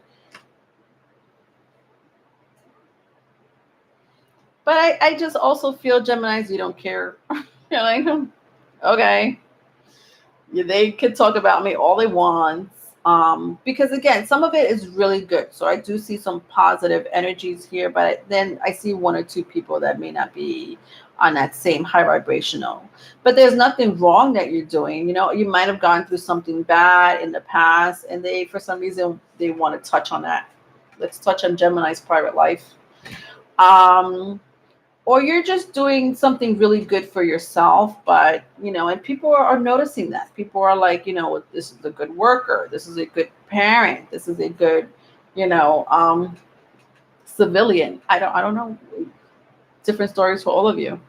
But I just also feel, Geminis, you don't care. You're like, okay. Yeah, they could talk about me all they want. Because again, some of it is really good. So I do see some positive energies here, but then I see one or two people that may not be on that same high vibrational. But there's nothing wrong that you're doing. You know, you might have gone through something bad in the past, and they, for some reason, they want to touch on that. Let's touch on Gemini's private life. Or you're just doing something really good for yourself, but, you know, and people are noticing that. People are like, you know, this is a good worker. This is a good parent. This is a good, you know, civilian. I don't know. Different stories for all of you.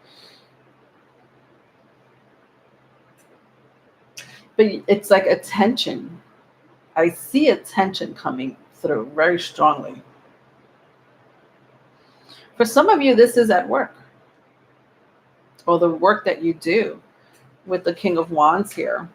But it's like attention. I see attention coming through very strongly. For some of you, this is at work, or the work that you do with the King of Wands here.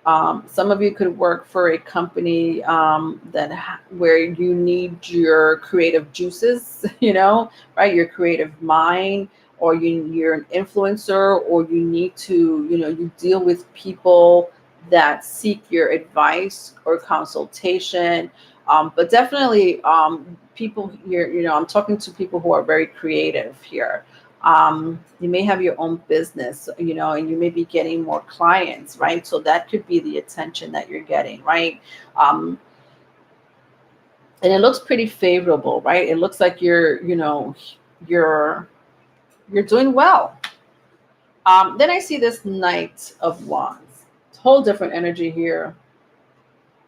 Some of you could work for a company where you need your creative juices, you know, right? Your creative mind, or you're an influencer, or you need to, you know, you deal with people that seek your advice or consultation. But definitely people here, you know, I'm talking to people who are very creative here. You may have your own business, you know, and you may be getting more clients, right? So that could be the attention that you're getting, right? And it looks pretty favorable, right? It looks like you're, you know, you're doing well. Then I see this Knight of Wands. It's a whole different energy here.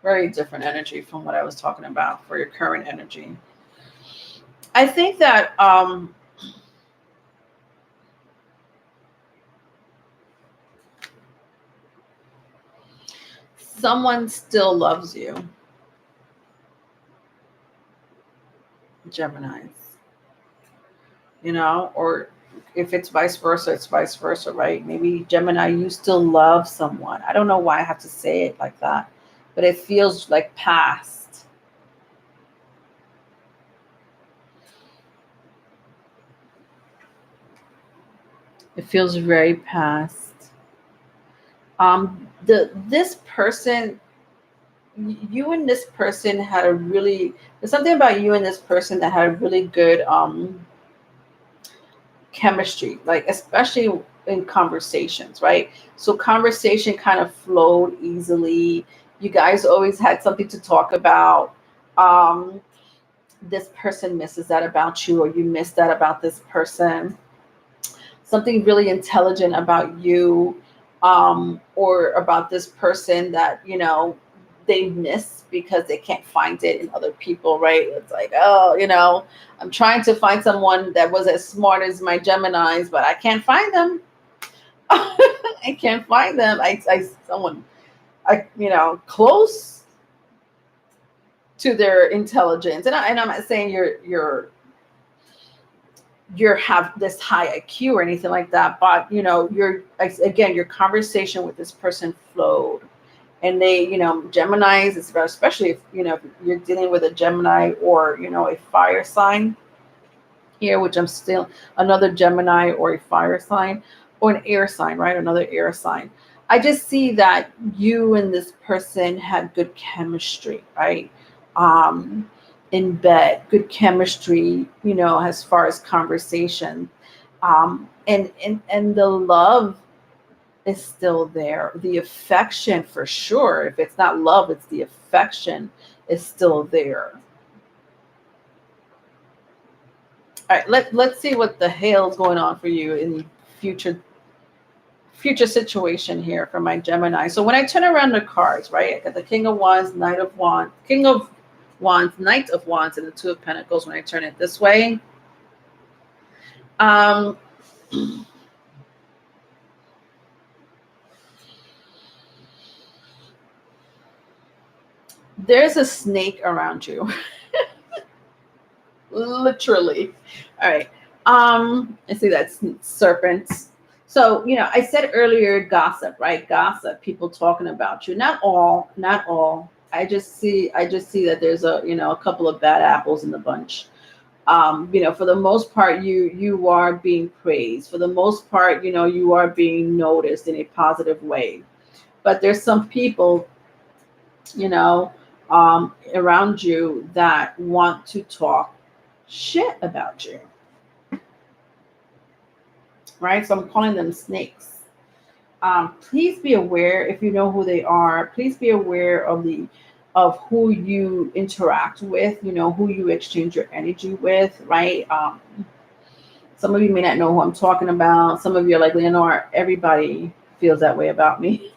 Very different energy from what I was talking about for your current energy. I think that someone still loves you, Geminis. You know, or if it's vice versa, it's vice versa, right? Maybe Gemini, you still love someone. I don't know why I have to say it like that, but it feels like past. It feels very past. This person, you and this person had a really, there's something about you and this person that had a really good chemistry, like especially in conversations, right? So conversation kind of flowed easily. You guys always had something to talk about. This person misses that about you, or you miss that about this person. Something really intelligent about you, or about this person that, you know, they miss because they can't find it in other people, right? It's like, oh, you know, I'm trying to find someone that was as smart as my Geminis, but I can't find them. I can't find them. Someone, you know, close to their intelligence, and I'm not saying you have this high IQ or anything like that, but, you know, again, your conversation with this person flowed, and they, you know, Geminis, especially if, you know, if you're dealing with a Gemini or, you know, a fire sign here, which I'm still another Gemini or a fire sign, or an air sign, right? Another air sign. I just see that you and this person had good chemistry, right? In bed, good chemistry, you know, as far as conversation. And the love is still there. The affection, for sure. If it's not love, it's the affection is still there. All right, let's see what the hell is going on for you in the future situation here for my Gemini. So when I turn around the cards, right, I got the King of Wands, Knight of Wands, King of Wands, Knight of Wands, and the Two of Pentacles. When I turn it this way, there's a snake around you. Literally. All right. I see that's serpents. So, you know, I said earlier, gossip, right? Gossip, people talking about you. Not all. I just see that there's a couple of bad apples in the bunch. You know, for the most part, you are being praised. For the most part, you know, you are being noticed in a positive way. But there's some people, you know, around you that want to talk shit about you. right? So I'm calling them snakes. Please be aware, if you know who they are, please be aware of who you interact with, who you exchange your energy with, right? Some of you may not know who I'm talking about. Some of you are like, Leonore, everybody feels that way about me.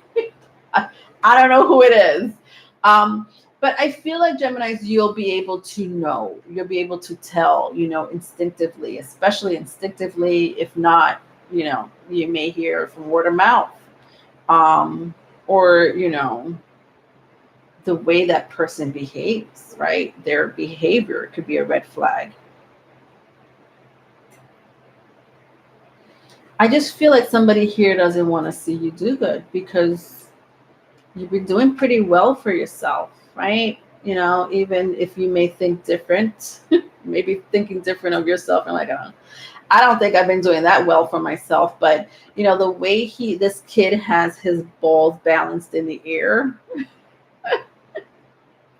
I don't know who it is. But I feel like Geminis, you'll be able to know, you'll be able to tell, instinctively, especially instinctively. If not, you may hear from word of mouth, or, the way that person behaves, right? Their behavior could be a red flag. I just feel like somebody here doesn't want to see you do good because you've been doing pretty well for yourself, right? Even if you may think different, maybe thinking different of yourself and like, I don't think I've been doing that well for myself, but the way this kid has his balls balanced in the air,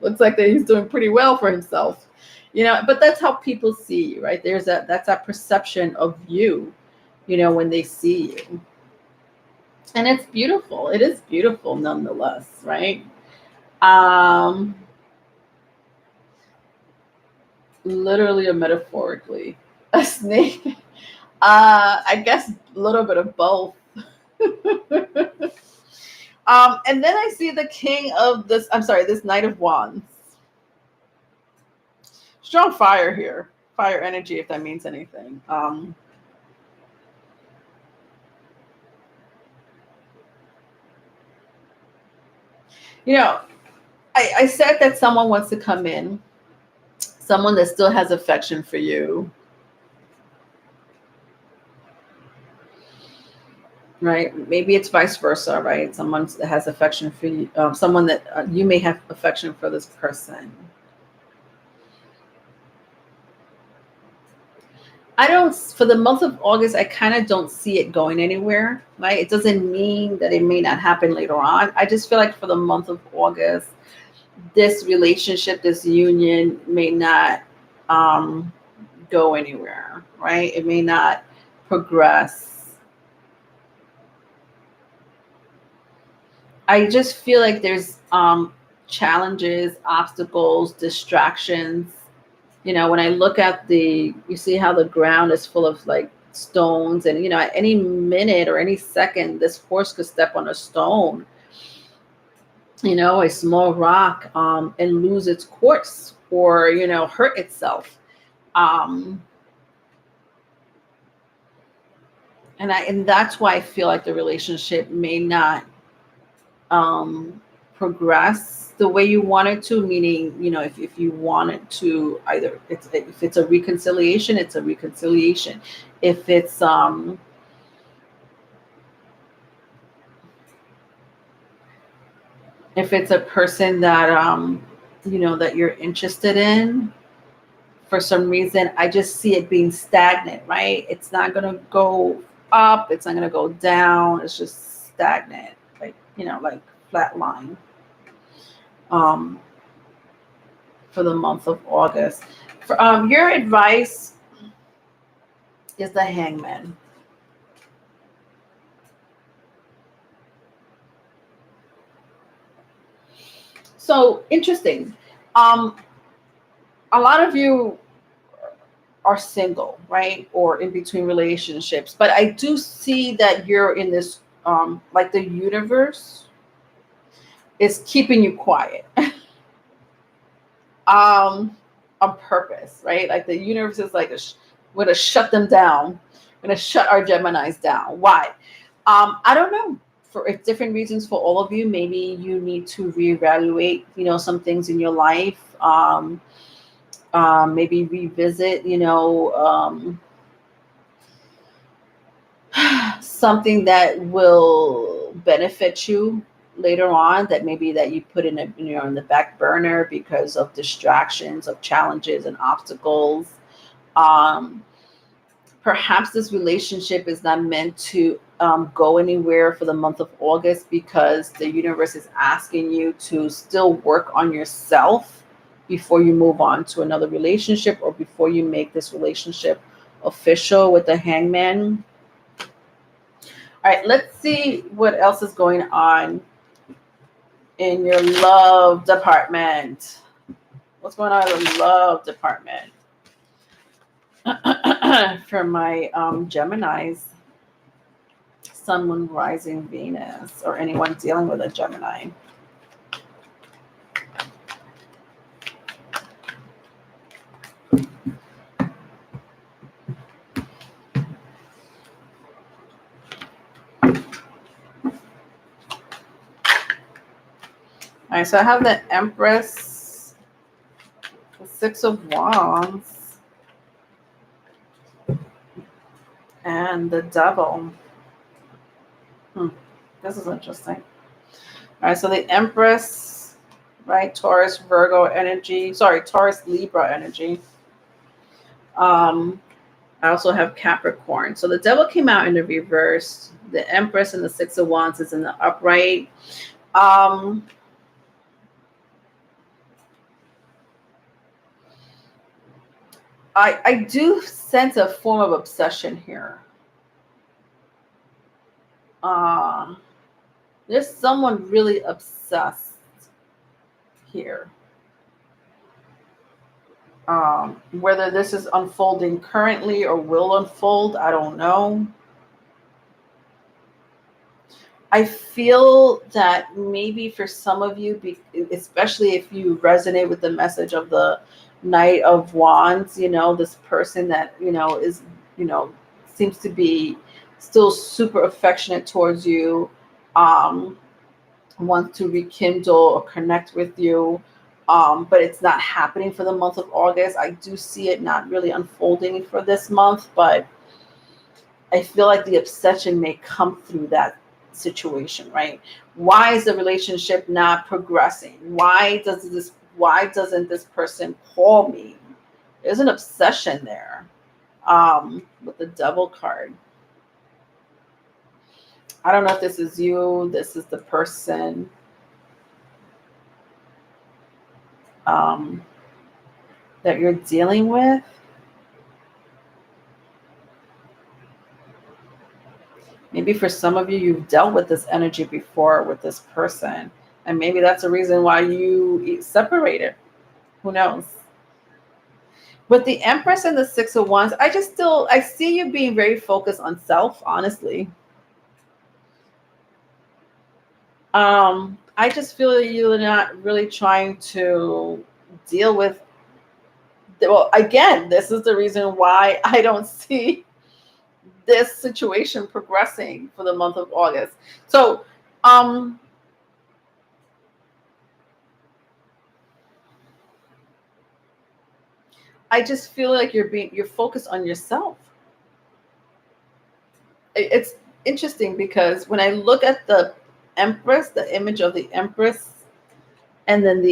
looks like that he's doing pretty well for himself, but that's how people see you, right? That's a perception of you, when they see you. And it's beautiful. It is beautiful nonetheless, right? Literally or metaphorically, a snake. I guess a little bit of both. And then I see the king of this Knight of Wands. Strong fire here. Fire energy, if that means anything. I said that someone wants to come in, someone that still has affection for you, right? Maybe it's vice versa, right? Someone that has affection for you, someone that you may have affection for this person. For the month of August, I kind of don't see it going anywhere, right? It doesn't mean that it may not happen later on. I just feel like for the month of August, this relationship, this union may not go anywhere, right? It may not progress. I just feel like there's challenges, obstacles, distractions. When I look at you see how the ground is full of like stones, and at any minute or any second, this horse could step on a stone, a small rock, and lose its course, or hurt itself. And that's why I feel like the relationship may not progress the way you want it to, meaning, if you want it to, either if it's a reconciliation, it's a reconciliation. If it's a person that that you're interested in, for some reason, I just see it being stagnant, right? It's not going to go up, it's not going to go down, it's just stagnant, like like flat line. For the month of August. For your advice is the Hangman. So interesting. A lot of you are single, right? Or in between relationships. But I do see that you're in this, like the universe is keeping you quiet. On purpose, right? Like the universe is like, we're going to shut them down. We're going to shut our Geminis down. Why? I don't know. For different reasons for all of you. Maybe you need to reevaluate, some things in your life. Maybe revisit, something that will benefit you later on, that maybe that you put in the back burner because of distractions, of challenges and obstacles. Perhaps this relationship is not meant to go anywhere for the month of August, because the universe is asking you to still work on yourself before you move on to another relationship, or before you make this relationship official with the Hangman. All right, let's see what else is going on in your love department. What's going on in the love department for my Geminis, Sun, Moon, Rising, Venus, or anyone dealing with a Gemini? All right, so I have the Empress, the Six of Wands, and the Devil. This is interesting. All right, so the Empress, right? Taurus, Virgo energy. Sorry, Taurus, Libra energy. I also have Capricorn. So the Devil came out in the reverse. The Empress and the Six of Wands is in the upright. I do sense a form of obsession here. There's someone really obsessed here. Whether this is unfolding currently or will unfold, I don't know. I feel that maybe for some of you, especially if you resonate with the message of the Knight of Wands, this person that, is, seems to be still super affectionate towards you, wants to rekindle or connect with you, but it's not happening for the month of August. I do see it not really unfolding for this month, but I feel like the obsession may come through that situation, right? Why is the relationship not progressing? Why doesn't this person call me? There's an obsession there, with the Devil card. I don't know if this is you, this is the person that you're dealing with. Maybe for some of you, you've dealt with this energy before with this person, and maybe that's the reason why you separated. Who knows? With the Empress and the Six of Wands, I see you being very focused on self, honestly. I just feel that you're not really trying to deal with, well, again, this is the reason why I don't see this situation progressing for the month of August. So, I just feel like you're focused on yourself. It's interesting because when I look at the Empress, the image of the Empress, and then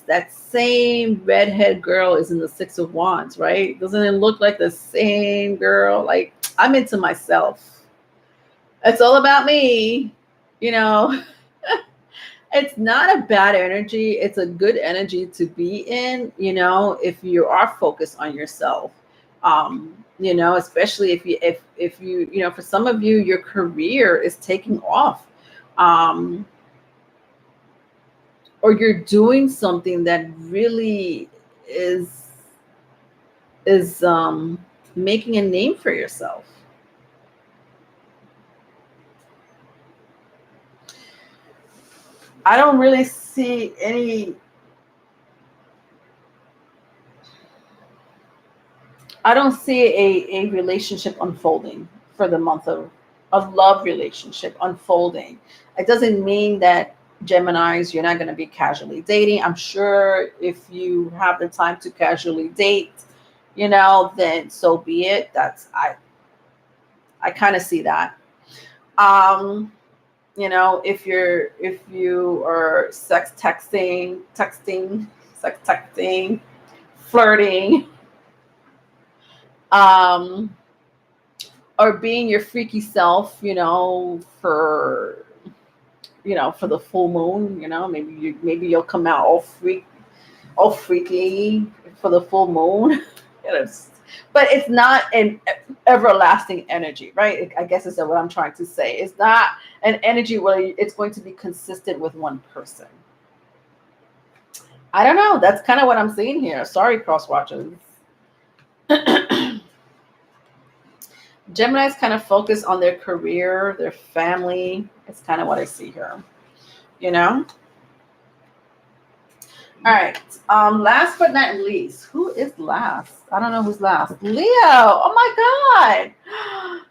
that same redhead girl is in the Six of Wands, right? Doesn't it look like the same girl? Like, I'm into myself. It's all about me, It's not a bad energy. It's a good energy to be in, if you are focused on yourself. Especially if you, for some of you, your career is taking off. Or you're doing something that really is making a name for yourself. I don't really see any. I don't see a relationship unfolding for the month of love relationship unfolding. It doesn't mean that Geminis, you're not going to be casually dating. I'm sure if you have the time to casually date, then so be it. I kind of see that. If you are sex texting, flirting, or being your freaky self, for the full moon, maybe you'll come out all freaky for the full moon. but it's not an everlasting energy, right? I guess is what I'm trying to say. It's not an energy where it's going to be consistent with one person. I don't know. That's kind of what I'm seeing here. Sorry, cross watchers. Gemini's kind of focus on their career, their family. It's kind of what I see here, you know? All right. Last but not least, who is last? I don't know who's last. Leo. Oh my God.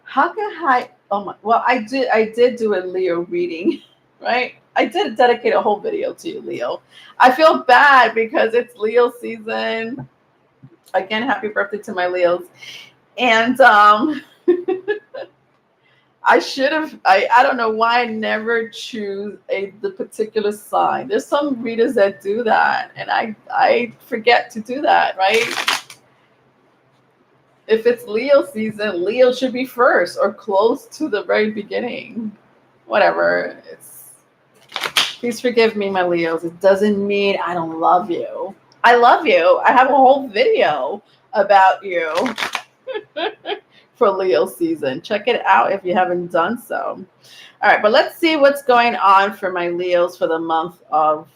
How can I? Oh my. Well, I did do a Leo reading, right? I did dedicate a whole video to you, Leo. I feel bad because it's Leo season. Again, happy birthday to my Leos. And I should have, I don't know why I never choose the particular sign. There's some readers that do that, and I forget to do that, right? If it's Leo season, Leo should be first or close to the very beginning. Whatever. Please forgive me, my Leos. It doesn't mean I don't love you. I love you. I have a whole video about you. For Leo season. Check it out if you haven't done so. All right, but let's see what's going on for my Leos for the month of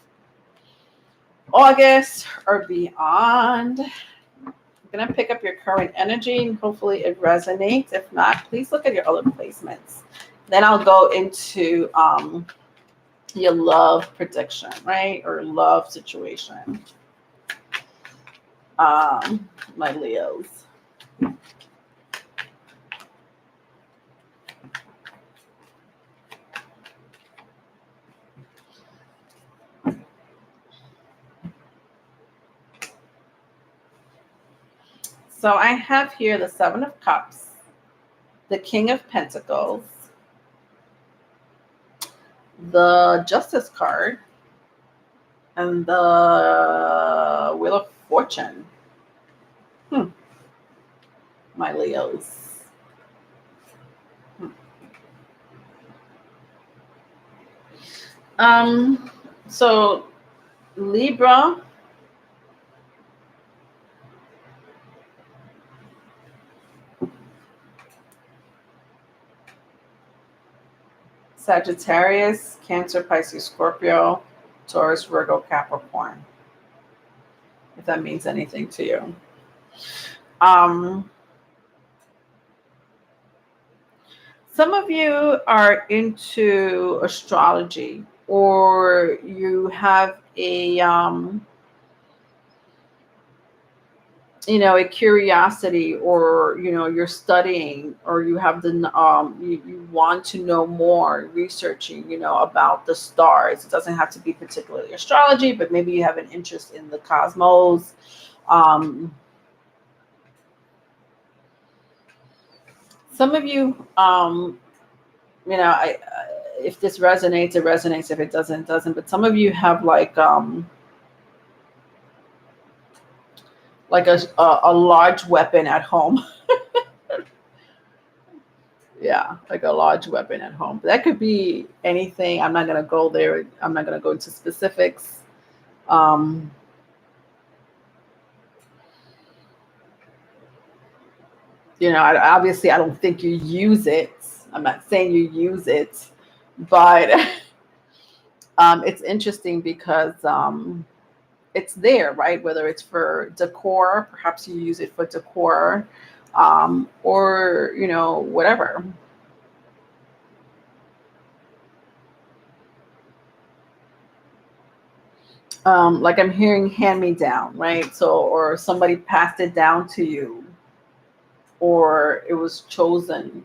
August or beyond. I'm going to pick up your current energy and hopefully it resonates. If not, please look at your other placements. Then I'll go into your love prediction, right? Or love situation. My Leos. So I have here the Seven of Cups, the King of Pentacles, the Justice card, and the Wheel of Fortune. My Leos. So Libra, Sagittarius, Cancer, Pisces, Scorpio, Taurus, Virgo, Capricorn. If that means anything to you. Some of you are into astrology, or you have a a curiosity, or you're studying, or you have the you want to know more, researching about the stars. It doesn't have to be particularly astrology, but maybe you have an interest in the cosmos. Some of you if this resonates, it resonates. If it doesn't, it doesn't. But some of you have like a large weapon at home. Yeah, like a large weapon at home. That could be anything. I'm not going to go there. I'm not going to go into specifics. Obviously, I don't think you use it. I'm not saying you use it, but it's interesting because it's there, right? Whether it's for decor, perhaps you use it for decor, or whatever. Like I'm hearing hand me down, right? So, or somebody passed it down to you, or it was chosen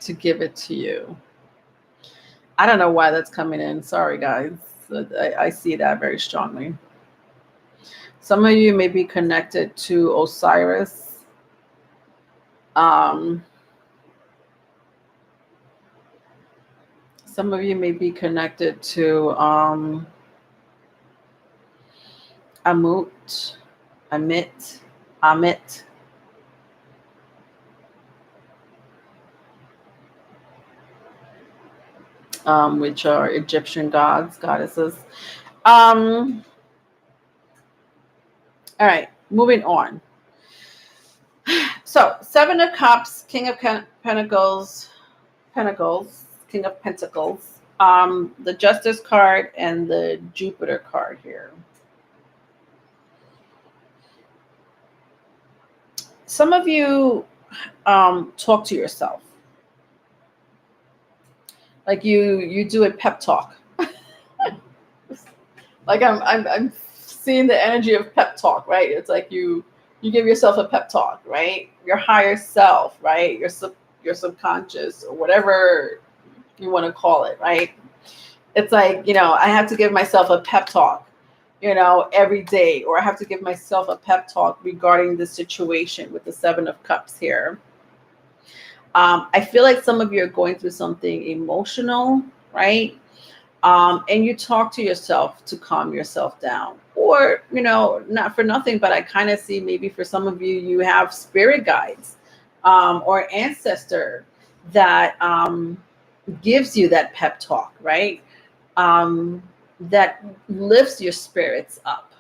to give it to you. I don't know why that's coming in. Sorry, guys. I see that very strongly. Some of you may be connected to Osiris. Some of you may be connected to Amit. Which are Egyptian gods, goddesses. All right. moving on. So, Seven of Cups, King of Pentacles, King of Pentacles, the Justice card, and the Jupiter card here. Some of you talk to yourself. Like you do a pep talk. Like I'm seeing the energy of pep talk, right? It's like you give yourself a pep talk, right? Your higher self, right? Your subconscious, or whatever you want to call it, right? It's like, I have to give myself a pep talk, every day, or I have to give myself a pep talk regarding the situation with the Seven of Cups here. I feel like some of you are going through something emotional, right? And you talk to yourself to calm yourself down. Or, not for nothing, but I kind of see maybe for some of you, you have spirit guides or ancestor that gives you that pep talk, right? That lifts your spirits up.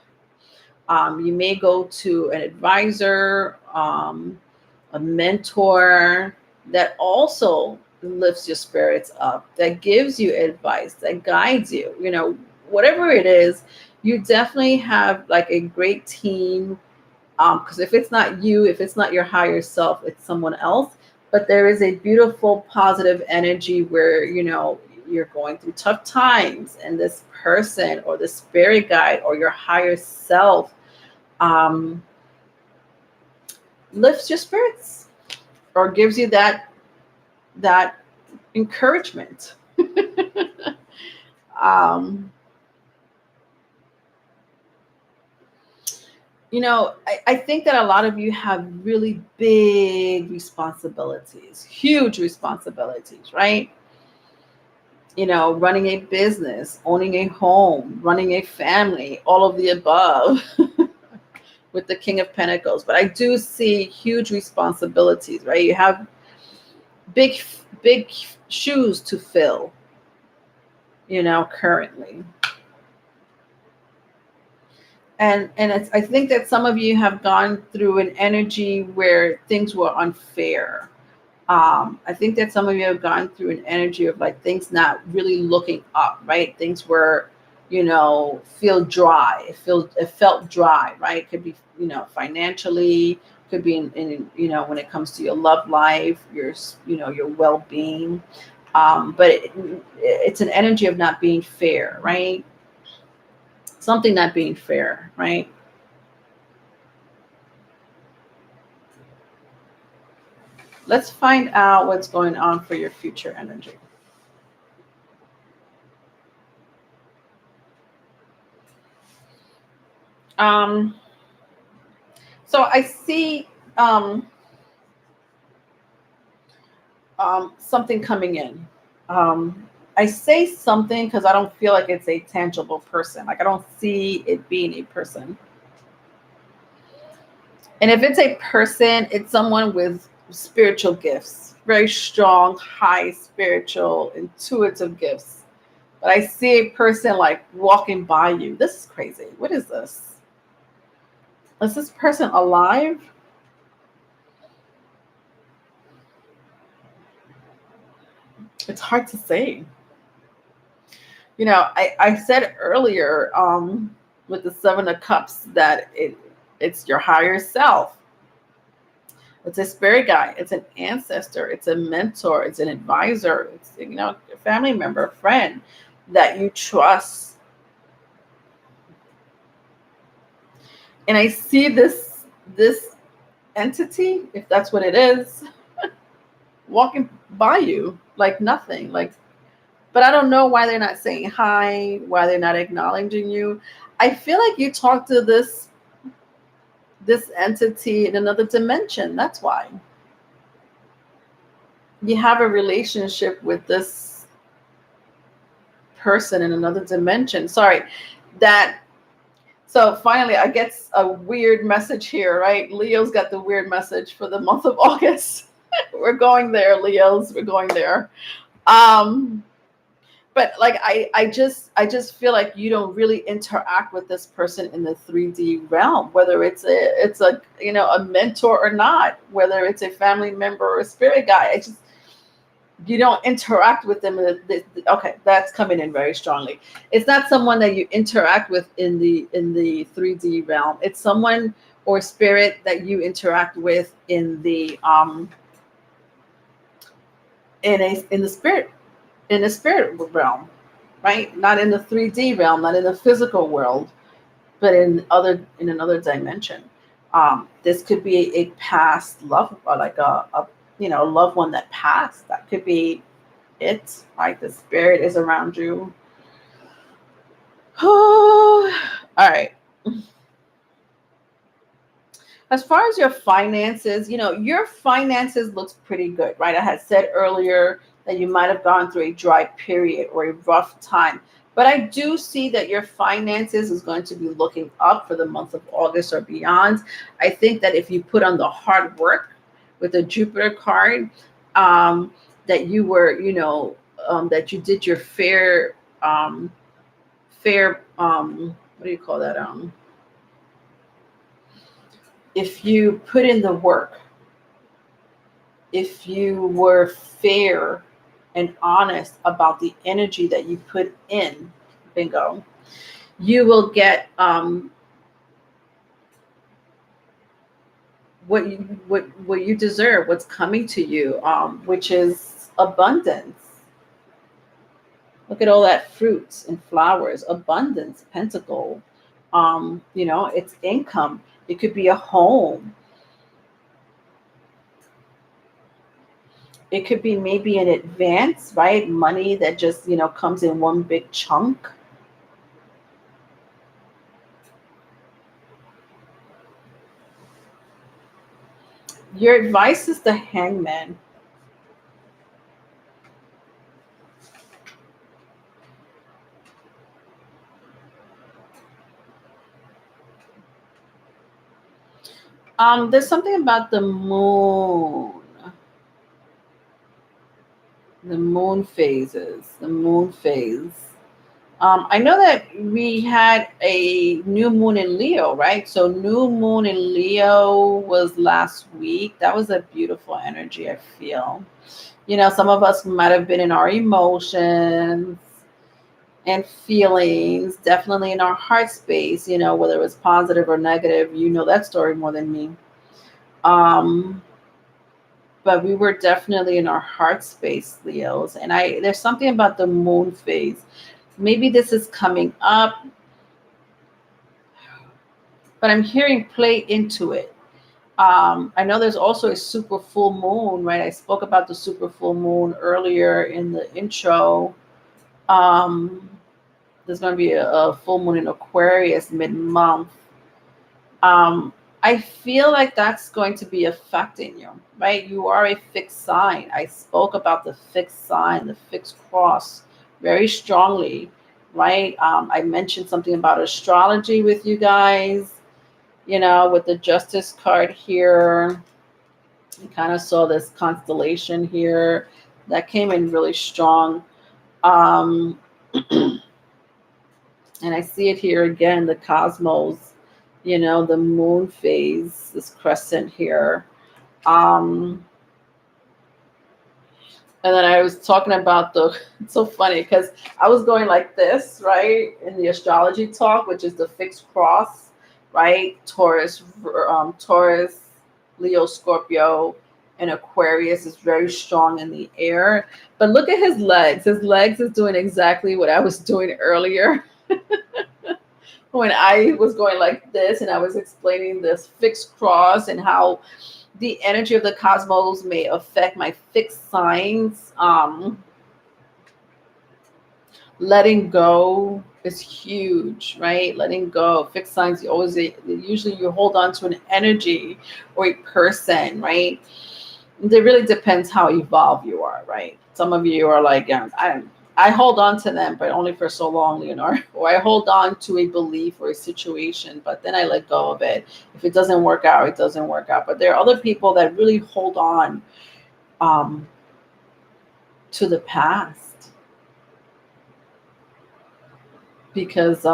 You may go to an advisor, a mentor that also lifts your spirits up, that gives you advice, that guides you, whatever it is. You definitely have like a great team. Because if it's not you, if it's not your higher self, it's someone else. But there is a beautiful positive energy where, you're going through tough times, and this person or the spirit guide or your higher self lifts your spirits or gives you that encouragement. I think that a lot of you have really big responsibilities, huge responsibilities, right? Running a business, owning a home, running a family, all of the above with the King of Pentacles. But I do see huge responsibilities, right? You have big shoes to fill, currently. And I think that some of you have gone through an energy where things were unfair. I think that some of you have gone through an energy of like things not really looking up, right? Things were, feel dry. It felt dry, right? It could be, financially, could be in when it comes to your love life, your well-being. But it's an energy of not being fair, right? Something not being fair, right? Let's find out what's going on for your future energy. So I see something coming in. I say something because I don't feel like it's a tangible person. Like I don't see it being a person. And if it's a person, it's someone with spiritual gifts, very strong, high spiritual, intuitive gifts. But I see a person like walking by you. This is crazy. What is this? Is this person alive? It's hard to say. I said earlier with the Seven of Cups that it's your higher self. It's a spirit guide. It's an ancestor. It's a mentor. It's an advisor. It's a family member, a friend that you trust. And I see this entity, if that's what it is, walking by you like nothing. But I don't know why they're not saying hi, why they're not acknowledging you. I feel like you talk to this entity in another dimension. That's why. You have a relationship with this person in another dimension. Sorry. So finally, I get a weird message here, right? Leo's got the weird message for the month of August. We're going there, Leos. We're going there. But but like I just feel like you don't really interact with this person in the 3D realm, whether it's a a mentor or not, whether it's a family member or a spirit guy. You don't interact with them. Okay, that's coming in very strongly. It's not someone that you interact with in the 3D realm. It's someone or spirit that you interact with in the in the spirit realm, right? Not in the 3D realm, not in the physical world, but in another dimension. This could be a past love, or like a loved one that passed. That could be it, right? The spirit is around you. All right. As far as your finances, your finances looks pretty good, right? I had said earlier that you might have gone through a dry period or a rough time. But I do see that your finances is going to be looking up for the month of August or beyond. I think that if you put on the hard work with the Jupiter card, that you were, that you did your fair, what do you call that? If you put in the work, if you were fair and honest about the energy that you put in, bingo, you will get what you deserve, what's coming to you, which is abundance. Look at all that fruits and flowers, abundance, pentacle. It's income. It could be a home. It could be maybe an advance, right? Money that just, comes in one big chunk. Your advice is the Hangman. There's something about the moon. The moon phases. The moon phase. I know that we had a new moon in Leo, right? So new moon in Leo was last week. That was a beautiful energy, I feel. Some of us might have been in our emotions and feelings, definitely in our heart space, whether it was positive or negative. You know that story more than me. But we were definitely in our heart space, Leos. And there's something about the moon phase. Maybe this is coming up, but I'm hearing play into it. I know there's also a super full moon, right? I spoke about the super full moon earlier in the intro. There's going to be a full moon in Aquarius mid-month. I feel like that's going to be affecting you, right? You are a fixed sign. I spoke about the fixed sign, the fixed cross very strongly, right? I mentioned something about astrology with you guys, with the Justice card here. You kind of saw this constellation here that came in really strong. And I see it here again, the cosmos, the moon phase, this crescent here. And then I was talking about it's so funny because I was going like this, right? In the astrology talk, which is the fixed cross, right? Taurus, Leo, Scorpio, and Aquarius is very strong in the air. But look at his legs. His legs is doing exactly what I was doing earlier. When I was going like this and I was explaining this fixed cross and how the energy of the cosmos may affect my fixed signs. Letting go is huge, right? Letting go. Fixed signs, usually you hold on to an energy or a person, right? It really depends how evolved you are, right? Some of you are like, I hold on to them, but only for so long, Leonore. Or I hold on to a belief or a situation, but then I let go of it. If it doesn't work out, it doesn't work out. But there are other people that really hold on to the past. because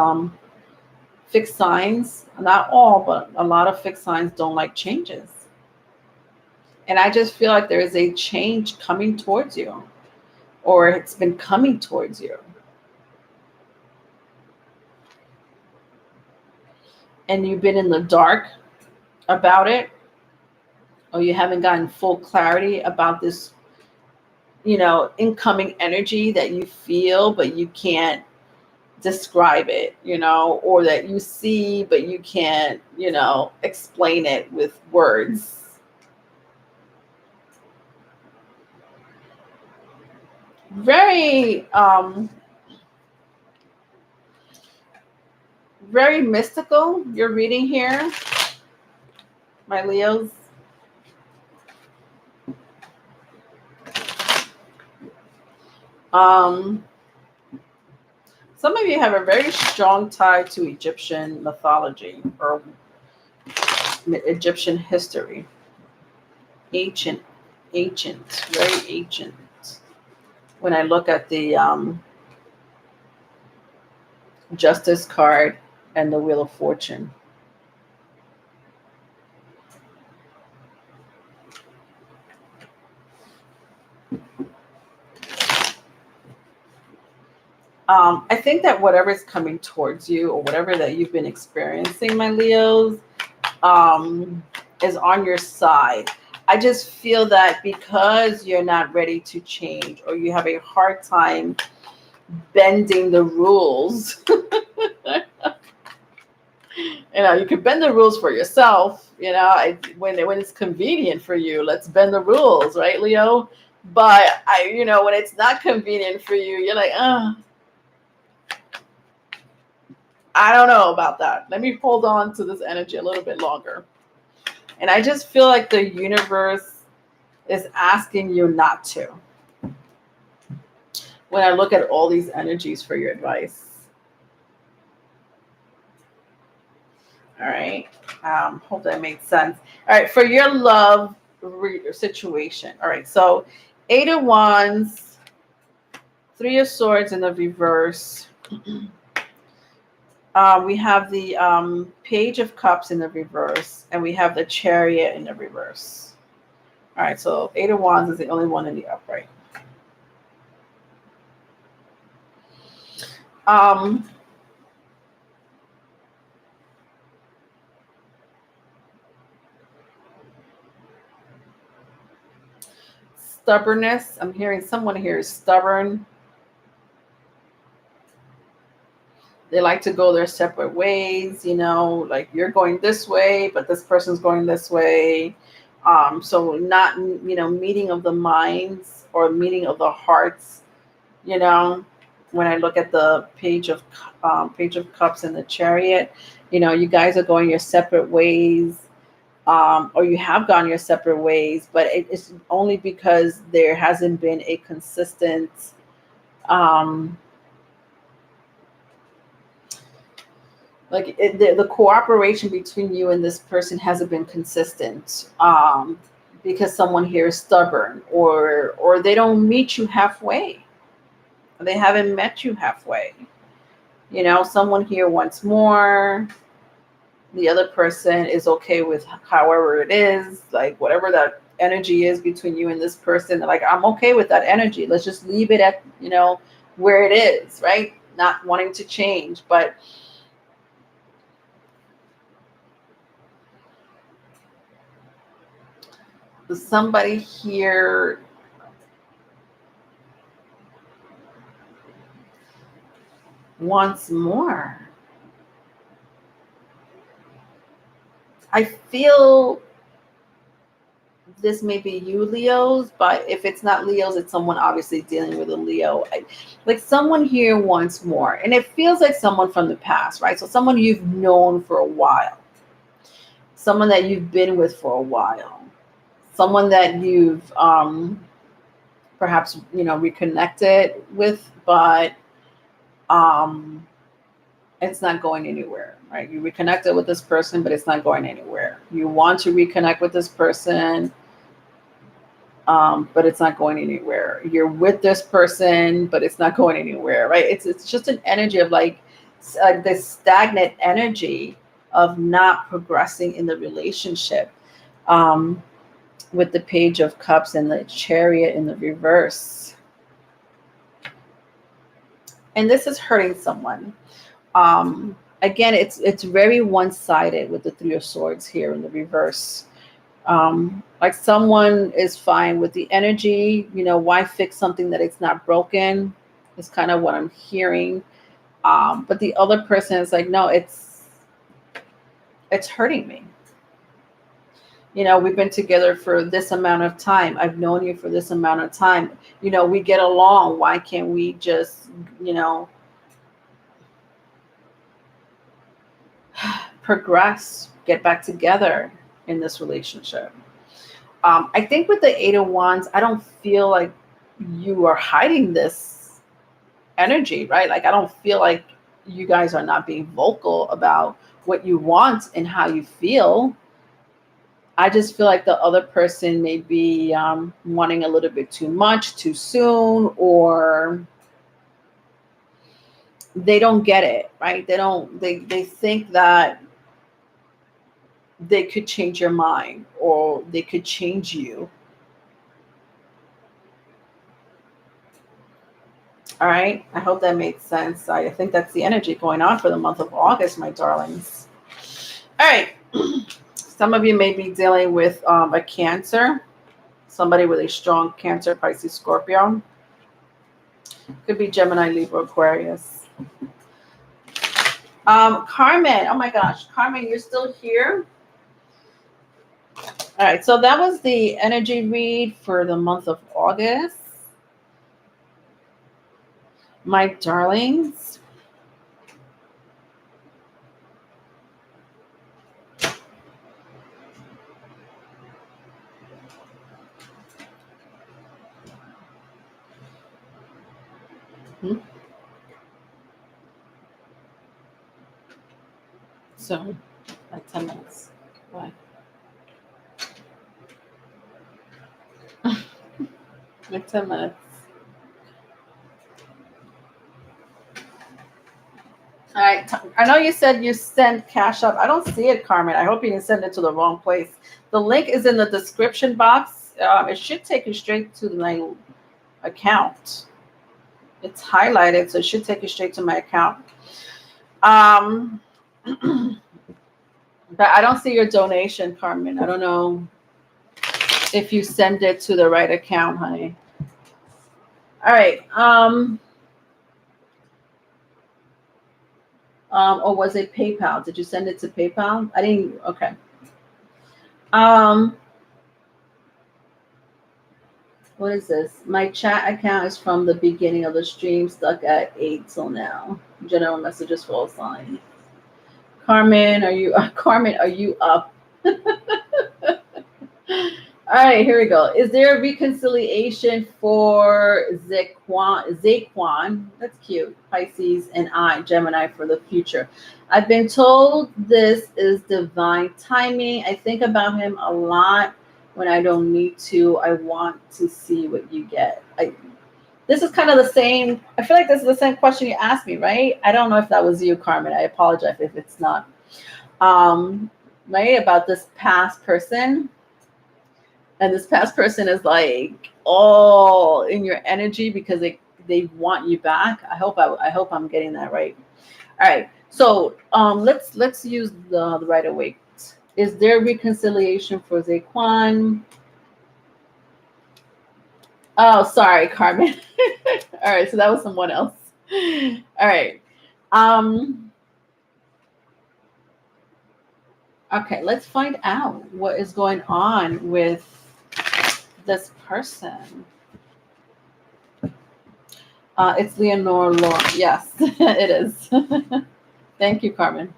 fixed signs, not all, but a lot of fixed signs don't like changes. And I just feel like there is a change coming towards you, or it's been coming towards you. And you've been in the dark about it, or you haven't gotten full clarity about this, incoming energy that you feel, but you can't describe it, or that you see, but you can't, explain it with words. Very, very mystical, you're reading here, my Leos. Some of you have a very strong tie to Egyptian mythology or Egyptian history. Ancient, very ancient. When I look at the Justice card and the Wheel of Fortune. I think that whatever is coming towards you, or whatever that you've been experiencing, my Leos, is on your side. I just feel that because you're not ready to change, or you have a hard time bending the rules, you can bend the rules for yourself, when it's convenient for you, let's bend the rules, right, Leo? But when it's not convenient for you, you're like, I don't know about that. Let me hold on to this energy a little bit longer. And I just feel like the universe is asking you not to. When I look at all these energies for your advice. All right. Hope that made sense. All right. For your love situation. All right. So 8 of Wands, 3 of Swords in the reverse. We have the Page of Cups in the reverse, and we have the Chariot in the reverse. All right, so 8 of Wands is the only one in the upright. Stubbornness. I'm hearing someone here is stubborn. They like to go their separate ways, like you're going this way, but this person's going this way. So not, meeting of the minds or meeting of the hearts, when I look at the Page of Cups and the Chariot, you guys are going your separate ways, or you have gone your separate ways, but it's only because there hasn't been a consistent, the cooperation between you and this person hasn't been consistent, because someone here is stubborn, or they don't meet you halfway. They haven't met you halfway. Someone here wants more. The other person is okay with however it is, like whatever that energy is between you and this person. Like, I'm okay with that energy. Let's just leave it at, where it is, right? Not wanting to change, but somebody here wants more. I feel this may be you, Leos, but if it's not Leos, it's someone obviously dealing with a Leo. Like someone here wants more, and it feels like someone from the past, right? So someone you've known for a while, someone that you've been with for a while, someone that you've perhaps reconnected with, but it's not going anywhere, right? You reconnected with this person, but it's not going anywhere. You want to reconnect with this person, but it's not going anywhere. You're with this person, but it's not going anywhere, right? It's just an energy of like this stagnant energy of not progressing in the relationship, with the Page of Cups and the Chariot in the reverse. And this is hurting someone. Again, it's very one-sided with the Three of Swords here in the reverse. Like someone is fine with the energy, why fix something that it's not broken, is kind of what I'm hearing. But the other person is like, no, it's hurting me. We've been together for this amount of time. I've known you for this amount of time. We get along. Why can't we just, progress, get back together in this relationship? I think with the Eight of Wands, I don't feel like you are hiding this energy, right? Like, I don't feel like you guys are not being vocal about what you want and how you feel. I just feel like the other person may be wanting a little bit too much, too soon, or they don't get it, right? They think that they could change your mind or they could change you. All right. I hope that made sense. I think that's the energy going on for the month of August, my darlings. All right. Some of you may be dealing with a Cancer, somebody with a strong Cancer, Pisces, Scorpio. Could be Gemini, Libra, Aquarius. Carmen, oh my gosh, Carmen, you're still here? All right, so that was the energy read for the month of August. My darlings. So, like 10 minutes. Bye. Like 10 minutes. All right. I know you said you sent Cash App. I don't see it, Carmen. I hope you didn't send it to the wrong place. The link is in the description box. It should take you straight to my account. It's highlighted, so it should take you straight to my account. But I don't see your donation, Carmen. I don't know if you send it to the right account, honey. All right. Or was it PayPal? Did you send it to PayPal? I didn't. Okay. What is this? My chat account is from the beginning of the stream, stuck at 8 till now. General messages full sign. Carmen, are you up? All right, here we go. Is there a reconciliation for Zaquan? That's cute. Pisces and I, Gemini, for the future. I've been told this is divine timing. I think about him a lot when I don't need to. I want to see what you get. This is kind of the same. I feel like this is the same question you asked me, right? I don't know if that was you, Carmen. I apologize if it's not. Right, about this past person. And this past person is like all in your energy because they want you back. I hope I'm getting that right. All right. So let's use the right away. Is there reconciliation for Zaquan? Oh, sorry, Carmen. All right, so that was someone else. All right. Okay, let's find out what is going on with this person. It's Leonore Law. Yes, it is. Thank you, Carmen.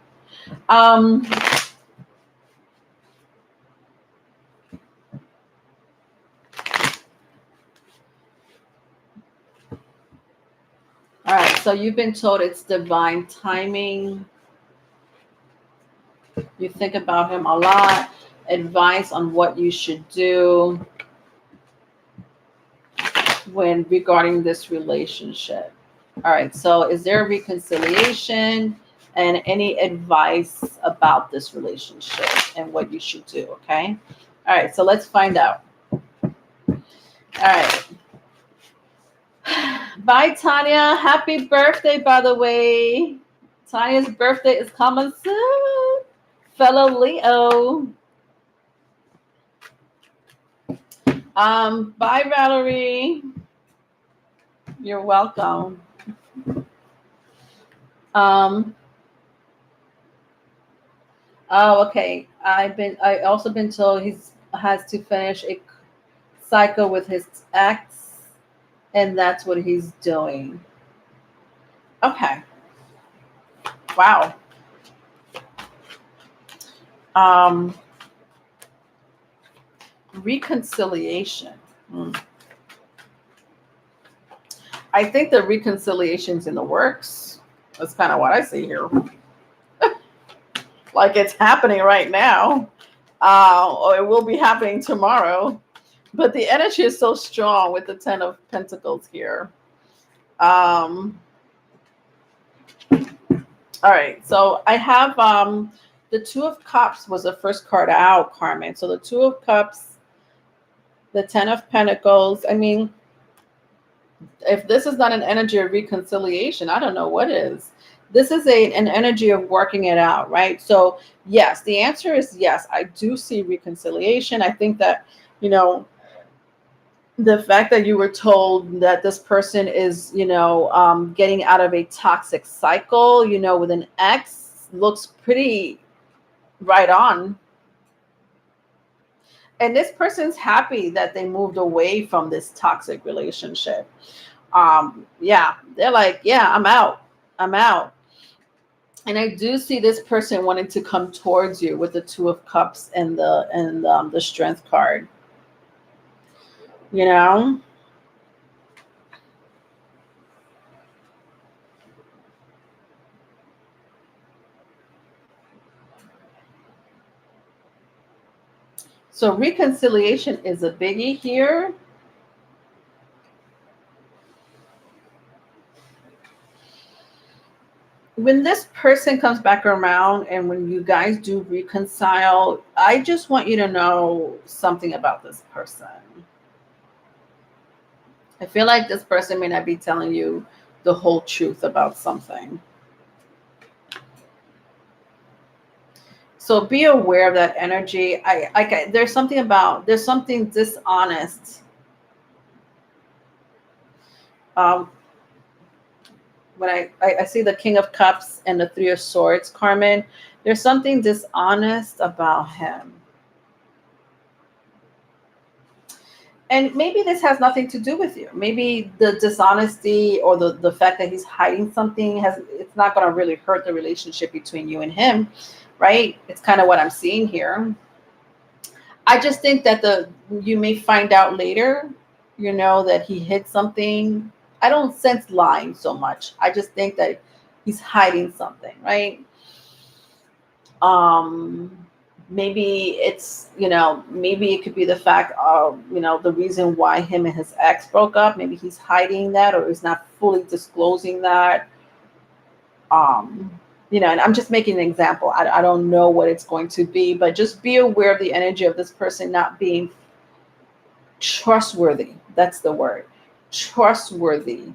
All right, so you've been told it's divine timing. You think about him a lot. Advice on what you should do when regarding this relationship. All right, so is there a reconciliation and any advice about this relationship and what you should do? Okay. All right, so let's find out. All right. Bye, Tanya. Happy birthday, by the way. Tanya's birthday is coming soon. Fellow Leo. Bye, Valerie. You're welcome. Oh, okay. I also been told he's has to finish a cycle with his ex, and that's what he's doing. Okay. Wow. Um, reconciliation. Hmm. I think the reconciliation's in the works. That's kind of what I see here. Like it's happening right now, or it will be happening tomorrow. But the energy is so strong with the Ten of Pentacles here. All right, so I have the Two of Cups was the first card out, Carmen. So the Two of Cups, the Ten of Pentacles. I mean, if this is not an energy of reconciliation, I don't know what is. This is an energy of working it out, right? So yes, the answer is yes. I do see reconciliation. I think that, you know, the fact that you were told that this person is, getting out of a toxic cycle, with an ex looks pretty right on. And this person's happy that they moved away from this toxic relationship. Yeah, they're like, yeah, I'm out. I'm out. And I do see this person wanting to come towards you with the Two of Cups and the Strength card. You know? So reconciliation is a biggie here. When this person comes back around and when you guys do reconcile, I just want you to know something about this person. I feel like this person may not be telling you the whole truth about something. So be aware of that energy. There's something dishonest. When I see the King of Cups and the Three of Swords, Carmen, there's something dishonest about him. And maybe this has nothing to do with you. Maybe the dishonesty or the fact that he's hiding something it's not going to really hurt the relationship between you and him, right? It's kind of what I'm seeing here. I just think that you may find out later, that he hid something. I don't sense lying so much. I just think that he's hiding something, right? Maybe it's, maybe it could be the fact of, the reason why him and his ex broke up. Maybe he's hiding that or is not fully disclosing that. And I'm just making an example. I don't know what it's going to be, but just be aware of the energy of this person not being trustworthy. That's the word. Trustworthy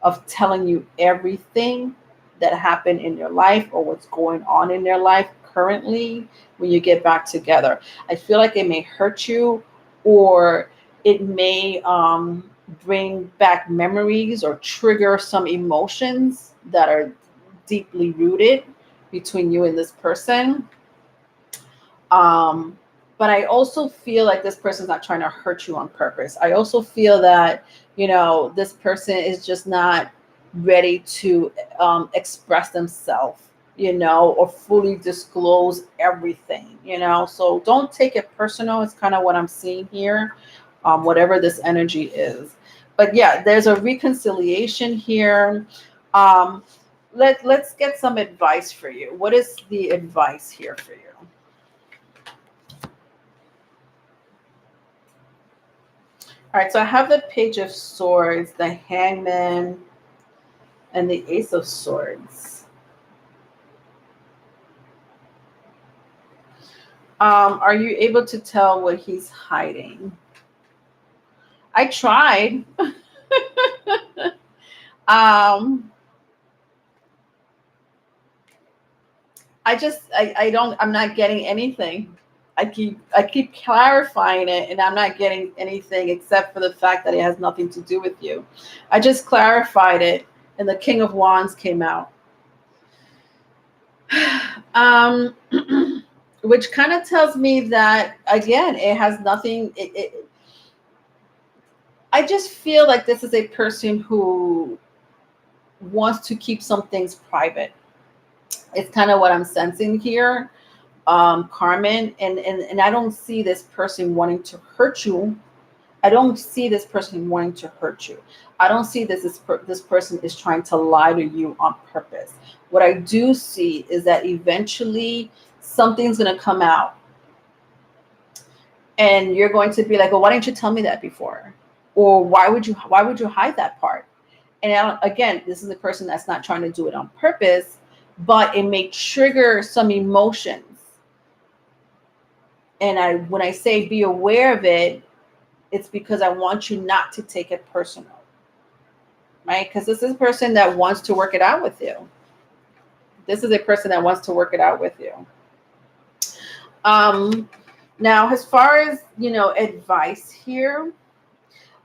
of telling you everything that happened in your life or what's going on in their life currently when you get back together. I feel like it may hurt you or it may bring back memories or trigger some emotions that are deeply rooted between you and this person. But I also feel like this person's not trying to hurt you on purpose. I also feel that, this person is just not ready to express themselves, or fully disclose everything, So don't take it personal. It's kind of what I'm seeing here, whatever this energy is. But yeah, there's a reconciliation here. Let's get some advice for you. What is the advice here for you? All right, so I have the Page of Swords, the Hangman, and the Ace of Swords. Are you able to tell what he's hiding? I tried. um, I'm not getting anything. I keep clarifying it, and I'm not getting anything except for the fact that it has nothing to do with you. I just clarified it, and the King of Wands came out. Which kind of tells me that, again, it has nothing. I just feel like this is a person who wants to keep some things private. It's kind of what I'm sensing here, Carmen. And I don't see this person wanting to hurt you. I don't see this person wanting to hurt you. I don't see this person is trying to lie to you on purpose. What I do see is that eventually something's going to come out. And you're going to be like, well, why didn't you tell me that before? Or why would you hide that part? And again, this is a person that's not trying to do it on purpose, but it may trigger some emotions. And when I say be aware of it, it's because I want you not to take it personal, right? Because this is a person that wants to work it out with you. This is a person that wants to work it out with you. Now, as far as, advice here,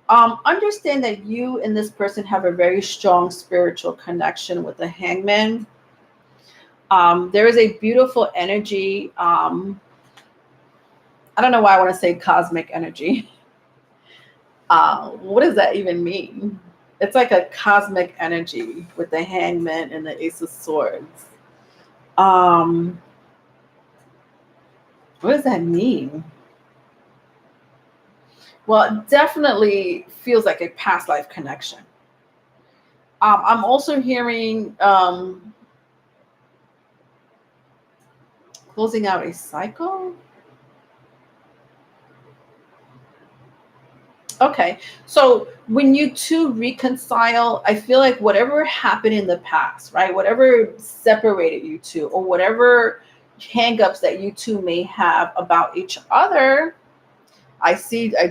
understand that you and this person have a very strong spiritual connection with the Hangman. There is a beautiful energy. I don't know why I want to say cosmic energy. What does that even mean? It's like a cosmic energy with the Hangman and the Ace of Swords. What does that mean? Well, it definitely feels like a past life connection. I'm also hearing closing out a cycle. Okay, so when you two reconcile, I feel like whatever happened in the past, right? Whatever separated you two, or whatever hangups that you two may have about each other, I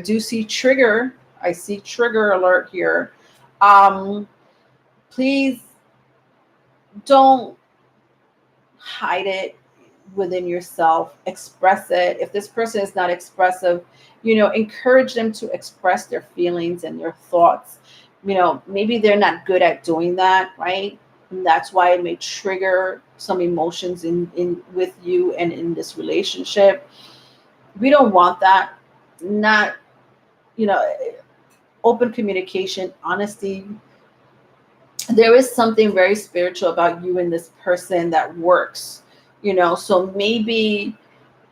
do see trigger. I see trigger alert here. Please don't hide it within yourself. Express it. If this person is not expressive, encourage them to express their feelings and their thoughts. Maybe they're not good at doing that, right? And that's why it may trigger some emotions in with you and in this relationship. We don't want that. Not, open communication, honesty. There is something very spiritual about you and this person that works, so maybe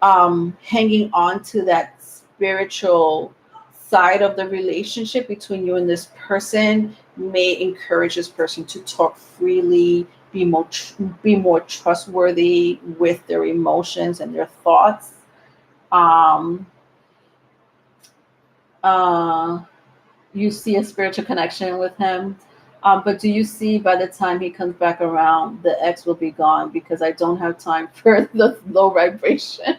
hanging on to that spiritual side of the relationship between you and this person may encourage this person to talk freely, be more trustworthy with their emotions and their thoughts. You see a spiritual connection with him. But do you see by the time he comes back around, the ex will be gone? Because I don't have time for the low vibration.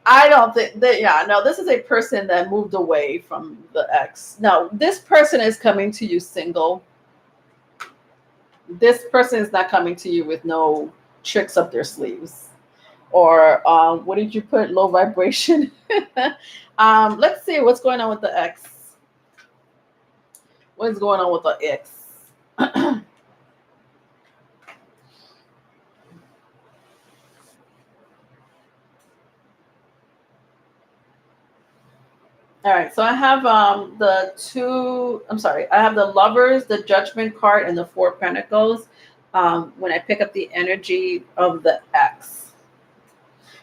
I don't think that, no, this is a person that moved away from the ex. No, this person is coming to you single. This person is not coming to you with no tricks up their sleeves. Or what did you put? Low vibration. Let's see what's going on with the ex. What is going on with the ex? All right, so I have I have the Lovers, the Judgment card, and the Four of Pentacles when I pick up the energy of the ex.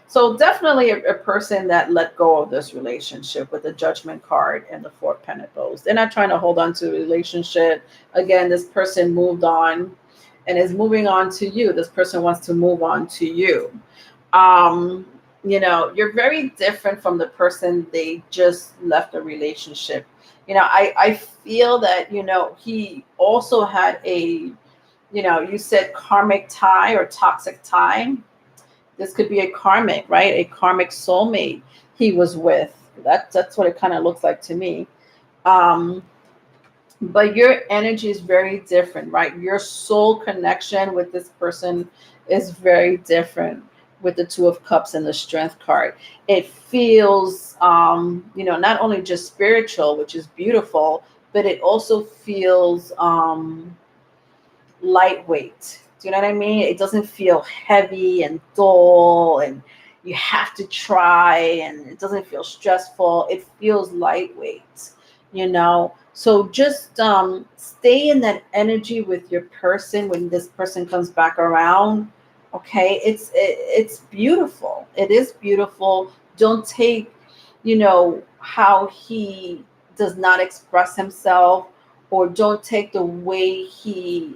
So definitely a person that let go of this relationship with the Judgment card and the Four of Pentacles. They're not trying to hold on to a relationship. Again, this person moved on and is moving on to you. This person wants to move on to you. You're very different from the person they just left a relationship. I feel that, he also had a, you said karmic tie or toxic tie. This could be a karmic, right? A karmic soulmate he was with. That's what it kind of looks like to me. Um, but your energy is very different, right? Your soul connection with this person is very different with the Two of Cups and the Strength card. It feels, not only just spiritual, which is beautiful, but it also feels lightweight. Do you know what I mean? It doesn't feel heavy and dull and you have to try, and it doesn't feel stressful. It feels lightweight, So just stay in that energy with your person when this person comes back around. Okay, it's beautiful. It is beautiful. Don't take, how he does not express himself, or don't take the way he,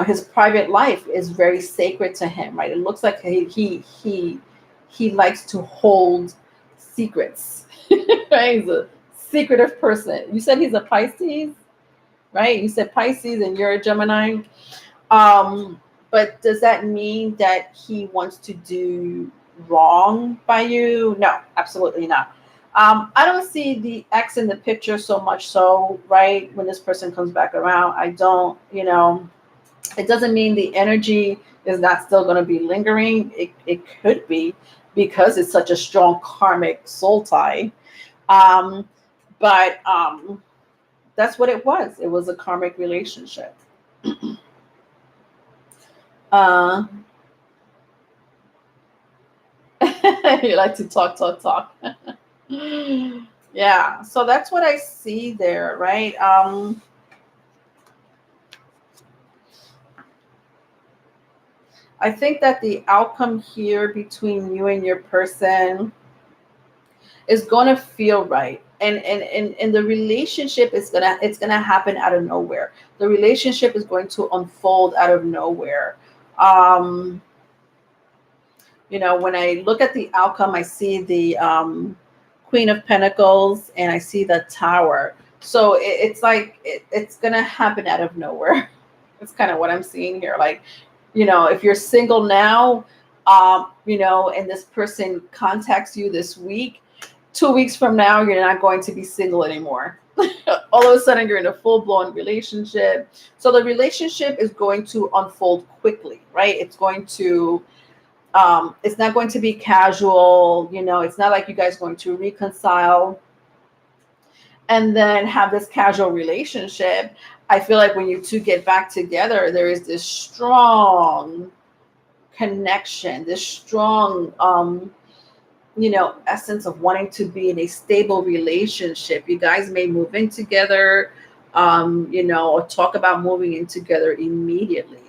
his private life is very sacred to him, right? It looks like he likes to hold secrets, right? He's a secretive person. You said he's a Pisces, right? You said Pisces, and you're a Gemini. But does that mean that he wants to do wrong by you? No, absolutely not. I don't see the X in the picture so much so, right? When this person comes back around, I don't, it doesn't mean the energy is not still going to be lingering. It could be, because it's such a strong karmic soul tie. But that's what it was. It was a karmic relationship. Uh, you like to talk. Yeah, so that's what I see there, right? I think that the outcome here between you and your person is going to feel right. And the relationship is it's gonna happen out of nowhere. The relationship is going to unfold out of nowhere. Um, when I look at the outcome, I see the Queen of Pentacles and I see the Tower. So it's like it's gonna happen out of nowhere. It's kind of what I'm seeing here. Like, if you're single now, and this person contacts you this week, 2 weeks from now, you're not going to be single anymore. All of a sudden, you're in a full-blown relationship. So the relationship is going to unfold quickly, right? It's not going to be casual. It's not like you guys are going to reconcile and then have this casual relationship. I feel like when you two get back together, there is this strong connection, this strong, essence of wanting to be in a stable relationship. You guys may move in together, or talk about moving in together immediately.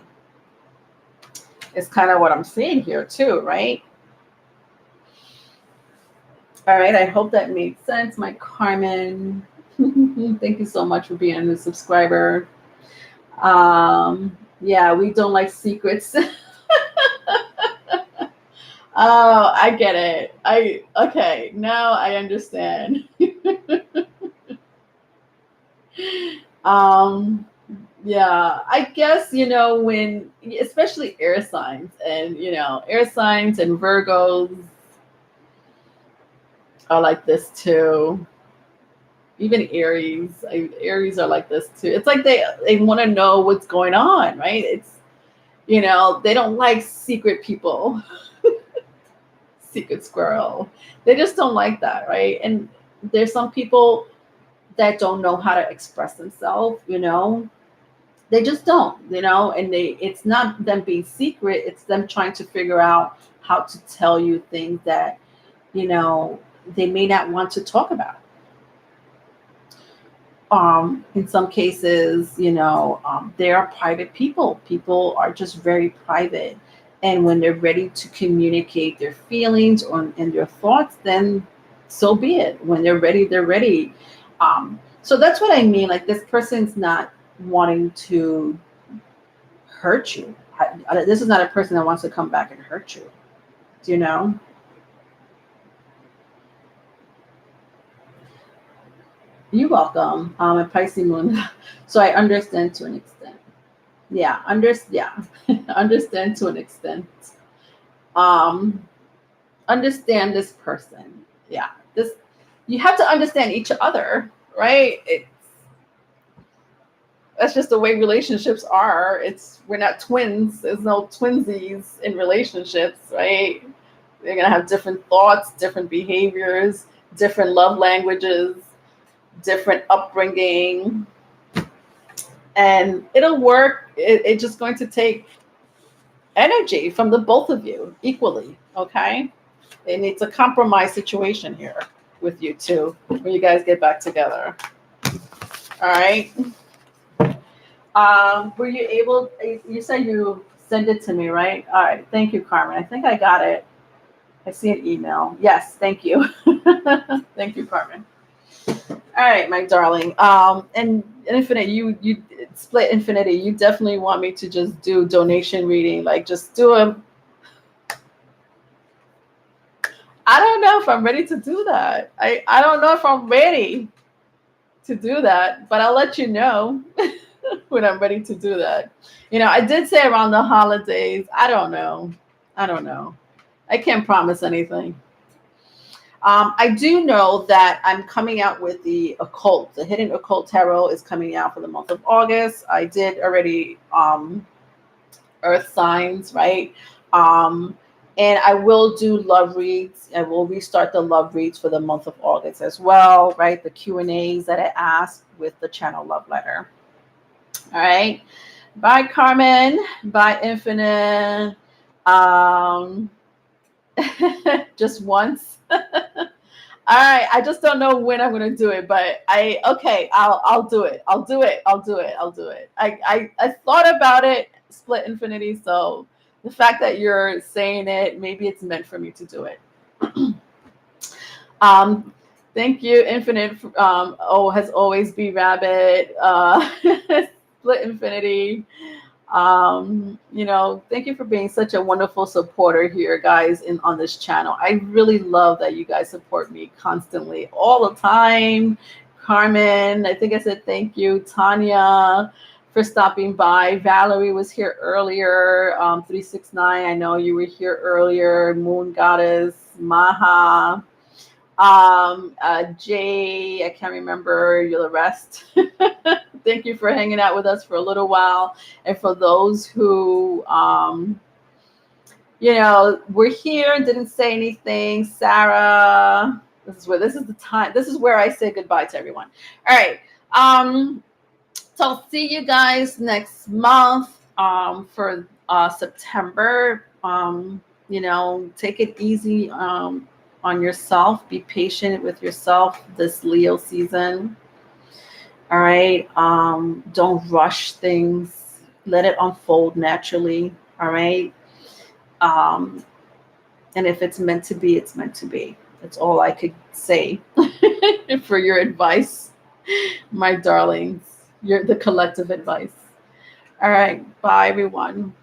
It's kind of what I'm seeing here too, right? All right, I hope that made sense, my Carmen. Thank you so much for being a new subscriber. Yeah, we don't like secrets. Oh, I get it. Okay, now I understand. Yeah, I guess, when, especially air signs and, air signs and Virgos are like this too. Even Aries, Aries are like this too. It's like they want to know what's going on, right? It's, they don't like secret people. Secret squirrel. They just don't like that, right? And there's some people that don't know how to express themselves, they just don't, and it's not them being secret, it's them trying to figure out how to tell you things that, they may not want to talk about. In some cases, they are private people. People are just very private. And when they're ready to communicate their feelings and their thoughts, then so be it. When they're ready, they're ready. So that's what I mean. Like, this person's not wanting to hurt you. This is not a person that wants to come back and hurt you. Do you know? You're welcome. A Pisces moon. So I understand to an extent. Yeah, understand to an extent. Um, understand this person. Yeah, this you have to understand each other, right? That's just the way relationships are. We're not twins. There's no twinsies in relationships, right? They're gonna have different thoughts, different behaviors, different love languages, different upbringing, and it'll work. It's just going to take energy from the both of you equally. Okay, and it's a compromise situation here with you two when you guys get back together. All right. Were you able? You said you send it to me, right? All right. Thank you, Carmen. I think I got it. I see an email. Yes. Thank you. Thank you, Carmen. All right, my darling. And Infinite, you split Infinity. You definitely want me to just do donation reading, like just do a. I don't know if I'm ready to do that. I don't know if I'm ready to do that, but I'll let you know when I'm ready to do that. You know, I did say around the holidays. I don't know. I can't promise anything. I do know that I'm coming out with the occult. The Hidden Occult Tarot is coming out for the month of August. I did already Earth signs, right? And I will do love reads. I will restart the love reads for the month of August as well, right? The Q&As that I asked with the channel love letter. All right. Bye, Carmen. Bye, Infinite. Just once. All right, I just don't know when I'm gonna do it, but I'll do it. I'll do it. I thought about it, split infinity. So the fact that you're saying it, maybe it's meant for me to do it. Thank you, Infinite. Has always be Rabbit. Split Infinity. Thank you for being such a wonderful supporter here, guys, on this channel. I really love that you guys support me constantly, all the time. Carmen, I think I said thank you. Tanya, for stopping by. Valerie was here earlier. 369, I know you were here earlier. Moon Goddess, Maha. Jay, I can't remember the rest. Thank you for hanging out with us for a little while. And for those who, were here and didn't say anything, Sarah, this is where I say goodbye to everyone. All right. So I'll see you guys next month for September. Take it easy on yourself. Be patient with yourself this Leo season. All right. Don't rush things. Let it unfold naturally. All right. And if it's meant to be, it's meant to be. That's all I could say for your advice, my darlings. The collective advice. All right. Bye, everyone.